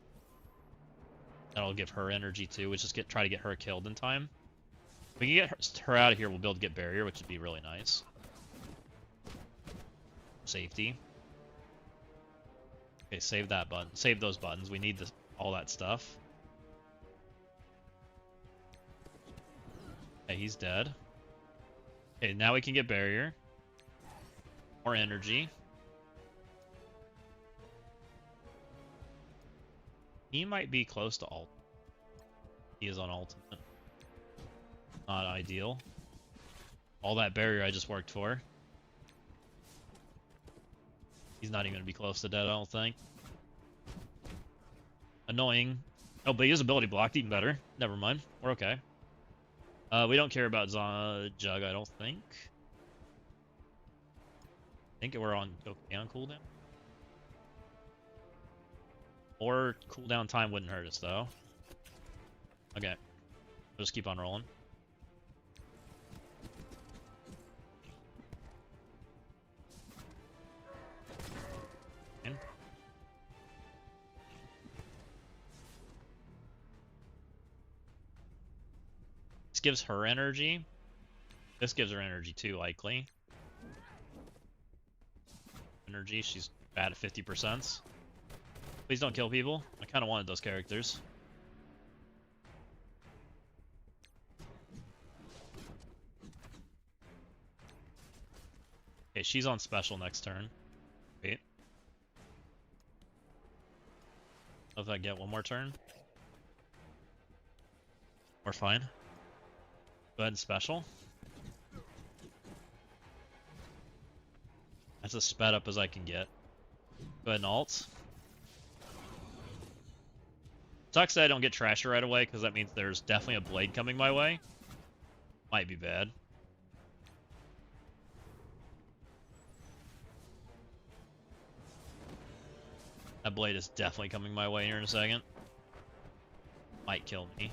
That'll give her energy, too. We'll just try to get her killed in time. If we can get her out of here, we'll be able to get barrier, which would be really nice. Safety. Okay, save that button. Save those buttons. We need all that stuff. Okay, he's dead. Okay, now we can get barrier. More energy. He might be close to ult. He is on ultimate. Not ideal. All that barrier I just worked for. He's not even going to be close to dead, I don't think. Annoying. Oh, but he has ability blocked, even better. Never mind. We're okay. We don't care about Jug, I don't think. I think we're on okay on cooldown. Or cooldown time wouldn't hurt us, though. Okay. We'll just keep on rolling. This gives her energy. This gives her energy too, likely. Energy, she's bad at 50%. Please don't kill people. I kind of wanted those characters. Okay, she's on special next turn. Wait. If I get one more turn. We're fine. Go ahead and special. That's as sped up as I can get. Go ahead and ult. Sucks that I don't get Trasher right away, because that means there's definitely a blade coming my way. Might be bad. That blade is definitely coming my way here in a second. Might kill me.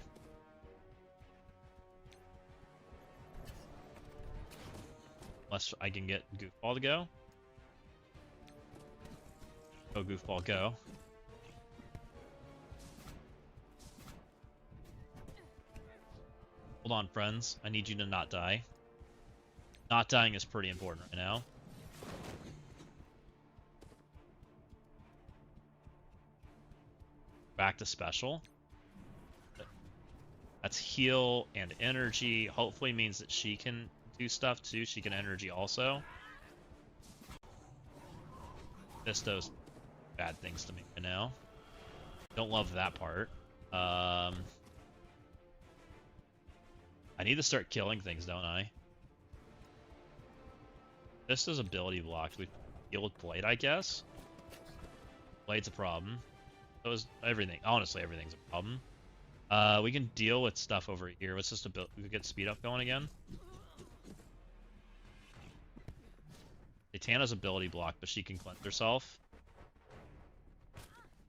Unless I can get Goofball to go. Go, Goofball, go. Hold on, friends. I need you to not die. Not dying is pretty important right now. Back to special. That's heal and energy. Hopefully means that she can do stuff too. She can energy also. This does bad things to me right now. Don't love that part. I need to start killing things, don't I? This is ability blocked. We deal with Blade, I guess. Blade's a problem. So is everything. Honestly, everything's a problem. We can deal with stuff over here. Let's just we get speed up going again. Tana's ability blocked, but she can cleanse herself.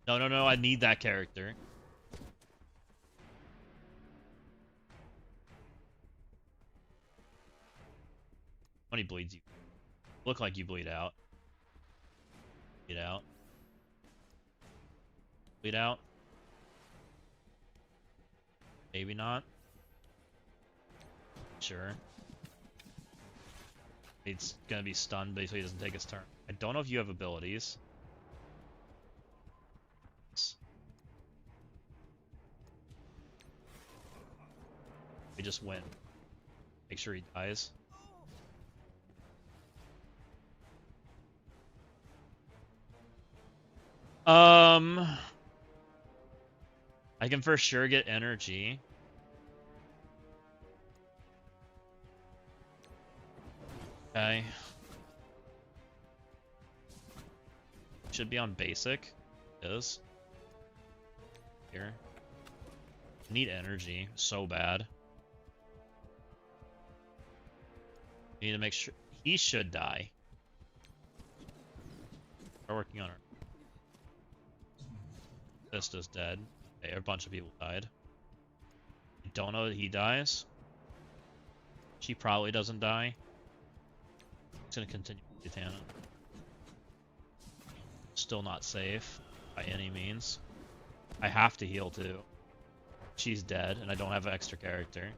No, no, no, I need that character. How many bleeds you? Look like you bleed out. Bleed out. Bleed out. Maybe not. Sure. He's gonna be stunned, but so he doesn't take his turn. I don't know if you have abilities. We just win. Make sure he dies. I can for sure get energy. Okay. Should be on basic. Is. Here. Need energy so bad. Need to make sure he should die. We're working on her. Vista's dead. Okay, a bunch of people died. I don't know that he dies. She probably doesn't die. It's gonna continue with Tana. Still not safe by any means. I have to heal too. She's dead, and I don't have an extra character.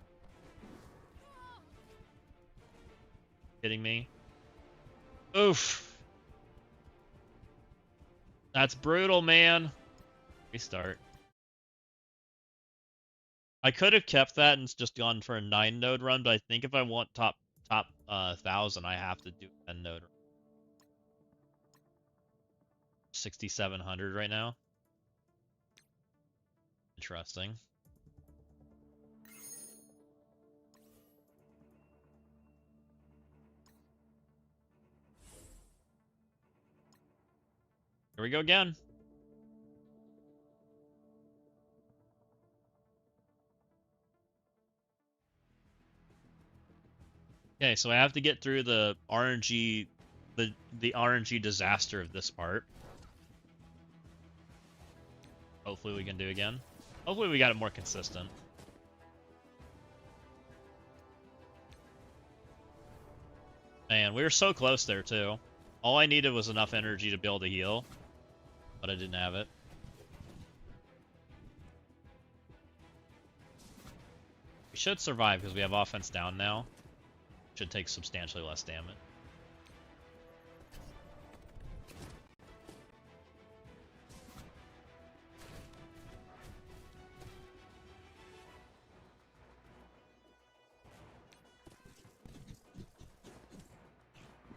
Kidding me? Oof. That's brutal, man. Restart. I could have kept that and just gone for a 9 node run, but I think if I want top 1000, I have to do a 10 node run. 6,700 right now. Interesting. Here we go again. Okay, so I have to get through the RNG, the RNG disaster of this part. Hopefully we can do again. Hopefully we got it more consistent. Man, we were so close there too. All I needed was enough energy to be able to heal, but I didn't have it. We should survive because we have offense down now. Should take substantially less damage.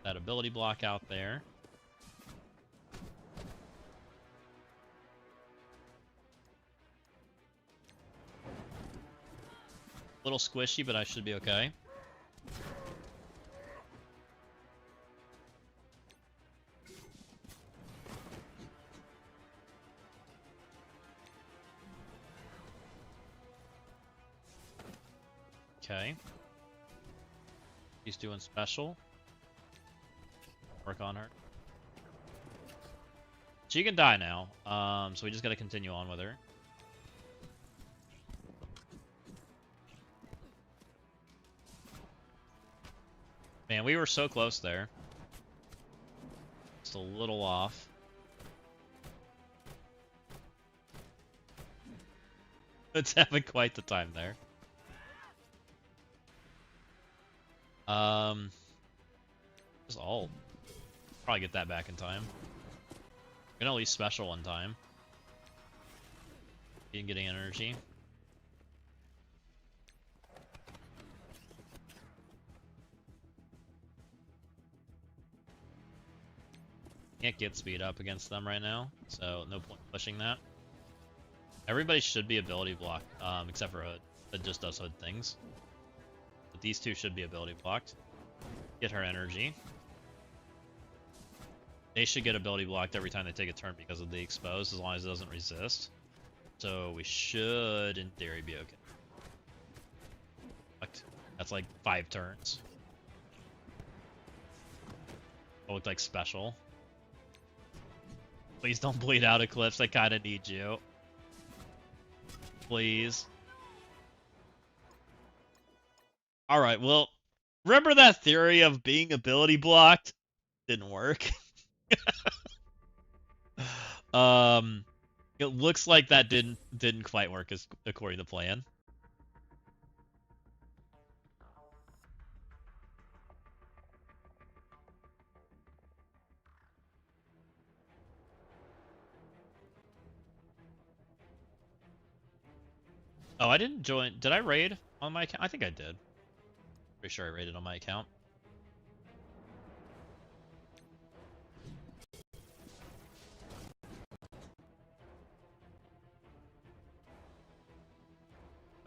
That ability block out there. A little squishy, but I should be okay. Okay. He's doing special. Work on her. She can die now, so we just gotta continue on with her. Man, we were so close there. Just a little off. It's having quite the time there. Just ult. Probably get that back in time. We can at least special one time. Even getting energy. Can't get speed up against them right now, so no point pushing that. Everybody should be ability blocked, except for Hood. That just does Hood things. But these two should be ability blocked. Get her energy. They should get ability blocked every time they take a turn because of the exposed, as long as it doesn't resist. So we should, in theory, be okay. That's like 5 turns. It looked like special. Please don't bleed out Eclipse, I kinda need you. Please. Alright, well, remember that theory of being ability blocked? Didn't work. It looks like that didn't quite work as according to plan. Oh, I didn't join. Did I raid on my account? I think I did. Pretty sure I raided on my account.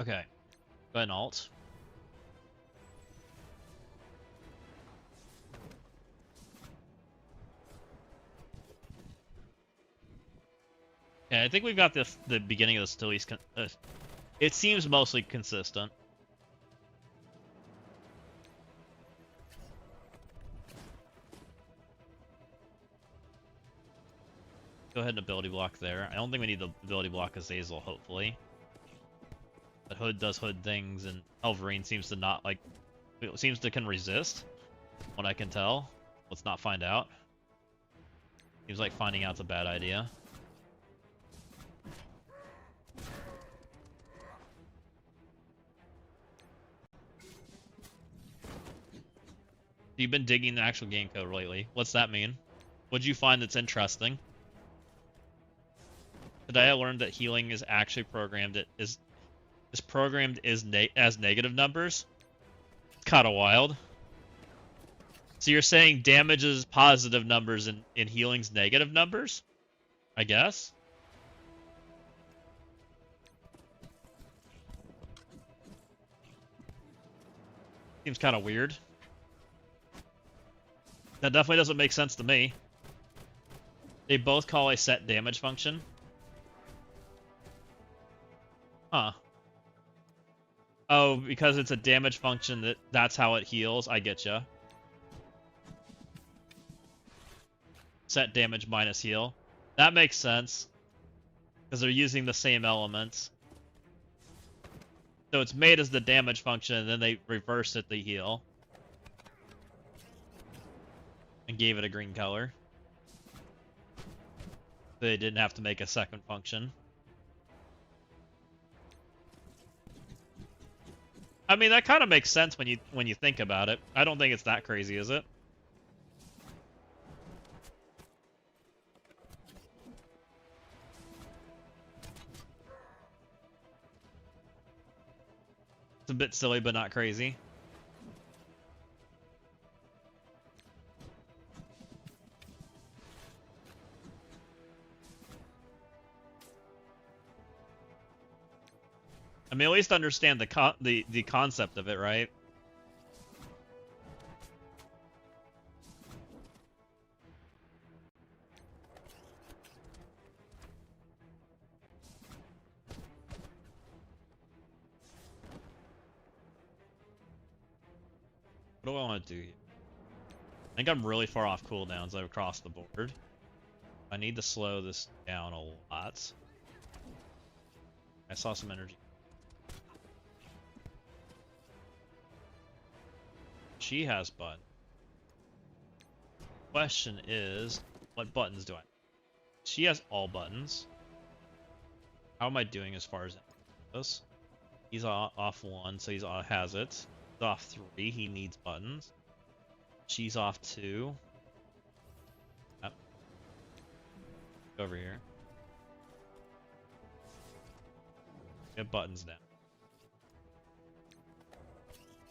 Okay. Go ahead and alt. Okay, I think we've got the beginning of the Stilies. It seems mostly consistent. Go ahead and ability block there. I don't think we need the ability block Azazel, hopefully. But Hood does Hood things, and Elverine seems to not, like, seems to can resist, what I can tell. Let's not find out. Seems like finding out's a bad idea. You've been digging the actual game code lately. What's that mean? What'd you find that's interesting? Today I learned that healing is actually programmed as negative numbers. It's kind of wild. So you're saying damage is positive numbers and healing's negative numbers? I guess. Seems kind of weird. That definitely doesn't make sense to me. They both call a set damage function. Huh. Oh, because it's a damage function that's how it heals. I getcha. Set damage minus heal. That makes sense. Because they're using the same elements. So it's made as the damage function, and then they reversed it to heal. And gave it a green color. They didn't have to make a second function. I mean, that kind of makes sense when you think about it. I don't think it's that crazy, is it? It's a bit silly, but not crazy. I mean, at least understand the concept of it, right? What do I want to do here? I think I'm really far off cooldowns. I've crossed the board. I need to slow this down a lot. I saw some energy. She has button. Question is, what buttons do I? She has all buttons. How am I doing as far as this? He's off 1, so he's has it. He's off 3, he needs buttons. She's off 2. Yep. Over here. Get buttons now.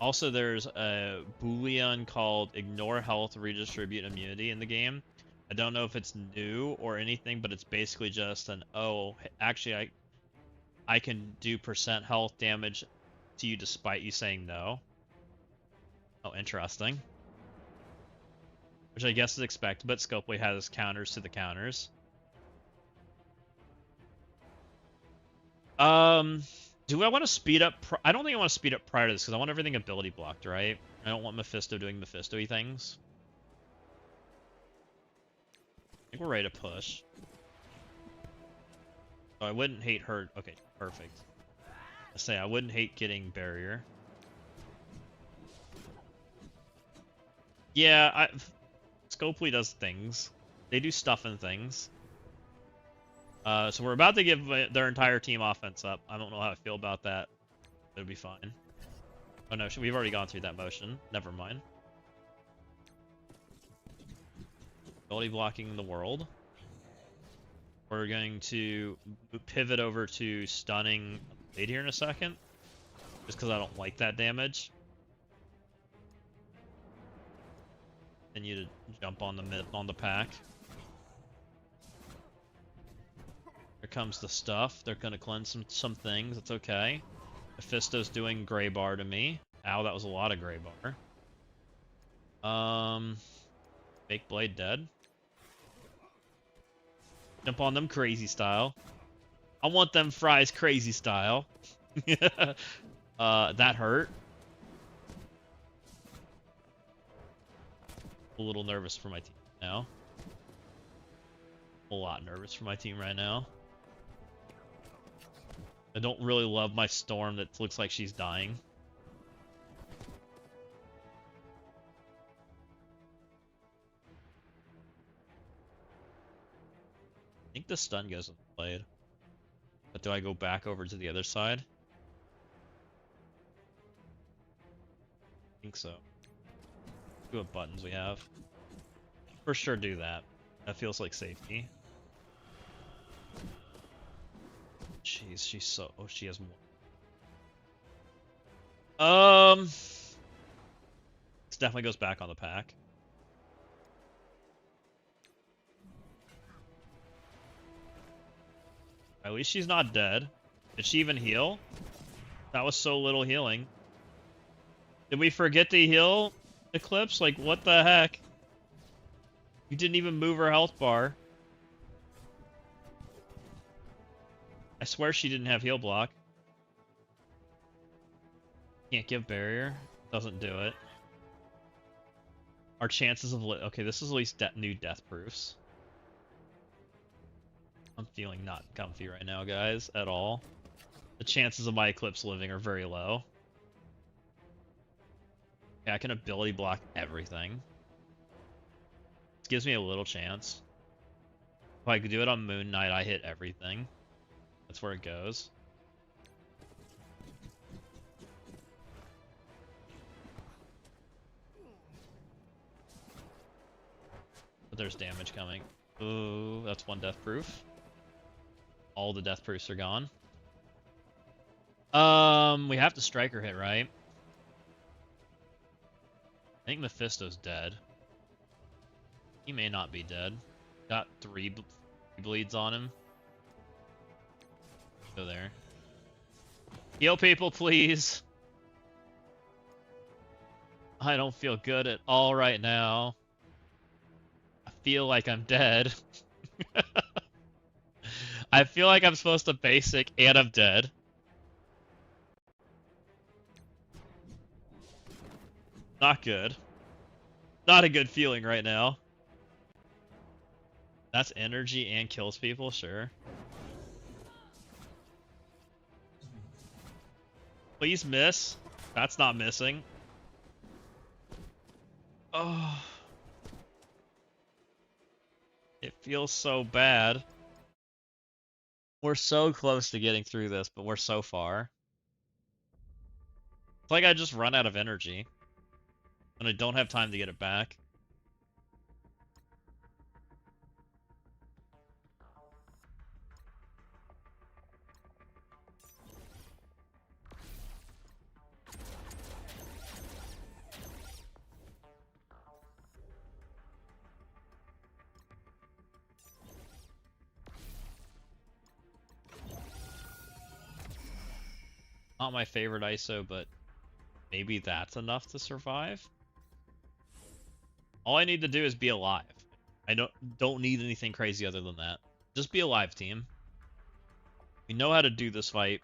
Also, there's a boolean called ignore health, redistribute immunity in the game. I don't know if it's new or anything, but it's basically just an, oh, actually I can do % health damage to you despite you saying no. Oh, interesting. Which I guess is expected, but Scopely has counters to the counters. Do I want to speed up? I don't think I want to speed up prior to this because I want everything ability blocked, right? I don't want Mephisto doing Mephisto-y things. I think we're ready to push. Oh, I wouldn't hate her. Okay, perfect. I say I wouldn't hate getting barrier. Yeah, Scopely does things. They do stuff and things. So we're about to give their entire team offense up. I don't know how I feel about that. It'll be fine. Oh no, we've already gone through that motion. Never mind. Ability blocking the world. We're going to pivot over to stunning Blade here in a second. Just because I don't like that damage. Continue to jump on the pack. Here comes the stuff. They're gonna cleanse some things. It's okay. Mephisto's doing gray bar to me. Ow, that was a lot of gray bar. Fake blade dead. Jump on them crazy style. I want them fries crazy style. That hurt. A little nervous for my team now. A lot nervous for my team right now. I don't really love my Storm that looks like she's dying. I think the stun goes with the blade. But do I go back over to the other side? I think so. See what buttons we have. For sure do that. That feels like safety. Jeez, she's so... Oh, she has more. This definitely goes back on the pack. At least she's not dead. Did she even heal? That was so little healing. Did we forget to heal Eclipse? Like, what the heck? You didn't even move her health bar. I swear she didn't have heal block. Can't give barrier. Doesn't do it. Our chances of... Okay, this is at least new death proofs. I'm feeling not comfy right now, guys, at all. The chances of my Eclipse living are very low. Yeah, I can ability block everything. This gives me a little chance. If I could do it on Moon Knight, I hit everything. That's where it goes. But there's damage coming. Ooh, that's one death proof. All the death proofs are gone. We have to Striker hit, right? I think Mephisto's dead. He may not be dead. Got 3 bleeds on him. Go there. Heal people, please. I don't feel good at all right now. I feel like I'm dead. I feel like I'm supposed to basic and I'm dead. Not good. Not a good feeling right now. That's energy and kills people, sure. Please miss. That's not missing. Oh. It feels so bad. We're so close to getting through this, but we're so far. It's like I just run out of energy. And I don't have time to get it back. Not my favorite ISO, but maybe that's enough to survive. All I need to do is be alive. I don't need anything crazy other than that. Just be alive, team. We know how to do this fight.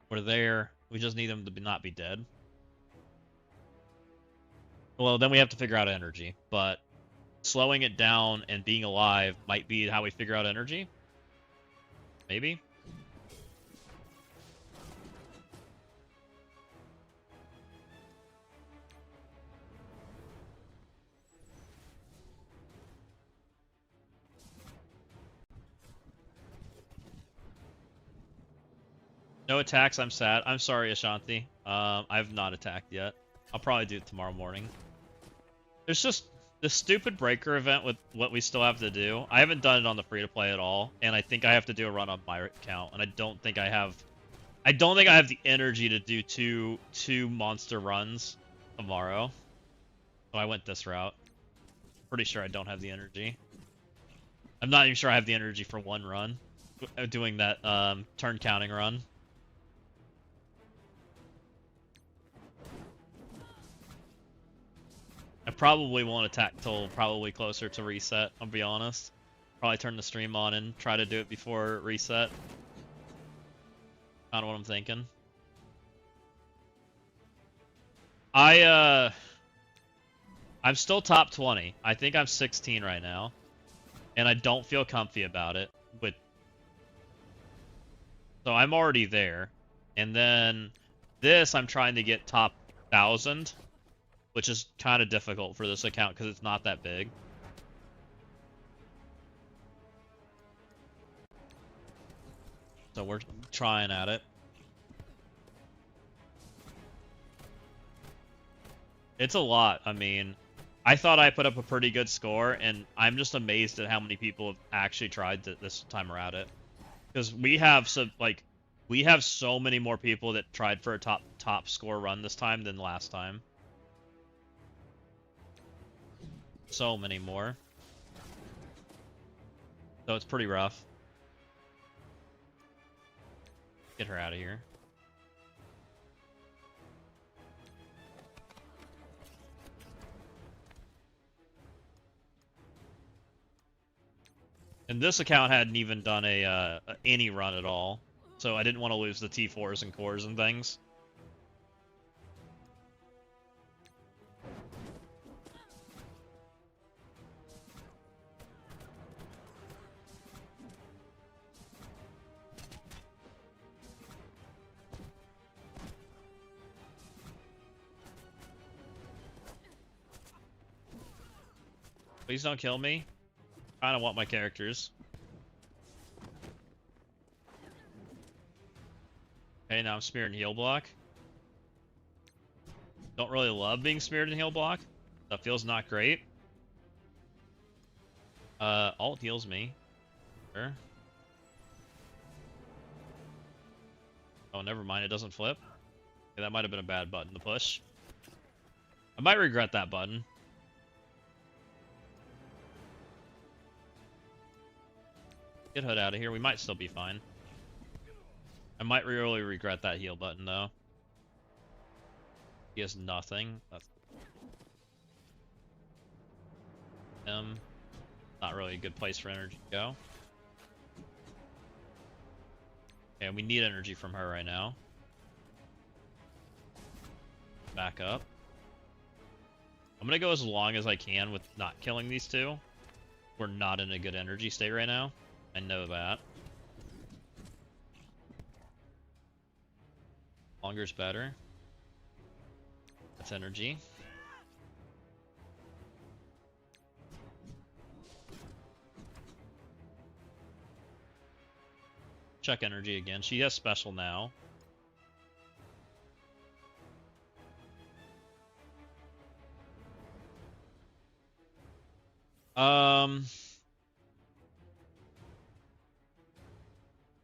We're there. We just need them to not be dead. Well, then we have to figure out energy, but slowing it down and being alive might be how we figure out energy. Maybe. No attacks, I'm sad. I'm sorry, Ashanti. I've not attacked yet. I'll probably do it tomorrow morning. There's just this stupid breaker event with what we still have to do. I haven't done it on the free-to-play at all, and I think I have to do a run on my account, and I don't think I have I don't think I have the energy to do two monster runs tomorrow. So I went this route. Pretty sure I don't have the energy. I'm not even sure I have the energy for one run. Doing that turn counting run. I probably won't attack till probably closer to reset, I'll be honest. Probably turn the stream on and try to do it before reset. Kind of what I'm thinking. I'm still top 20. I think I'm 16 right now. And I don't feel comfy about it. So I'm already there. And then this I'm trying to get top 1,000. Which is kind of difficult for this account because it's not that big. So we're trying at it. It's a lot. I mean, I thought I put up a pretty good score, and I'm just amazed at how many people have actually tried this time around it. Because we have so many more people that tried for a top score run this time than last time. So many more. So it's pretty rough. Get her out of here. And this account hadn't even done any run at all, so I didn't want to lose the T4s and cores and things. Please don't kill me. I don't want my characters. Okay, now I'm smeared in heal block. Don't really love being smeared in heal block. That feels not great. Alt heals me. Sure. Oh, never mind. It doesn't flip. Okay, that might have been a bad button to push. I might regret that button. Get Hood out of here. We might still be fine. I might really regret that heal button, though. He has nothing. That's not really a good place for energy to go. Okay, we need energy from her right now. Back up. I'm gonna go as long as I can with not killing these two. We're not in a good energy state right now. I know that. Longer's better. That's energy. Check energy again. She has special now.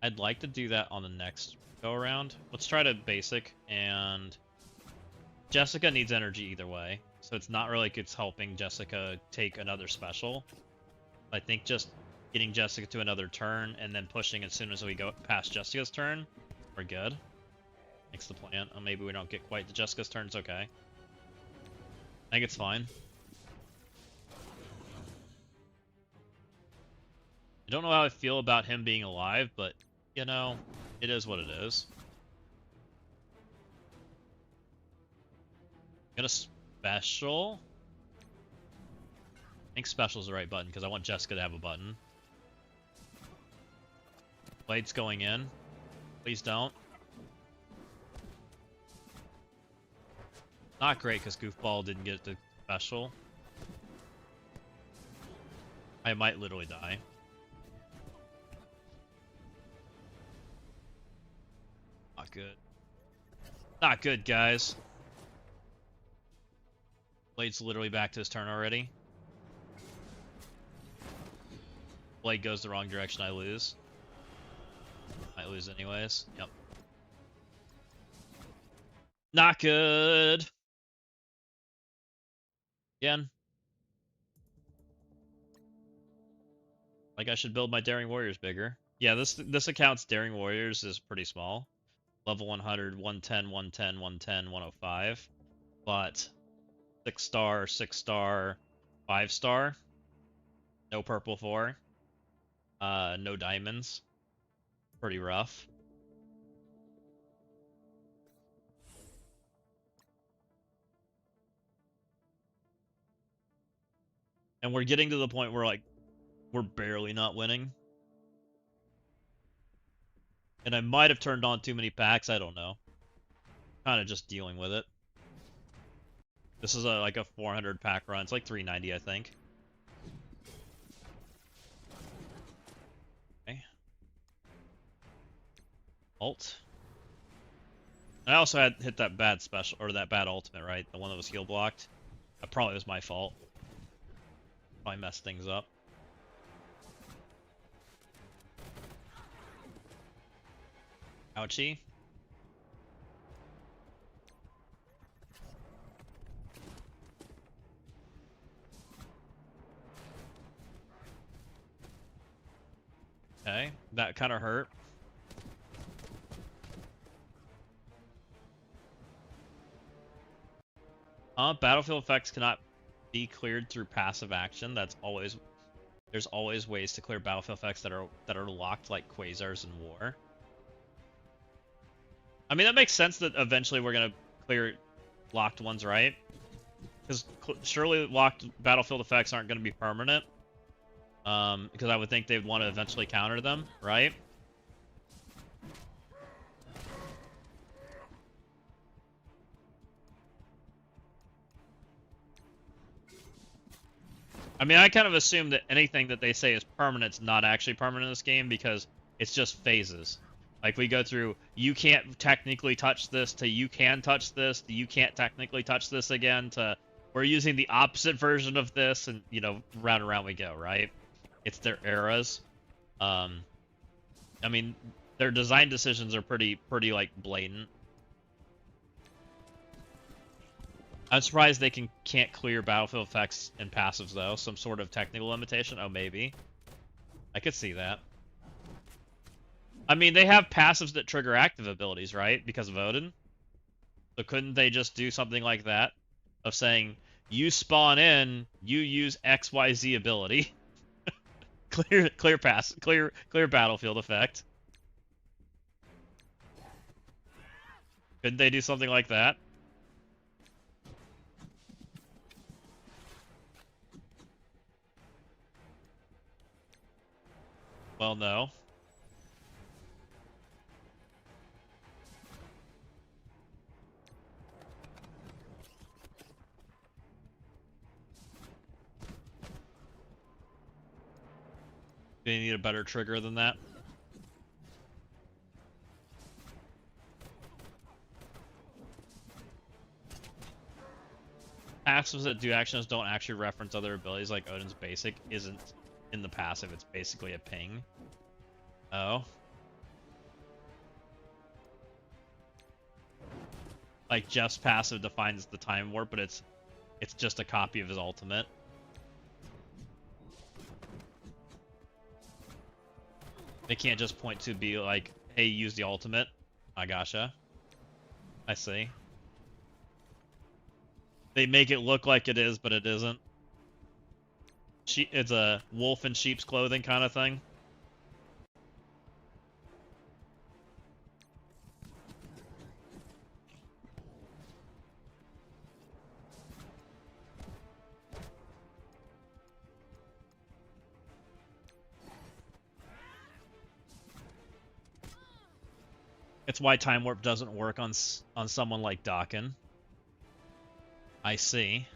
I'd like to do that on the next go around. Let's try to basic, and Jessica needs energy either way, so it's not really like it's helping Jessica take another special. I think just getting Jessica to another turn and then pushing as soon as we go past Jessica's turn, we're good. Makes the plan. Oh, maybe we don't get quite to Jessica's turn, it's okay. I think it's fine. I don't know how I feel about him being alive, but, you know, it is what it is. Gonna special? I think special is the right button, because I want Jessica to have a button. Blade's going in. Please don't. Not great, because Goofball didn't get the special. I might literally die. Not good. Not good, guys. Blade's literally back to his turn already. Blade goes the wrong direction, I lose. Might lose anyways. Yep. Not good. Again. Like I should build my Daring Warriors bigger. Yeah, this account's Daring Warriors is pretty small. Level 100, 110, 110, 110, 105. But 6-star, 6-star, 5-star. No purple 4. No diamonds. Pretty rough. And we're getting to the point where like we're barely not winning. And I might have turned on too many packs, I don't know. Kind of just dealing with it. This is like a 400 pack run. It's like 390, I think. Okay. Ult. I also had hit that bad special, or that bad ultimate, right? The one that was heal blocked. That probably was my fault. Probably messed things up. Ouchie. Okay, that kind of hurt. Battlefield effects cannot be cleared through passive action. There's always ways to clear battlefield effects that are locked, like quasars in war. I mean, that makes sense that eventually we're gonna clear locked ones, right? Because surely locked battlefield effects aren't gonna be permanent. Because I would think they'd want to eventually counter them, right? I mean, I kind of assume that anything that they say is permanent is not actually permanent in this game because it's just phases. Like, we go through, you can't technically touch this, to you can touch this, to you can't technically touch this again, to we're using the opposite version of this, and, you know, round and round we go, right? It's their eras. I mean, their design decisions are pretty, like, blatant. I'm surprised they can't clear battlefield effects and passives, though. Some sort of technical limitation? Oh, maybe. I could see that. I mean, they have passives that trigger active abilities, right? Because of Odin. So couldn't they just do something like that? Of saying, you spawn in, you use XYZ ability. clear battlefield effect. Couldn't they do something like that? Well, no. Do you need a better trigger than that? Passives that do actions don't actually reference other abilities, like Odin's basic isn't in the passive, it's basically a ping. Oh. Like, Jeff's passive defines the time warp, but it's just a copy of his ultimate. They can't just point to be like, hey, use the ultimate. I gotcha. I see. They make it look like it is, but it isn't. It's a wolf in sheep's clothing kind of thing. It's why time warp doesn't work on someone like Dakin. I see.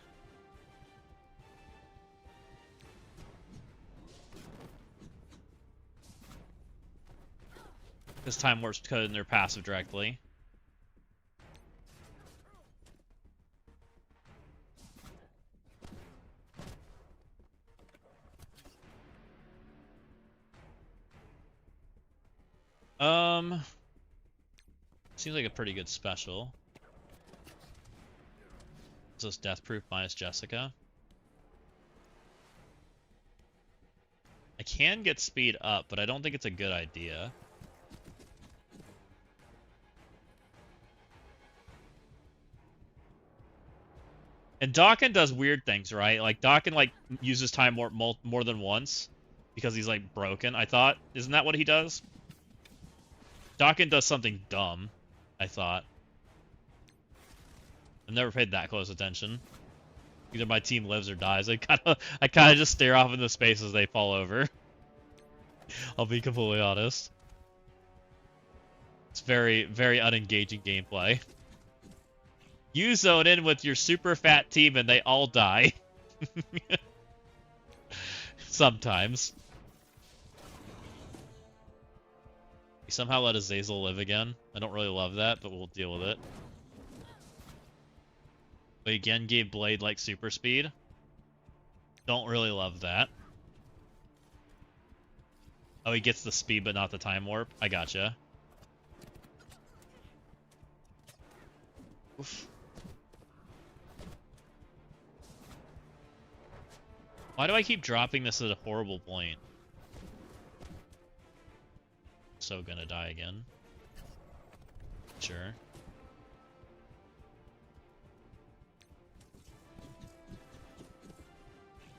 Because time warp's coded in their passive directly. Seems like a pretty good special. What's this? Deathproof minus Jessica. I can get speed up, but I don't think it's a good idea. And Dawkins does weird things, right? Like Dawkins like uses time more than once because he's like broken. I thought, isn't that what he does? Dawkins does something dumb. I thought. I've never paid that close attention. Either my team lives or dies. I kind of just stare off into space as they fall over. I'll be completely honest. It's very, very unengaging gameplay. You zone in with your super fat team and they all die. Sometimes. We somehow let Azazel live again. I don't really love that, but we'll deal with it. We again gave Blade like super speed. Don't really love that. Oh, he gets the speed but not the time warp. I gotcha. Oof. Why do I keep dropping this at a horrible point? So gonna die again. Sure.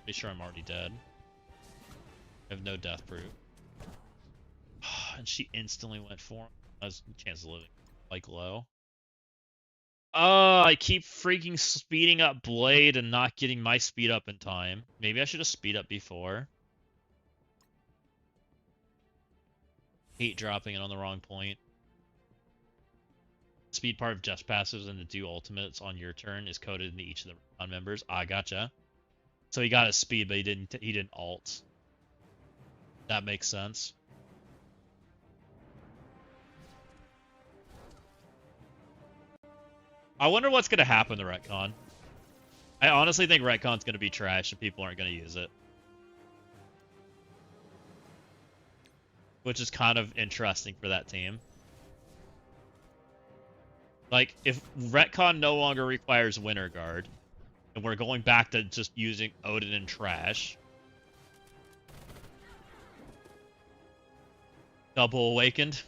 Pretty sure I'm already dead. I have no death proof. And she instantly went for him. I was chance of living like low. I keep freaking speeding up Blade and not getting my speed up in time. Maybe I should have speed up before. Hate dropping it on the wrong point. Speed part of just passives and the do ultimates on your turn is coded into each of the recon members. Ah, gotcha. So he got his speed, but he didn't alt. That makes sense. I wonder what's gonna happen to Retcon. I honestly think Retcon's gonna be trash and people aren't gonna use it. Which is kind of interesting for that team. Like, if Retcon no longer requires Winter Guard, and we're going back to just using Odin and trash. Double Awakened.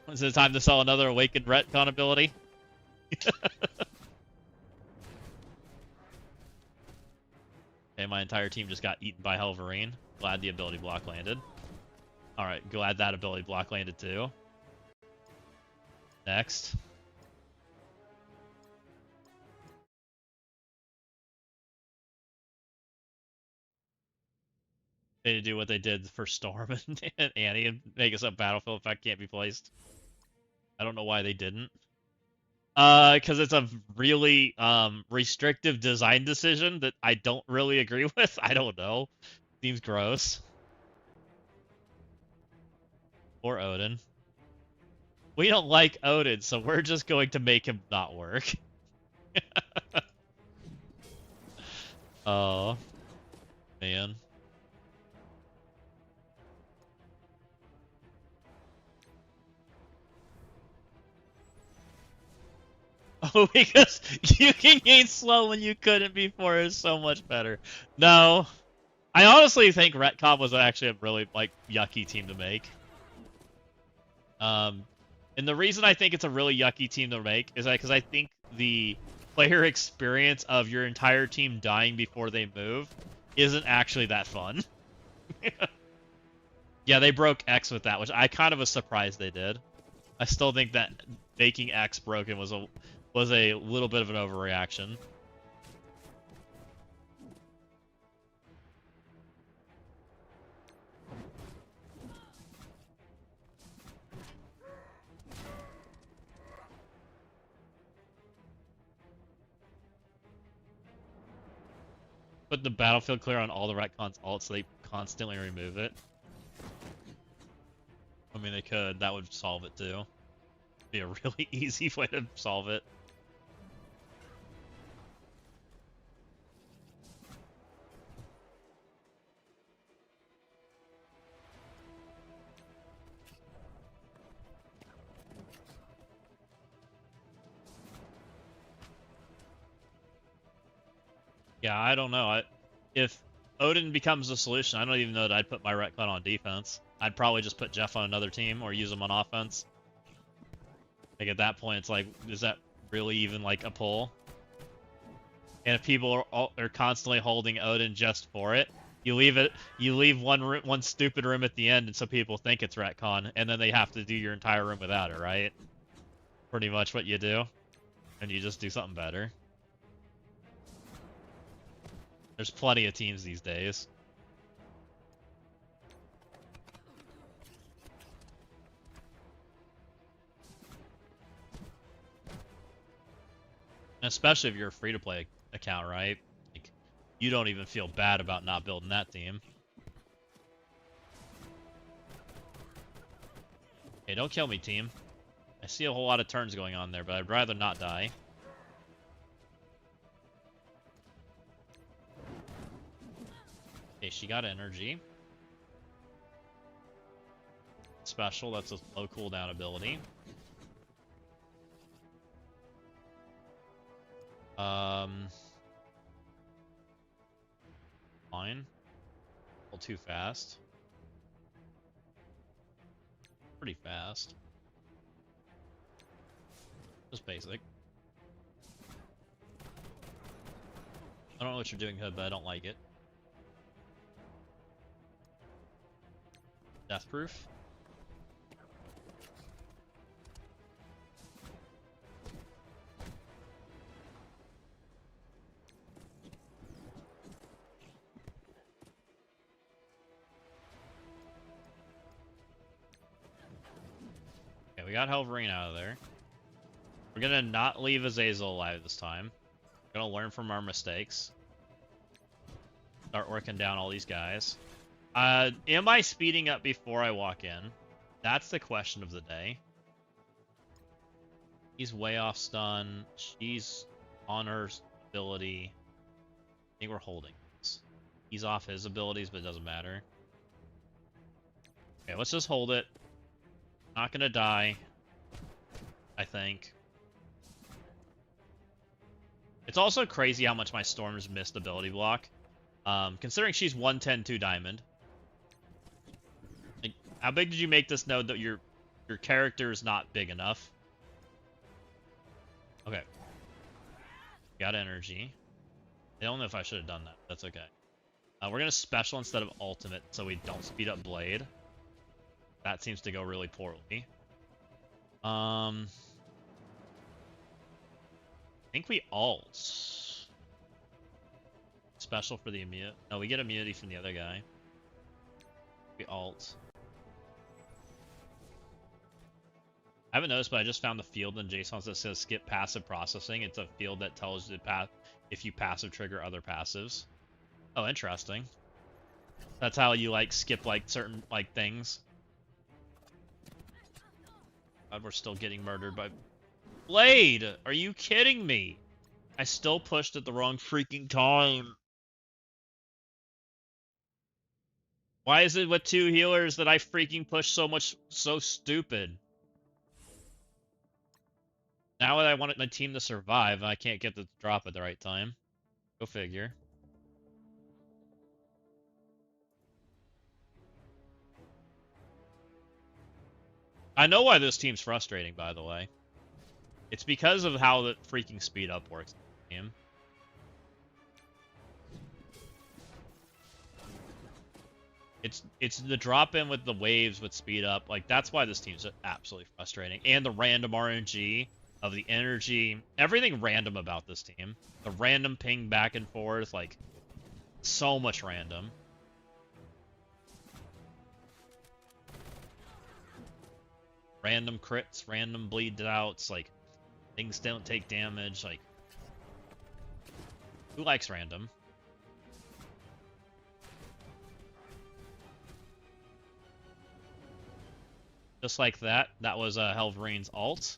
Is it time to sell another Awakened Retcon ability? Okay, my entire team just got eaten by Helverine. Glad the ability block landed. Alright, glad that ability block landed too. Next. They do what they did for Storm and Annie and make us a battlefield effect can't be placed. I don't know why they didn't. Because it's a really restrictive design decision that I don't really agree with. I don't know. Seems gross. Or Odin. We don't like Odin, so we're just going to make him not work. Oh, man. Oh, because you can gain slow when you couldn't before is so much better. No. I honestly think Retcon was actually a really, like, yucky team to make. And the reason I think it's a really yucky team to make is because I think the player experience of your entire team dying before they move isn't actually that fun. Yeah, they broke X with that, which I kind of was surprised they did. I still think that making X broken was a little bit of an overreaction. Put the battlefield clear on all the Retcon's alts so they constantly remove it. I mean, they could. That would solve it too. Be a really easy way to solve it. Yeah, I don't know. If Odin becomes the solution, I don't even know that I'd put my retcon on defense. I'd probably just put Jeff on another team or use him on offense. Like at that point, it's like, is that really even like a pull? And if people are constantly holding Odin just for it, you leave one stupid room at the end, and so people think it's retcon, and then they have to do your entire room without it, right? Pretty much what you do, and you just do something better. There's plenty of teams these days. And especially if you're a free-to-play account, right? Like, you don't even feel bad about not building that team. Hey, don't kill me, team. I see a whole lot of turns going on there, but I'd rather not die. Okay, she got energy. Special, that's a low cooldown ability. Fine. A little too fast. Pretty fast. Just basic. I don't know what you're doing, Hood, but I don't like it. Death proof. Okay, we got Helverine out of there. We're gonna not leave Azazel alive this time. We're gonna learn from our mistakes. Start working down all these guys. Am I speeding up before I walk in? That's the question of the day. He's way off stun. She's on her ability. I think we're holding this. He's off his abilities, but it doesn't matter. Okay, let's just hold it. Not gonna die, I think. It's also crazy how much my Storm's missed ability block. Considering she's 110-2 diamond. Like, how big did you make this node that your character is not big enough? Okay. Got energy. I don't know if I should have done that. That's okay. We're gonna special instead of ultimate, so we don't speed up Blade. That seems to go really poorly. I think we ult. Special for the immunity. No, we get immunity from the other guy. We ult. I haven't noticed, but I just found the field in JSON that says skip passive processing. It's a field that tells you if you passive trigger other passives. Oh, interesting. That's how you like skip like certain like things. God, we're still getting murdered by Blade. Are you kidding me? I still pushed at the wrong freaking time. Why is it with 2 healers that I freaking push so much? So stupid. Now that I want my team to survive, I can't get the drop at the right time. Go figure. I know why this team's frustrating, by the way. It's because of how the freaking speed up works in the game. It's the drop in with the waves with speed up. Like, that's why this team's absolutely frustrating. And the random RNG of the energy. Everything random about this team. The random ping back and forth. Like, so much random. Random crits, random bleed outs. Like, things don't take damage. Like, who likes random? Just like that, that was Helverine's ult.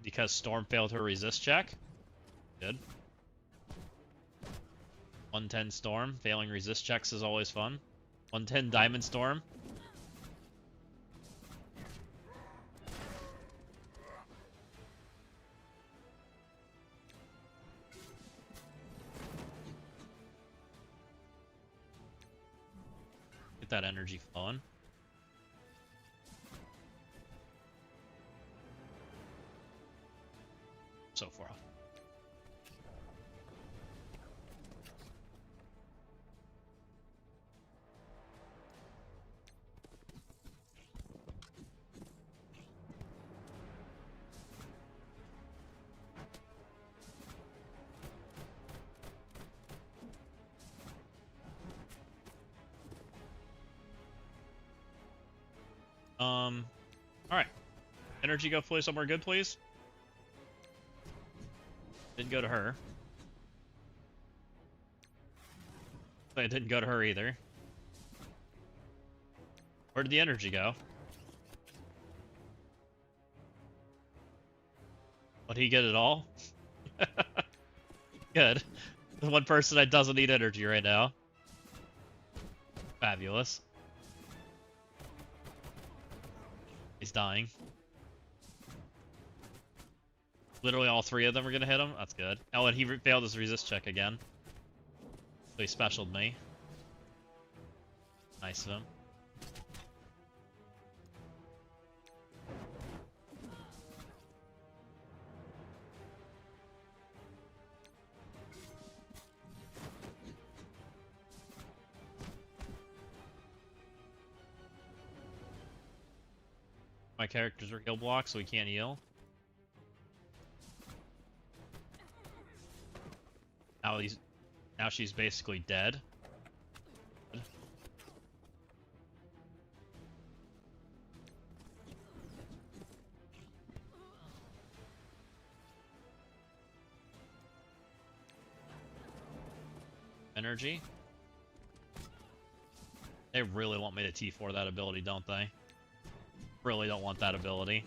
Because Storm failed her resist check. Good. 110 Storm. Failing resist checks is always fun. 110 Diamond Storm. that energy flowing. So far. Alright. Energy go play somewhere good, please. Didn't go to her. It didn't go to her either. Where did the energy go? Did he get it all? Good. The one person that doesn't need energy right now. Fabulous. He's dying. Literally all three of them are gonna hit him? That's good. Oh, and he failed his resist check again. So he specialed me. Nice of him. My characters are heal blocked, so he can't heal. Now she's basically dead. Energy. They really want me to T4 that ability, don't they? Really don't want that ability.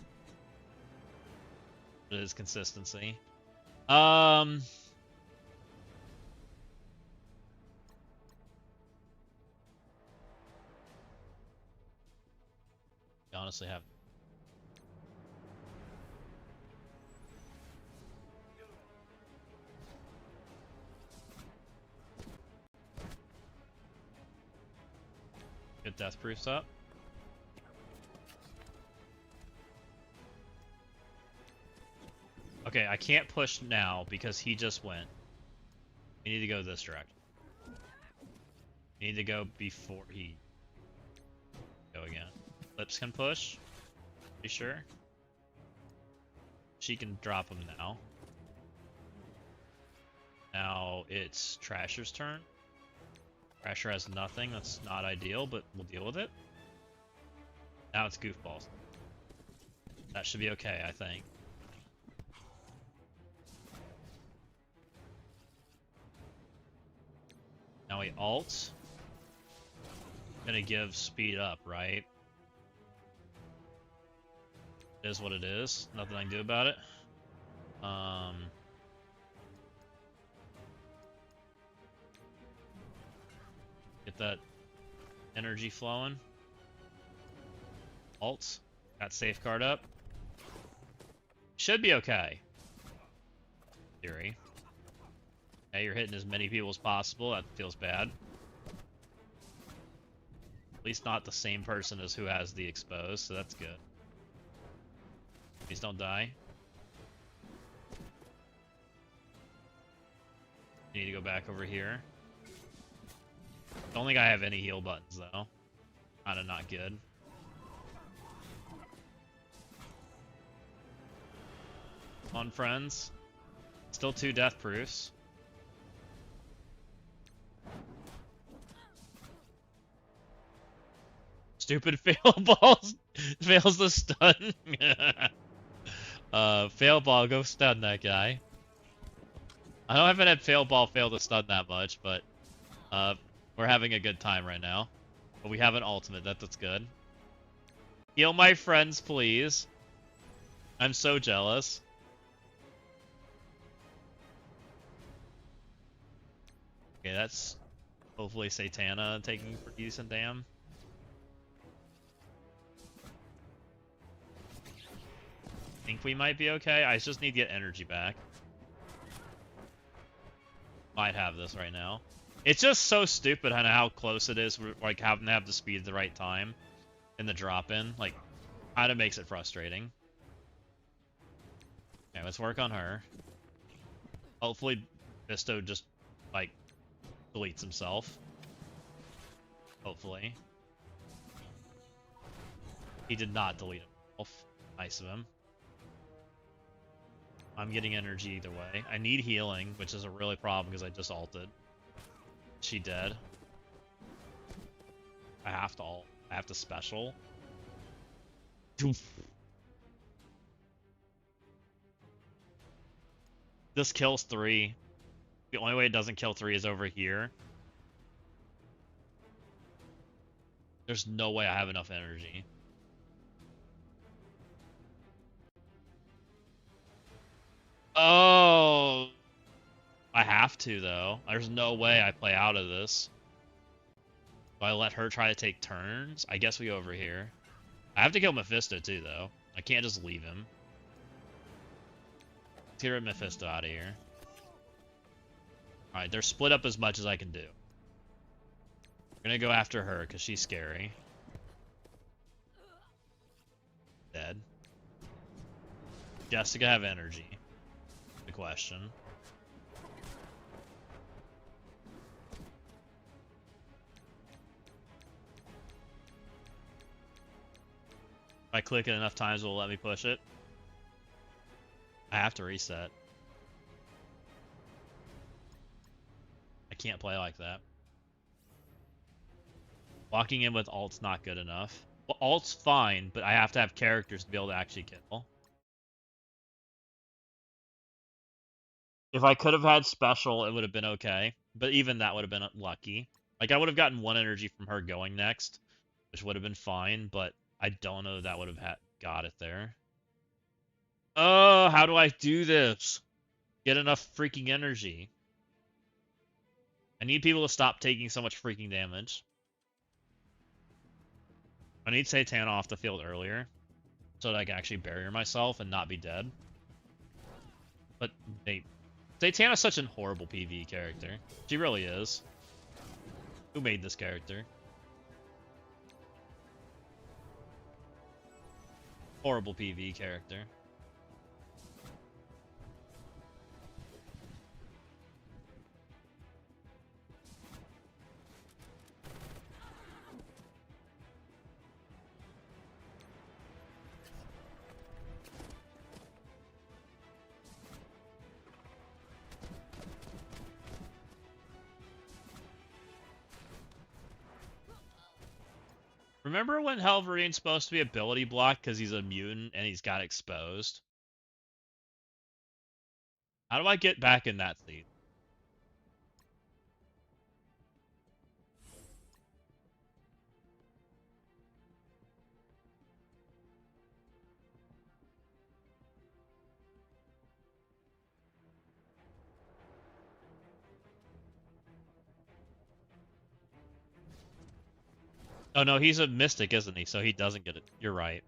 It is consistency. I honestly have. Get death proofs up. Okay, I can't push now because he just went. We need to go this direction. We need to go before he go again. Lips can push. You sure? She can drop him now. Now it's Trasher's turn. Trasher has nothing. That's not ideal, but we'll deal with it. Now it's Goofballs. That should be okay, I think. Now he ults. Gonna give speed up, right? It is what it is. Nothing I can do about it. Get that energy flowing. Alt. Got safeguard up. Should be okay. Theory. Okay, you're hitting as many people as possible. That feels bad. At least not the same person as who has the exposed, so that's good. Please don't die. You need to go back over here. Don't think I have any heal buttons, though. Kinda not good. Come on, friends. Still 2 death proofs. Stupid fail balls fails the stun. Fail ball, go stun that guy. I haven't had fail ball fail to stun that much, but we're having a good time right now. But we have an ultimate, that's good. Heal my friends, please. I'm so jealous. Okay, that's hopefully Satana taking pretty decent damn. Think we might be okay. I just need to get energy back. Might have this right now. It's just so stupid how close it is, like having to have the speed at the right time in the drop-in. Like, kind of makes it frustrating. Okay, let's work on her. Hopefully, Bisto just, like, deletes himself. Hopefully. He did not delete himself. Nice of him. I'm getting energy either way. I need healing, which is a really problem because I just ulted. She dead. I have to ult. I have to special. This kills 3. The only way it doesn't kill 3 is over here. There's no way I have enough energy. Oh, I have to, though. There's no way I play out of this. Do I let her try to take turns? I guess we go over here. I have to kill Mephisto, too, though. I can't just leave him. Let's get Mephisto out of here. Alright, they're split up as much as I can do. I'm gonna go after her, because she's scary. Dead. Jessica have energy. The question. If I click it enough times, will it let me push it? I have to reset. I can't play like that. Walking in with ult's not good enough. Well, ult's fine, but I have to have characters to be able to actually kill. If I could have had special, it would have been okay. But even that would have been lucky. Like, I would have gotten 1 energy from her going next, which would have been fine, but I don't know if that would have got it there. Oh, how do I do this? Get enough freaking energy. I need people to stop taking so much freaking damage. I need Satana off the field earlier, so that I can actually barrier myself and not be dead. But Satana's such a horrible PvE character. She really is. Who made this character? Horrible PvE character. Remember when Helverine's supposed to be ability block because he's a mutant and he's got exposed? How do I get back in that seat? Oh no, he's a mystic, isn't he? So he doesn't get it. You're right.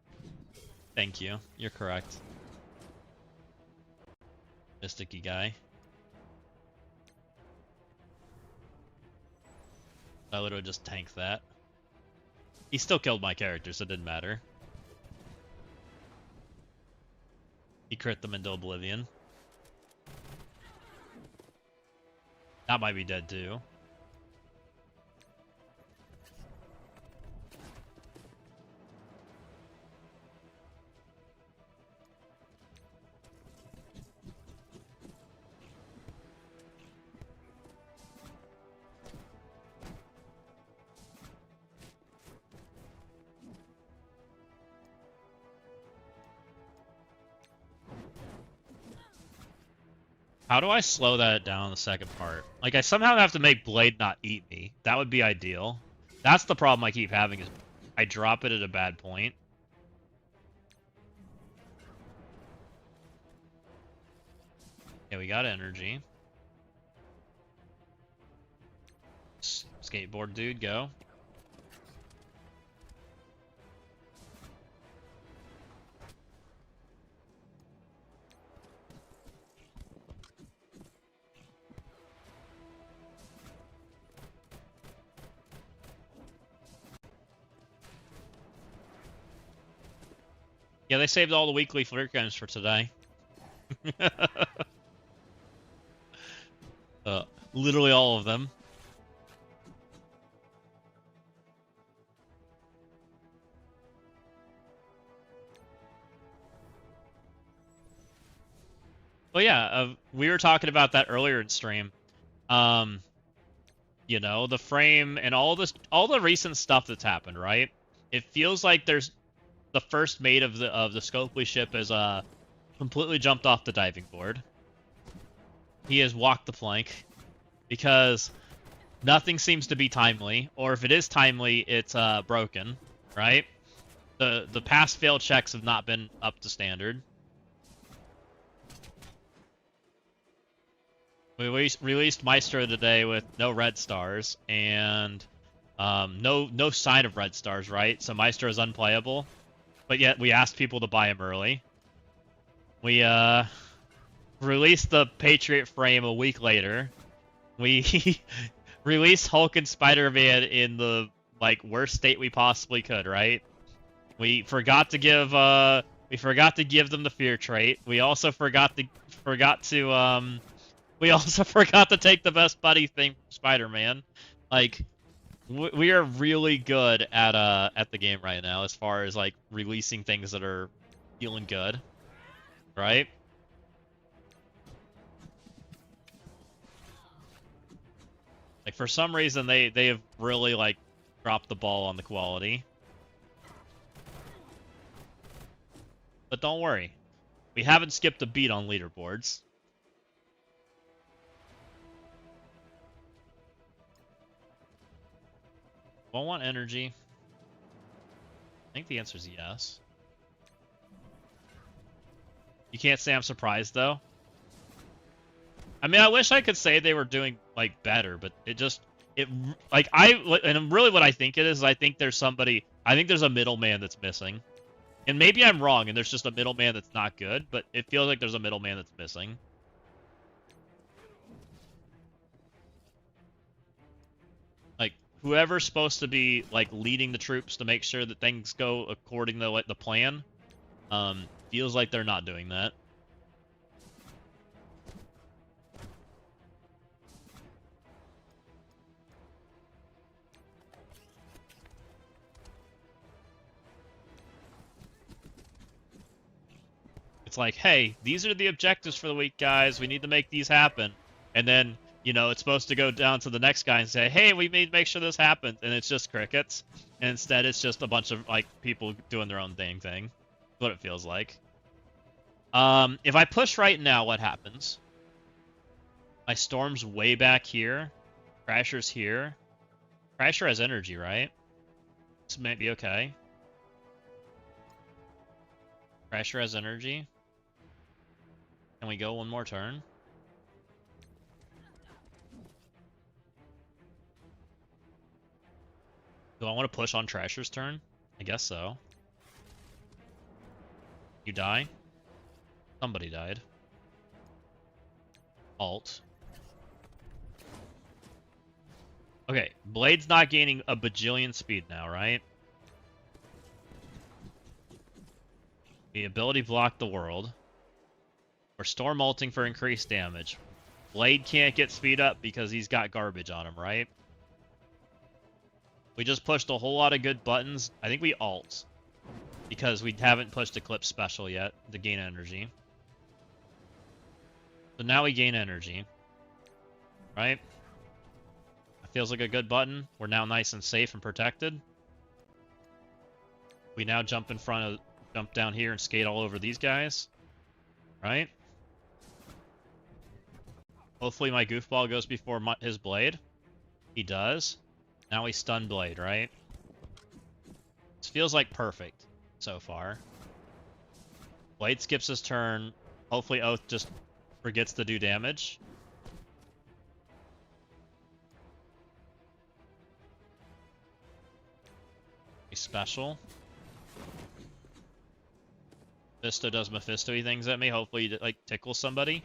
Thank you. You're correct. Mystic-y guy. I literally just tanked that. He still killed my character, so it didn't matter. He crit them into oblivion. That might be dead too. How do I slow that down in the second part? Like, I somehow have to make Blade not eat me. That would be ideal. That's the problem I keep having, is I drop it at a bad point. Yeah, we got energy. Skateboard dude, go. Yeah, they saved all the weekly flirt games for today. Literally all of them. Well, yeah, we were talking about that earlier in stream. Um, you know, the frame and all the recent stuff that's happened, right? It feels like there's the first mate of the Scopely ship is completely jumped off the diving board. He has walked the plank because nothing seems to be timely, or if it is timely, it's broken, right? The past failed checks have not been up to standard. We released Maestro today with no red stars and no sign of red stars, right? So Maestro is unplayable, but yet we asked people to buy him early. We released the Patriot frame a week later. We released Hulk and Spider-Man in the worst state we possibly could, right? We forgot to give them the fear trait. We also forgot to take the best buddy thing from Spider-Man. Like, we are really good at the game right now as far as like releasing things that are feeling good, right? Like for some reason they have really like dropped the ball on the quality. But don't worry, we haven't skipped a beat on leaderboards. Do I want energy? I think the answer is yes. You can't say I'm surprised, though. I mean, I wish I could say they were doing, like, better, but and really what I think it is I think there's a middleman that's missing. And maybe I'm wrong, and there's just a middleman that's not good, but it feels like there's a middleman that's missing. Like, whoever's supposed to be, like, leading the troops to make sure that things go according to, like, the plan, feels like they're not doing that. It's like, hey, these are the objectives for the week, guys. We need to make these happen. And then, you know, it's supposed to go down to the next guy and say, hey, we need to make sure this happens. And it's just crickets. And instead, it's just a bunch of, like, people doing their own thing. That's what it feels like. If I push right now, what happens? My Storm's way back here. Crasher's here. Crasher has energy, right? This might be okay. Crasher has energy. Can we go one more turn? Do I want to push on Trasher's turn? I guess so. You die? Somebody died. Alt. Okay, Blade's not gaining a bajillion speed now, right? The ability block the world. We're Storm ulting for increased damage. Blade can't get speed up because he's got garbage on him, right? We just pushed a whole lot of good buttons. I think we alt. Because we haven't pushed Eclipse Special yet to gain energy. So now we gain energy. Right? That feels like a good button. We're now nice and safe and protected. We now jump down here and skate all over these guys. Right? Hopefully my goofball goes before his blade. He does. Now we stun Blade, right? This feels like perfect so far. Blade skips his turn. Hopefully Oath just forgets to do damage. A special. Mephisto does Mephisto-y things at me. Hopefully he, like, tickles somebody.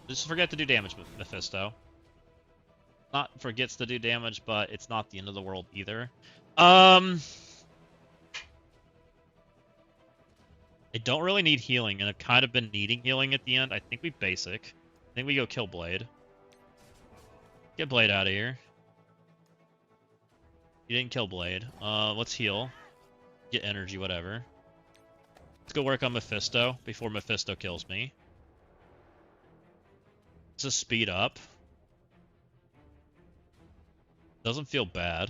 Just forget to do damage with Mephisto. Not forgets to do damage, but it's not the end of the world either. I don't really need healing, and I've kind of been needing healing at the end. I think we basic. I think we go kill Blade. Get Blade out of here. You didn't kill Blade. Let's heal. Get energy, whatever. Let's go work on Mephisto before Mephisto kills me. Let's just speed up. Doesn't feel bad.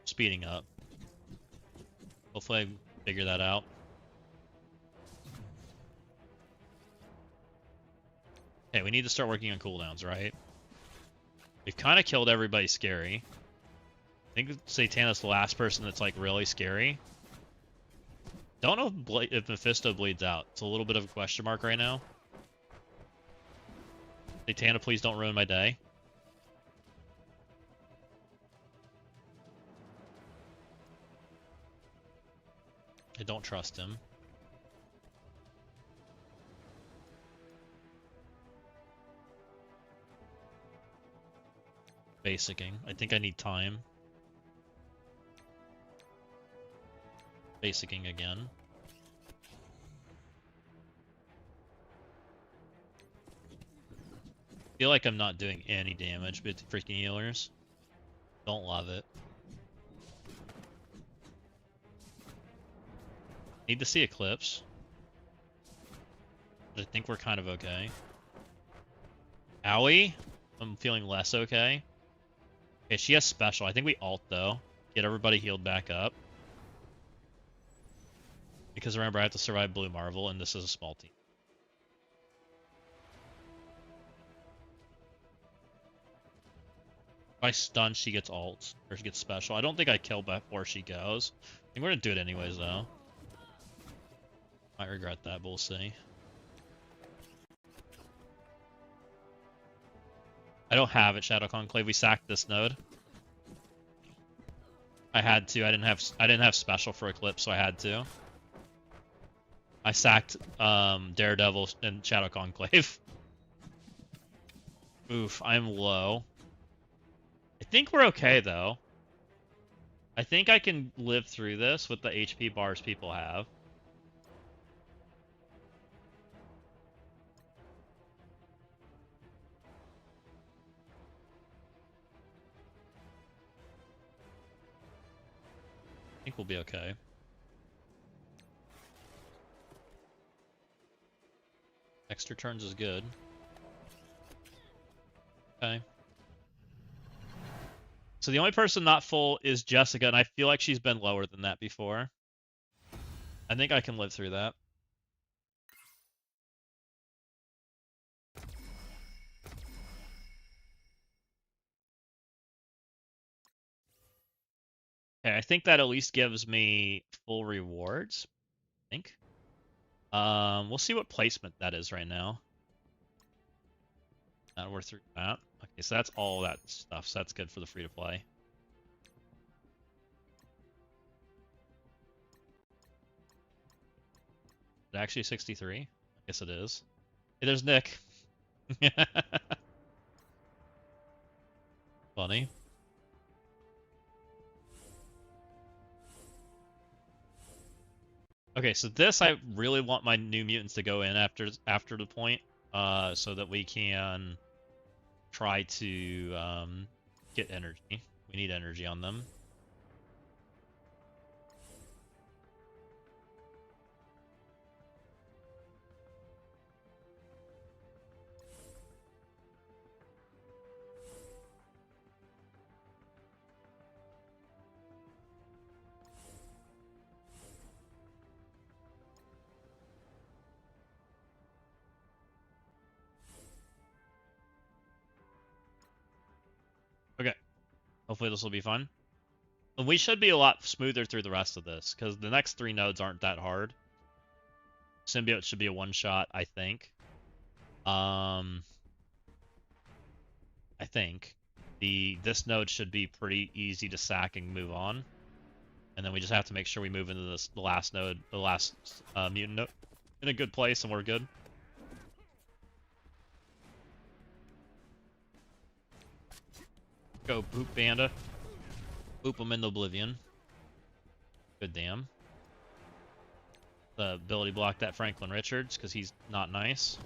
Speeding up. Hopefully I figure that out. Okay, we need to start working on cooldowns, right? We've kind of killed everybody scary. I think Satana's the last person that's like really scary. Don't know if Mephisto bleeds out. It's a little bit of a question mark right now. Satana, please don't ruin my day. I don't trust him. Basicing. I think I need time. Basicing again. Feel like I'm not doing any damage with freaking healers. Don't love it. Need to see Eclipse. But I think we're kind of okay. Owie? I'm feeling less okay. Okay, she has special. I think we ult though. Get everybody healed back up. Because remember, I have to survive Blue Marvel, and this is a small team. If I stun, she gets ult, or she gets special. I don't think I kill before she goes. I think we're gonna do it anyways, though. Might regret that, but we'll see. I don't have it, Shadow Conclave. We sacked this node. I had to. I didn't have special for Eclipse, so I had to. I sacked Daredevil and Shadow Conclave. Oof, I'm low. I think we're okay, though. I think I can live through this with the HP bars people have. I think we'll be okay. Extra turns is good. Okay. So the only person not full is Jessica, and I feel like she's been lower than that before. I think I can live through that. Okay, I think that at least gives me full rewards. I think. We'll see what placement that is right now. Now we're through that. Okay, so that's all that stuff. So that's good for the free to play. Is it actually 63? I guess it is. Hey, there's Nick. Funny. Okay, so this I really want my new mutants to go in after the point, so that we can try to get energy. We need energy on them. Okay, hopefully this will be fun. And we should be a lot smoother through the rest of this, because the next 3 nodes aren't that hard. Symbiote should be a one-shot, I think. I think. This node should be pretty easy to sack and move on. And then we just have to make sure we move into the last node, the last mutant node, in a good place, and we're good. Go boop Banda. Boop them into oblivion. Good damn. The ability block that Franklin Richards, because he's not nice.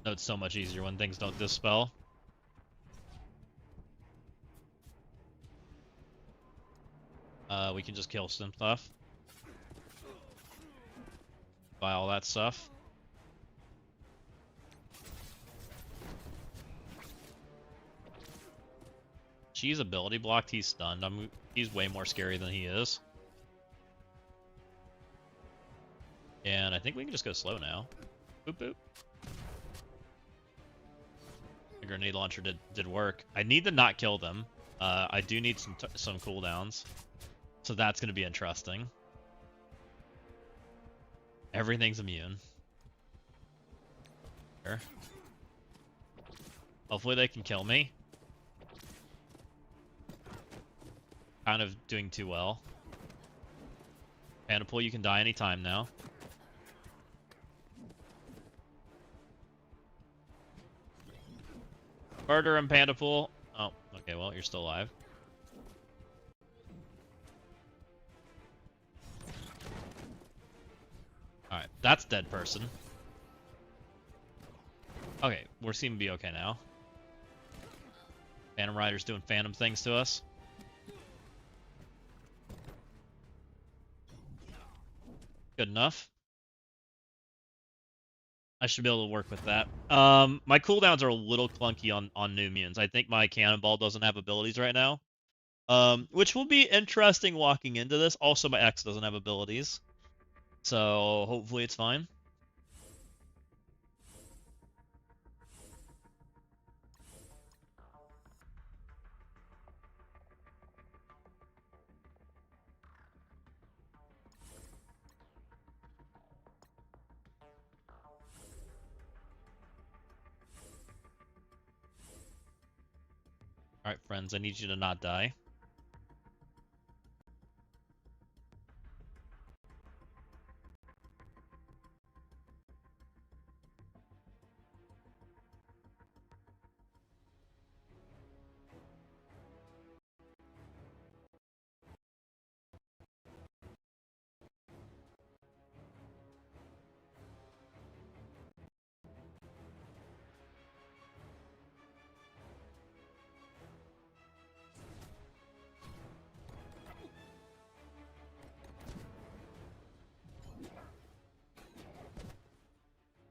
No, it's so much easier when things don't dispel. We can just kill some stuff. Buy all that stuff. She's ability blocked, he's stunned. He's way more scary than he is. And I think we can just go slow now. Boop boop. The grenade launcher did work. I need to not kill them. I do need some cooldowns. So that's going to be interesting. Everything's immune. Here. Hopefully they can kill me. Kind of doing too well. Pandapool, you can die anytime now. Murder him, Pandapool. Oh, okay, well, you're still alive. Alright, that's dead person. Okay, we seem to be okay now. Phantom Rider's doing phantom things to us. Good enough. I should be able to work with that. My cooldowns are a little clunky on new mutants. I think my Cannonball doesn't have abilities right now. Which will be interesting walking into this. Also, my X doesn't have abilities. So, hopefully it's fine. Alright, friends, I need you to not die.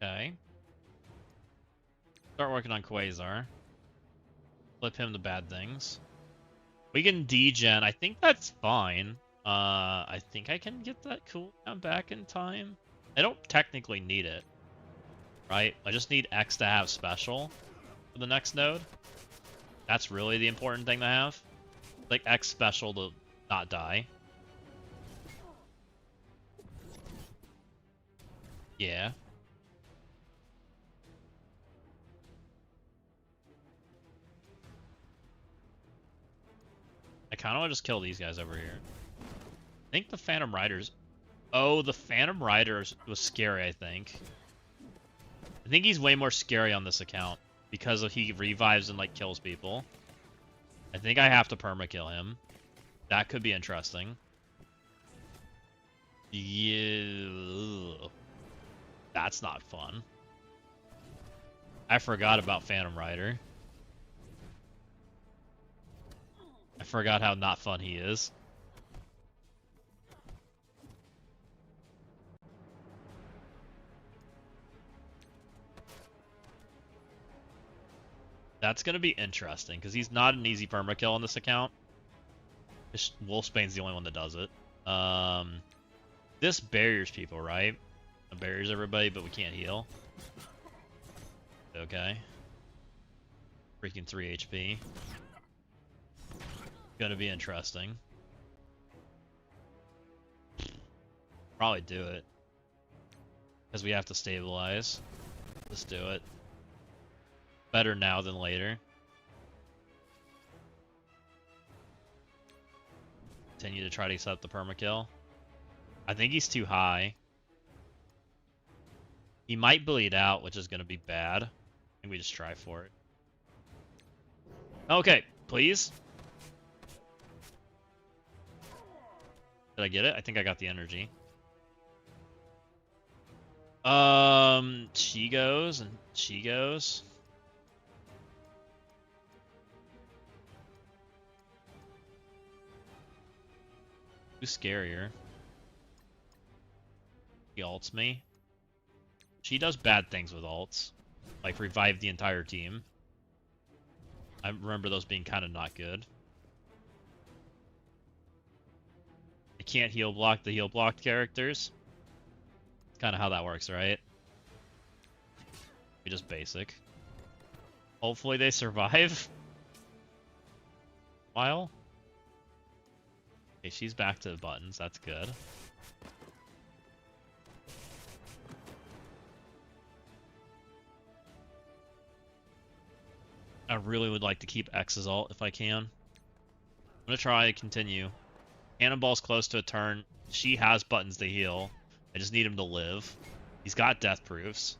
Okay. Start working on Quasar. Flip him to bad things. We can degen. I think that's fine. I think I can get that cooldown back in time. I don't technically need it. Right? I just need X to have special for the next node. That's really the important thing to have. Like X special to not die. Yeah. I kind of want to just kill these guys over here. I think the Phantom Riders... Oh, the Phantom Riders was scary, I think. I think he's way more scary on this account because he revives and, like, kills people. I think I have to permakill him. That could be interesting. Yeah. That's not fun. I forgot about Phantom Rider. I forgot how not fun he is. That's going to be interesting, because he's not an easy permakill on this account. Wolfsbane's the only one that does it. This barriers people, right? It barriers everybody, but we can't heal. Okay. Freaking 3 HP. Gonna be interesting. Probably do it. Because we have to stabilize. Let's do it. Better now than later. Continue to try to set up the permakill. I think he's too high. He might bleed out, which is going to be bad. I think we just try for it. Okay, please. Did I get it? I think I got the energy. She goes and she goes. Who's scarier? She ults me. She does bad things with ults. Like revive the entire team. I remember those being kind of not good. I can't heal block the heal blocked characters. It's kind of how that works, right? We just basic. Hopefully they survive. While. Okay, she's back to the buttons. That's good. I really would like to keep X's ult if I can. I'm gonna try to continue. Cannonball's close to a turn. She has buttons to heal. I just need him to live. He's got death proofs.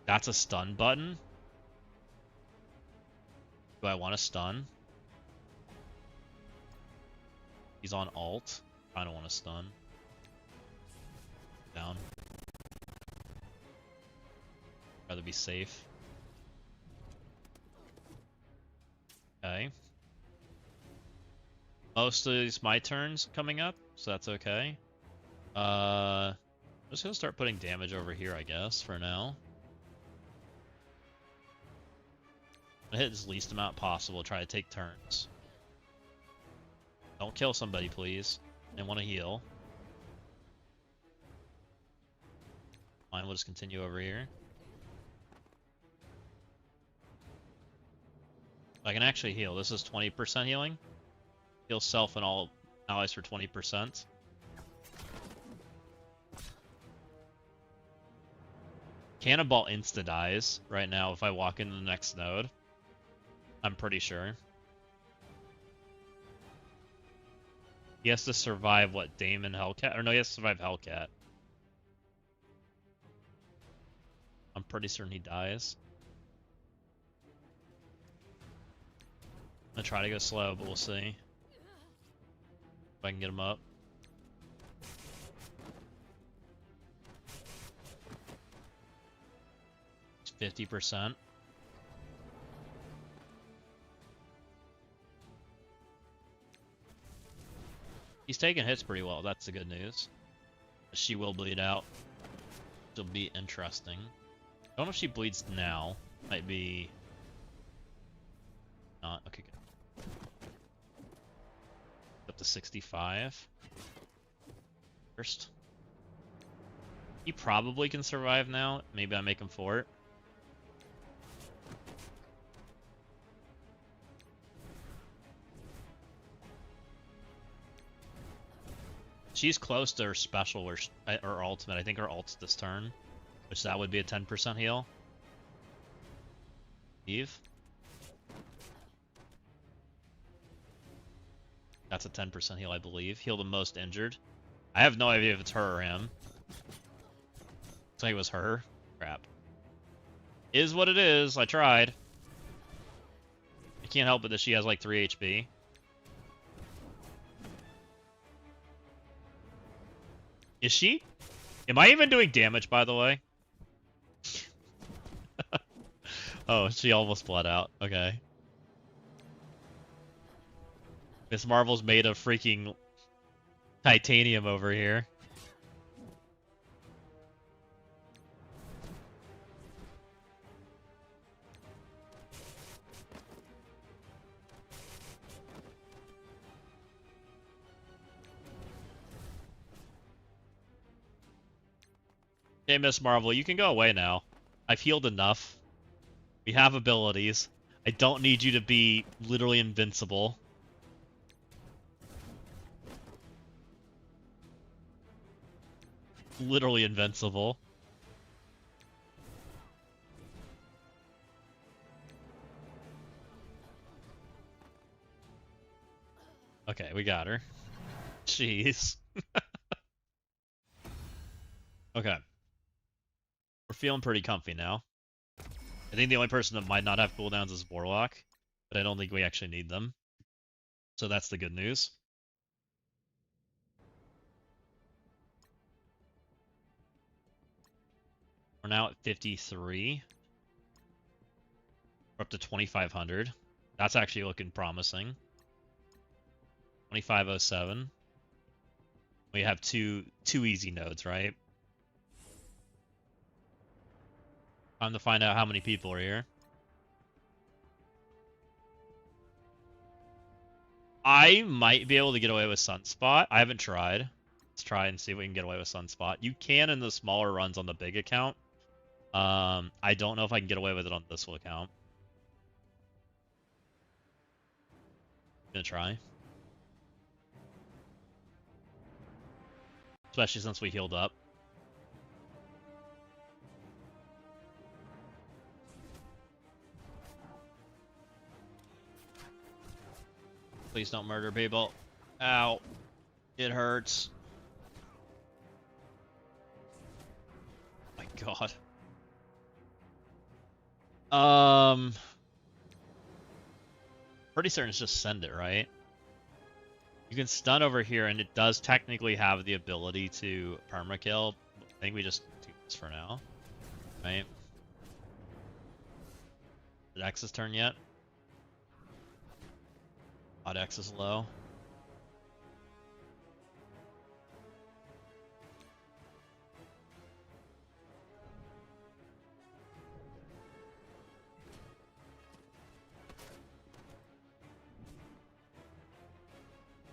That's a stun button. Do I want to stun? He's on ult. I don't want to stun. Down. Rather be safe. Okay. Most of these my turns coming up, so that's okay. I'm just gonna start putting damage over here, I guess, for now. I'm gonna hit as least amount possible, try to take turns. Don't kill somebody, please. I want to heal. Fine, we'll just continue over here. I can actually heal. This is 20% healing. Heal self and all allies for 20%. Cannonball insta-dies right now if I walk into the next node. I'm pretty sure. He has to survive, what, Damon Hellcat? Or no, he has to survive Hellcat. I'm pretty certain he dies. I'm gonna try to go slow, but we'll see. If I can get him up. It's 50%. He's taking hits pretty well, that's the good news. She will bleed out. It'll be interesting. I don't know if she bleeds now. Might be... not. Okay, good. Up to 65. First. He probably can survive now. Maybe I make him fort. She's close to her special or ultimate. I think her ult's this turn, which that would be a 10% heal. Eve. That's a 10% heal, I believe. Heal the most injured. I have no idea if it's her or him. Looks like it was her. Crap. Is what it is. I tried. I can't help it that she has like 3 HP. Is she? Am I even doing damage, by the way? Oh, she almost bled out. Okay. Miss Marvel's made of freaking titanium over here. Hey, Miss Marvel, you can go away now. I've healed enough. We have abilities. I don't need you to be literally invincible. Literally invincible. Okay, we got her. Jeez. Okay. We're feeling pretty comfy now. I think the only person that might not have cooldowns is Warlock, but I don't think we actually need them. So that's the good news. We're now at 53. We're up to 2,500. That's actually looking promising. 2,507. We have two easy nodes, right? Time to find out how many people are here. I might be able to get away with Sunspot. I haven't tried. Let's try and see if we can get away with Sunspot. You can in the smaller runs on the big account. I don't know if I can get away with it on this account. Gonna try. Especially since we healed up. Please don't murder people. Ow. It hurts. Oh my god. Pretty certain it's just send it, right? You can stun over here, and it does technically have the ability to permakill. I think we just do this for now. Right? Did X's turn yet? Odd X is low.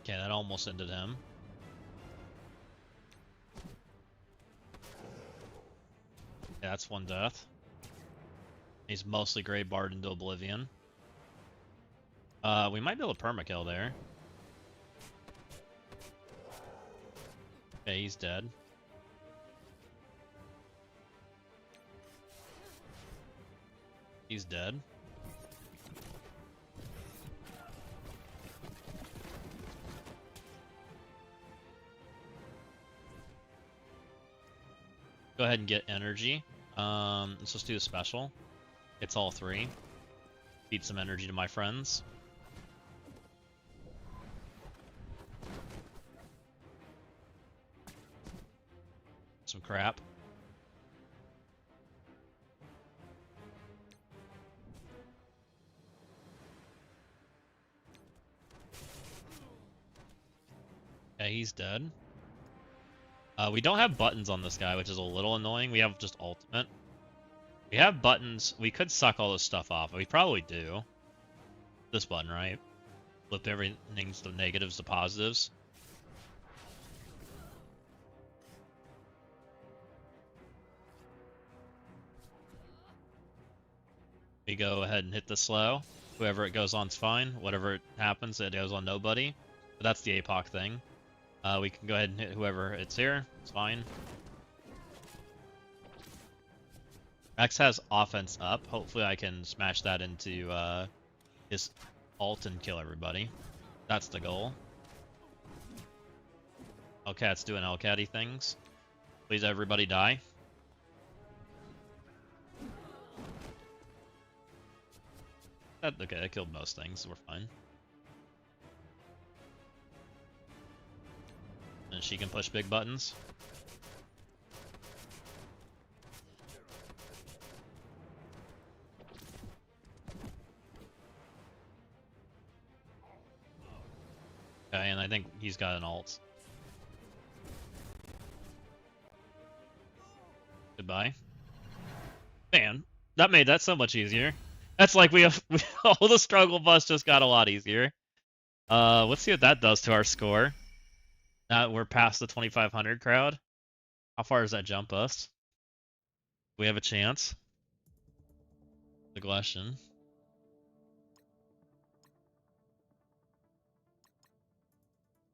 Okay, that almost ended him. Yeah, that's one death. He's mostly Grey Bard into Oblivion. We might be able to permakill there. Okay, he's dead. He's dead. Go ahead and get energy. Let's just do a special. It's all three. Feed some energy to my friends. Some crap. Okay, he's dead. We don't have buttons on this guy, which is a little annoying. We have just ultimate. We have buttons. We could suck all this stuff off. We probably do. This button, right? Flip everything to negatives to positives. We go ahead and hit the slow. Whoever it goes on's fine. Whatever it happens, it goes on nobody. But that's the APOC thing. We can go ahead and hit whoever it's here. It's fine. Max has offense up. Hopefully I can smash that into his ult and kill everybody. That's the goal. Hellcat's doing Hellcatty things. Please everybody die. Okay, I killed most things. We're fine. And she can push big buttons. Okay, and I think he's got an ult. Goodbye. Man, that made that so much easier. That's like we have all the struggle bus just got a lot easier. Let's see what that does to our score. Now we're past the 2,500 crowd. How far does that jump us? Do we have a chance? The question.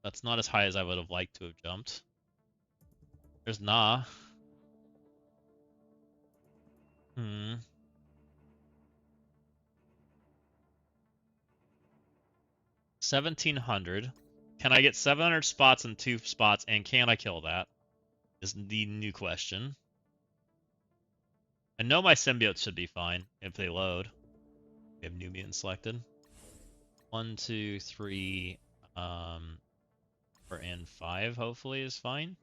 That's not as high as I would have liked to have jumped. There's Nah. 1,700. Can I get 700 spots in 2 spots, and can I kill that? Is the new question. I know my symbiotes should be fine if they load. We have new mutant selected. 1, 2, 3, 4, and 5 hopefully is fine.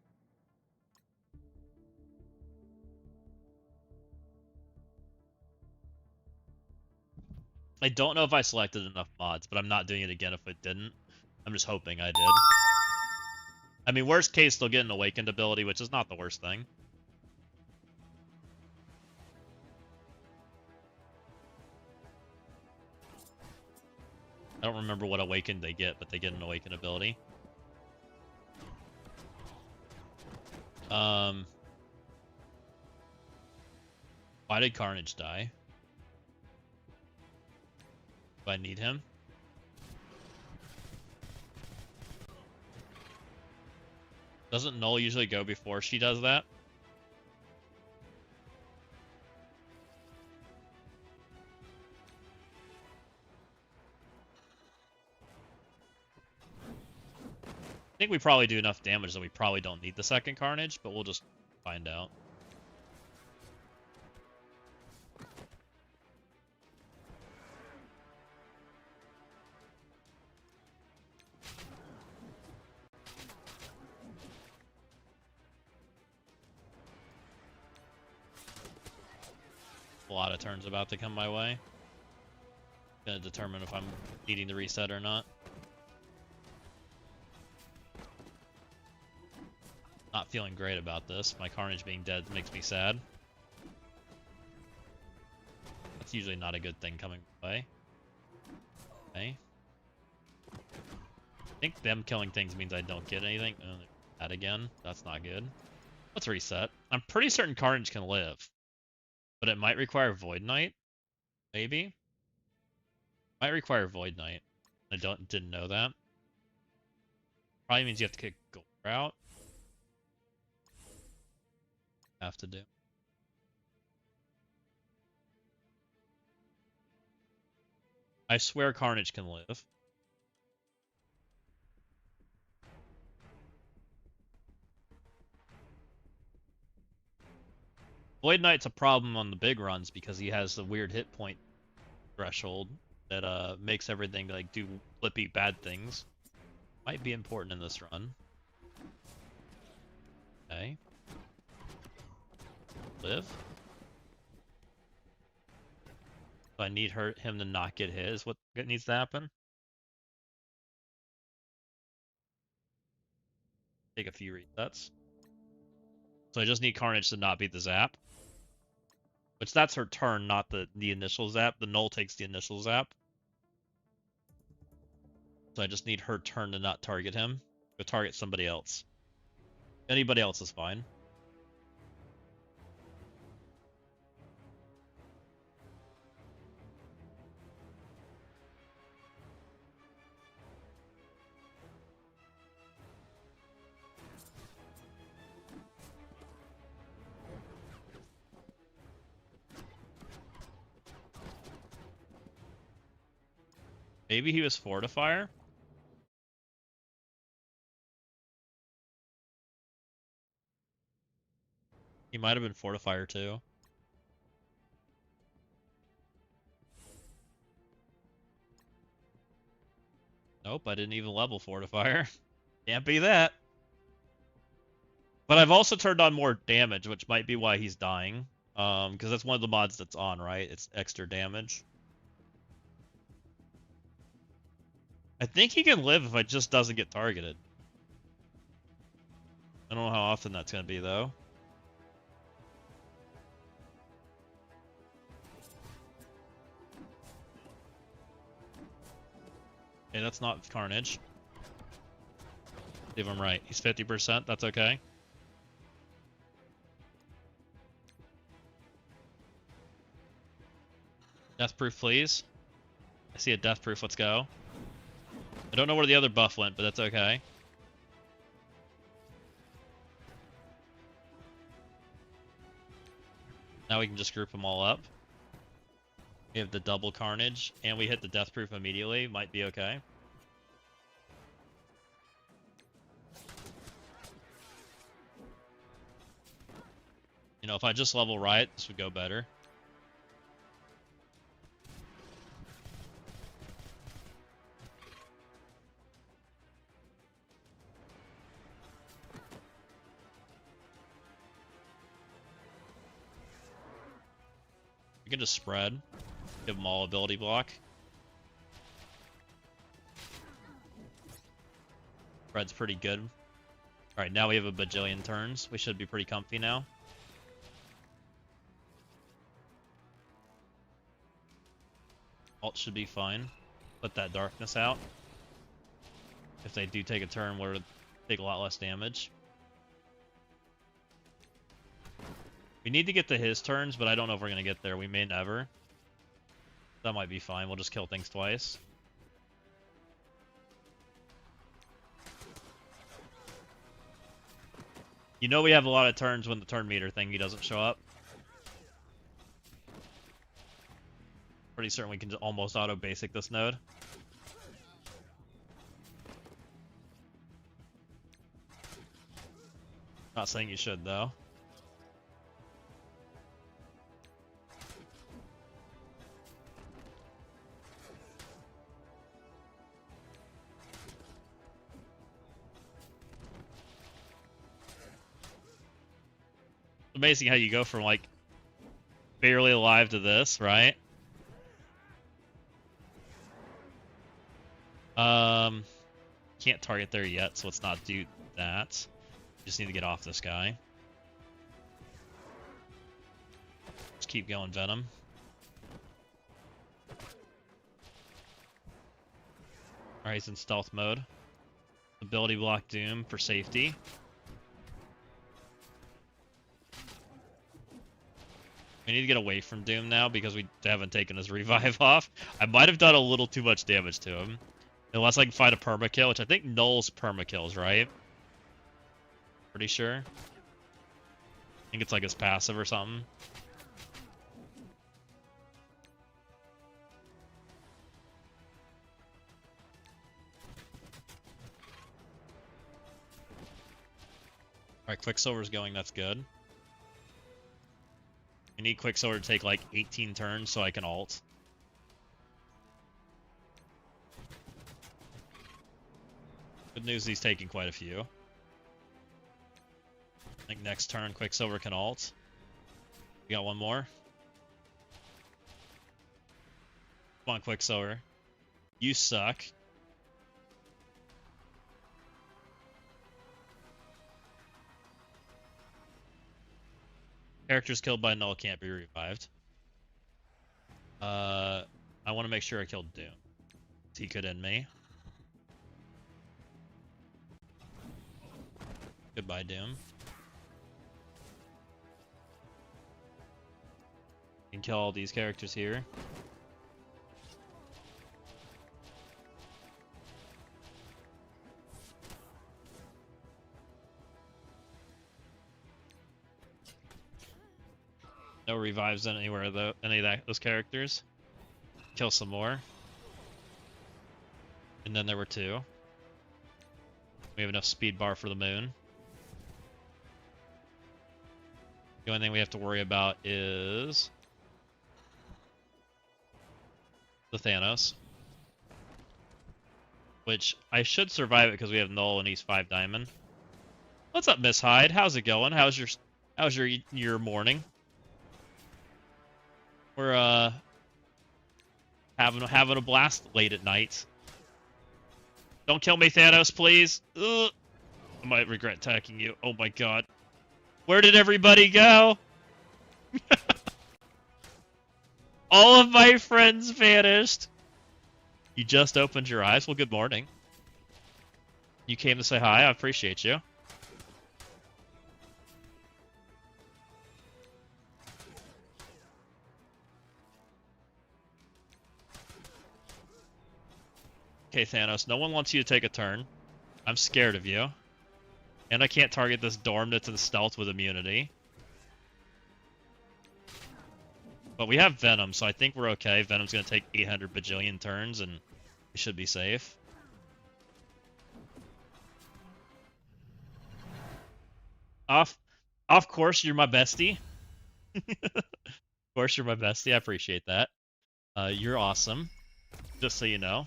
I don't know if I selected enough mods, but I'm not doing it again if it didn't. I'm just hoping I did. I mean, worst case, they'll get an awakened ability, which is not the worst thing. I don't remember what awakened they get, but they get an awakened ability. Why did Carnage die? Do I need him? Doesn't Null usually go before she does that? I think we probably do enough damage that we probably don't need the second Carnage, but we'll just find out. A lot of turns about to come my way. Gonna determine if I'm needing the reset or not. Not feeling great about this. My Carnage being dead makes me sad. That's usually not a good thing coming my way. Okay. I think them killing things means I don't get anything. That again. That's not good. Let's reset. I'm pretty certain Carnage can live. But it might require Void Knight. Maybe. Might require Void Knight. I didn't know that. Probably means you have to kick Gold out. Have to do. I swear Carnage can live. Void Knight's a problem on the big runs because he has the weird hit point threshold that makes everything like do flippy bad things. Might be important in this run. Okay. Live. So I need him to not get hit is what needs to happen. Take a few resets. So I just need Carnage to not beat the zap. Which that's her turn, not the initial zap. The Null takes the initial zap. So I just need her turn to not target him. Go target somebody else. Anybody else is fine. Maybe he was Fortifier? He might have been Fortifier too. Nope, I didn't even level Fortifier. Can't be that. But I've also turned on more damage, which might be why he's dying. Because that's one of the mods that's on, right? It's extra damage. I think he can live if it just doesn't get targeted. I don't know how often that's going to be, though. Okay, that's not Carnage. If I'm right. He's 50%. That's okay. Death proof, please. I see a death proof. Let's go. I don't know where the other buff went, but that's okay. Now we can just group them all up. We have the double Carnage, and we hit the death proof immediately. Might be okay. You know, if I just level Riot, this would go better. We can just spread. Give them all ability block. Red's pretty good. Alright, now we have a bajillion turns. We should be pretty comfy now. Alt should be fine. Put that darkness out. If they do take a turn, we'll take a lot less damage. We need to get to his turns, but I don't know if we're going to get there. We may never. That might be fine. We'll just kill things twice. You know we have a lot of turns when the turn meter thingy doesn't show up. Pretty certain we can almost auto-basic this node. Not saying you should, though. Amazing how you go from, like, barely alive to this, right? Can't target there yet, so let's not do that. Just need to get off this guy. Just keep going, Venom. Alright, he's in stealth mode. Ability block Doom for safety. We need to get away from Doom now because we haven't taken his revive off. I might have done a little too much damage to him. Unless I can find a permakill, which I think nulls permakills, right? Pretty sure. I think it's like his passive or something. Alright, Quicksilver's going, that's good. I need Quicksilver to take like 18 turns so I can ult. Good news, he's taking quite a few. I think next turn Quicksilver can ult. We got one more. Come on, Quicksilver. You suck. Characters killed by null can't be revived. I want to make sure I killed Doom. He could end me. Goodbye, Doom. You can kill all these characters here. No revives anywhere though. Any of those characters. Kill some more. And then there were two. We have enough speed bar for the moon. The only thing we have to worry about is the Thanos. Which I should survive it because we have null and he's 5 diamond. What's up, Miss Hyde? How's it going? How's your morning? We're having a blast late at night. Don't kill me, Thanos, please. Ugh. I might regret attacking you. Oh my god. Where did everybody go? All of my friends vanished. You just opened your eyes? Well, good morning. You came to say hi. I appreciate you. Okay, Thanos, no one wants you to take a turn. I'm scared of you. And I can't target this Dorm that's in stealth with immunity. But we have Venom, so I think we're okay. Venom's going to take 800 bajillion turns, and we should be safe. Of course, you're my bestie. Of course, you're my bestie. I appreciate that. You're awesome. Just so you know.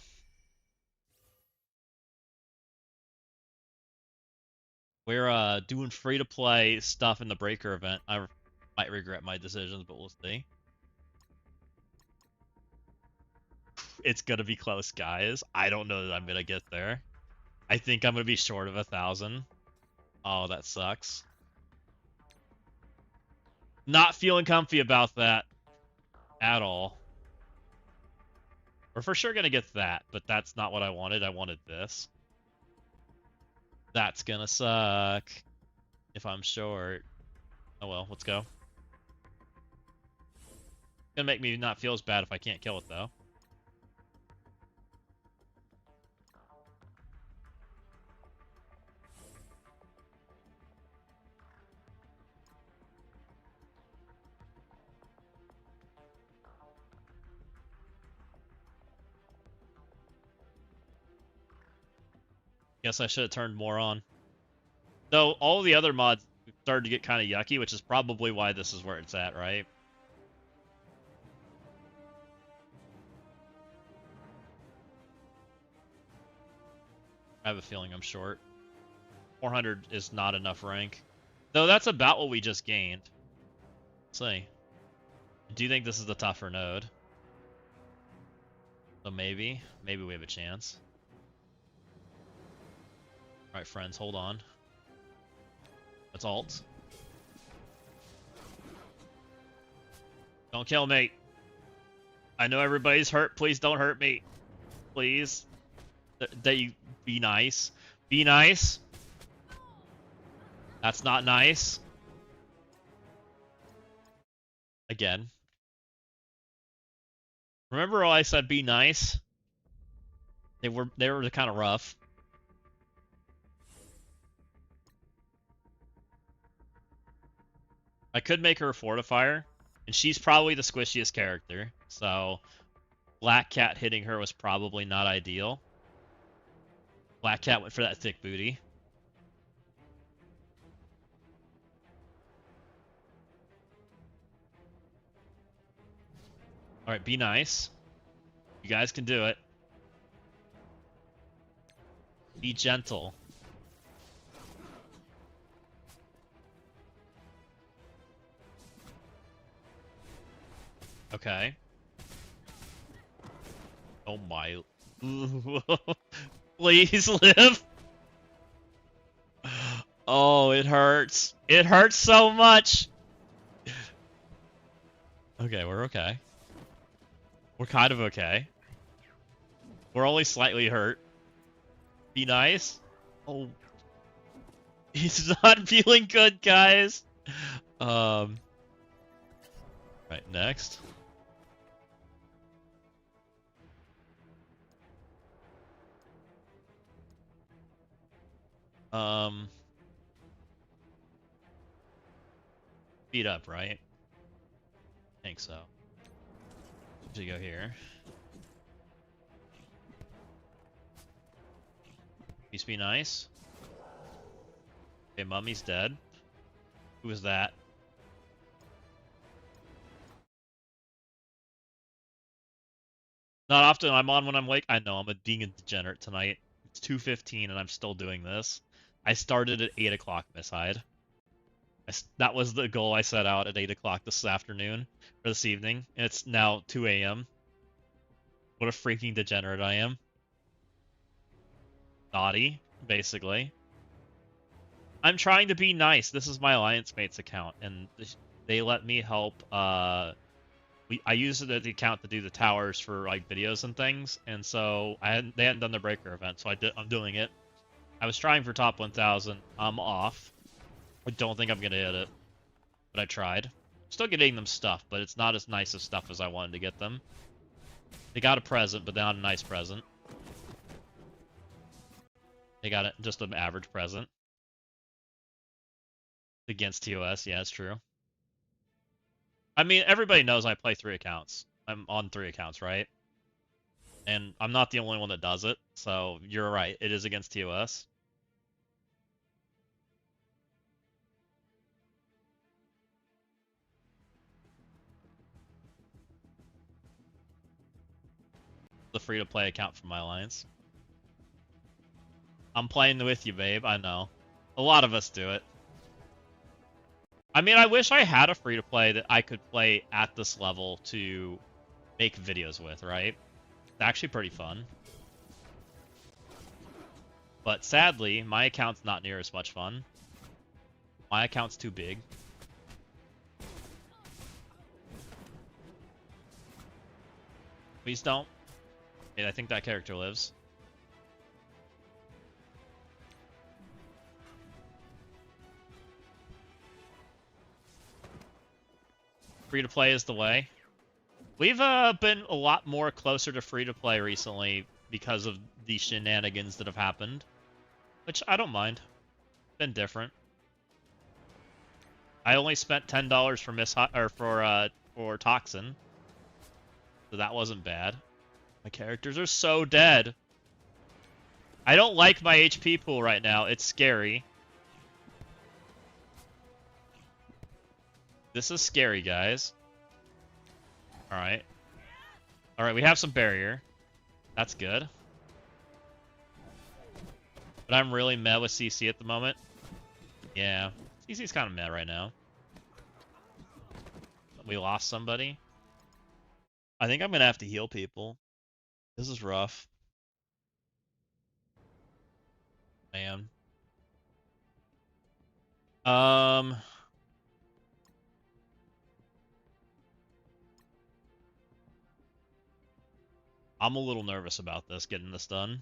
We're doing free-to-play stuff in the Breaker event. I might regret my decisions, but we'll see. It's gonna be close, guys. I don't know that I'm gonna get there. I think I'm gonna be short of 1,000. Oh, that sucks. Not feeling comfy about that at all. We're for sure gonna get that, but that's not what I wanted. I wanted this. That's gonna suck if I'm short. Oh well, let's go. Gonna make me not feel as bad if I can't kill it though. Guess I should have turned more on. Though all the other mods started to get kind of yucky, which is probably why this is where it's at, right? I have a feeling I'm short. 400 is not enough rank. Though that's about what we just gained. Let's see. Do you think this is the tougher node? So maybe we have a chance. Alright, friends, hold on. Let's alt. Don't kill me. I know everybody's hurt. Please don't hurt me. Please. That you be nice. Be nice. That's not nice. Again. Remember I said be nice? They were kind of rough. I could make her a fortifier, and she's probably the squishiest character, so Black Cat hitting her was probably not ideal. Black Cat went for that thick booty. Alright, be nice. You guys can do it. Be gentle. Okay. Oh my. Please live. Oh, it hurts. It hurts so much. Okay, we're okay. We're kind of okay. We're only slightly hurt. Be nice. Oh. He's not feeling good, guys. Right, next. Speed up, right? I think so. Should go here. Please be nice. Okay, Mummy's dead. Who was that? Not often I'm on when I'm awake. I know, I'm a demon degenerate tonight. It's 2:15 and I'm still doing this. I started at 8 o'clock, Miss Hyde. That was the goal I set out at 8 o'clock this afternoon, or this evening, and it's now 2 a.m. What a freaking degenerate I am. Naughty, basically. I'm trying to be nice. This is my Alliance Mates account, and they let me help. I used the account to do the towers for like videos and things, and so they hadn't done the breaker event, so I'm doing it. I was trying for top 1,000. I'm off. I don't think I'm gonna hit it, but I tried. Still getting them stuff, but it's not as nice of stuff as I wanted to get them. They got a present, but not a nice present. They got just an average present. Against TOS, yeah, it's true. I mean, everybody knows I play 3 accounts. I'm on 3 accounts, right? And I'm not the only one that does it, so you're right. It is against TOS. The free-to-play account from my alliance. I'm playing with you, babe. I know. A lot of us do it. I mean, I wish I had a free-to-play that I could play at this level to make videos with, right? It's actually pretty fun. But sadly, my account's not near as much fun. My account's too big. Please don't. Okay, I think that character lives. Free-to-play is the way. We've been a lot more closer to free-to-play recently because of the shenanigans that have happened. Which I don't mind. Been different. I only spent $10 for Toxin. So that wasn't bad. My characters are so dead. I don't like my HP pool right now. It's scary. This is scary, guys. Alright. Alright, we have some barrier. That's good. But I'm really meh with CC at the moment. Yeah. CC's kind of meh right now. We lost somebody. I think I'm going to have to heal people. This is rough. Man. I'm a little nervous about this, getting this done.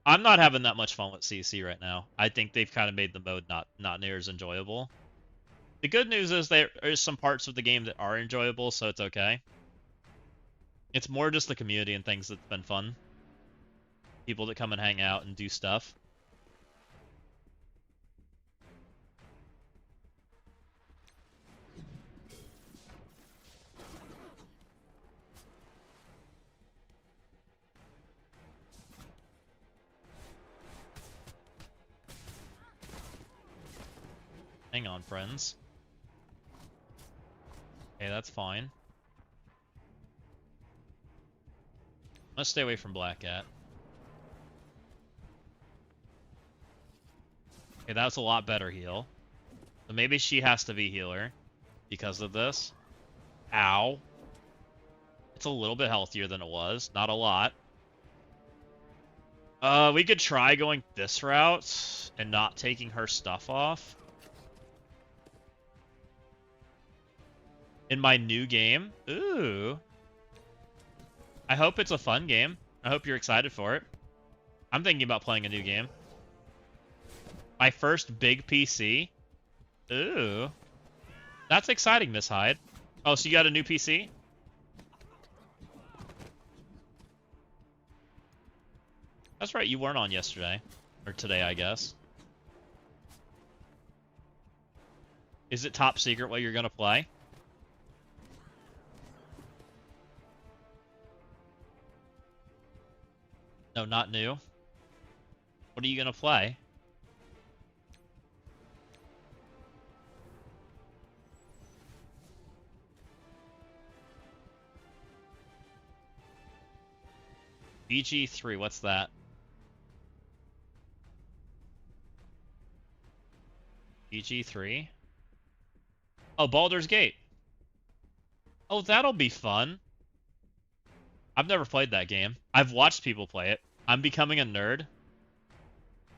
I'm not having that much fun with CC right now. I think they've kind of made the mode not near as enjoyable. The good news is there are some parts of the game that are enjoyable, so it's okay. It's more just the community and things that's been fun. People that come and hang out and do stuff. Hang on, friends. Okay, that's fine. Let's stay away from Black Cat. Okay, that's a lot better heal. So maybe she has to be healer because of this. Ow. It's a little bit healthier than it was. Not a lot. We could try going this route and not taking her stuff off. In my new game. Ooh. I hope it's a fun game. I hope you're excited for it. I'm thinking about playing a new game. My first big PC. Ooh. That's exciting, Miss Hyde. Oh, so you got a new PC? That's right, you weren't on yesterday. Or today, I guess. Is it top secret what you're gonna play? No, not new. What are you gonna play? BG3, what's that? BG3? Oh, Baldur's Gate. Oh, that'll be fun. I've never played that game. I've watched people play it. I'm becoming a nerd.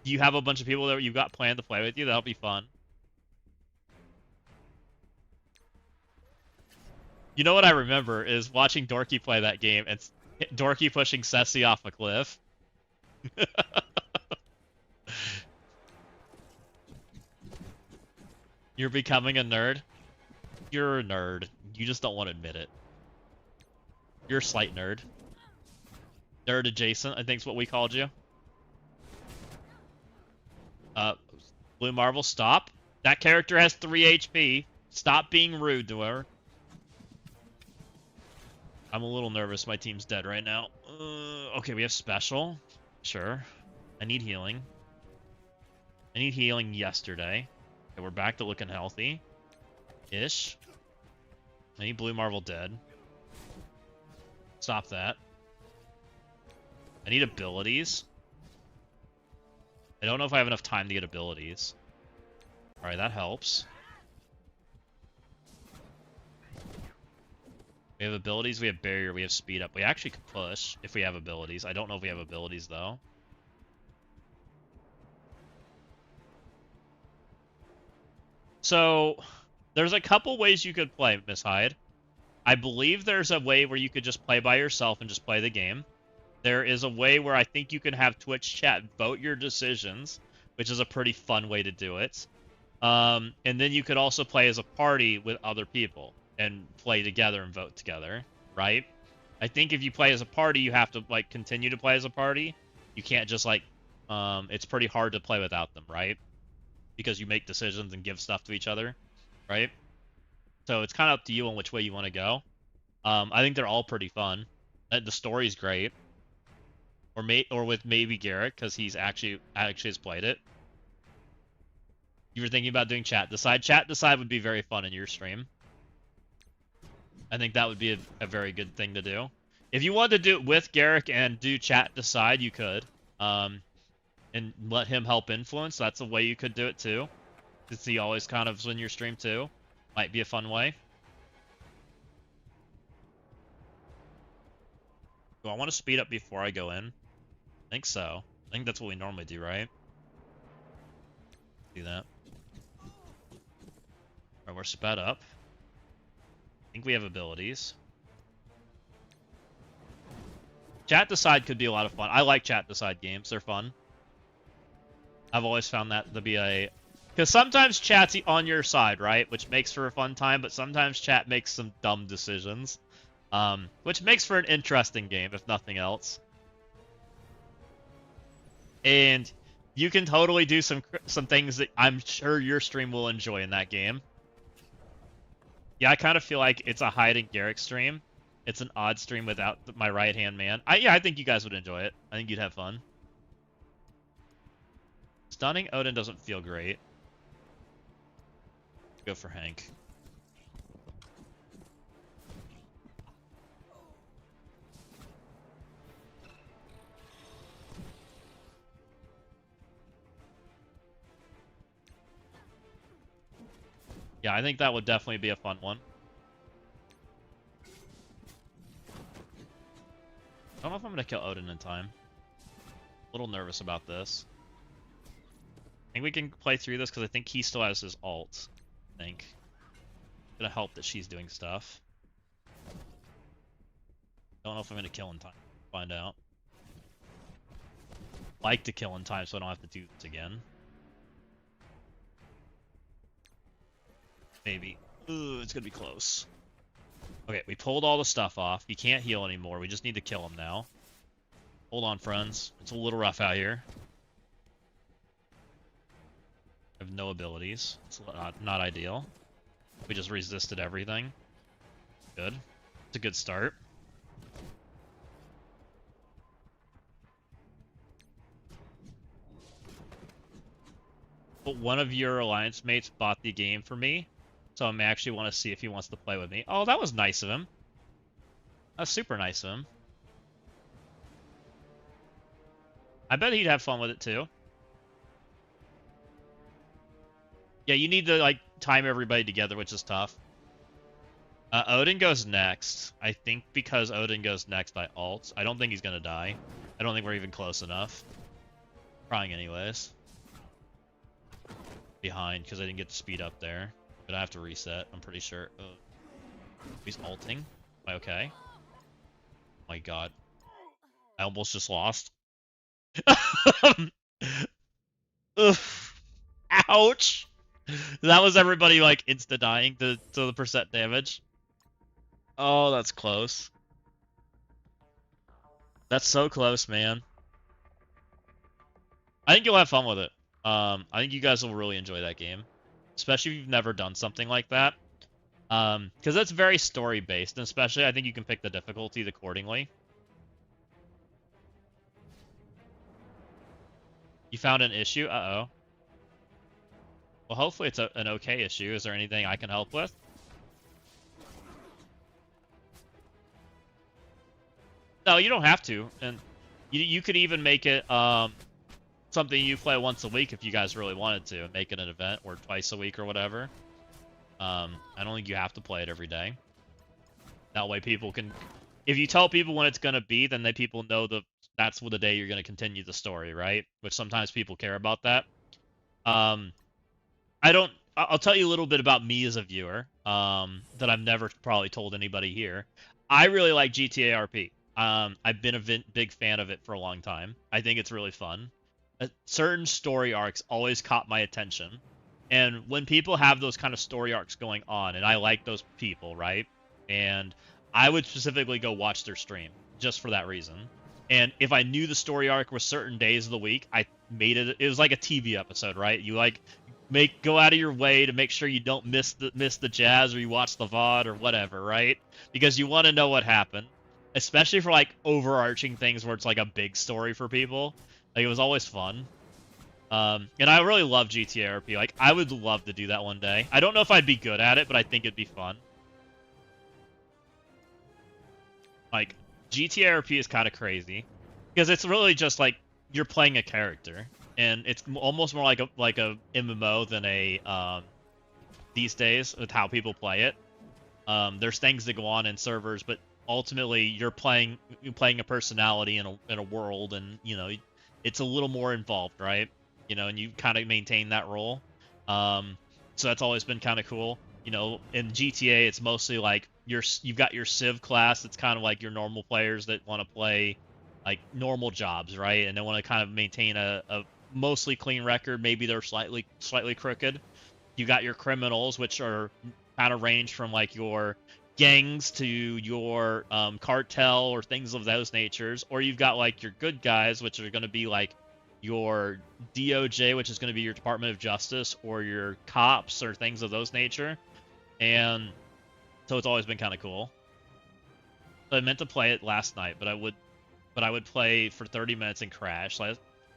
You have a bunch of people that you've got planned to play with you. That'll be fun. You know what I remember is watching Dorky play that game and Dorky pushing Ceci off a cliff. You're becoming a nerd? You're a nerd. You just don't want to admit it. You're a slight nerd. Nerd adjacent, I think is what we called you. Blue Marvel, stop. That character has 3 HP. Stop being rude to her. I'm a little nervous. My team's dead right now. Okay, we have special. Sure. I need healing. I need healing yesterday. Okay, we're back to looking healthy. Ish. I need Blue Marvel dead. Stop that. I need abilities. I don't know if I have enough time to get abilities. Alright, that helps. We have abilities, we have barrier, we have speed up. We actually could push if we have abilities. I don't know if we have abilities, though. So, there's a couple ways you could play, Miss Hyde. I believe there's a way where you could just play by yourself and just play the game. There is a way where I think you can have Twitch chat vote your decisions, which is a pretty fun way to do it. And then you could also play as a party with other people and play together and vote together, right? I think if you play as a party, you have to, like, continue to play as a party. You can't just, like, it's pretty hard to play without them, right? Because you make decisions and give stuff to each other, right? So it's kind of up to you on which way you want to go. I think they're all pretty fun. The story's great. Or with maybe Garrick, because he's actually has played it. You were thinking about doing chat decide. Chat decide would be very fun in your stream. I think that would be a very good thing to do. If you wanted to do it with Garrick and do chat decide, you could. And let him help influence. That's a way you could do it too. Since he always kind of is in your stream too. Might be a fun way. Do I want to speed up before I go in? I think so. I think that's what we normally do, right? Do that. Alright, we're sped up. I think we have abilities. Chat decide could be a lot of fun. I like chat decide games. They're fun. I've always found that to be a... Because sometimes chat's on your side, right? Which makes for a fun time, but sometimes chat makes some dumb decisions. Which makes for an interesting game, if nothing else. And you can totally do some things that I'm sure your stream will enjoy in that game. Yeah, I kind of feel like it's a Hyde and Garrick stream. It's an odd stream without my right-hand man. Yeah, I think you guys would enjoy it. I think you'd have fun. Stunning Odin doesn't feel great. Go for Hank. Yeah, I think that would definitely be a fun one. I don't know if I'm going to kill Odin in time. A little nervous about this. I think we can play through this because I think he still has his ult. I think. It's going to help that she's doing stuff. Don't know if I'm going to kill in time. Find out. Like to kill in time so I don't have to do this again. Maybe. Ooh, it's gonna be close. Okay, we pulled all the stuff off. He can't heal anymore. We just need to kill him now. Hold on, friends. It's a little rough out here. I have no abilities. It's not ideal. We just resisted everything. Good. It's a good start. But one of your alliance mates bought the game for me. So I actually want to see if he wants to play with me. Oh, that was nice of him. That's super nice of him. I bet he'd have fun with it too. Yeah, you need to, like, time everybody together, which is tough. Odin goes next. I think because Odin goes next, I ult. I don't think he's gonna die. I don't think we're even close enough. Trying anyways. Behind, because I didn't get the speed up there. But I have to reset, I'm pretty sure. He's ulting. Am I okay? Oh my god. I almost just lost. Ouch! That was everybody, like, insta-dying to the percent damage. Oh, that's close. That's so close, man. I think you'll have fun with it. I think you guys will really enjoy that game. Especially if you've never done something like that. Because that's very story-based, and especially I think you can pick the difficulty accordingly. You found an issue? Uh-oh. Well, hopefully it's an okay issue. Is there anything I can help with? No, you don't have to. And you could even make it something you play once a week if you guys really wanted to. Make it an event, or twice a week or whatever. I don't think you have to play it every day. That way people can, if you tell people when it's gonna be, then people know that's the day you're gonna continue the story, right? Which sometimes people care about that. Um, I'll tell you a little bit about me as a viewer, that I've never probably told anybody here. I really like GTA RP. I've been a big fan of it for a long time. I think it's really fun. Certain story arcs always caught my attention. And when people have those kind of story arcs going on, and I like those people, right? And I would specifically go watch their stream just for that reason. And if I knew the story arc was certain days of the week, I made it. It was like a TV episode, right? You like go out of your way to make sure you don't miss the jazz, or you watch the VOD or whatever, right? Because you want to know what happened, especially for like overarching things where it's like a big story for people. Like, it was always fun. And I really love GTA RP. Like, I would love to do that one day. I don't know if I'd be good at it, but I think it'd be fun. Like, GTA RP is kind of crazy because it's really just like you're playing a character, and it's almost more like a MMO than a these days with how people play it. There's things that go on in servers, but ultimately you're playing a personality in a world, and you know, it's a little more involved, right? You know, and you kind of maintain that role. So that's always been kind of cool. You know, in GTA, it's mostly like you've got your Civ class. It's kind of like your normal players that want to play like normal jobs, right? And they want to kind of maintain a mostly clean record. Maybe they're slightly crooked. You got your criminals, which are kind of range from like your gangs to your cartel or things of those natures, or you've got like your good guys, which are going to be like your DOJ, which is going to be your Department of Justice, or your cops or things of those nature. And so it's always been kind of cool. So I meant to play it last night, but I would play for 30 minutes and crash.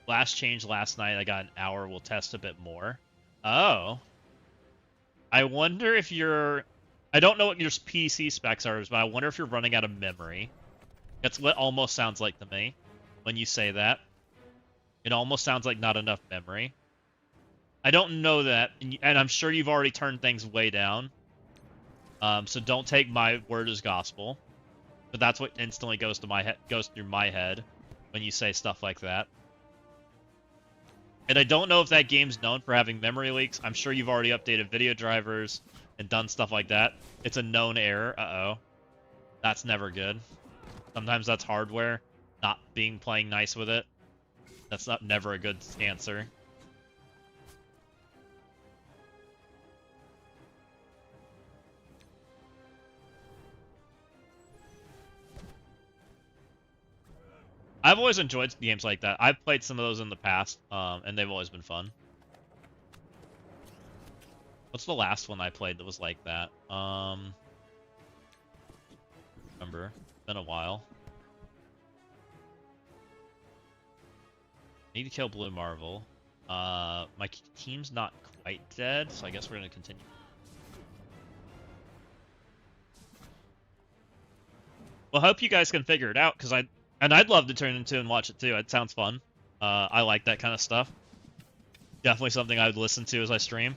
Last change last night, I got an hour. We'll test a bit more. Oh. I wonder if I don't know what your PC specs are, but I wonder if you're running out of memory. That's what almost sounds like to me when you say that. It almost sounds like not enough memory. I don't know that, and I'm sure you've already turned things way down. So don't take my word as gospel. But that's what instantly goes through my head when you say stuff like that. And I don't know if that game's known for having memory leaks. I'm sure you've already updated video drivers and done stuff like that. It's a known error. Uh-oh. That's never good. Sometimes that's hardware not playing nice with it. That's never a good answer. I've always enjoyed games like that. I've played some of those in the past, and they've always been fun. What's the last one I played that was like that? Remember? Been a while. Need to kill Blue Marvel. My team's not quite dead, so I guess we're gonna continue. Well, I hope you guys can figure it out, because I'd love to turn into and watch it too. It sounds fun. I like that kind of stuff. Definitely something I would listen to as I stream.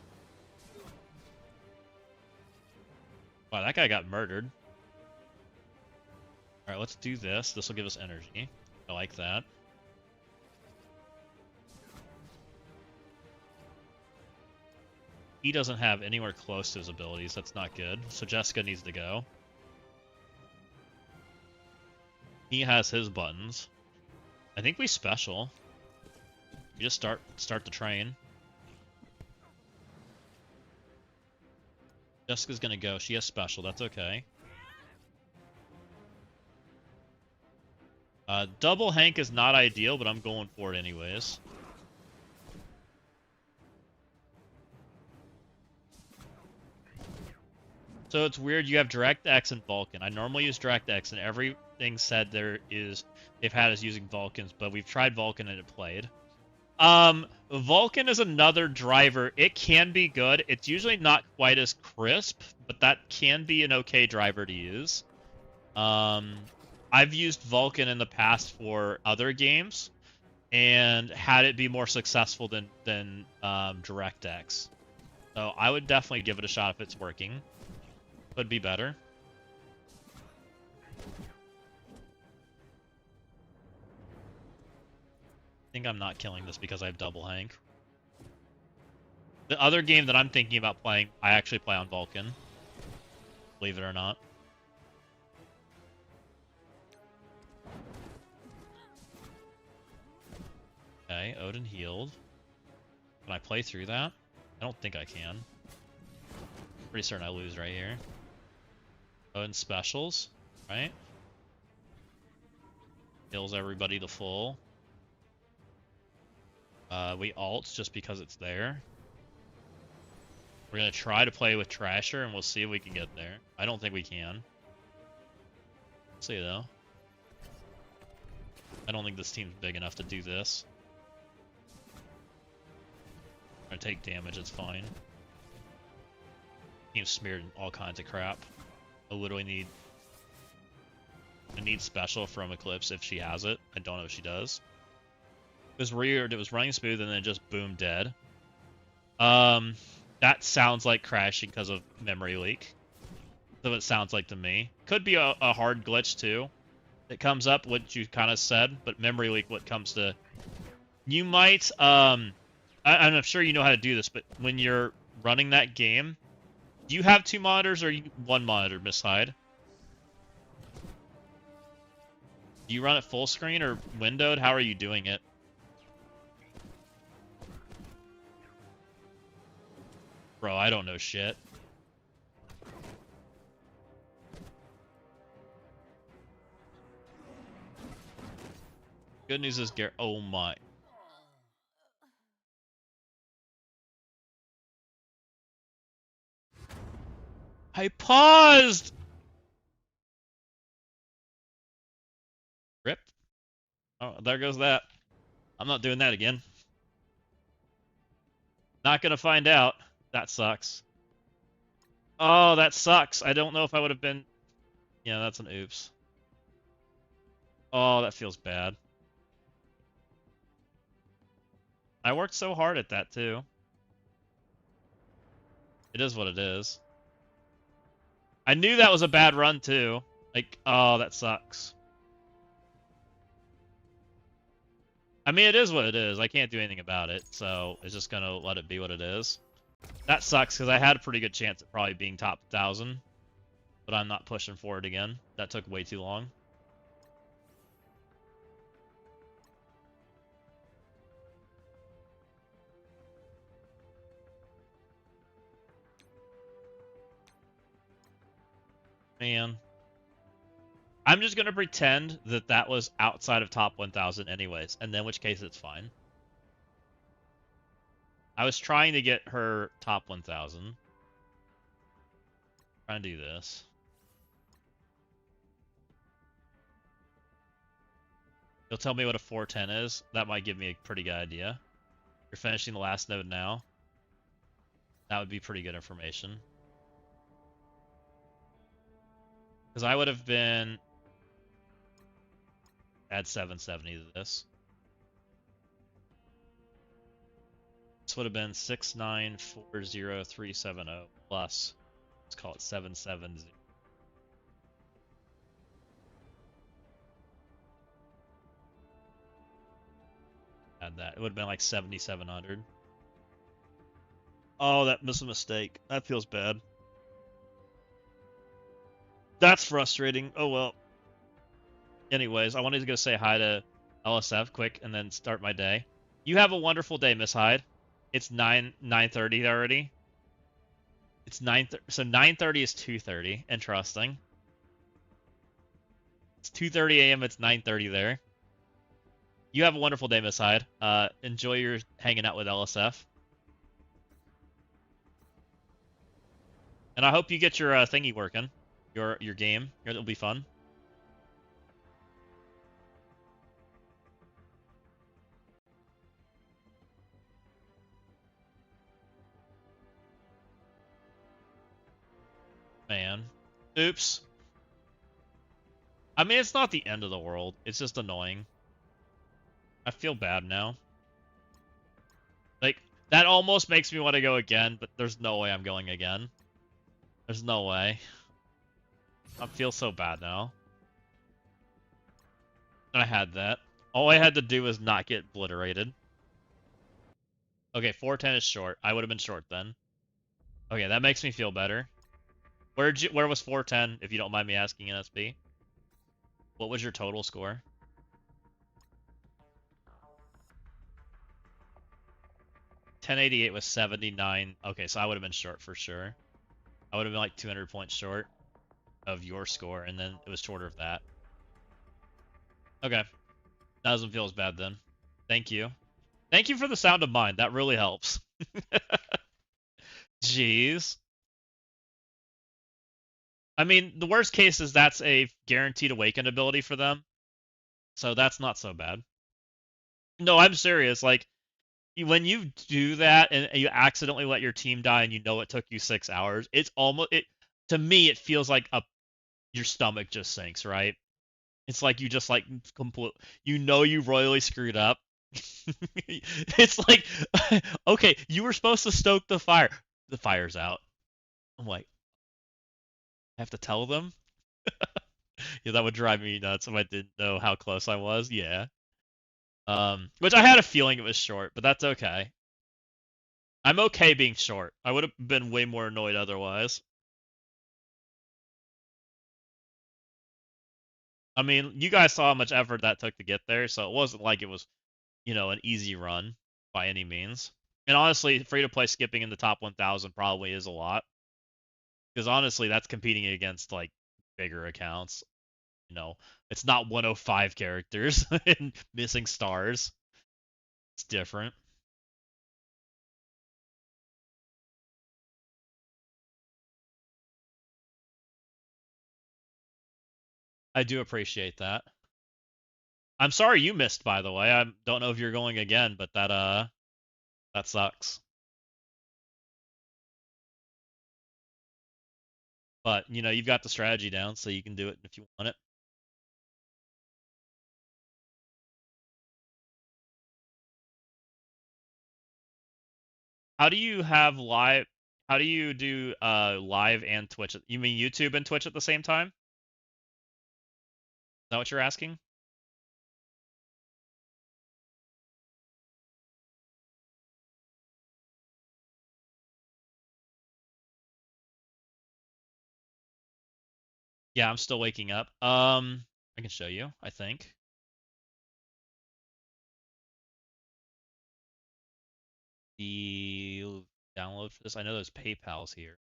Wow, that guy got murdered. Alright, let's do this. This will give us energy. I like that. He doesn't have anywhere close to his abilities. That's not good. So Jessica needs to go. He has his buttons. I think we special. We just start the train. Jessica's gonna go. She has special. That's okay. Double Hank is not ideal, but I'm going for it anyways. So it's weird. You have DirectX and Vulkan. I normally use DirectX, and everything said they've had us using Vulkans, but we've tried Vulkan and it played. Vulkan is another driver. It can be good. It's usually not quite as crisp, but that can be an okay driver to use. I've used Vulkan in the past for other games, and had it be more successful than DirectX. So I would definitely give it a shot if it's working. Could be better. think I'm not killing this because I have double Hank. The other game that I'm thinking about playing, I actually play on Vulcan. Believe it or not. Okay, Odin healed. Can I play through that? I don't think I can. Pretty certain I lose right here. Odin specials, right? Heals everybody to full. We ult just because it's there. We're gonna try to play with Trasher and we'll see if we can get there. I don't think we can. Let's see though. I don't think this team's big enough to do this. I'm gonna take damage, it's fine. Team's smeared in all kinds of crap. I literally need special from Eclipse if she has it. I don't know if she does. It was weird, it was running smooth and then just boom dead. That sounds like crashing because of memory leak. That's what it sounds like to me. Could be a hard glitch too. That comes up, what you kind of said, but memory leak what comes to... You might, I'm sure you know how to do this, but when you're running that game, do you have 2 monitors or one monitor, Miss Hyde? Do you run it full screen or windowed? How are you doing it? Bro, I don't know shit. Good news is Garrett. Oh my. I paused! Rip. Oh, there goes that. I'm not doing that again. Not gonna find out. That sucks. Oh, that sucks. I don't know if I would have been... Yeah, that's an oops. Oh, that feels bad. I worked so hard at that, too. It is what it is. I knew that was a bad run, too. Like, oh, that sucks. I mean, it is what it is. I can't do anything about it, so it's just gonna let it be what it is. That sucks, because I had a pretty good chance at probably being top 1,000. But I'm not pushing for it again. That took way too long. Man. I'm just going to pretend that that was outside of top 1,000 anyways, and then in which case it's fine. I was trying to get her top 1,000. Trying to do this. You'll tell me what a 410 is. That might give me a pretty good idea. You're finishing the last node now. That would be pretty good information. Because I would have been... Add 770 to this. This would have been 6940370 plus, let's call it 770. Add that. It would have been like 7,700. Oh, that was a mistake. That feels bad. That's frustrating. Oh well. Anyways, I wanted to go say hi to LSF quick and then start my day. You have a wonderful day, Miss Hyde. It's 9:30 already. It's 9:30. So 9:30 is 2:30. Interesting. It's 2:30 a.m. It's 9:30 there. You have a wonderful day, Miss Hyde. Enjoy your hanging out with LSF. And I hope you get your thingy working. Your game. It'll be fun. Man. Oops. I mean, it's not the end of the world. It's just annoying. I feel bad now. Like, that almost makes me want to go again, but there's no way I'm going again. There's no way. I feel so bad now. I had that. All I had to do was not get obliterated. Okay, 410 is short. I would have been short then. Okay, that makes me feel better. Where was 410, if you don't mind me asking, NSB? What was your total score? 1088 was 79. Okay, so I would have been short for sure. I would have been like 200 points short of your score, and then it was shorter of that. Okay. That doesn't feel as bad then. Thank you. Thank you for the sound of mine. That really helps. Jeez. I mean, the worst case is that's a guaranteed awakened ability for them. So that's not so bad. No, I'm serious. Like, when you do that and you accidentally let your team die and you know it took you 6 hours, it's almost it to me it feels like your stomach just sinks, right? It's like you just like complete you royally screwed up. It's like okay, you were supposed to stoke the fire. The fire's out. I'm like, I have to tell them? Yeah, that would drive me nuts if I didn't know how close I was. Yeah. Which I had a feeling it was short, but that's okay. I'm okay being short. I would have been way more annoyed otherwise. I mean, you guys saw how much effort that took to get there, so it wasn't like it was, an easy run by any means. And honestly, free to play skipping in the top 1,000 probably is a lot. Because honestly, that's competing against like bigger accounts. You know, it's not 105 characters and missing stars. It's different. I do appreciate that. I'm sorry you missed, by the way. I don't know if you're going again, but that sucks. But you've got the strategy down, so you can do it if you want it. How do you have live? How do you do live and Twitch? You mean YouTube and Twitch at the same time? Is that what you're asking? Yeah, I'm still waking up. I can show you, I think. The download for this. I know there's PayPal's here.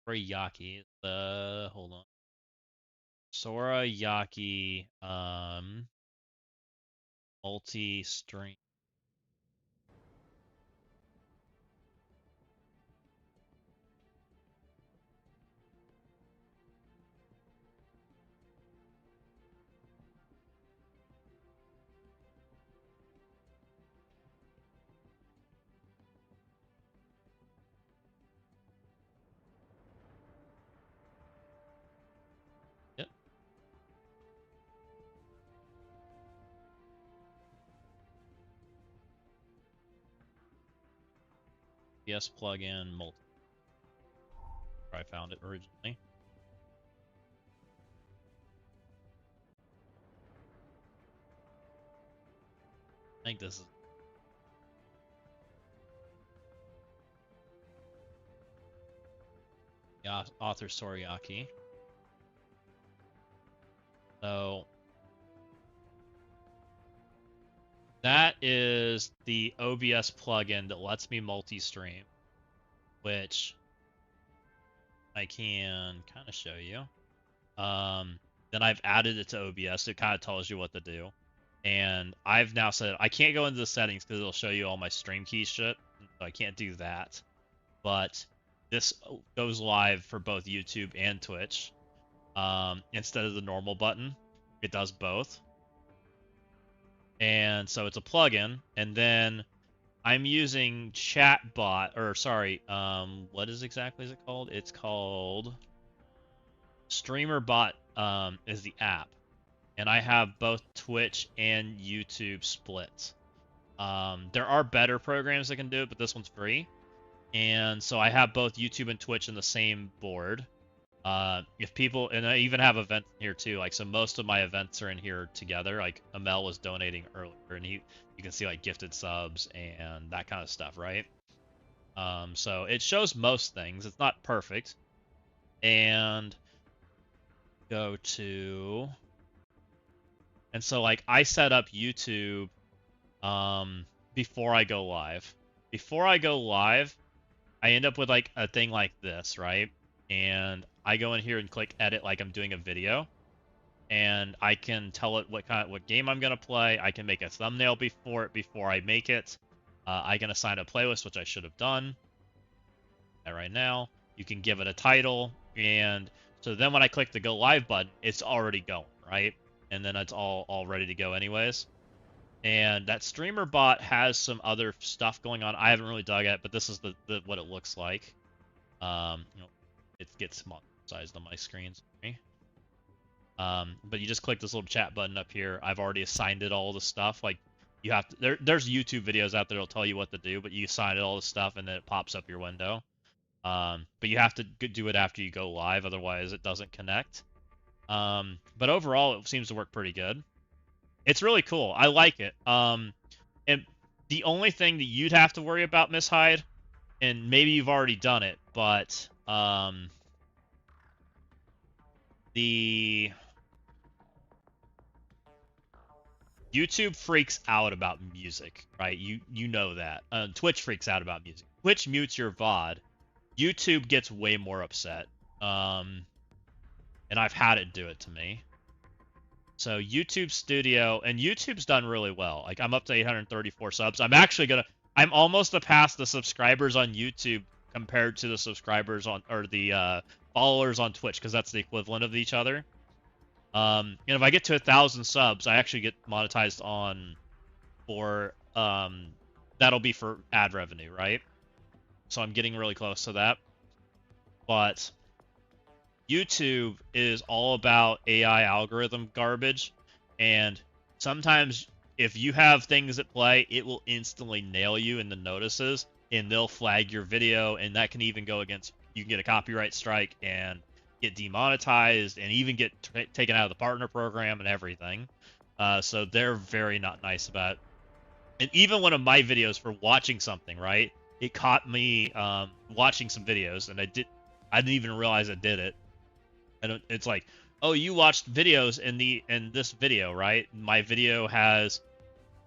Sorayaki. Hold on. Sorayaki multi-stream. Yep. PS plugin multi. Where I found it originally. I think this is the author Sorayaki. So that is the OBS plugin that lets me multi-stream, which I can kind of show you. Then I've added it to OBS. It kind of tells you what to do. And I've now said I can't go into the settings because it'll show you all my stream key shit. So I can't do that. But this goes live for both YouTube and Twitch. Instead of the normal button, it does both. And so it's a plugin. And then I'm using Chatbot, or sorry, what is it called? It's called StreamerBot, is the app. And I have both Twitch and YouTube split. There are better programs that can do it, but this one's free. And so I have both YouTube and Twitch in the same board. If people, and I even have events in here too, like, so most of my events are in here together. Like, Amel was donating earlier, and you can see like gifted subs and that kind of stuff, right? So it shows most things. It's not perfect. And go to, and so like I set up YouTube before I go live. Before I go live, I end up with like a thing like this, right? And I go in here and click edit like I'm doing a video, and I can tell it what game I'm gonna play. I can make a thumbnail before I make it. I can assign a playlist, which I should have done. Right now, you can give it a title, and so then when I click the go live button, it's already going, right? And then it's all ready to go anyways. And that streamer bot has some other stuff going on. I haven't really dug at it, but this is the what it looks like. It gets small sized on my screen. But you just click this little chat button up here. I've already assigned it all the stuff. Like, you have to, there's YouTube videos out there that'll tell you what to do, but you assign it all the stuff and then it pops up your window. But you have to do it after you go live, otherwise it doesn't connect. But overall, it seems to work pretty good. It's really cool. I like it. And the only thing that you'd have to worry about, Miss Hyde, and maybe you've already done it, but the YouTube freaks out about music, right? You know that. Twitch freaks out about music. Twitch mutes your VOD. YouTube gets way more upset. And I've had it do it to me. So YouTube Studio, and YouTube's done really well. Like, I'm up to 834 subs. I'm almost past the subscribers on YouTube compared to the subscribers on, or the followers on Twitch, because that's the equivalent of each other. And if I get to 1,000 subs, I actually get monetized that'll be for ad revenue, right? So I'm getting really close to that. But YouTube is all about AI algorithm garbage, and sometimes if you have things at play, it will instantly nail you in the notices, and they'll flag your video, and that can even go against, you can get a copyright strike and get demonetized and even get taken out of the partner program and everything. So they're very not nice about it. And even one of my videos for watching something, right? It caught me watching some videos, and I didn't even realize I did it. And it's like, oh, you watched videos in this video, right? My video has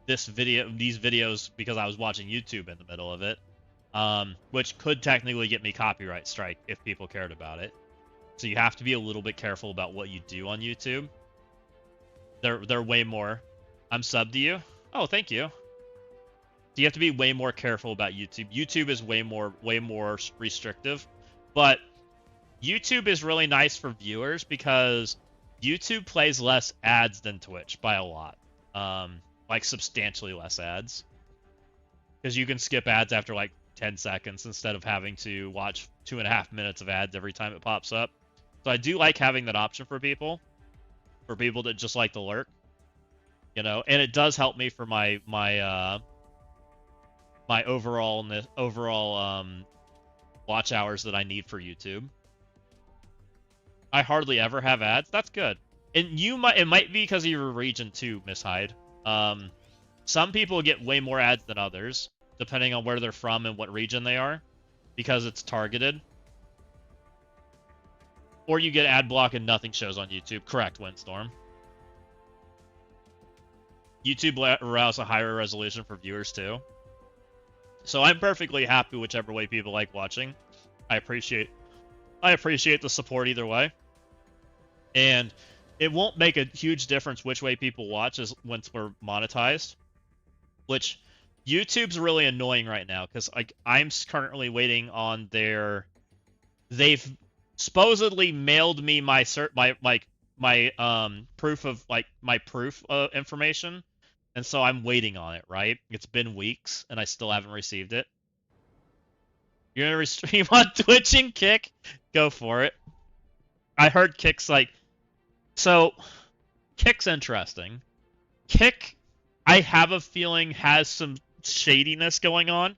these videos because I was watching YouTube in the middle of it, which could technically get me copyright strike if people cared about it. So you have to be a little bit careful about what you do on YouTube. They're way more. I'm subbed to you. Oh, thank you. So you have to be way more careful about YouTube. YouTube is way more restrictive, but YouTube is really nice for viewers because YouTube plays less ads than Twitch by a lot. Like substantially less ads. Because you can skip ads after like 10 seconds instead of having to watch 2.5 minutes of ads every time it pops up. So I do like having that option for people that just like to lurk, you know, and it does help me for my overall watch hours that I need for YouTube. I hardly ever have ads. That's good. And it might be because of your region too, Miss Hyde. Some people get way more ads than others, depending on where they're from and what region they are, because it's targeted. Or you get ad block and nothing shows on YouTube. Correct, Windstorm. YouTube allows a higher resolution for viewers too. So I'm perfectly happy whichever way people like watching. I appreciate the support either way. And it won't make a huge difference which way people watch once we're monetized. Which YouTube's really annoying right now because I'm currently waiting on they've supposedly mailed me my proof of information, and so I'm waiting on it, right? It's been weeks and I still haven't received it. You're gonna stream on Twitch and Kick? Go for it. I heard Kick's so Kick's interesting. Kick, I have a feeling, has some shadiness going on.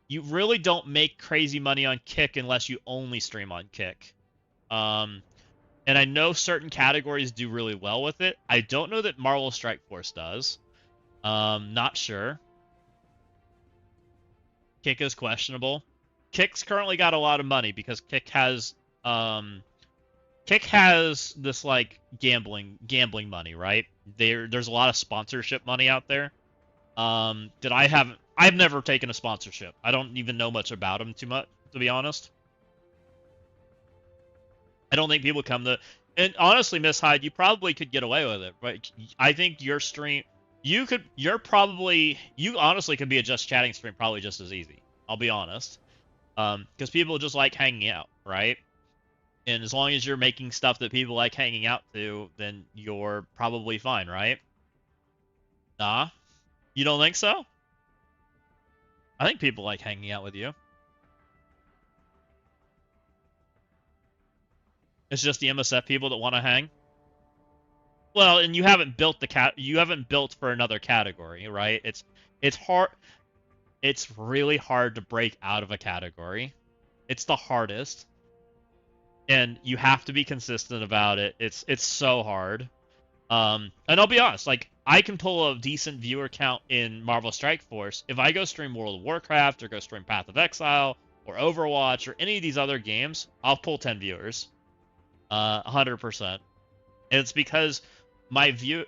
You really don't make crazy money on Kick unless you only stream on Kick. Um, and I know certain categories do really well with it. I don't know that Marvel Strike Force does. Not sure. Kick is questionable. Kick's currently got a lot of money because um Kick has this like gambling money, right? There's a lot of sponsorship money out there. That I've never taken a sponsorship. I don't even know much about them too much, to be honest. I don't think people come to, and honestly, Miss Hyde, you probably could get away with it, right? I think your stream, you honestly could be a just chatting stream probably just as easy. I'll be honest. Because people just like hanging out, right? And as long as you're making stuff that people like hanging out to, then you're probably fine, right? Nah? You don't think so? I think people like hanging out with you. It's just the MSF people that want to hang. Well, and you haven't built you haven't built for another category, right? It's hard it's really hard to break out of a category. It's the hardest. And you have to be consistent about it. It's so hard. And I'll be honest, like I can pull a decent viewer count in Marvel Strike Force. If I go stream World of Warcraft or go stream Path of Exile or Overwatch or any of these other games, I'll pull 10 viewers. 100%. And it's because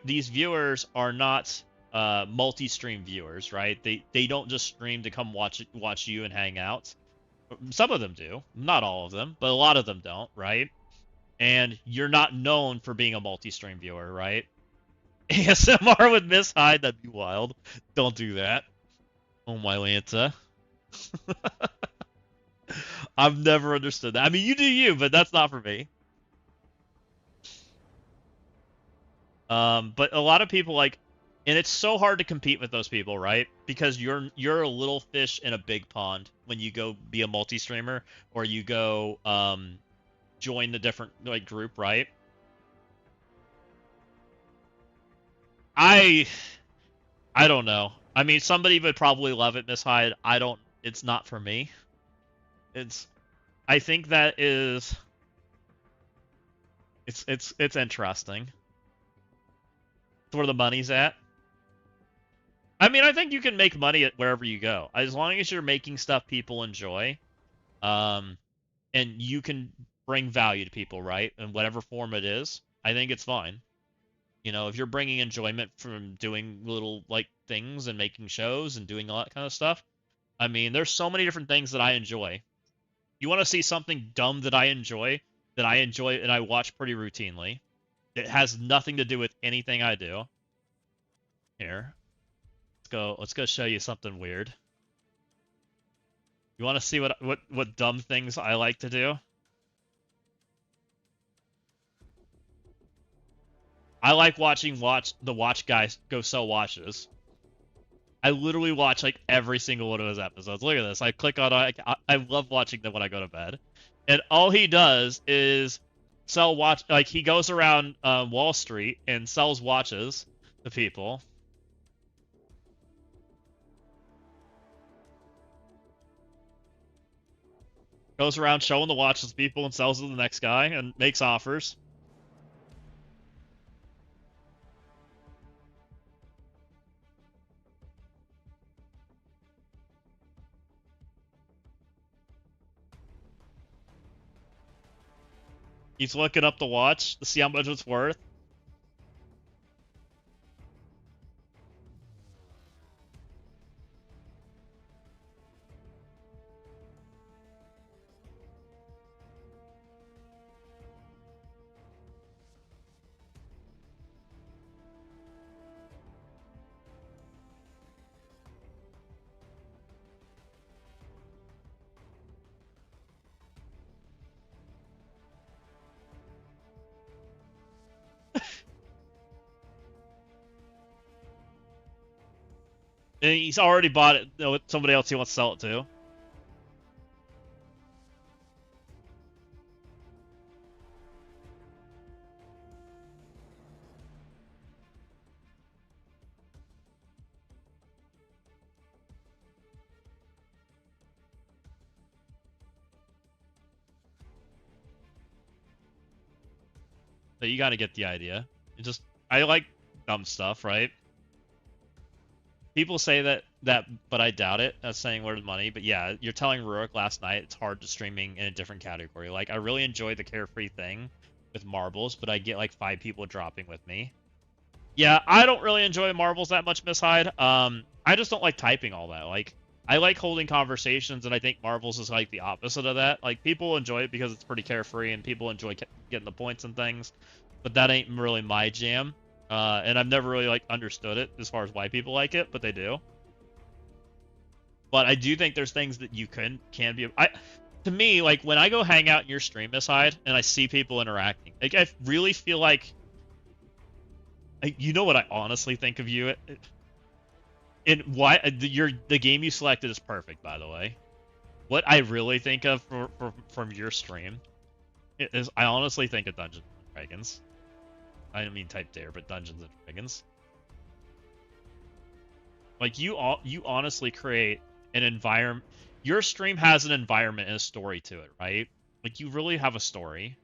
these viewers are not multi-stream viewers, right? They don't just stream to come watch you and hang out. Some of them do, not all of them, but a lot of them don't, right? And you're not known for being a multi-stream viewer, right? ASMR with Miss Hyde, that'd be wild. Don't do that. Oh my Lanta. I've never understood that. I mean, you do you, but that's not for me. But a lot of people like, and it's so hard to compete with those people, right? Because you're a little fish in a big pond when you go be a multi-streamer or you go join the different like group, right? I I don't know. I mean, somebody would probably love it, Miss Hyde. I don't. It's not for me. It's. I think that is. It's interesting. It's where the money's at. I mean, I think you can make money at wherever you go, as long as you're making stuff people enjoy, um, and you can bring value to people, right? In whatever form it is, I think it's fine. You know, if you're bringing enjoyment from doing little like things and making shows and doing all that kind of stuff, I mean, there's so many different things that I enjoy. You want to see something dumb that I enjoy and I watch pretty routinely. It has nothing to do with anything I do. Here, let's go show you something weird. You want to see what dumb things I like to do? I like watching the watch guys go sell watches. I literally watch like every single one of his episodes. Look at this. I click on I love watching them when I go to bed. And all he does is sell watch like he goes around Wall Street and sells watches to people. Goes around showing the watches to people and sells to the next guy and makes offers. He's looking up the watch to see how much it's worth. And he's already bought it with somebody else he wants to sell it to. So you gotta get the idea. I like dumb stuff, right? People say that, but I doubt it. That's saying where's money. But yeah, you're telling Rurik last night it's hard to streaming in a different category. Like, I really enjoy the carefree thing with marbles, but I get like 5 people dropping with me. Yeah, I don't really enjoy marbles that much, Miss Hyde. I just don't like typing all that. Like, I like holding conversations, and I think marbles is like the opposite of that. Like, people enjoy it because it's pretty carefree, and people enjoy getting the points and things, but that ain't really my jam. And I've never really like understood it as far as why people like it, but they do. But I do think there's things that you can be. To me, like when I go hang out in your stream, Miss Hyde, and I see people interacting, like I really feel like, you know what I honestly think of you. And why the game you selected is perfect, by the way. What I really think of from your stream is I honestly think of Dungeons and Dragons. I don't mean Type Dare, but Dungeons and Dragons. Like you honestly create an environment. Your stream has an environment and a story to it, right? Like you really have a story.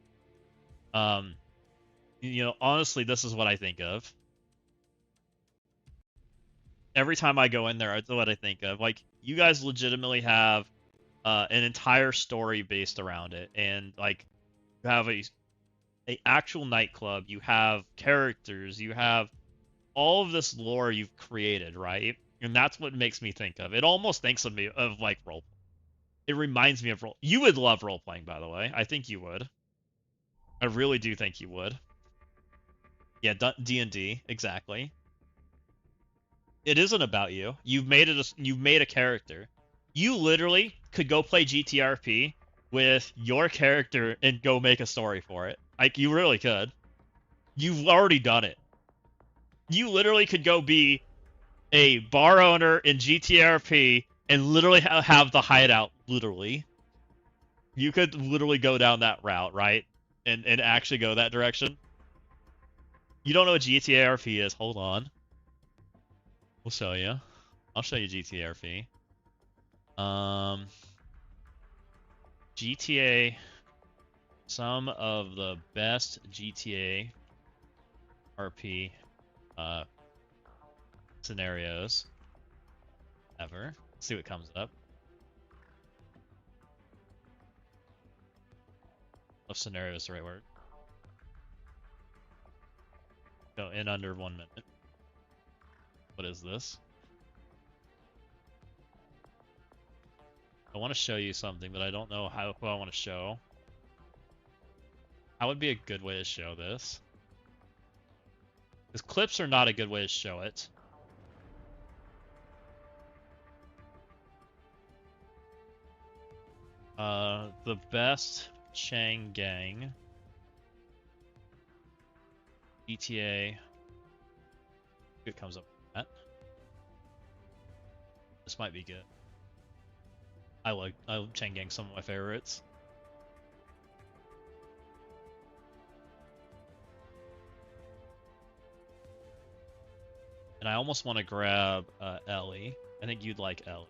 You know, honestly, this is what I think of. Every time I go in there, that's what I think of. Like you guys legitimately have an entire story based around it, and like you have a actual nightclub, you have characters, you have all of this lore you've created, right? And that's what makes me think of it. Almost thinks of me of like role. It reminds me of role. You would love role playing, by the way. I think you would. I really do think you would. Yeah, D&D, exactly. It isn't about you. You've made it. You've made a character. You literally could go play GTRP with your character and go make a story for it. Like you really could. You've already done it. You literally could go be a bar owner in GTRP and literally have the hideout. Literally, you could literally go down that route, right? And actually go that direction. You don't know what GTRP is? Hold on. We'll show you. I'll show you GTRP. GTA. Some of the best GTA RP scenarios ever. Let's see what comes up. Of scenarios, the right word. Go in under 1 minute. What is this? I want to show you something, but I don't know who I want to show. How would be a good way to show this? Because clips are not a good way to show it. The best Chang Gang. GTA. It comes up with that. This might be good. I like Chang Gang, some of my favorites. And I almost want to grab Ellie. I think you'd like Ellie.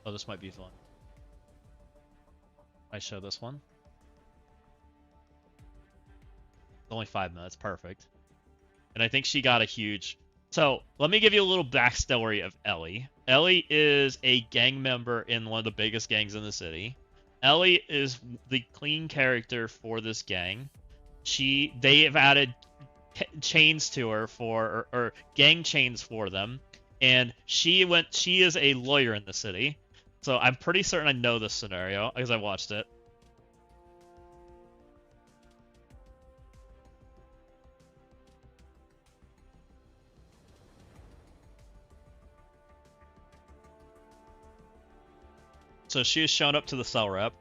Oh, this might be fun. I show this one. It's only 5 minutes, perfect. And I think she got a huge... So, let me give you a little backstory of Ellie. Ellie is a gang member in one of the biggest gangs in the city. Ellie is the clean character for this gang. They have added chains to her or gang chains for them, and she is a lawyer in the city. So I'm pretty certain I know this scenario because I watched it. So she has shown up to the cell rep.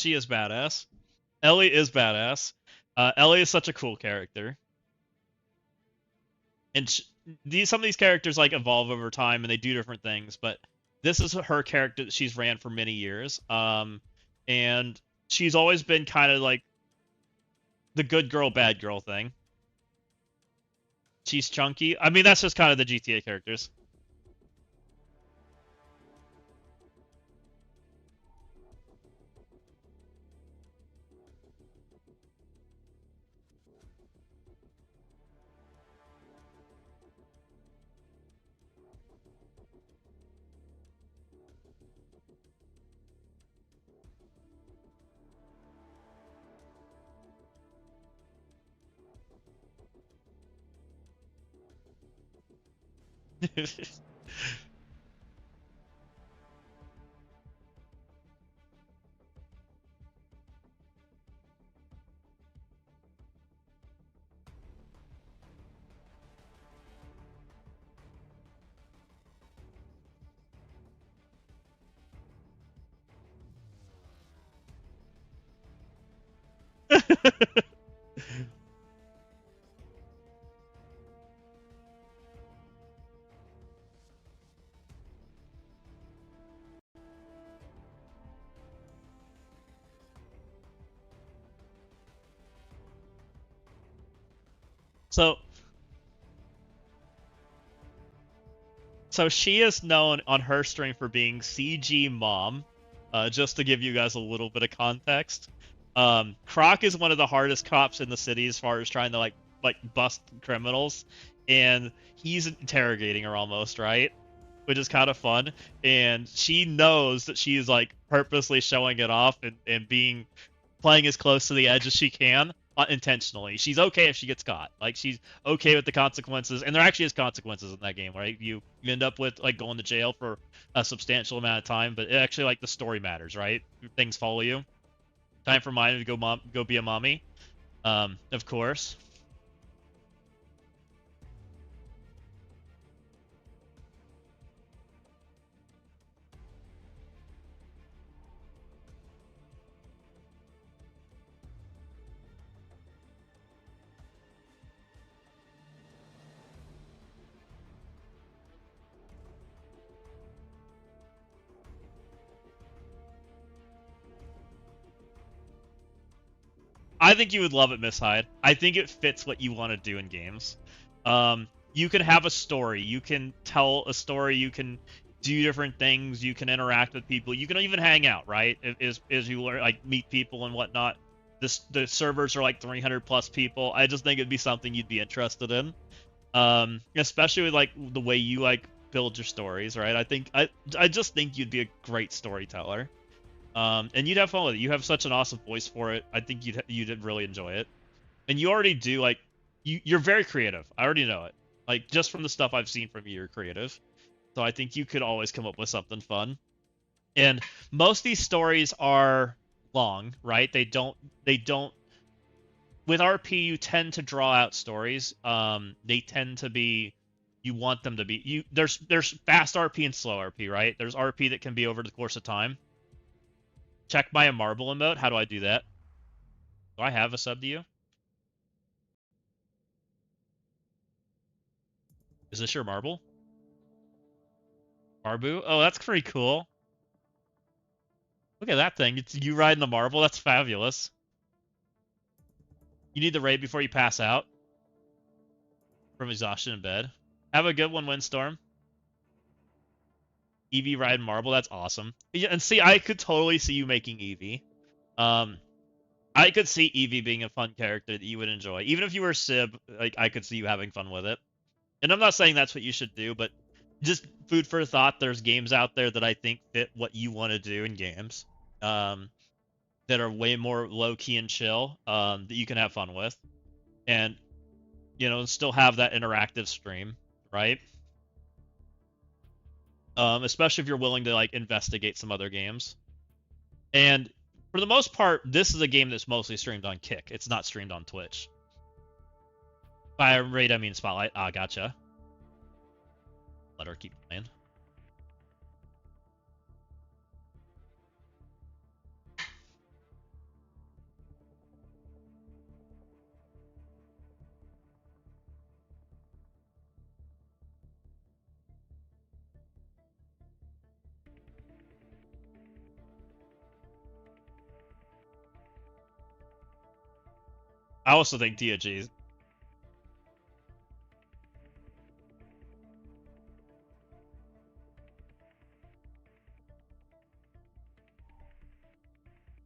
She is badass. Ellie is badass. Ellie is such a cool character. And some of these characters like evolve over time and they do different things, but this is her character that she's ran for many years. And she's always been kind of like the good girl, bad girl thing. She's chunky. I mean, that's just kind of the GTA characters. So, so she is known on her stream for being CG Mom. Just to give you guys a little bit of context, Croc is one of the hardest cops in the city as far as trying to like bust criminals, and he's interrogating her almost, right? Which is kind of fun. And she knows that she is like purposely showing it off and being playing as close to the edge as she can intentionally. She's okay if she gets caught. Like she's okay with the consequences, and there actually is consequences in that game, right? You end up with like going to jail for a substantial amount of time, but it actually like the story matters, right? Things follow you. Time for mine to go be a mommy. Of course. I think you would love it, Miss Hyde. I think it fits what you want to do in games. You can have a story. You can tell a story. You can do different things. You can interact with people. You can even hang out, right? As you learn, like meet people and whatnot. The servers are like 300 plus people. I just think it'd be something you'd be interested in. Especially with like the way you like build your stories, right? I just think you'd be a great storyteller. And you'd have fun with it. You have such an awesome voice for it. I think you'd really enjoy it. And you already do like you're very creative. I already know it. Like just from the stuff I've seen from you, you're creative. So I think you could always come up with something fun. And most of these stories are long, right? They don't with RP you tend to draw out stories. They tend to be you want them to be there's fast RP and slow RP, right? There's RP that can be over the course of time. Check my marble emote. How do I do that? Do I have a sub to you? Is this your marble? Marbu? Oh, that's pretty cool. Look at that thing. It's you riding the marble. That's fabulous. You need the raid before you pass out from exhaustion in bed. Have a good one, Windstorm. Eevee riding marble. That's awesome. Yeah, and see, I could totally see you making Eevee. I could see Eevee being a fun character that you would enjoy. Even if you were Sib, like I could see you having fun with it. And I'm not saying that's what you should do, but just food for thought. There's games out there that I think fit what you want to do in games, that are way more low key and chill, that you can have fun with, and still have that interactive stream, right? Especially if you're willing to like investigate some other games. And for the most part, this is a game that's mostly streamed on Kick. It's not streamed on Twitch. By raid, I mean Spotlight. Ah, gotcha. Let her keep playing. I also think TOG's.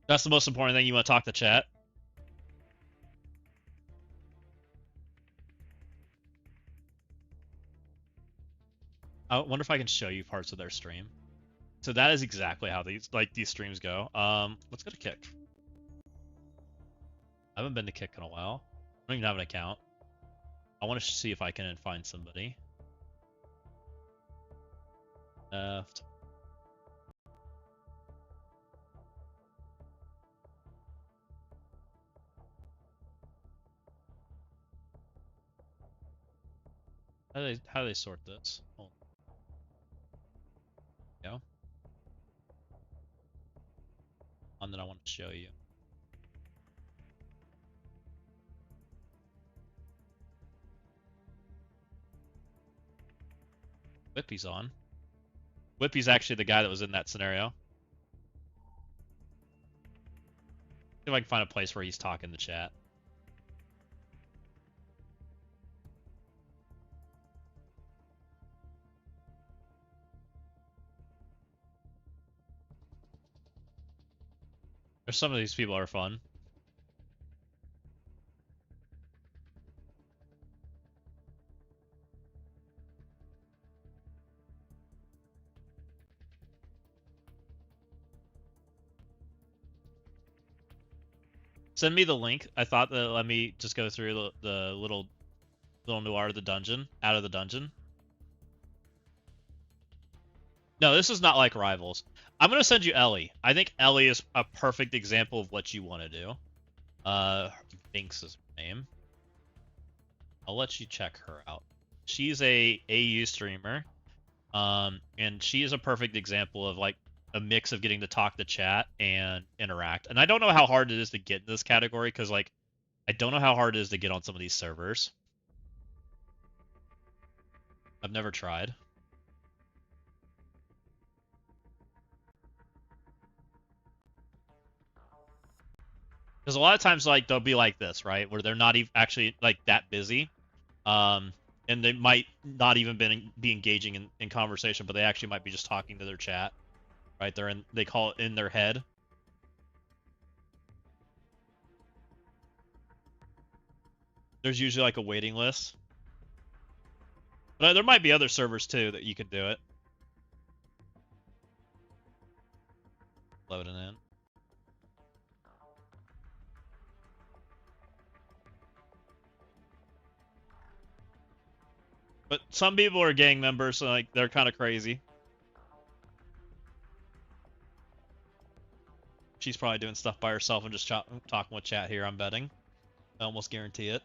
That's the most important thing. You want to talk to chat? I wonder if I can show you parts of their stream. So that is exactly how these streams go. Let's go to Kick. I haven't been to Kick in a while. I don't even have an account. I want to see if I can find somebody. Left. How do they sort this? Oh. Yeah. One that I want to show you. Whippy's on. Whippy's actually the guy that was in that scenario. See if I can find a place where he's talking to chat. Some of these people are fun. Send me the link. I thought that let me just go through the little noir of the dungeon, out of the dungeon. No, this is not like Rivals. I'm gonna send you Ellie. I think Ellie is a perfect example of what you want to do. Binks is her name. I'll let you check her out. She's a AU streamer, and she is a perfect example of like a mix of getting to talk to chat and interact. And I don't know how hard it is to get in this category because like I don't know how hard it is to get on some of these servers. I've never tried. Because a lot of times, like, they'll be like this, right? Where they're not even actually, like, that busy. And they might not even be engaging in conversation, but they actually might be just talking to their chat. Right? They call it in their head. There's usually, like, a waiting list. But there might be other servers, too, that you could do it. Loading in. But some people are gang members, so like they're kind of crazy. She's probably doing stuff by herself and just talking with chat here, I'm betting. I almost guarantee it.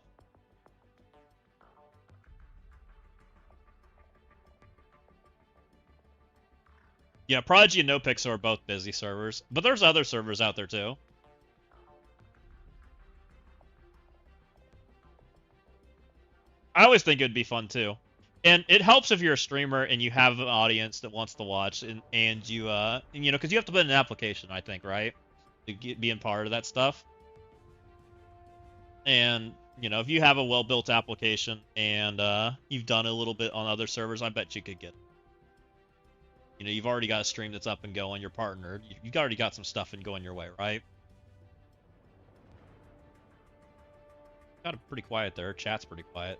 Yeah, Prodigy and NoPixel are both busy servers, but there's other servers out there too. I always think it'd be fun too. And it helps if you're a streamer and you have an audience that wants to watch, and you you know, because you have to put in an application, I think, right, to being part of that stuff. And you know, if you have a well-built application and you've done a little bit on other servers, I bet you could get it. You know, you've already got a stream that's up and going. You're partnered. You've already got some stuff and going your way, right? Got it pretty quiet there. Chat's pretty quiet.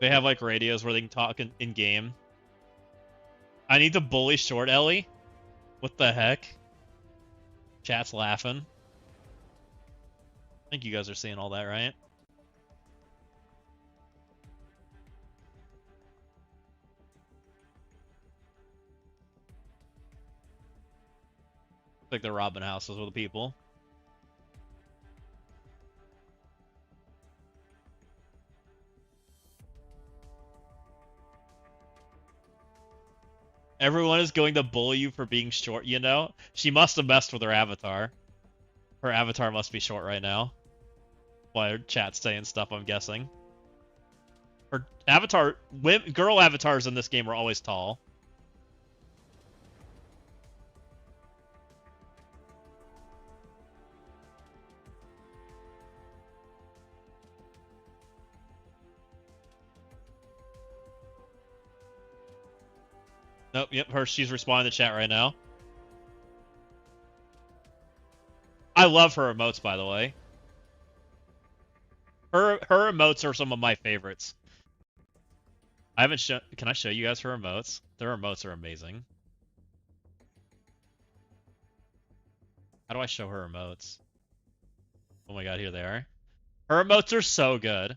They have like radios where they can talk in game. I need to bully Short Ellie? What the heck? Chat's laughing. I think you guys are seeing all that, right? It's like they're robbing houses with the people. Everyone is going to bully you for being short, you know? She must have messed with her avatar. Her avatar must be short right now. Why her chat's saying stuff, I'm guessing. Her avatar... Girl avatars in this game are always tall. Nope, yep, she's responding to chat right now. I love her emotes, by the way. Her emotes are some of my favorites. I haven't shown. Can I show you guys her emotes? Their emotes are amazing. How do I show her emotes? Oh my god, here they are. Her emotes are so good.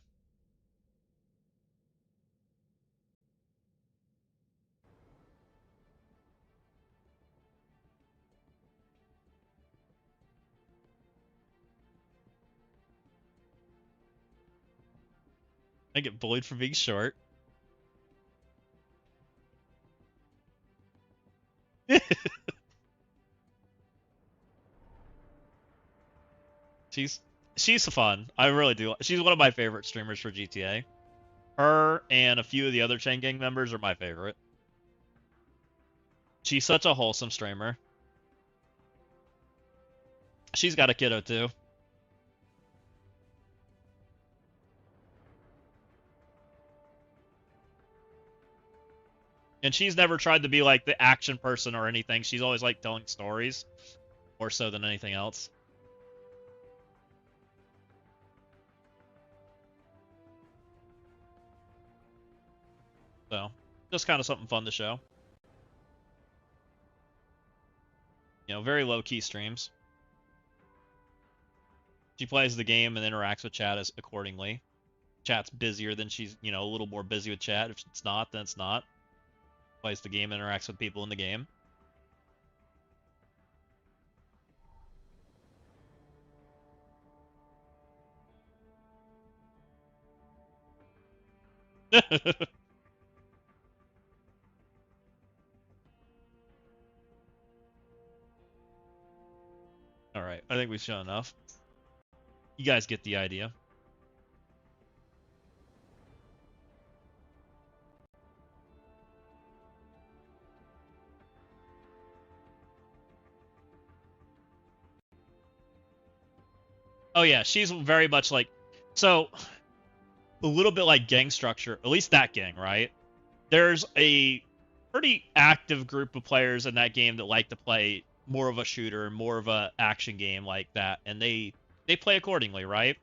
I get bullied for being short. She's fun. I really do. She's one of my favorite streamers for GTA. Her and a few of the other Chain Gang members are my favorite. She's such a wholesome streamer. She's got a kiddo too. And she's never tried to be like the action person or anything. She's always like telling stories more so than anything else. So, just kind of something fun to show. You know, very low-key streams. She plays the game and interacts with chat as accordingly. Chat's busier than she's, you know, a little more busy with chat. If it's not, then it's not. Plays the game, interacts with people in the game. Alright, I think we've shown enough. You guys get the idea. Oh yeah, she's very much like... So, a little bit like gang structure, at least that gang, right? There's a pretty active group of players in that game that like to play more of a shooter, more of a action game like that, and they play accordingly, right?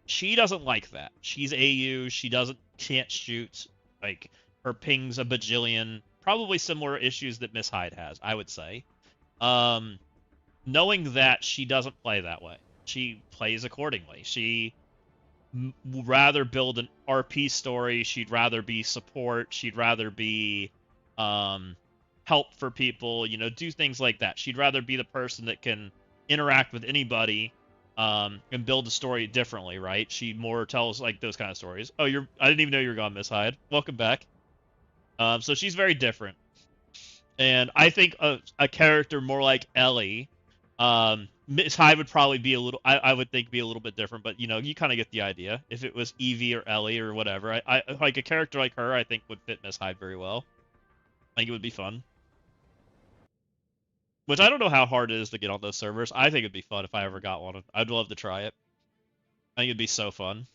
She doesn't like that. She's AU, she can't shoot, like, her ping's a bajillion, probably similar issues that Miss Hyde has, I would say. Knowing that, she doesn't play that way. She plays accordingly. She rather build an RP story. She'd rather be support. She'd rather be help for people, you know, do things like that. She'd rather be the person that can interact with anybody and build a story differently, right? She more tells like those kind of stories. Oh, I didn't even know you were gone, Miss Hyde. Welcome back. So she's very different. And I think a character more like Ellie, Miss Hyde would probably be a little, I would think be a little bit different, but you know, you kind of get the idea. If it was Evie or Ellie or whatever, I like a character like her, I think would fit Miss Hyde very well. I think it would be fun. Which I don't know how hard it is to get on those servers. I think it'd be fun if I ever got one. I'd love to try it. I think it'd be so fun.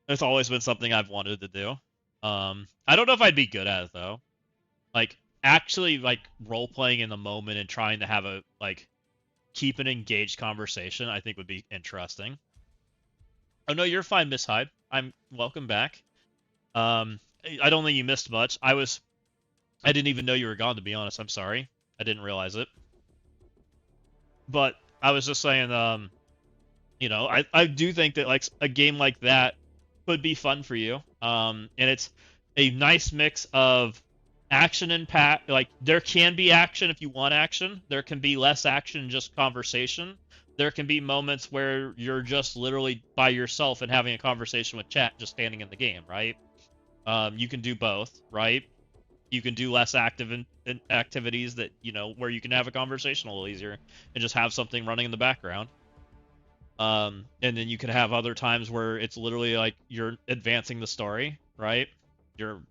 It's always been something I've wanted to do. I don't know if I'd be good at it though. Like actually like role playing in the moment and trying to have a like keep an engaged conversation, I think would be interesting. Oh no, you're fine, Miss Hyde. I'm welcome back. I don't think you missed much. I didn't even know you were gone, to be honest. I'm sorry. I didn't realize it. But I was just saying, you know, I do think that like a game like that could be fun for you. And it's a nice mix of action and like there can be action if you want action. There can be less action, just conversation. There can be moments where you're just literally by yourself and having a conversation with chat, just standing in the game, right? You can do both, right? You can do less active in activities that, you know, where you can have a conversation a little easier and just have something running in the background. And then you can have other times where it's literally like you're advancing the story, right? You're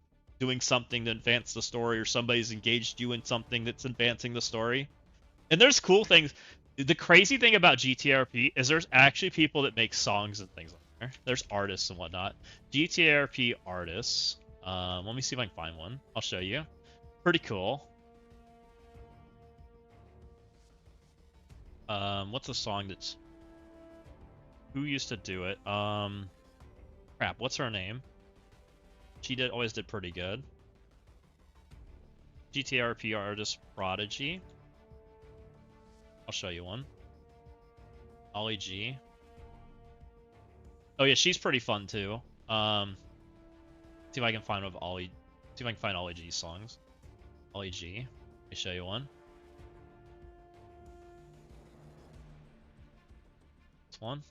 doing something to advance the story, or somebody's engaged you in something that's advancing the story. And there's cool things. The crazy thing about GTRP is there's actually people that make songs and things like that. There's artists and whatnot. GTRP artists Let me see if I can find one. I'll show you. Pretty cool. What's the song that's... Who used to do it? Crap, what's her name? She always did pretty good. GTRP artist Prodigy. I'll show you one. Ollie G. Oh yeah, she's pretty fun too. See if I can find one of Ollie. See if I can find Ollie G's songs. Ollie G. Let me show you one. This one.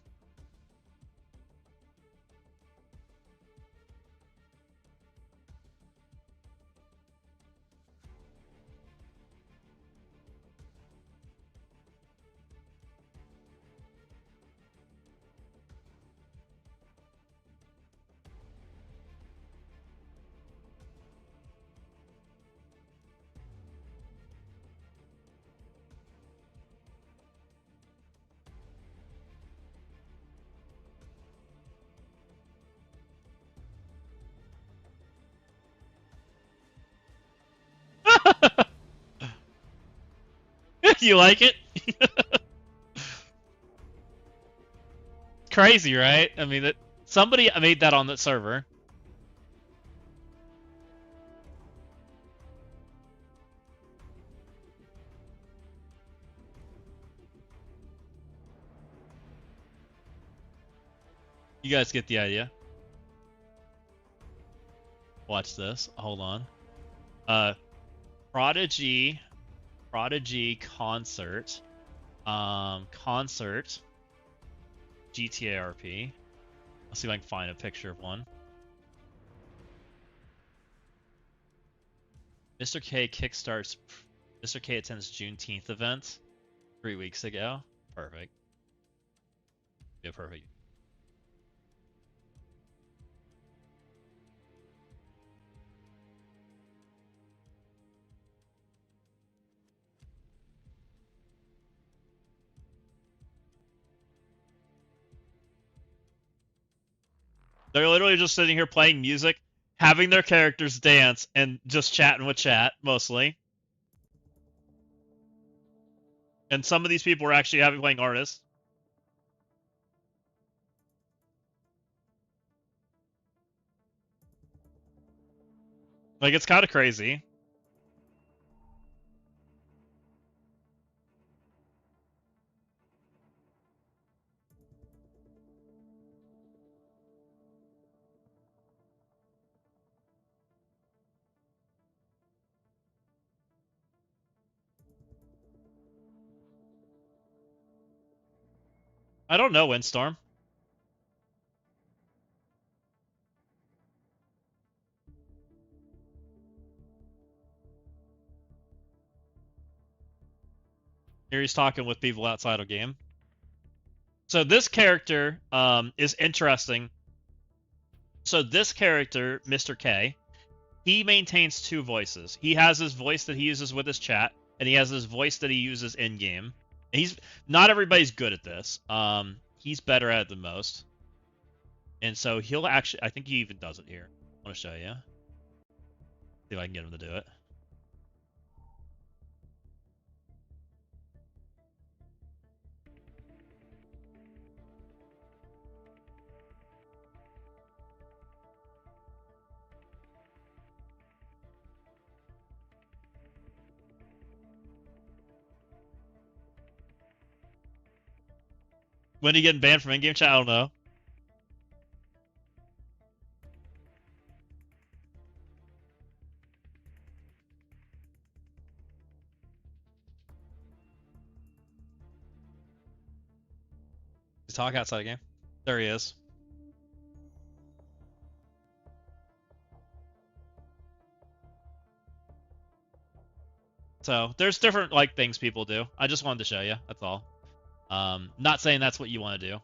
You like it? Crazy, right? I mean, somebody made that on that server. You guys get the idea. Watch this. Hold on. Prodigy concert. Concert. GTARP. Let's see if I can find a picture of one. Mr. K kickstarts. Mr. K attends Juneteenth event 3 weeks ago. Perfect. Yeah, perfect. They're literally just sitting here playing music, having their characters dance, and just chatting with chat, mostly. And some of these people are actually playing artists. Like, it's kind of crazy. I don't know, Windstorm. Here he's talking with people outside of game. So this character is interesting. So this character, Mr. K, he maintains two voices. He has his voice that he uses with his chat, and he has his voice that he uses in-game. Not everybody's good at this. He's better at it than most. And so he'll actually, I think he even does it here. I want to show you. See if I can get him to do it. When are you getting banned from in-game chat? I don't know. He's talking outside the game. There he is. So there's different like things people do. I just wanted to show you. That's all. Not saying that's what you want to do.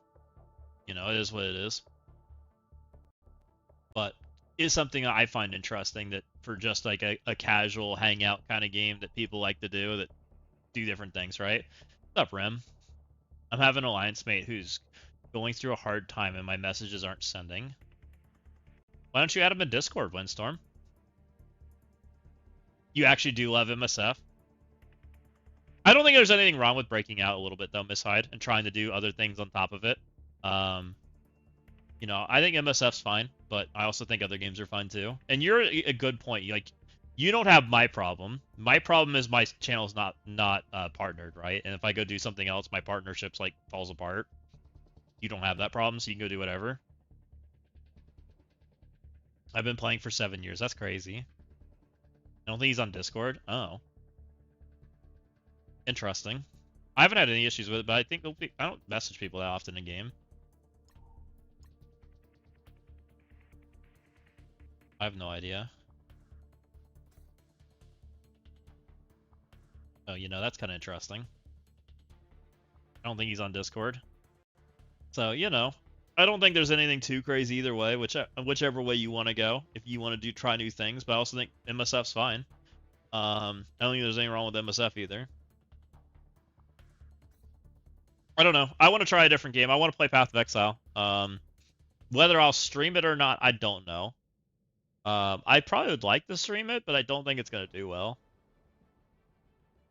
You know, it is what it is. But it's something I find interesting that for just like a casual hangout kind of game that people like to do that do different things, right? What's up, Rem? I'm having an alliance mate who's going through a hard time and my messages aren't sending. Why don't you add him in Discord, Windstorm? You actually do love MSF? I don't think there's anything wrong with breaking out a little bit, though, Miss Hyde, and trying to do other things on top of it. You know, I think MSF's fine, but I also think other games are fine, too. And you're a good point. Like, you don't have my problem. My problem is my channel's not partnered, right? And if I go do something else, my partnership's, like, falls apart. You don't have that problem, so you can go do whatever. I've been playing for 7 years. That's crazy. I don't think he's on Discord. Oh. Interesting. I haven't had any issues with it, but I think I don't message people that often in game. I have no idea. Oh, you know, that's kind of interesting. I don't think he's on Discord. So, you know, I don't think there's anything too crazy either way, whichever way you want to go. If you want to try new things, but I also think MSF's fine. I don't think there's anything wrong with MSF either. I don't know. I want to try a different game. I want to play Path of Exile. Whether I'll stream it or not, I don't know. I probably would like to stream it, but I don't think it's going to do well.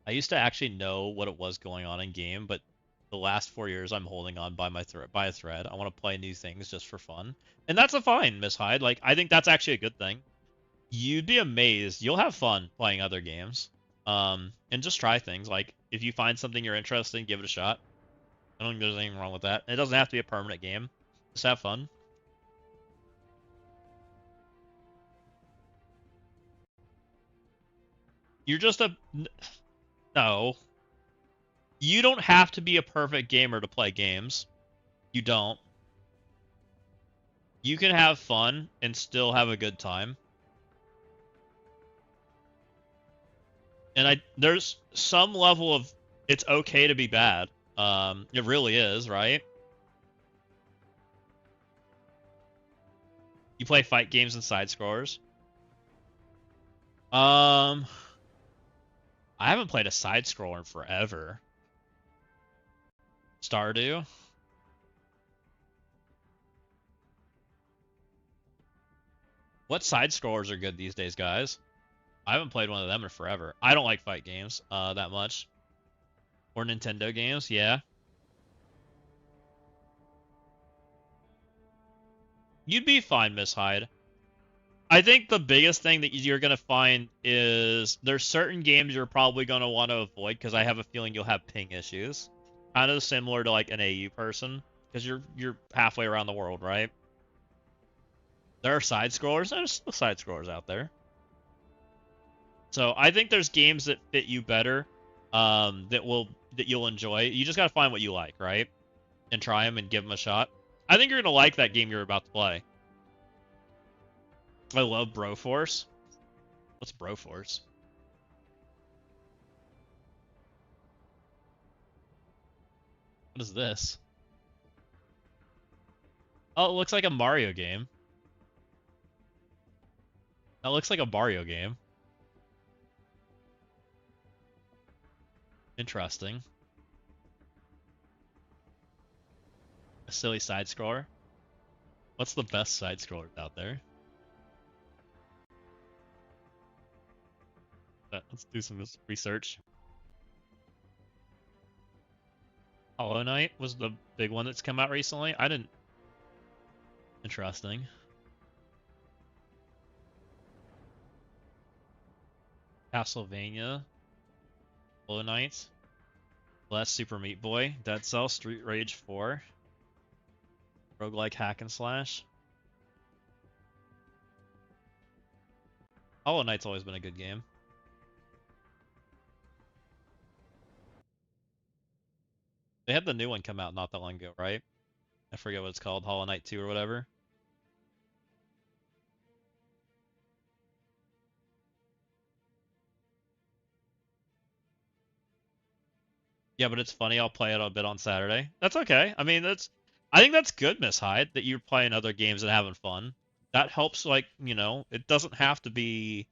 I used to actually know what it was going on in game, but the last 4 years I'm holding on by a thread. I want to play new things just for fun. And that's a fine, Miss Hyde. Like, I think that's actually a good thing. You'd be amazed. You'll have fun playing other games. And just try things. Like, if you find something you're interested in, give it a shot. I don't think there's anything wrong with that. It doesn't have to be a permanent game. Just have fun. You're just a... No. You don't have to be a perfect gamer to play games. You don't. You can have fun and still have a good time. And there's some level of it's okay to be bad. It really is, right? You play fight games and side scrollers. I haven't played a side scroller in forever. Stardew. What side scrollers are good these days, guys? I haven't played one of them in forever. I don't like fight games that much. Or Nintendo games, yeah. You'd be fine, Miss Hyde. I think the biggest thing that you're going to find is there's certain games you're probably going to want to avoid because I have a feeling you'll have ping issues. Kind of similar to like an AU person because you're halfway around the world, right? There are side scrollers. There's still side scrollers out there. So I think there's games that fit you better that you'll enjoy. You just got to find what you like, right? And try them and give them a shot. I think you're going to like that game you're about to play. I love Broforce. What's Broforce? What is this? Oh, it looks like a Mario game. That looks like a Mario game. Interesting. A silly side scroller. What's the best side scroller out there? Let's do some research. Hollow Knight was the big one that's come out recently. I didn't... Interesting. Castlevania. Hollow Knight. Last Super Meat Boy. Dead Cell. Street Rage 4. Roguelike hack and slash. Hollow Knight's always been a good game. They had the new one come out not that long ago, right? I forget what it's called, Hollow Knight 2 or whatever. Yeah, but it's funny, I'll play it a bit on Saturday. That's okay. I mean, I think that's good, Miss Hyde, that you're playing other games and having fun. That helps, like, you know, it doesn't have to be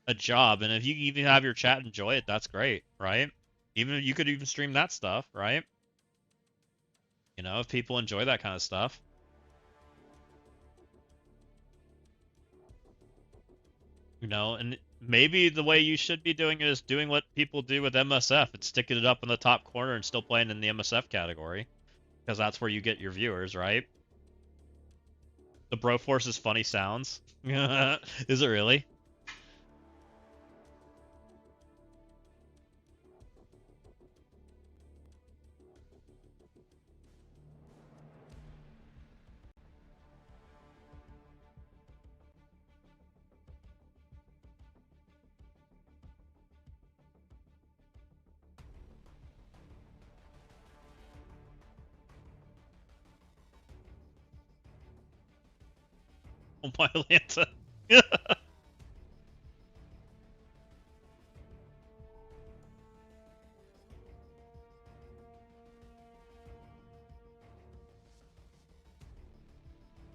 a job, and if you even have your chat enjoy it, that's great, right? Even you could even stream that stuff, right? You know, if people enjoy that kind of stuff. know, and maybe the way you should be doing it is doing what people do with MSF and sticking it up in the top corner and still playing in the MSF category, because that's where you get your viewers, right? The Broforce's funny sounds. Is it really? Oh my Lanta.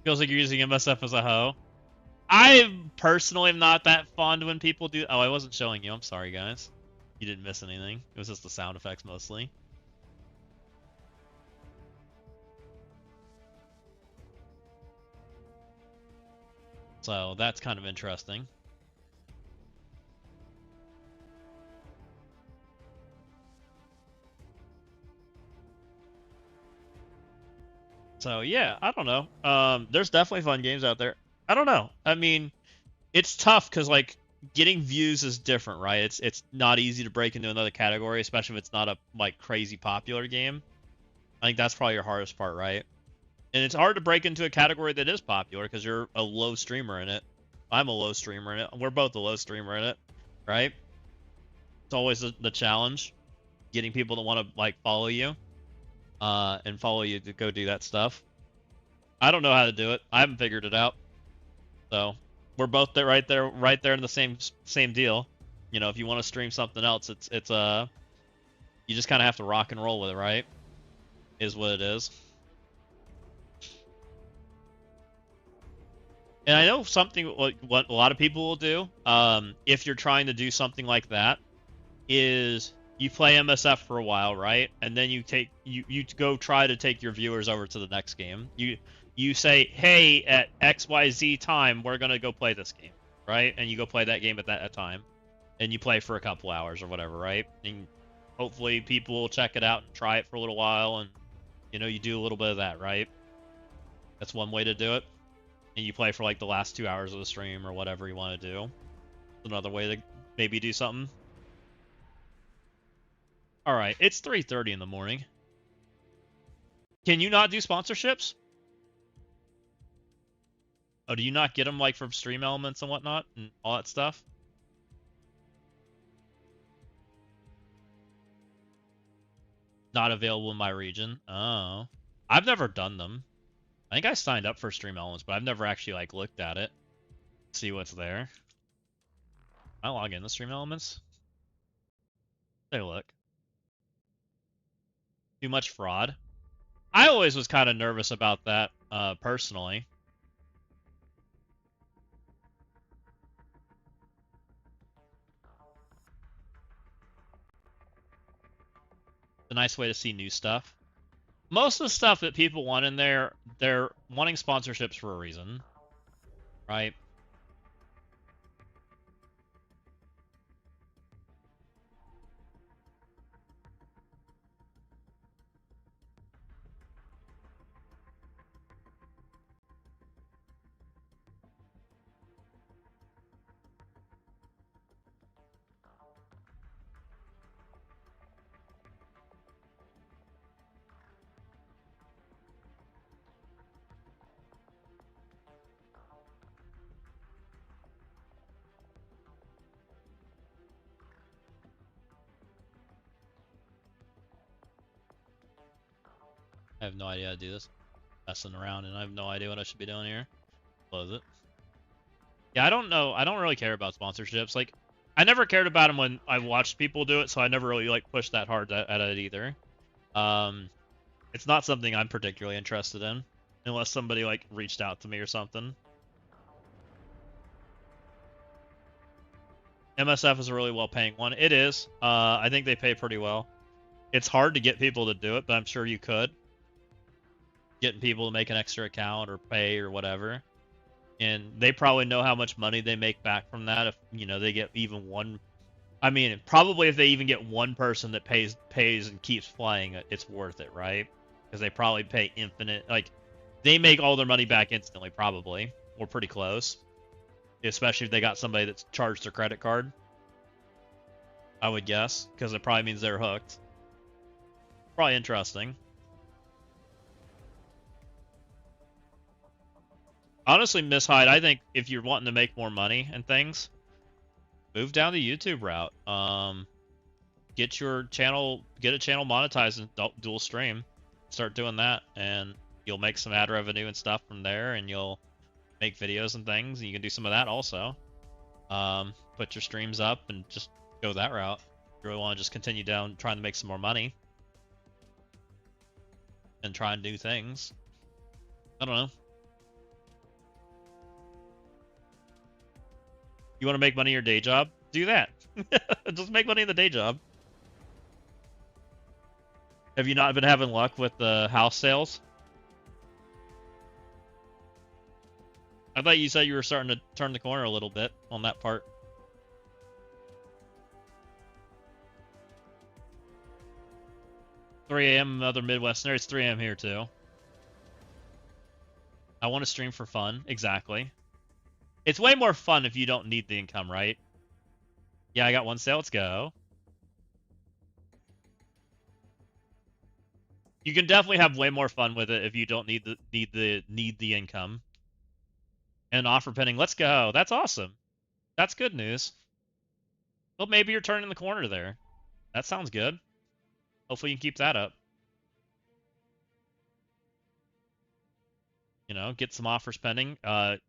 Feels like you're using MSF as a hoe. I personally am not that fond when people do. Oh, I wasn't showing you. I'm sorry, guys. You didn't miss anything. It was just the sound effects mostly. So that's kind of interesting. So yeah, I don't know. There's definitely fun games out there. I don't know. I mean, it's tough because like getting views is different, right? It's not easy to break into another category, especially if it's not a like crazy popular game. I think that's probably your hardest part, right? And it's hard to break into a category that is popular because you're a low streamer in it. I'm a low streamer in it. We're both a low streamer in it, right? It's always the challenge, getting people to want to like follow you, and follow you to go do that stuff. I don't know how to do it. I haven't figured it out. So we're both there, right there in the same deal. You know, if you want to stream something else, it's you just kind of have to rock and roll with it, right? Is what it is. And I know something what a lot of people will do, if you're trying to do something like that, is you play MSF for a while, right? And then you go try to take your viewers over to the next game. You say, hey, at XYZ time, we're gonna go play this game, right? And you go play that game at that time, and you play for a couple hours or whatever, right? And hopefully people will check it out and try it for a little while, and you know, you do a little bit of that, right? That's one way to do it. And you play for like the last 2 hours of the stream or whatever you want to do. Another way to maybe do something. All right, it's 3:30 in the morning. Can you not do sponsorships? Oh, do you not get them like from Stream Elements and whatnot and all that stuff? Not available in my region. Oh, I've never done them. I think I signed up for Stream Elements, but I've never actually like looked at it. See what's there. I log in to Stream Elements. Take a look. Too much fraud. I always was kind of nervous about that, personally. It's a nice way to see new stuff. Most of the stuff that people want in there, they're wanting sponsorships for a reason, right? I have no idea how to do this. Messing around, and I have no idea what I should be doing here. Close it. Yeah, I don't know. I don't really care about sponsorships. Like, I never cared about them when I watched people do it, so I never really like pushed that hard at it either. It's not something I'm particularly interested in, unless somebody like reached out to me or something. MSF is a really well-paying one. It is. I think they pay pretty well. It's hard to get people to do it, but I'm sure you could. Getting people to make an extra account or pay or whatever. And they probably know how much money they make back from that if, you know, they get even one. I mean, probably if they even get one person that pays and keeps playing, it's worth it, right? Because they probably pay infinite. Like, they make all their money back instantly, probably, or pretty close. Especially if they got somebody that's charged their credit card, I would guess, because it probably means they're hooked. Probably interesting. Honestly, Miss Hyde, I think if you're wanting to make more money and things, move down the YouTube route. Get a channel monetized and dual stream. Start doing that, and you'll make some ad revenue and stuff from there, and you'll make videos and things, and you can do some of that also. Put your streams up and just go that route. If you really want to just continue down trying to make some more money and try and do things. I don't know. You want to make money in your day job? Do that. Just make money in the day job. Have you not been having luck with the house sales? I thought you said you were starting to turn the corner a little bit on that part. "3 a.m. other Midwestern. It's 3 a.m. here too. I want to stream for fun. Exactly. It's way more fun if you don't need the income, right? Yeah, I got one sale. Let's go. You can definitely have way more fun with it if you don't need the income. And offer pinning. Let's go. That's awesome. That's good news. Well, maybe you're turning the corner there. That sounds good. Hopefully you can keep that up. You know, get some offers pending.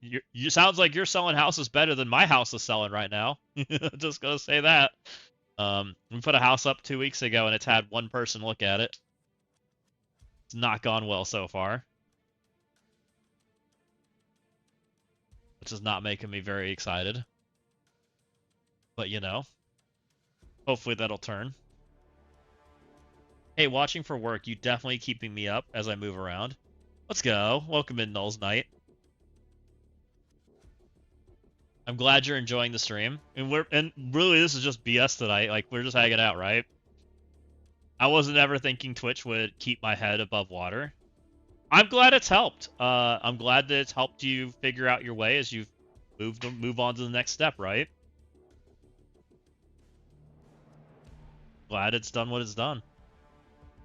You sounds like you're selling houses better than my house is selling right now. Just gonna say that. We put a house up 2 weeks ago and it's had one person look at it. It's not gone well so far, which is not making me very excited. But you know, hopefully that'll turn. Hey, watching for work, you definitely keeping me up as I move around. Let's go. Welcome in, Null's Night. I'm glad you're enjoying the stream. And really this is just BS tonight. Like, we're just hanging out, right? I wasn't ever thinking Twitch would keep my head above water. I'm glad it's helped. I'm glad that it's helped you figure out your way as you've move on to the next step, right? Glad it's done what it's done.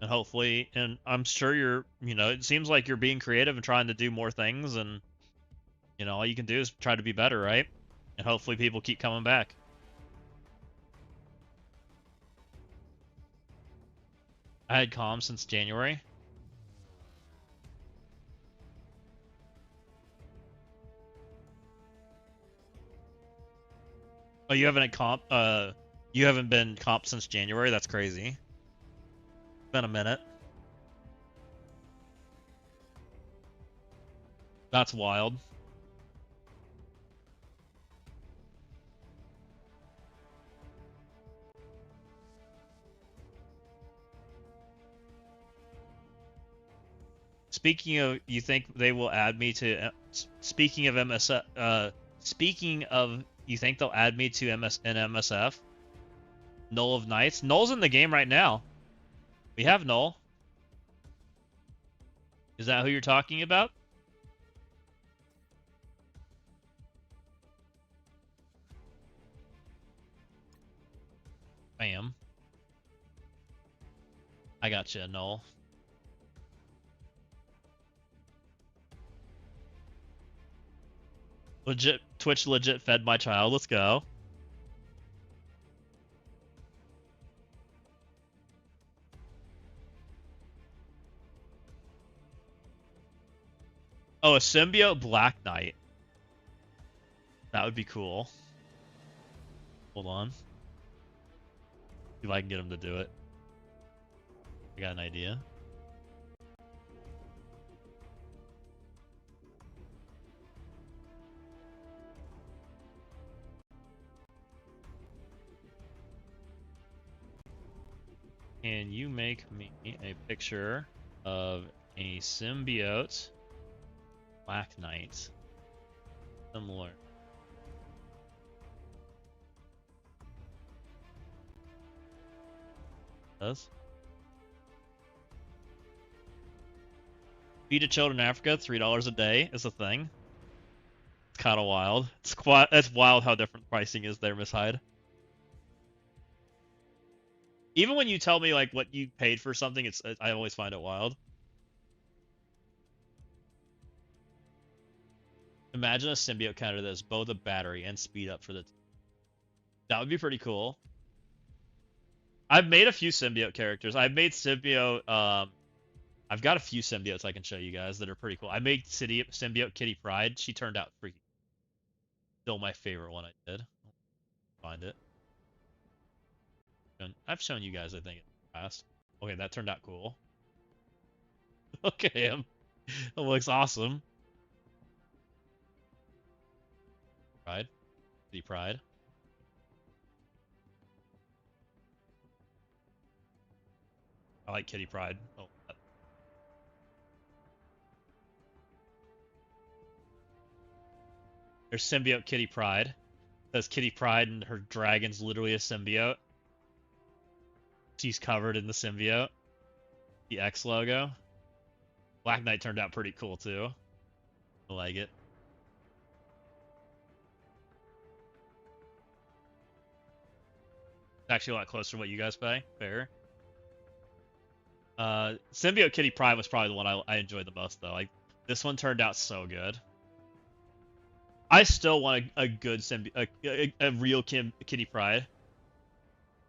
And hopefully, and I'm sure you're, you know, it seems like you're being creative and trying to do more things, and, you know, all you can do is try to be better, right? And hopefully people keep coming back. I had comms since January. Oh, you haven't you haven't been comp since January? That's crazy. Been a minute. That's wild. Speaking of, you think they will add me to? Speaking of MSF, speaking of, you think they'll add me to MSF? Null of Knights. Null's in the game right now. We have Null. Is that who you're talking about? I am. I got you, Null. Twitch legit fed my child. Let's go. Oh, a symbiote Black Knight. That would be cool. Hold on. See if I can get him to do it. I got an idea. Can you make me a picture of a symbiote Black Knight? Similar. Does. Feed to children in Africa, $3 a day is a thing. It's kind of wild. It's wild how different pricing is there, Miss Hyde. Even when you tell me like what you paid for something, I always find it wild. Imagine a symbiote counter that has both a battery and speed up for the. That would be pretty cool. I've made a few symbiote characters. I've made symbiote. I've got a few symbiotes I can show you guys that are pretty cool. I made symbiote Kitty Pryde. She turned out freaking. Still my favorite one I did. Find it. I've shown you guys, I think, in the past. Okay, that turned out cool. Look at him. It looks awesome. Pride. Kitty Pryde. I like Kitty Pryde. Oh. There's symbiote Kitty Pryde. That's Kitty Pryde and her dragon's literally a symbiote. She's covered in the symbiote. The X logo. Black Knight turned out pretty cool too. I like it. It's actually a lot closer to what you guys pay. Fair. Symbiote Kitty Pryde was probably the one I enjoyed the most though. Like this one turned out so good. I still want a good symbiote, a real Kitty Pryde.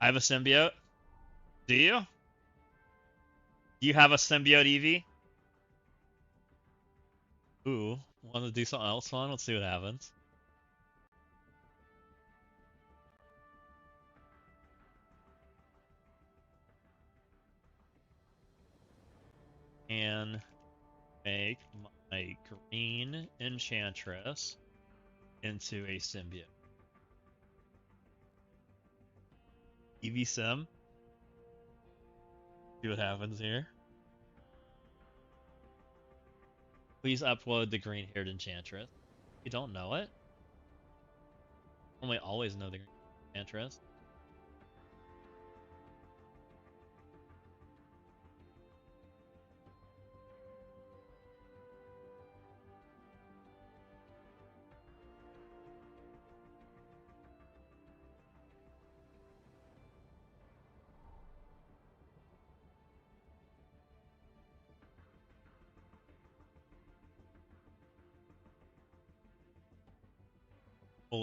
I have a symbiote. Do you? Do you have a symbiote Eevee? Ooh, want to do something else fun? Let's see what happens. And make my green Enchantress into a symbiote. Eevee Sim. See what happens here. Please upload the green-haired Enchantress. You don't know it? Only always know the green Enchantress.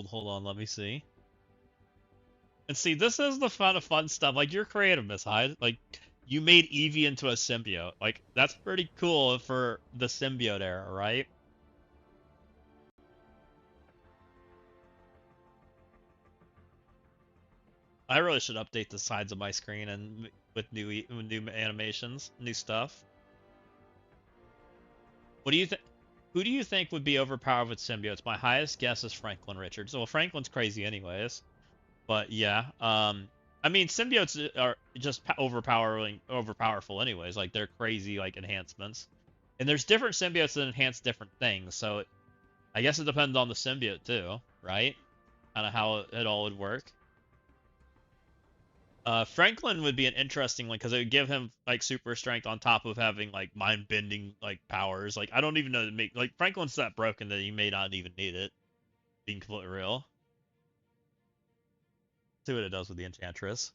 Hold on, let me see. And see, this is the fun stuff. Like, you're creative, Miss Hyde. Like, you made Eevee into a symbiote. Like, that's pretty cool for the symbiote era, right? I really should update the sides of my screen and with new animations, new stuff. What do you think? Who do you think would be overpowered with symbiotes? My highest guess is Franklin Richards. Well, Franklin's crazy anyways. But yeah, I mean symbiotes are just overpowerful anyways. Like they're crazy like enhancements, and there's different symbiotes that enhance different things. So I guess it depends on the symbiote too, right? Kind of how it all would work. Franklin would be an interesting one because it would give him like super strength on top of having like mind bending like powers. Like I don't even know to make like Franklin's that broken that he may not even need it. Being completely real. See what it does with the Enchantress.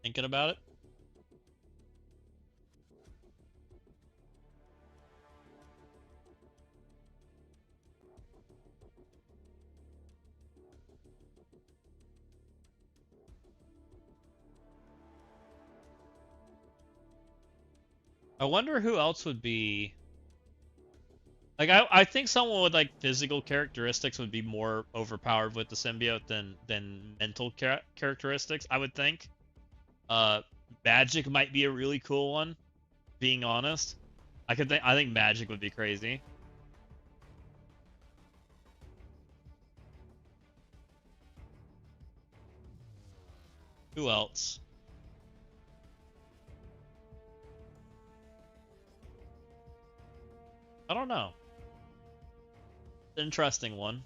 Thinking about it. I wonder who else would be. Like I think someone with like physical characteristics would be more overpowered with the symbiote than mental characteristics, I would think. Uh, Magic might be a really cool one, being honest. I think Magic would be crazy. Who else? I don't know. Interesting one.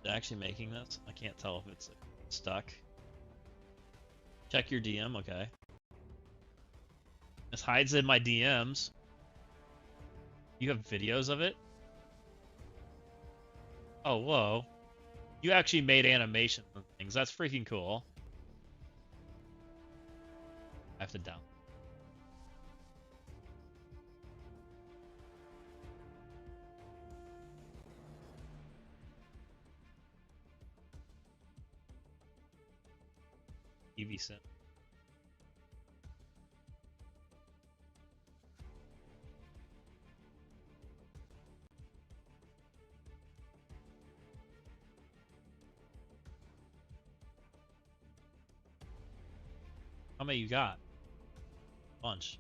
Is it actually making this? I can't tell if it's stuck. Check your DM, okay. This hides in my DMs. You have videos of it? Oh, whoa. You actually made animations and things. That's freaking cool. I have to down. EV sim. How many you got? Bunch.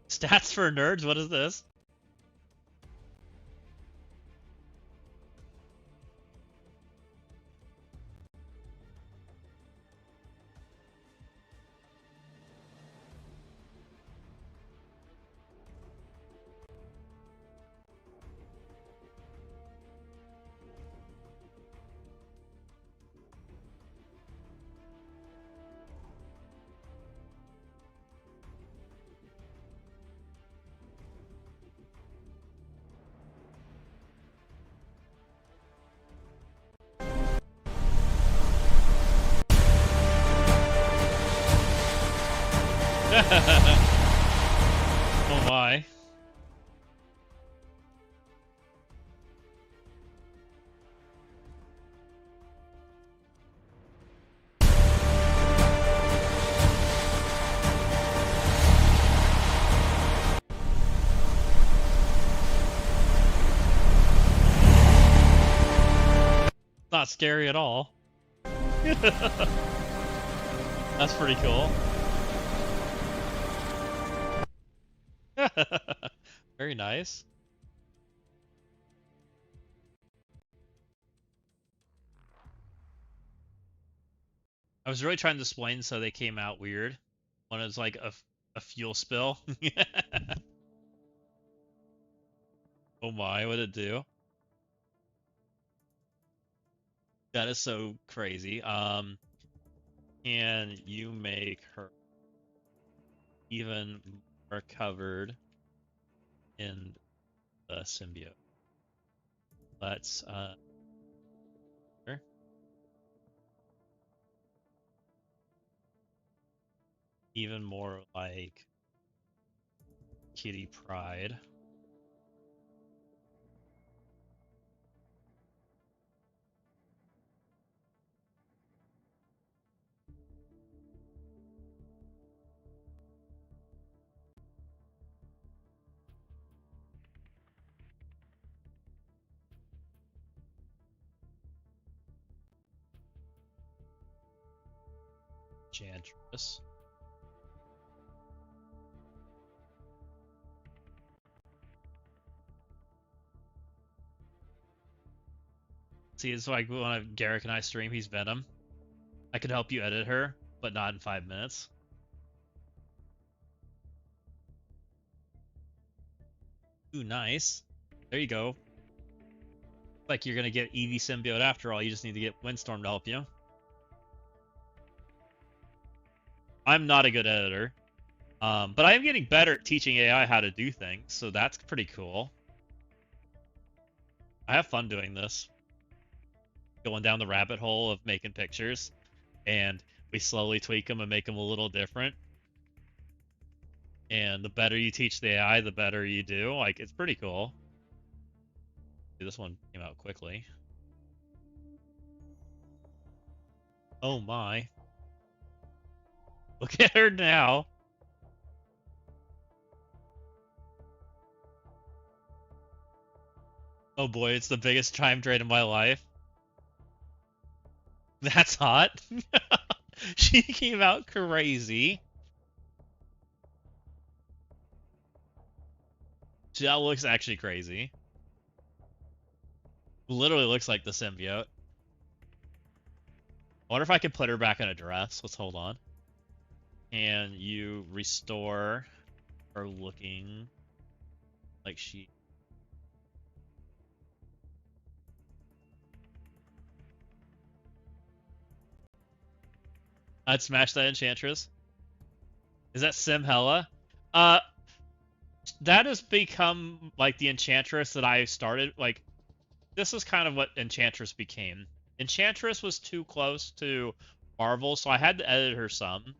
Stats for nerds? What is this? Oh my. Not scary at all. That's pretty cool. Very nice. I was really trying to explain so they came out weird when it's like a fuel spill. Oh my, what did it do? That is so crazy. Can you make her even more covered in the symbiote? Let's sure. Even more like Kitty Pride. Enchantress. See, it's like when Garrick and I stream, he's Venom. I could help you edit her, but not in 5 minutes. Ooh, nice. There you go. Like you're gonna get EV symbiote after all, you just need to get Windstorm to help you. I'm not a good editor. But I am getting better at teaching AI how to do things, so that's pretty cool. I have fun doing this. Going down the rabbit hole of making pictures, and we slowly tweak them and make them a little different. And the better you teach the AI, the better you do. Like, it's pretty cool. This one came out quickly. Oh my. Look at her now. Oh boy, it's the biggest time trade in my life. That's hot. She came out crazy. That looks actually crazy. Literally looks like the symbiote. I wonder if I could put her back in a dress. Let's hold on. And you restore her looking like she... I'd smash that Enchantress. Is that Sim Hella? Uh, that has become like the Enchantress that I started. Like, this is kind of what Enchantress became. Enchantress was too close to Marvel, so I had to edit her some.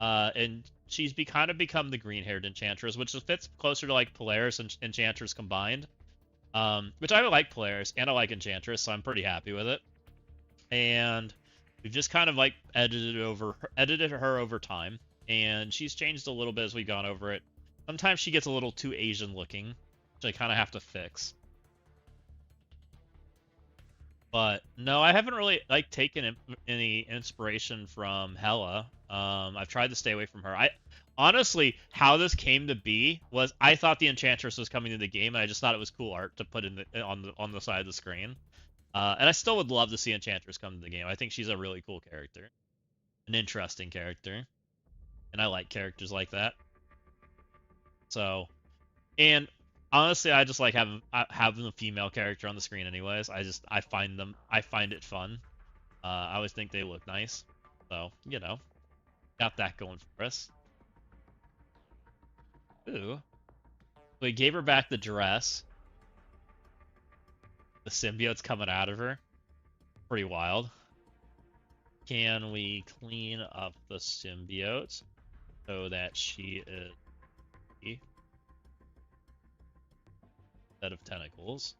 And she's kind of become the green-haired Enchantress, which fits closer to like Polaris and Enchantress combined. Which I like Polaris and I like Enchantress, so I'm pretty happy with it. And we've just kind of like edited her over time, and she's changed a little bit as we've gone over it. Sometimes she gets a little too Asian looking, which I kind of have to fix. But no, I haven't really like taken any inspiration from Hela. I've tried to stay away from her. I honestly, how this came to be was I thought the Enchantress was coming to the game, and I just thought it was cool art to put in on the side of the screen. And I still would love to see Enchantress come to the game. I think she's a really cool character, an interesting character, and I like characters like that. So, and honestly, I just like having a female character on the screen, anyways. I find it fun. I always think they look nice, so you know, got that going for us. Ooh, we gave her back the dress. The symbiote's coming out of her. Pretty wild. Can we clean up the symbiote so that she is a set of tentacles?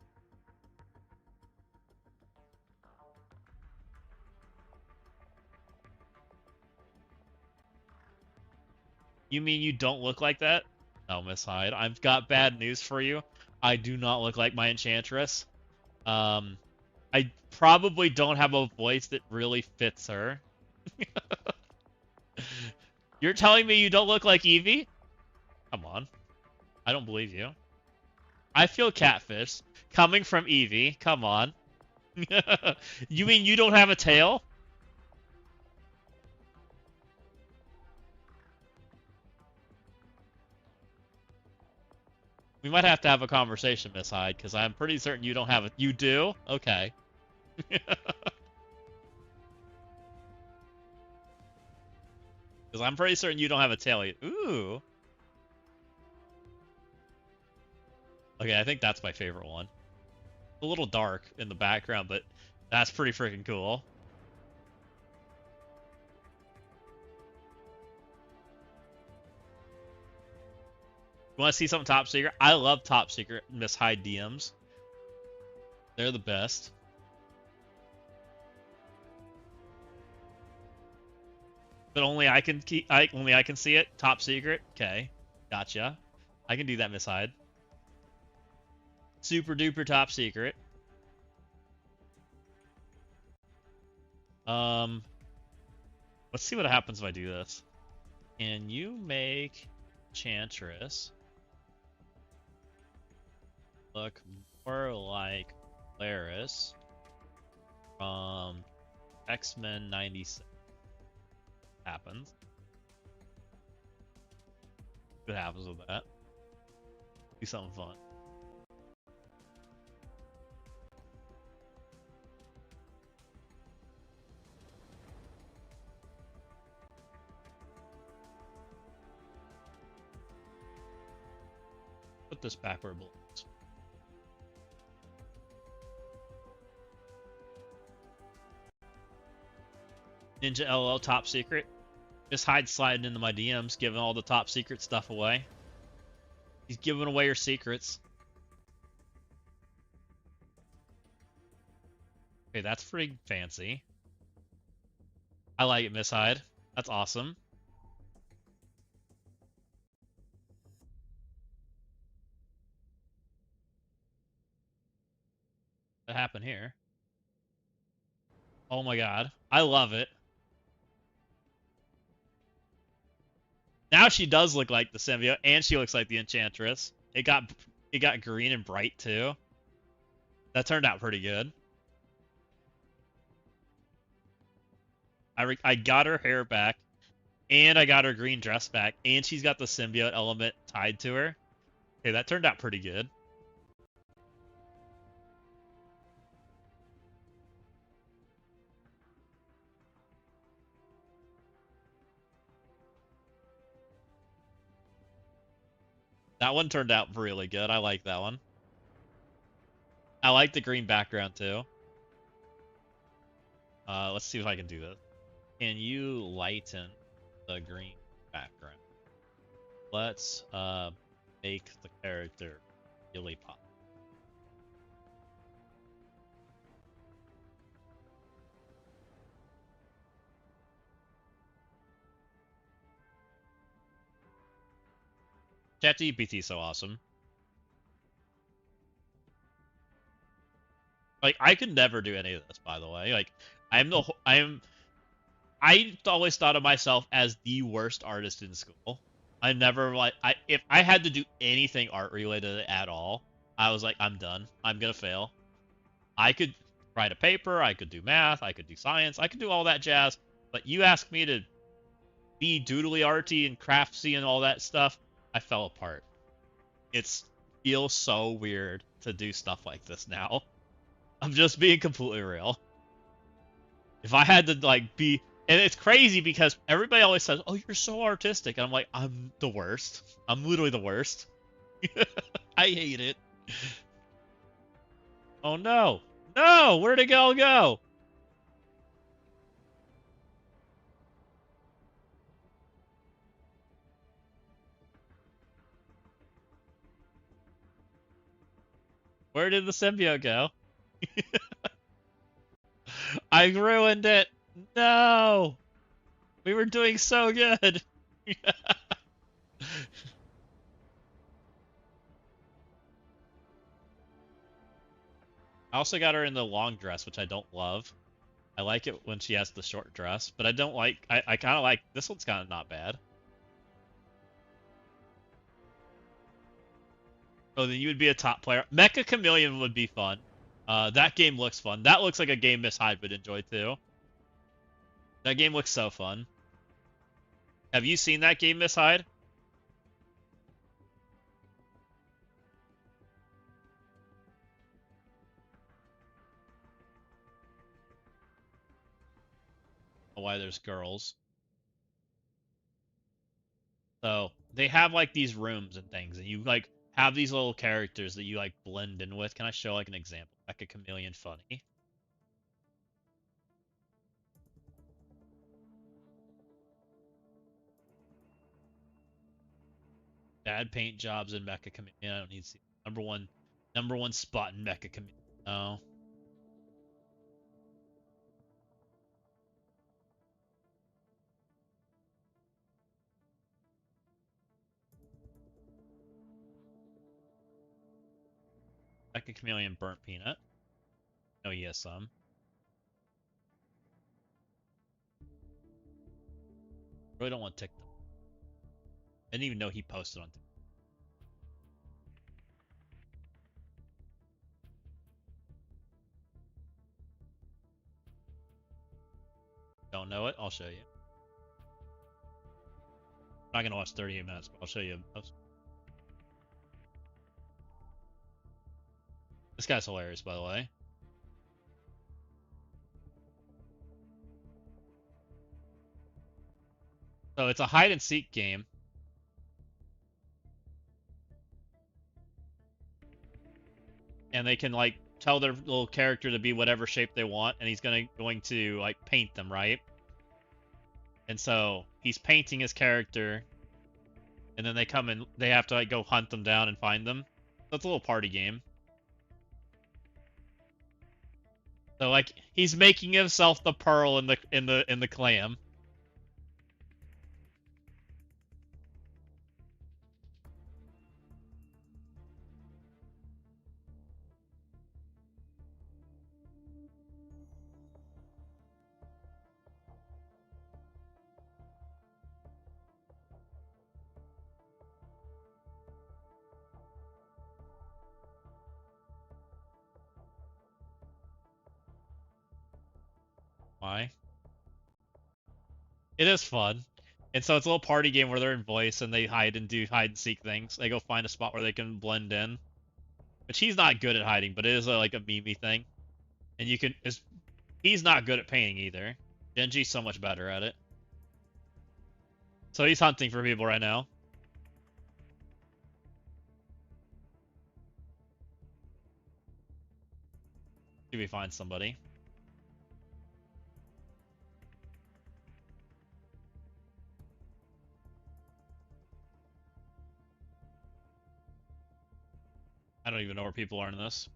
You mean you don't look like that? No, Miss Hyde. I've got bad news for you. I do not look like my Enchantress. I probably don't have a voice that really fits her. You're telling me you don't look like Eevee? Come on. I don't believe you. I feel catfish coming from Eevee. Come on. You mean you don't have a tail? We might have to have a conversation, Miss Hyde, because I'm pretty certain you don't have a... You do? Okay. Because I'm pretty certain you don't have a tail. Ooh. Okay, I think that's my favorite one. A little dark in the background, but that's pretty freaking cool. You want to see something top secret? I love top secret Miss Hyde DMs. They're the best. But only I can only I can see it. Top secret. Okay, gotcha. I can do that, Miss Hyde. Super duper top secret. Let's see what happens if I do this. Can you make Enchantress look more like Polaris from X-Men 97? Happens. What happens with that? Do something fun. Put this back where it belongs. Ninja LL top secret. Just Hyde sliding into my DMs, giving all the top secret stuff away. He's giving away your secrets. Okay, that's pretty fancy. I like it, Miss Hyde. That's awesome. What happened here? Oh my god. I love it. Now she does look like the symbiote, and she looks like the enchantress. It got green and bright too. That turned out pretty good. I got her hair back, and I got her green dress back, and she's got the symbiote element tied to her. Okay, that turned out pretty good. That one turned out really good. I like that one. I like the green background too. Let's see if I can do this. Can you lighten the green background? Let's make the character really pop. ChatGPT is so awesome. Like I could never do any of this, by the way. Like I always thought of myself as the worst artist in school. I never like if I had to do anything art related at all, I was like, I'm done. I'm gonna fail. I could write a paper, I could do math, I could do science, I could do all that jazz, but you ask me to be doodly arty and craftsy and all that stuff, I fell apart. It feels so weird to do stuff like this now. I'm just being completely real. If I had to like be, and it's crazy because everybody always says, "Oh, you're so artistic," and I'm like, I'm the worst. I'm literally the worst. I hate it. Oh no, no! Where'd it all go? Where did the symbiote go? I ruined it. No, we were doing so good. I also got her in the long dress, which I don't love. I like it when she has the short dress, but I don't like. I kind of like this one's kind of not bad. Oh, then you would be a top player. Mecha Chameleon would be fun. That game looks fun. That looks like a game Miss Hyde would enjoy too. That game looks so fun. Have you seen that game, Miss Hyde? Why there's girls. So they have like these rooms and things, and you like have these little characters that you like blend in with. Can I show like an example? Mecha Chameleon funny. Bad paint jobs in Mecha Chameleon. I don't need to see number one spot in Mecha Chameleon. Oh. Mecha Chameleon burnt peanut. Oh, he has some. Really don't want TikTok. I didn't even know he posted on TikTok. Don't know it? I'll show you. I'm not gonna watch 38 minutes, but I'll show you. This guy's hilarious, by the way. So it's a hide and seek game. And they can like tell their little character to be whatever shape they want, and he's going to like paint them, right? And so he's painting his character, and then they come and they have to like go hunt them down and find them. So it's a little party game. So like he's making himself the pearl in the clam. It is fun. And so it's a little party game where they're in voice and they hide and do hide and seek things. They go find a spot where they can blend in. Which he's not good at hiding, but it is like a meme thing. And you can he's not good at painting either. Genji's so much better at it. So he's hunting for people right now. See if we find somebody. I don't even know where people are in this.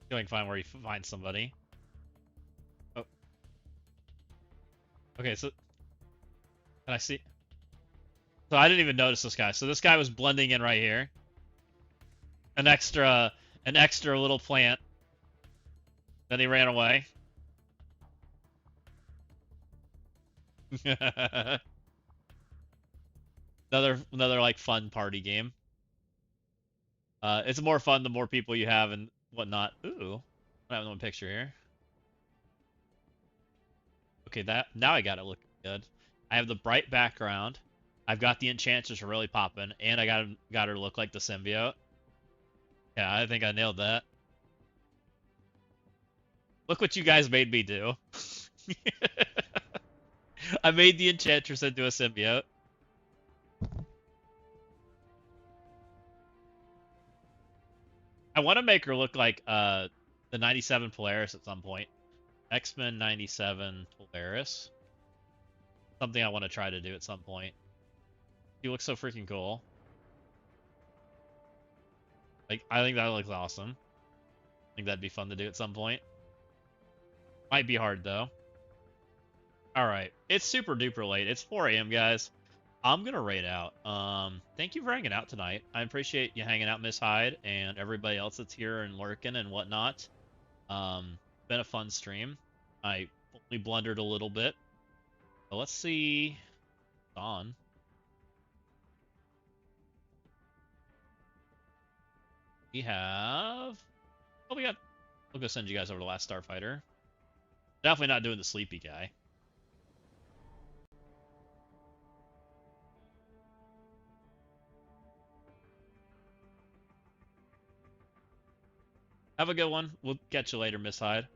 Going to find where you find somebody. Oh. Okay, so can I see? So I didn't even notice this guy. So this guy was blending in right here. An extra little plant. Then he ran away. another like fun party game. It's more fun the more people you have and whatnot. Ooh, I have one picture here. Okay, that now I got it looking good. I have the bright background. I've got the enchanters really popping, and I got her to look like the symbiote. Yeah, I think I nailed that. Look what you guys made me do. I made the enchantress into a symbiote. I want to make her look like the 97 Polaris at some point. X-Men 97 Polaris. Something I want to try to do at some point. She looks so freaking cool. Like, I think that looks awesome. I think that'd be fun to do at some point. Might be hard, though. Alright. It's super duper late. It's 4 a.m., guys. I'm gonna raid out. Thank you for hanging out tonight. I appreciate you hanging out, Miss Hyde, and everybody else that's here and lurking and whatnot. Been a fun stream. I only blundered a little bit. But let's see. On. We have. Oh, we got. We'll go send you guys over to Last Starfighter. Definitely not doing the sleepy guy. Have a good one. We'll catch you later, Miss Hyde.